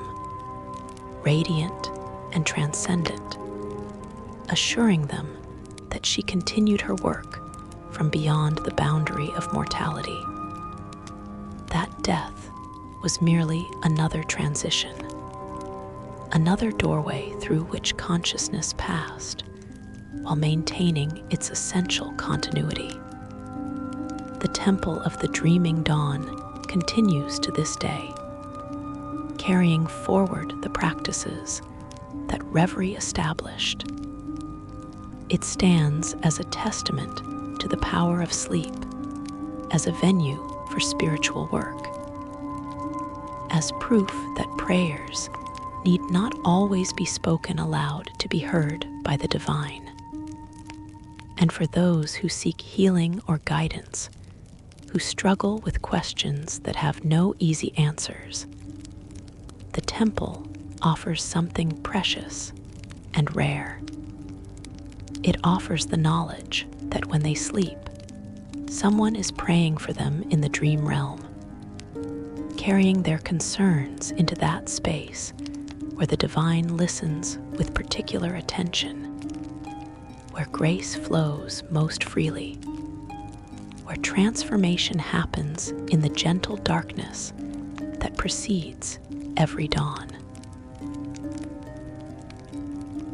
radiant and transcendent, assuring them that she continued her work from beyond the boundary of mortality. That death was merely another transition, another doorway through which consciousness passed while maintaining its essential continuity. The Temple of the Dreaming Dawn continues to this day, carrying forward the practices that reverie established. It stands as a testament to the power of sleep, as a venue for spiritual work, as proof that prayers need not always be spoken aloud to be heard by the divine. And for those who seek healing or guidance, who struggle with questions that have no easy answers, the temple offers something precious and rare. It offers the knowledge that when they sleep, someone is praying for them in the dream realm, carrying their concerns into that space where the divine listens with particular attention, where grace flows most freely, where transformation happens in the gentle darkness that precedes every dawn.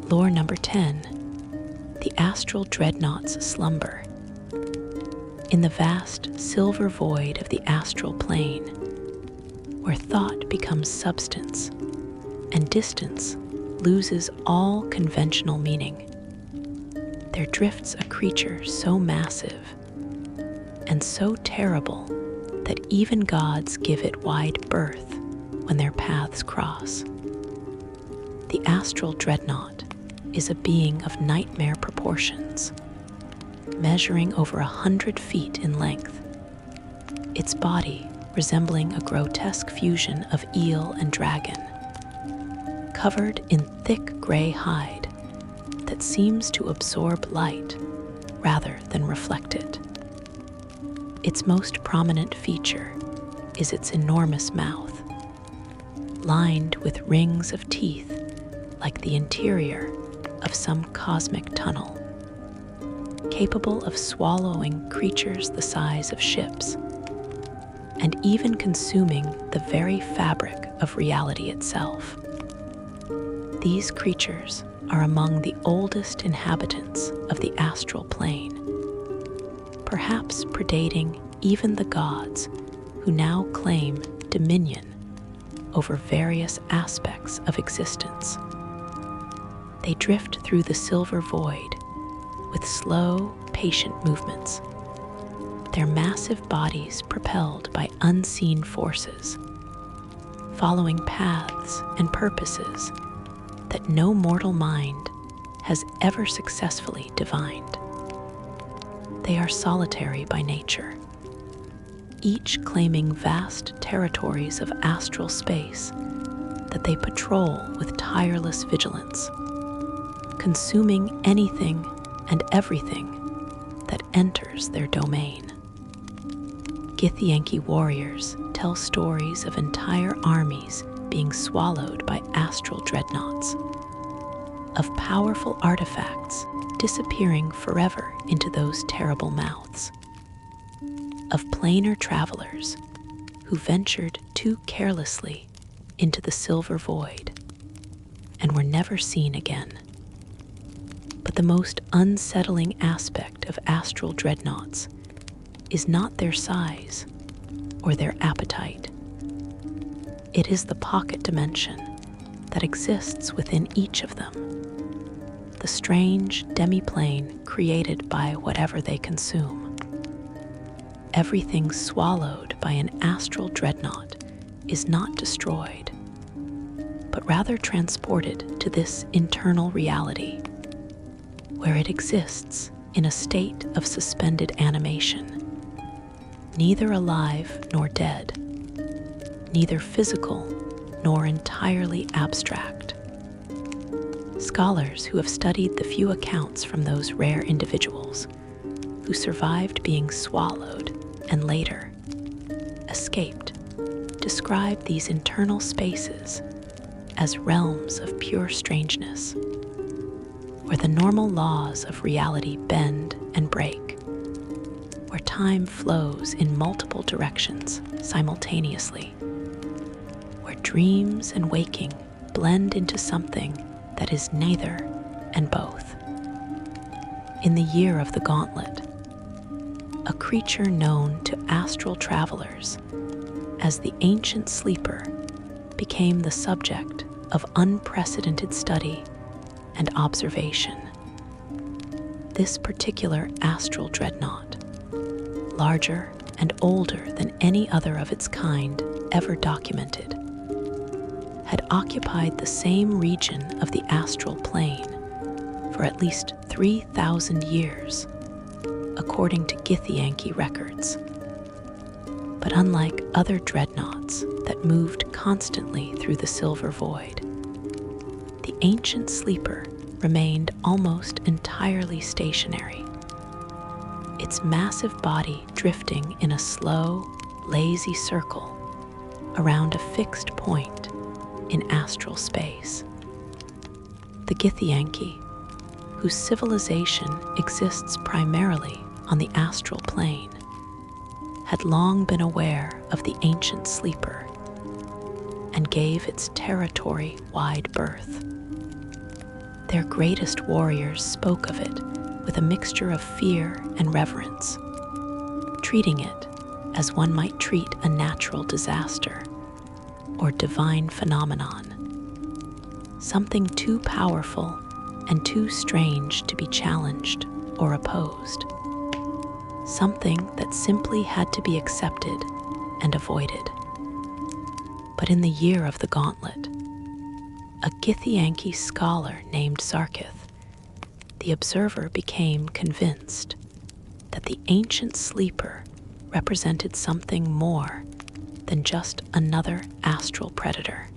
Lore number 10, the Astral Dreadnought's Slumber. In the vast silver void of the astral plane, where thought becomes substance and distance loses all conventional meaning, there drifts a creature so massive and so terrible that even gods give it wide berth when their paths cross. The Astral Dreadnought is a being of nightmare proportions, measuring over 100 feet in length, its body resembling a grotesque fusion of eel and dragon, covered in thick gray hide that seems to absorb light rather than reflect it. Its most prominent feature is its enormous mouth, lined with rings of teeth like the interior of some cosmic tunnel, capable of swallowing creatures the size of ships, and even consuming the very fabric of reality itself. These creatures are among the oldest inhabitants of the astral plane, perhaps predating even the gods who now claim dominion over various aspects of existence. They drift through the silver void with slow, patient movements, their massive bodies propelled by unseen forces, following paths and purposes that no mortal mind has ever successfully divined. They are solitary by nature, each claiming vast territories of astral space that they patrol with tireless vigilance, consuming anything and everything that enters their domain. Githyanki warriors tell stories of entire armies being swallowed by astral dreadnoughts, of powerful artifacts disappearing forever into those terrible mouths, of planar travelers who ventured too carelessly into the silver void and were never seen again. But the most unsettling aspect of astral dreadnoughts is not their size or their appetite. It is the pocket dimension that exists within each of them, the strange demiplane created by whatever they consume. Everything swallowed by an astral dreadnought is not destroyed, but rather transported to this internal reality, where it exists in a state of suspended animation, neither alive nor dead, neither physical nor entirely abstract, Scholars who have studied the few accounts from those rare individuals who survived being swallowed and later escaped describe these internal spaces as realms of pure strangeness, where the normal laws of reality bend and break, where time flows in multiple directions simultaneously, where dreams and waking blend into something that is neither and both. In the year of the Gauntlet, a creature known to astral travelers as the Ancient Sleeper became the subject of unprecedented study and observation. This particular astral dreadnought, larger and older than any other of its kind ever documented, had occupied the same region of the astral plane for at least 3,000 years, according to Githyanki records. But unlike other dreadnoughts that moved constantly through the silver void, the Ancient Sleeper remained almost entirely stationary, its massive body drifting in a slow, lazy circle around a fixed point in astral space. The Githyanki, whose civilization exists primarily on the astral plane, had long been aware of the Ancient Sleeper and gave its territory wide berth. Their greatest warriors spoke of it with a mixture of fear and reverence, treating it as one might treat a natural disaster or divine phenomenon, something too powerful and too strange to be challenged or opposed, something that simply had to be accepted and avoided. But in the year of the Gauntlet, a Githyanki scholar named Zarkith, the observer became convinced that the Ancient Sleeper represented something more than just another astral predator.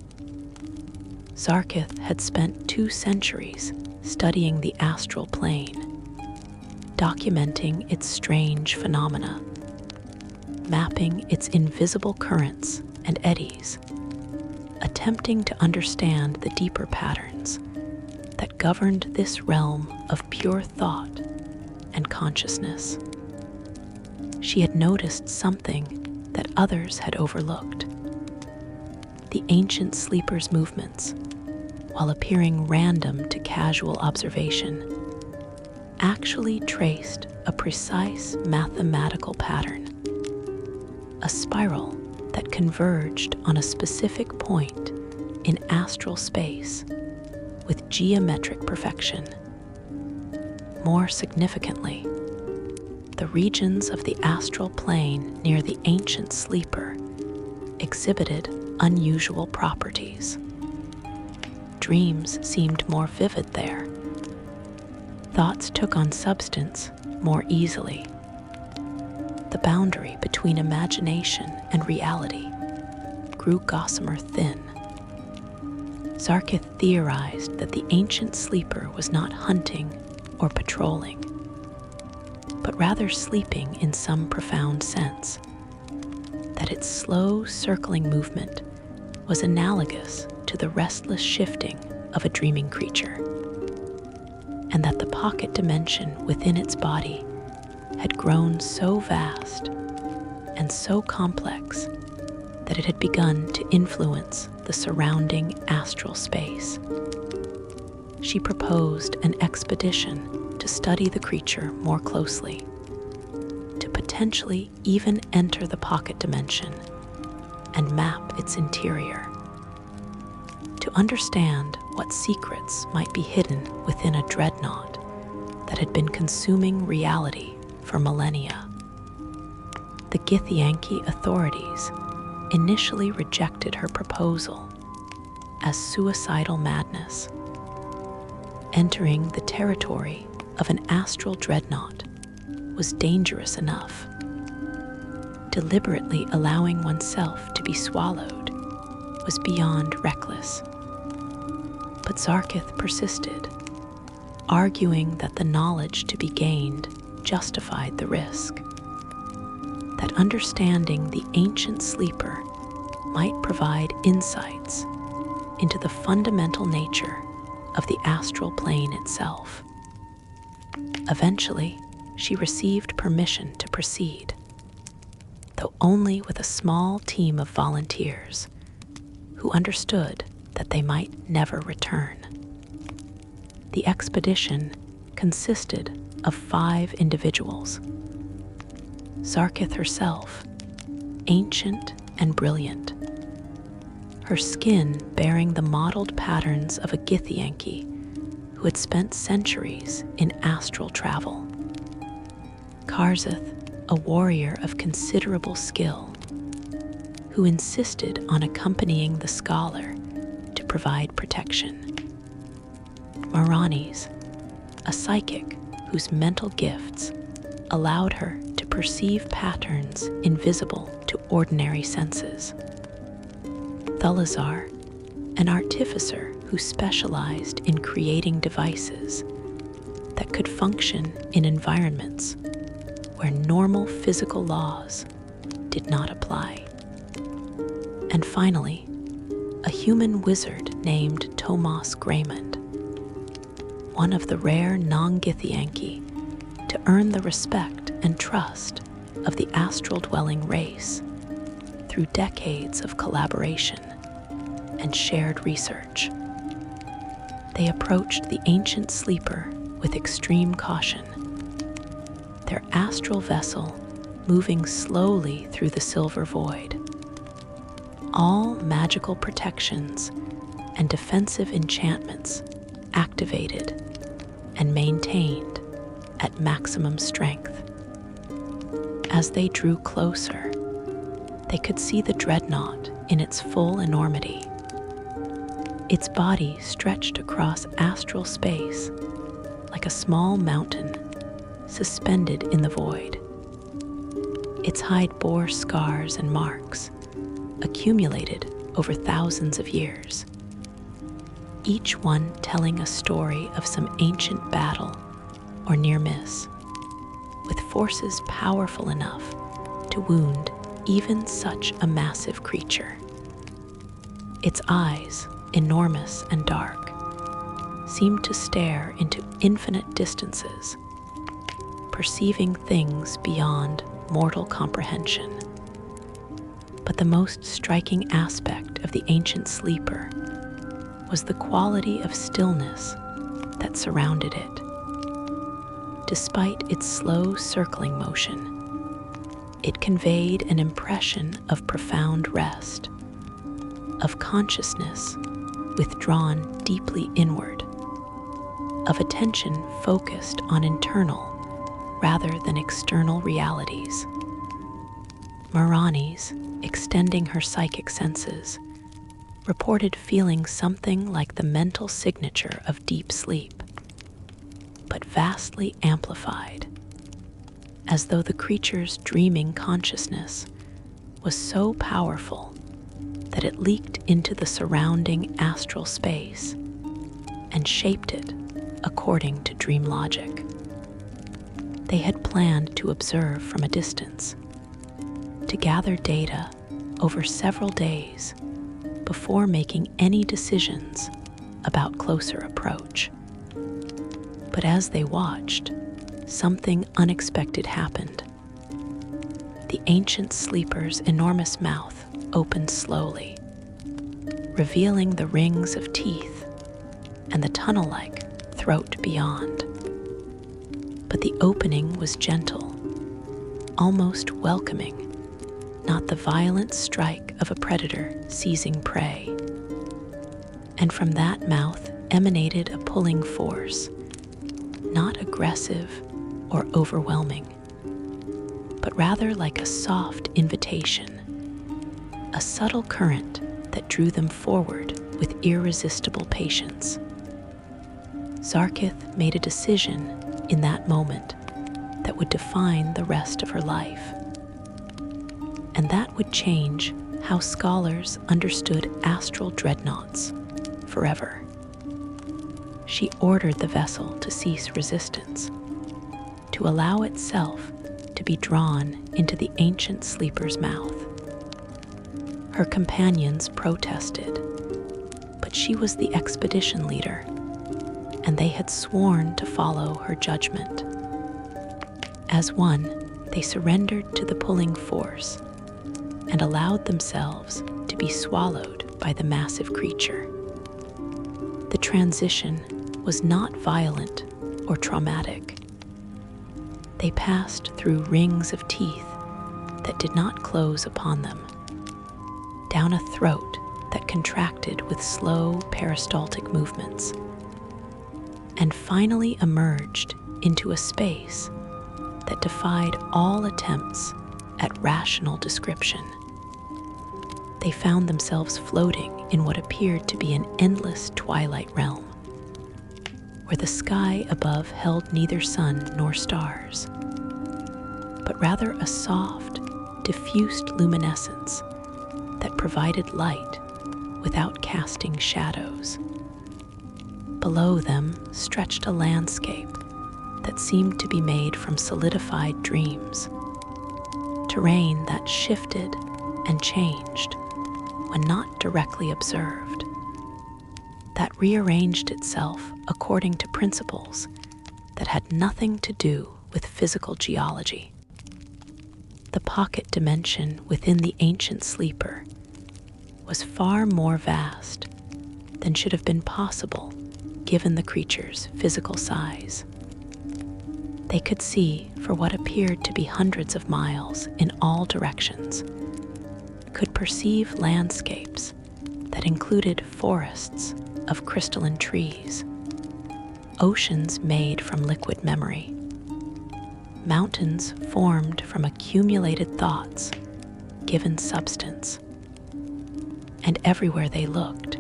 Zarkith had spent 2 centuries studying the astral plane, documenting its strange phenomena, mapping its invisible currents and eddies, attempting to understand the deeper patterns that governed this realm of pure thought and consciousness. She had noticed something that others had overlooked. The Ancient Sleeper's movements, while appearing random to casual observation, actually traced a precise mathematical pattern, a spiral that converged on a specific point in astral space with geometric perfection. More significantly, the regions of the astral plane near the Ancient Sleeper exhibited unusual properties. Dreams seemed more vivid there. Thoughts took on substance more easily. The boundary between imagination and reality grew gossamer thin. Zarkith theorized that the Ancient Sleeper was not hunting or patrolling, but rather sleeping in some profound sense, that its slow circling movement was analogous to the restless shifting of a dreaming creature, and that the pocket dimension within its body had grown so vast and so complex that it had begun to influence the surrounding astral space. She proposed an expedition to study the creature more closely, to potentially even enter the pocket dimension and map its interior, to understand what secrets might be hidden within a dreadnought that had been consuming reality for millennia. The Githyanki authorities initially rejected her proposal as suicidal madness. Entering the territory of an astral dreadnought was dangerous enough. Deliberately allowing oneself to be swallowed was beyond reckless. But Zarkith persisted, arguing that the knowledge to be gained justified the risk, that understanding the ancient sleeper might provide insights into the fundamental nature of the astral plane itself. Eventually, she received permission to proceed, though only with a small team of volunteers who understood that they might never return. The expedition consisted of 5 individuals. Zarkith herself, ancient and brilliant, her skin bearing the mottled patterns of a Githyanki who had spent centuries in astral travel. Karzeth, a warrior of considerable skill, who insisted on accompanying the scholar to provide protection. Maranis, a psychic whose mental gifts allowed her to perceive patterns invisible to ordinary senses. Thulazar, an artificer who specialized in creating devices that could function in environments where normal physical laws did not apply. And finally, a human wizard named Tomas Graymond, one of the rare non-Githyanki to earn the respect and trust of the astral-dwelling race through decades of collaboration and shared research. They approached the ancient sleeper with extreme caution, their astral vessel moving slowly through the silver void. All magical protections and defensive enchantments activated and maintained at maximum strength. As they drew closer, they could see the Dreadnought in its full enormity. Its body stretched across astral space like a small mountain suspended in the void. Its hide bore scars and marks accumulated over thousands of years, each one telling a story of some ancient battle or near miss, with forces powerful enough to wound even such a massive creature. Its eyes, enormous and dark, seemed to stare into infinite distances, perceiving things beyond mortal comprehension. But the most striking aspect of the ancient sleeper was the quality of stillness that surrounded it. Despite its slow circling motion, it conveyed an impression of profound rest, of consciousness withdrawn deeply inward, of attention focused on internal rather than external realities. Maranis, extending her psychic senses, reported feeling something like the mental signature of deep sleep, but vastly amplified, as though the creature's dreaming consciousness was so powerful that it leaked into the surrounding astral space and shaped it according to dream logic. They had planned to observe from a distance, to gather data over several days before making any decisions about closer approach. But as they watched, something unexpected happened. The ancient sleeper's enormous mouth opened slowly, revealing the rings of teeth and the tunnel-like throat beyond. But the opening was gentle, almost welcoming, not the violent strike of a predator seizing prey. And from that mouth emanated a pulling force, not aggressive or overwhelming, but rather like a soft invitation, a subtle current that drew them forward with irresistible patience. Zarkith made a decision in that moment that would define the rest of her life. And that would change how scholars understood astral dreadnoughts forever. she ordered the vessel to cease resistance, to allow itself to be drawn into the ancient sleeper's mouth. Her companions protested, but she was the expedition leader, and they had sworn to follow her judgment. As one, they surrendered to the pulling force and allowed themselves to be swallowed by the massive creature. The transition was not violent or traumatic. They passed through rings of teeth that did not close upon them, down a throat that contracted with slow peristaltic movements, and finally emerged into a space that defied all attempts at rational description. They found themselves floating in what appeared to be an endless twilight realm, where the sky above held neither sun nor stars, but rather a soft, diffused luminescence that provided light without casting shadows. Below them stretched a landscape that seemed to be made from solidified dreams, terrain that shifted and changed when not directly observed, that rearranged itself according to principles that had nothing to do with physical geology. The pocket dimension within the ancient sleeper was far more vast than should have been possible given the creature's physical size. They could see for what appeared to be hundreds of miles in all directions, could perceive landscapes that included forests of crystalline trees, oceans made from liquid memory, mountains formed from accumulated thoughts given substance. And everywhere they looked,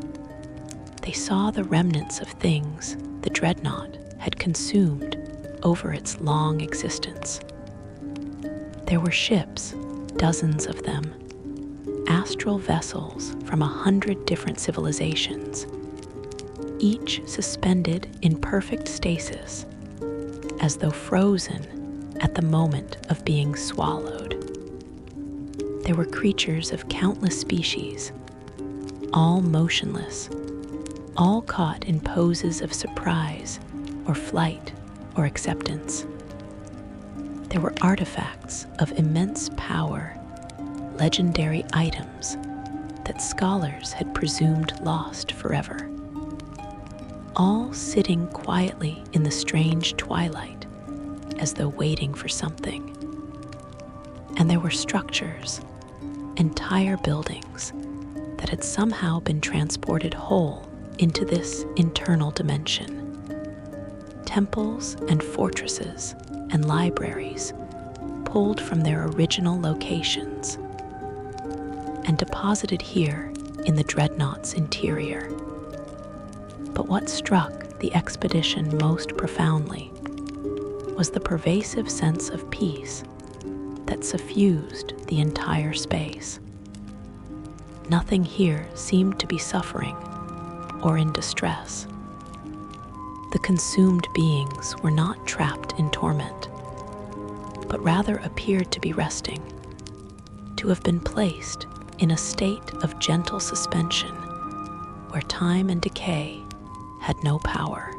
they saw the remnants of things the Dreadnought had consumed over its long existence. There were ships, dozens of them, astral vessels from 100 different civilizations, each suspended in perfect stasis, as though frozen at the moment of being swallowed. There were creatures of countless species, all motionless, all caught in poses of surprise or flight or acceptance. There were artifacts of immense power, legendary items that scholars had presumed lost forever, all sitting quietly in the strange twilight as though waiting for something. And there were structures, entire buildings, that had somehow been transported whole into this internal dimension. Temples and fortresses and libraries pulled from their original locations and deposited here in the Dreadnought's interior. But what struck the expedition most profoundly was the pervasive sense of peace that suffused the entire space. Nothing here seemed to be suffering or in distress. The consumed beings were not trapped in torment, but rather appeared to be resting, to have been placed in a state of gentle suspension where time and decay had no power.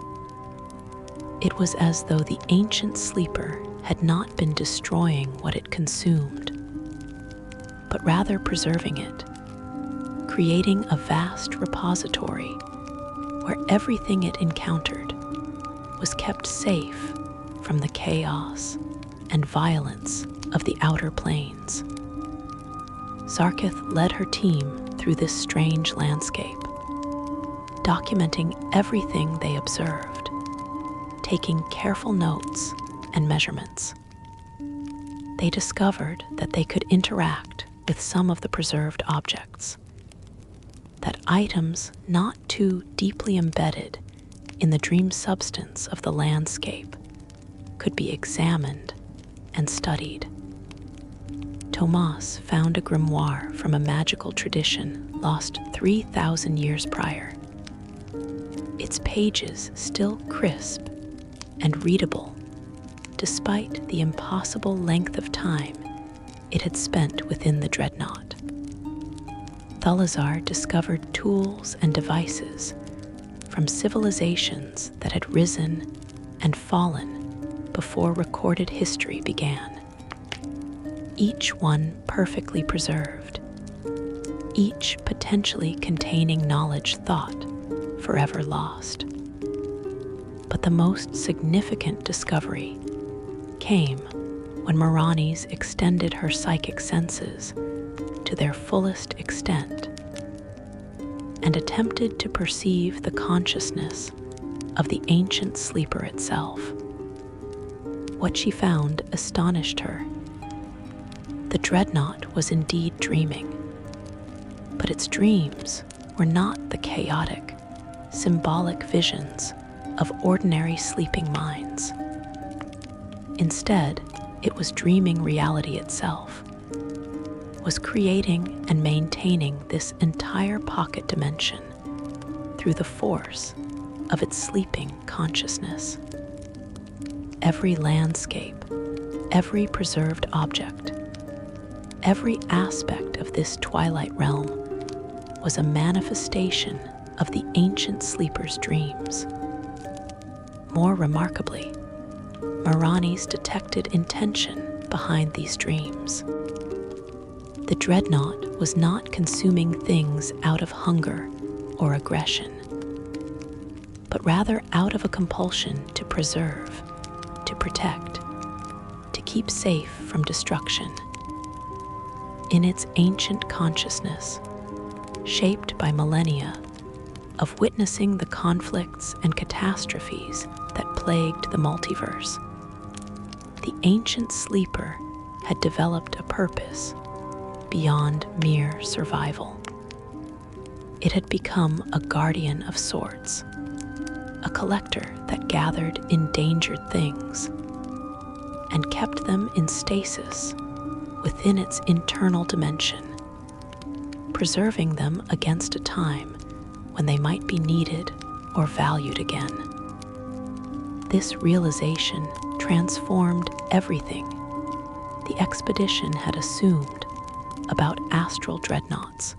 It was as though the ancient sleeper had not been destroying what it consumed, but rather preserving it, creating a vast repository where everything it encountered was kept safe from the chaos and violence of the outer planes. Sarkith led her team through this strange landscape, documenting everything they observed, taking careful notes and measurements. They discovered that they could interact with some of the preserved objects, that items not too deeply embedded in the dream substance of the landscape could be examined and studied. Tomas found a grimoire from a magical tradition lost 3,000 years prior. its pages still crisp and readable despite the impossible length of time it had spent within the Dreadnought. Thulazar discovered tools and devices from civilizations that had risen and fallen before recorded history began, each one perfectly preserved, each potentially containing knowledge thought forever lost. But the most significant discovery came when Mirani's extended her psychic senses to their fullest extent and attempted to perceive the consciousness of the ancient sleeper itself. What she found astonished her. The Dreadnought was indeed dreaming, but its dreams were not the chaotic, symbolic visions of ordinary sleeping minds. Instead, it was dreaming reality itself, was creating and maintaining this entire pocket dimension through the force of its sleeping consciousness. Every landscape, every preserved object, every aspect of this twilight realm was a manifestation of the ancient sleeper's dreams. More remarkably, Mirani's detected intention behind these dreams. The Dreadnought was not consuming things out of hunger or aggression, but rather out of a compulsion to preserve, to protect, to keep safe from destruction. In its ancient consciousness, shaped by millennia of witnessing the conflicts and catastrophes that plagued the multiverse, the ancient sleeper had developed a purpose beyond mere survival. It had become a guardian of sorts, a collector that gathered endangered things and kept them in stasis within its internal dimension, preserving them against a time when they might be needed or valued again. This realization transformed everything the expedition had assumed about astral dreadnoughts.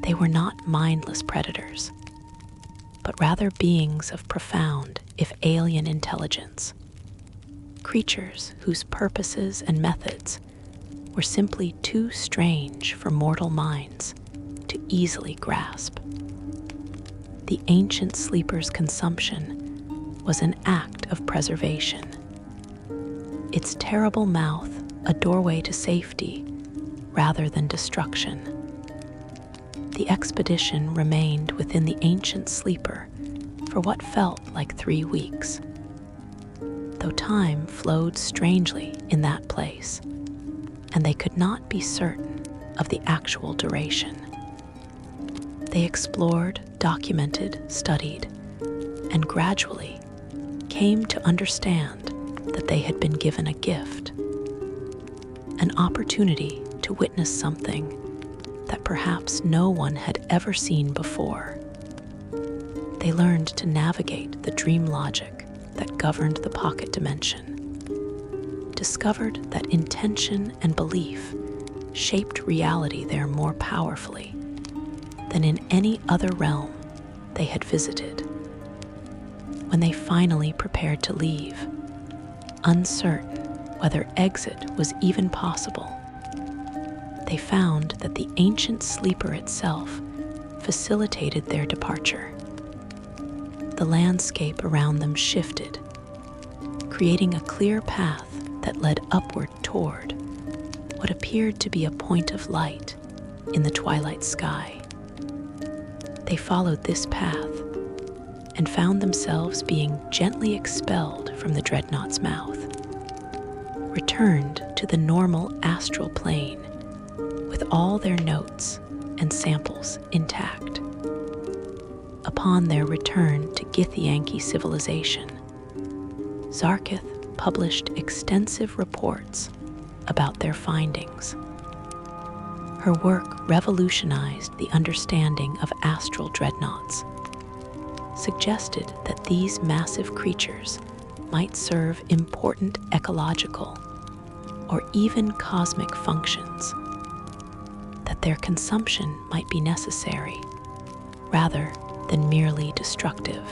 They were not mindless predators, but rather beings of profound, if alien, intelligence. Creatures whose purposes and methods were simply too strange for mortal minds to easily grasp. The ancient sleeper's consumption was an act of preservation. Its terrible mouth a doorway to safety rather than destruction. The expedition remained within the ancient sleeper for what felt like 3 weeks, though time flowed strangely in that place, and they could not be certain of the actual duration. They explored, documented, studied, and gradually came to understand that they had been given a gift, an opportunity to witness something that perhaps no one had ever seen before. They learned to navigate the dream logic that governed the pocket dimension, discovered that intention and belief shaped reality there more powerfully than in any other realm they had visited. When they finally prepared to leave, uncertain whether exit was even possible, they found that the ancient sleeper itself facilitated their departure. The landscape around them shifted, creating a clear path that led upward toward what appeared to be a point of light in the twilight sky. They followed this path and found themselves being gently expelled from the Dreadnought's mouth, returned to the normal astral plane with all their notes and samples intact. Upon their return to Githyanki civilization, Zarkith published extensive reports about their findings. Her work revolutionized the understanding of astral dreadnoughts, suggested that these massive creatures might serve important ecological or even cosmic functions, that their consumption might be necessary rather than merely destructive.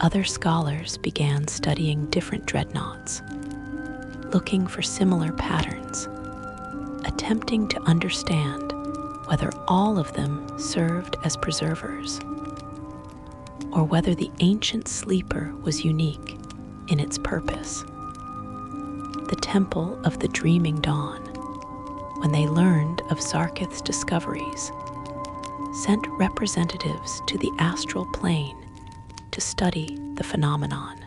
Other scholars began studying different dreadnoughts, looking for similar patterns, attempting to understand whether all of them served as preservers, or whether the ancient sleeper was unique in its purpose. The Temple of the Dreaming Dawn, when they learned of Zarkith's discoveries, sent representatives to the astral plane to study the phenomenon.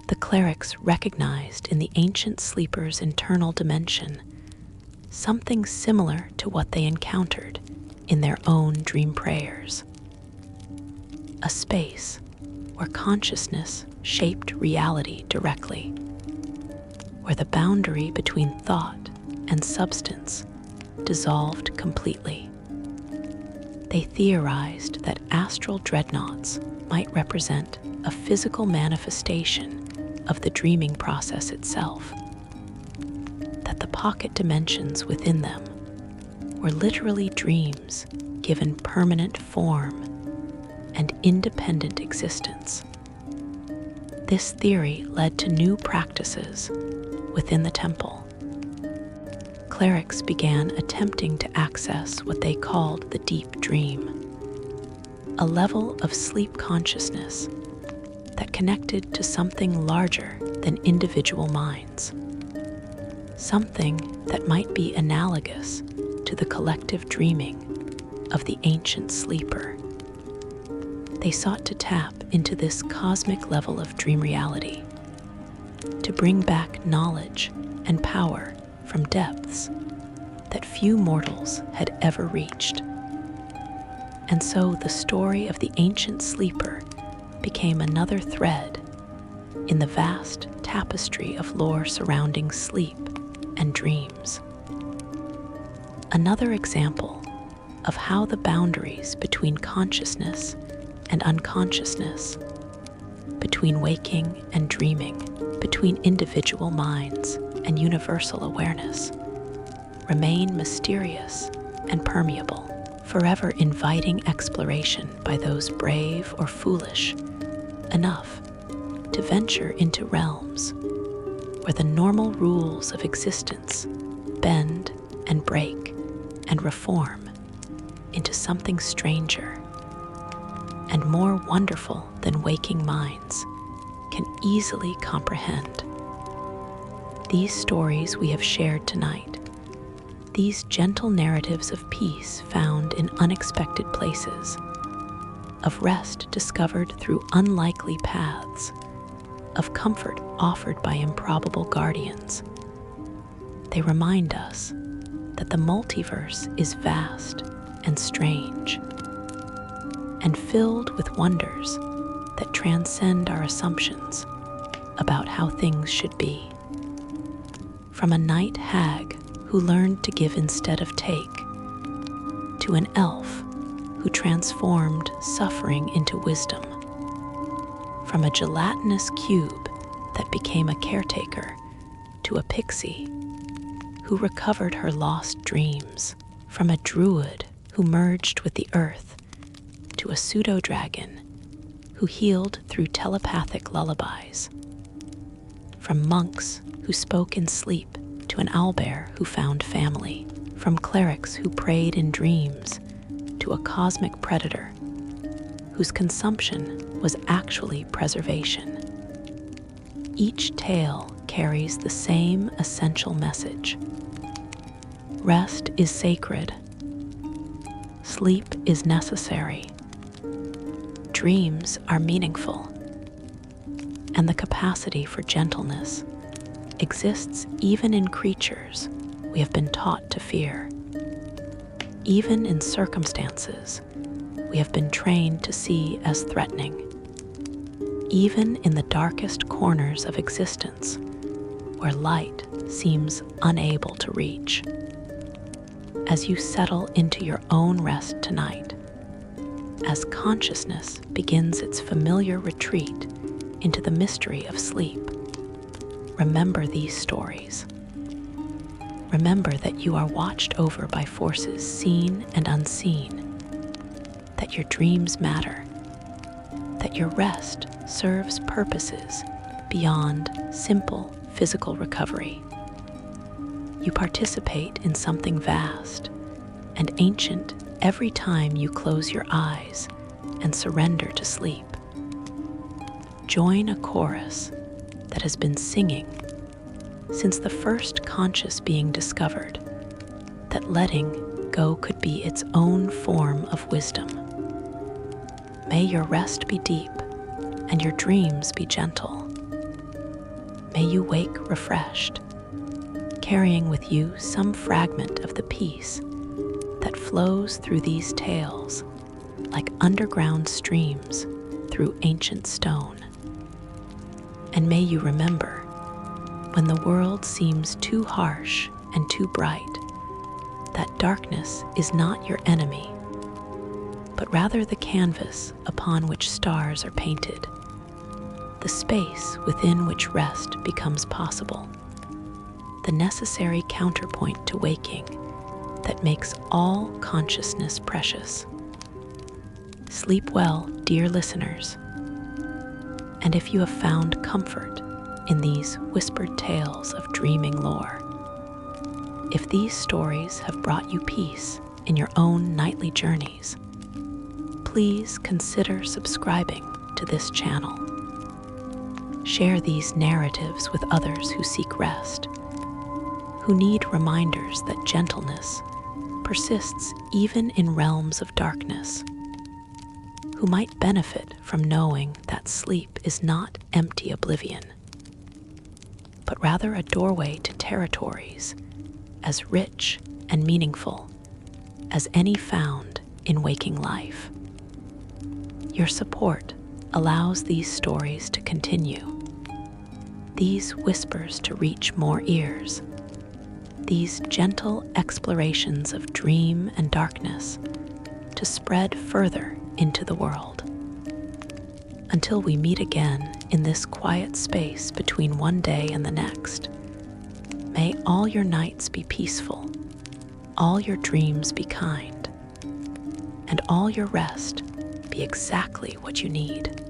The clerics recognized in the ancient sleeper's internal dimension something similar to what they encountered in their own dream prayers. A space where consciousness shaped reality directly, where the boundary between thought and substance dissolved completely. They theorized that astral dreadnoughts might represent a physical manifestation of the dreaming process itself, that the pocket dimensions within them were literally dreams given permanent form and independent existence. This theory led to new practices within the temple. Clerics began attempting to access what they called the deep dream, a level of sleep consciousness that connected to something larger than individual minds, something that might be analogous to the collective dreaming of the ancient sleeper. They sought to tap into this cosmic level of dream reality, to bring back knowledge and power from depths that few mortals had ever reached. And so the story of the ancient sleeper became another thread in the vast tapestry of lore surrounding sleep and dreams. Another example of how the boundaries between consciousness and unconsciousness, between waking and dreaming, between individual minds and universal awareness, remain mysterious and permeable, forever inviting exploration by those brave or foolish enough to venture into realms where the normal rules of existence bend and break and reform into something stranger and more wonderful than waking minds can easily comprehend. These stories we have shared tonight, these gentle narratives of peace found in unexpected places, of rest discovered through unlikely paths, of comfort offered by improbable guardians, they remind us that the multiverse is vast and strange, and filled with wonders that transcend our assumptions about how things should be. From a night hag who learned to give instead of take, to an elf who transformed suffering into wisdom, from a gelatinous cube that became a caretaker, to a pixie who recovered her lost dreams, from a druid who merged with the earth, to a pseudodragon who healed through telepathic lullabies, from monks who spoke in sleep to an owlbear who found family, from clerics who prayed in dreams to a cosmic predator whose consumption was actually preservation. Each tale carries the same essential message. Rest is sacred. Sleep is necessary. Dreams are meaningful. And the capacity for gentleness exists even in creatures we have been taught to fear. Even in circumstances we have been trained to see as threatening. Even in the darkest corners of existence where light seems unable to reach. As you settle into your own rest tonight, as consciousness begins its familiar retreat into the mystery of sleep, remember these stories. Remember that you are watched over by forces seen and unseen, that your dreams matter, that your rest serves purposes beyond simple physical recovery. You participate in something vast and ancient every time you close your eyes and surrender to sleep. Join a chorus that has been singing since the first conscious being discovered that letting go could be its own form of wisdom. May your rest be deep and your dreams be gentle. May you wake refreshed, carrying with you some fragment of the peace that flows through these tales like underground streams through ancient stone. And may you remember, when the world seems too harsh and too bright, that darkness is not your enemy, but rather the canvas upon which stars are painted, the space within which rest becomes possible, the necessary counterpoint to waking that makes all consciousness precious. Sleep well, dear listeners, and if you have found comfort in these whispered tales of dreaming lore, if these stories have brought you peace in your own nightly journeys, please consider subscribing to this channel. Share these narratives with others who seek rest, who need reminders that gentleness persists even in realms of darkness, who might benefit from knowing that sleep is not empty oblivion, but rather a doorway to territories as rich and meaningful as any found in waking life. Your support allows these stories to continue, these whispers to reach more ears, these gentle explorations of dream and darkness to spread further into the world. Until we meet again in this quiet space between one day and the next, may all your nights be peaceful, all your dreams be kind, and all your rest be exactly what you need.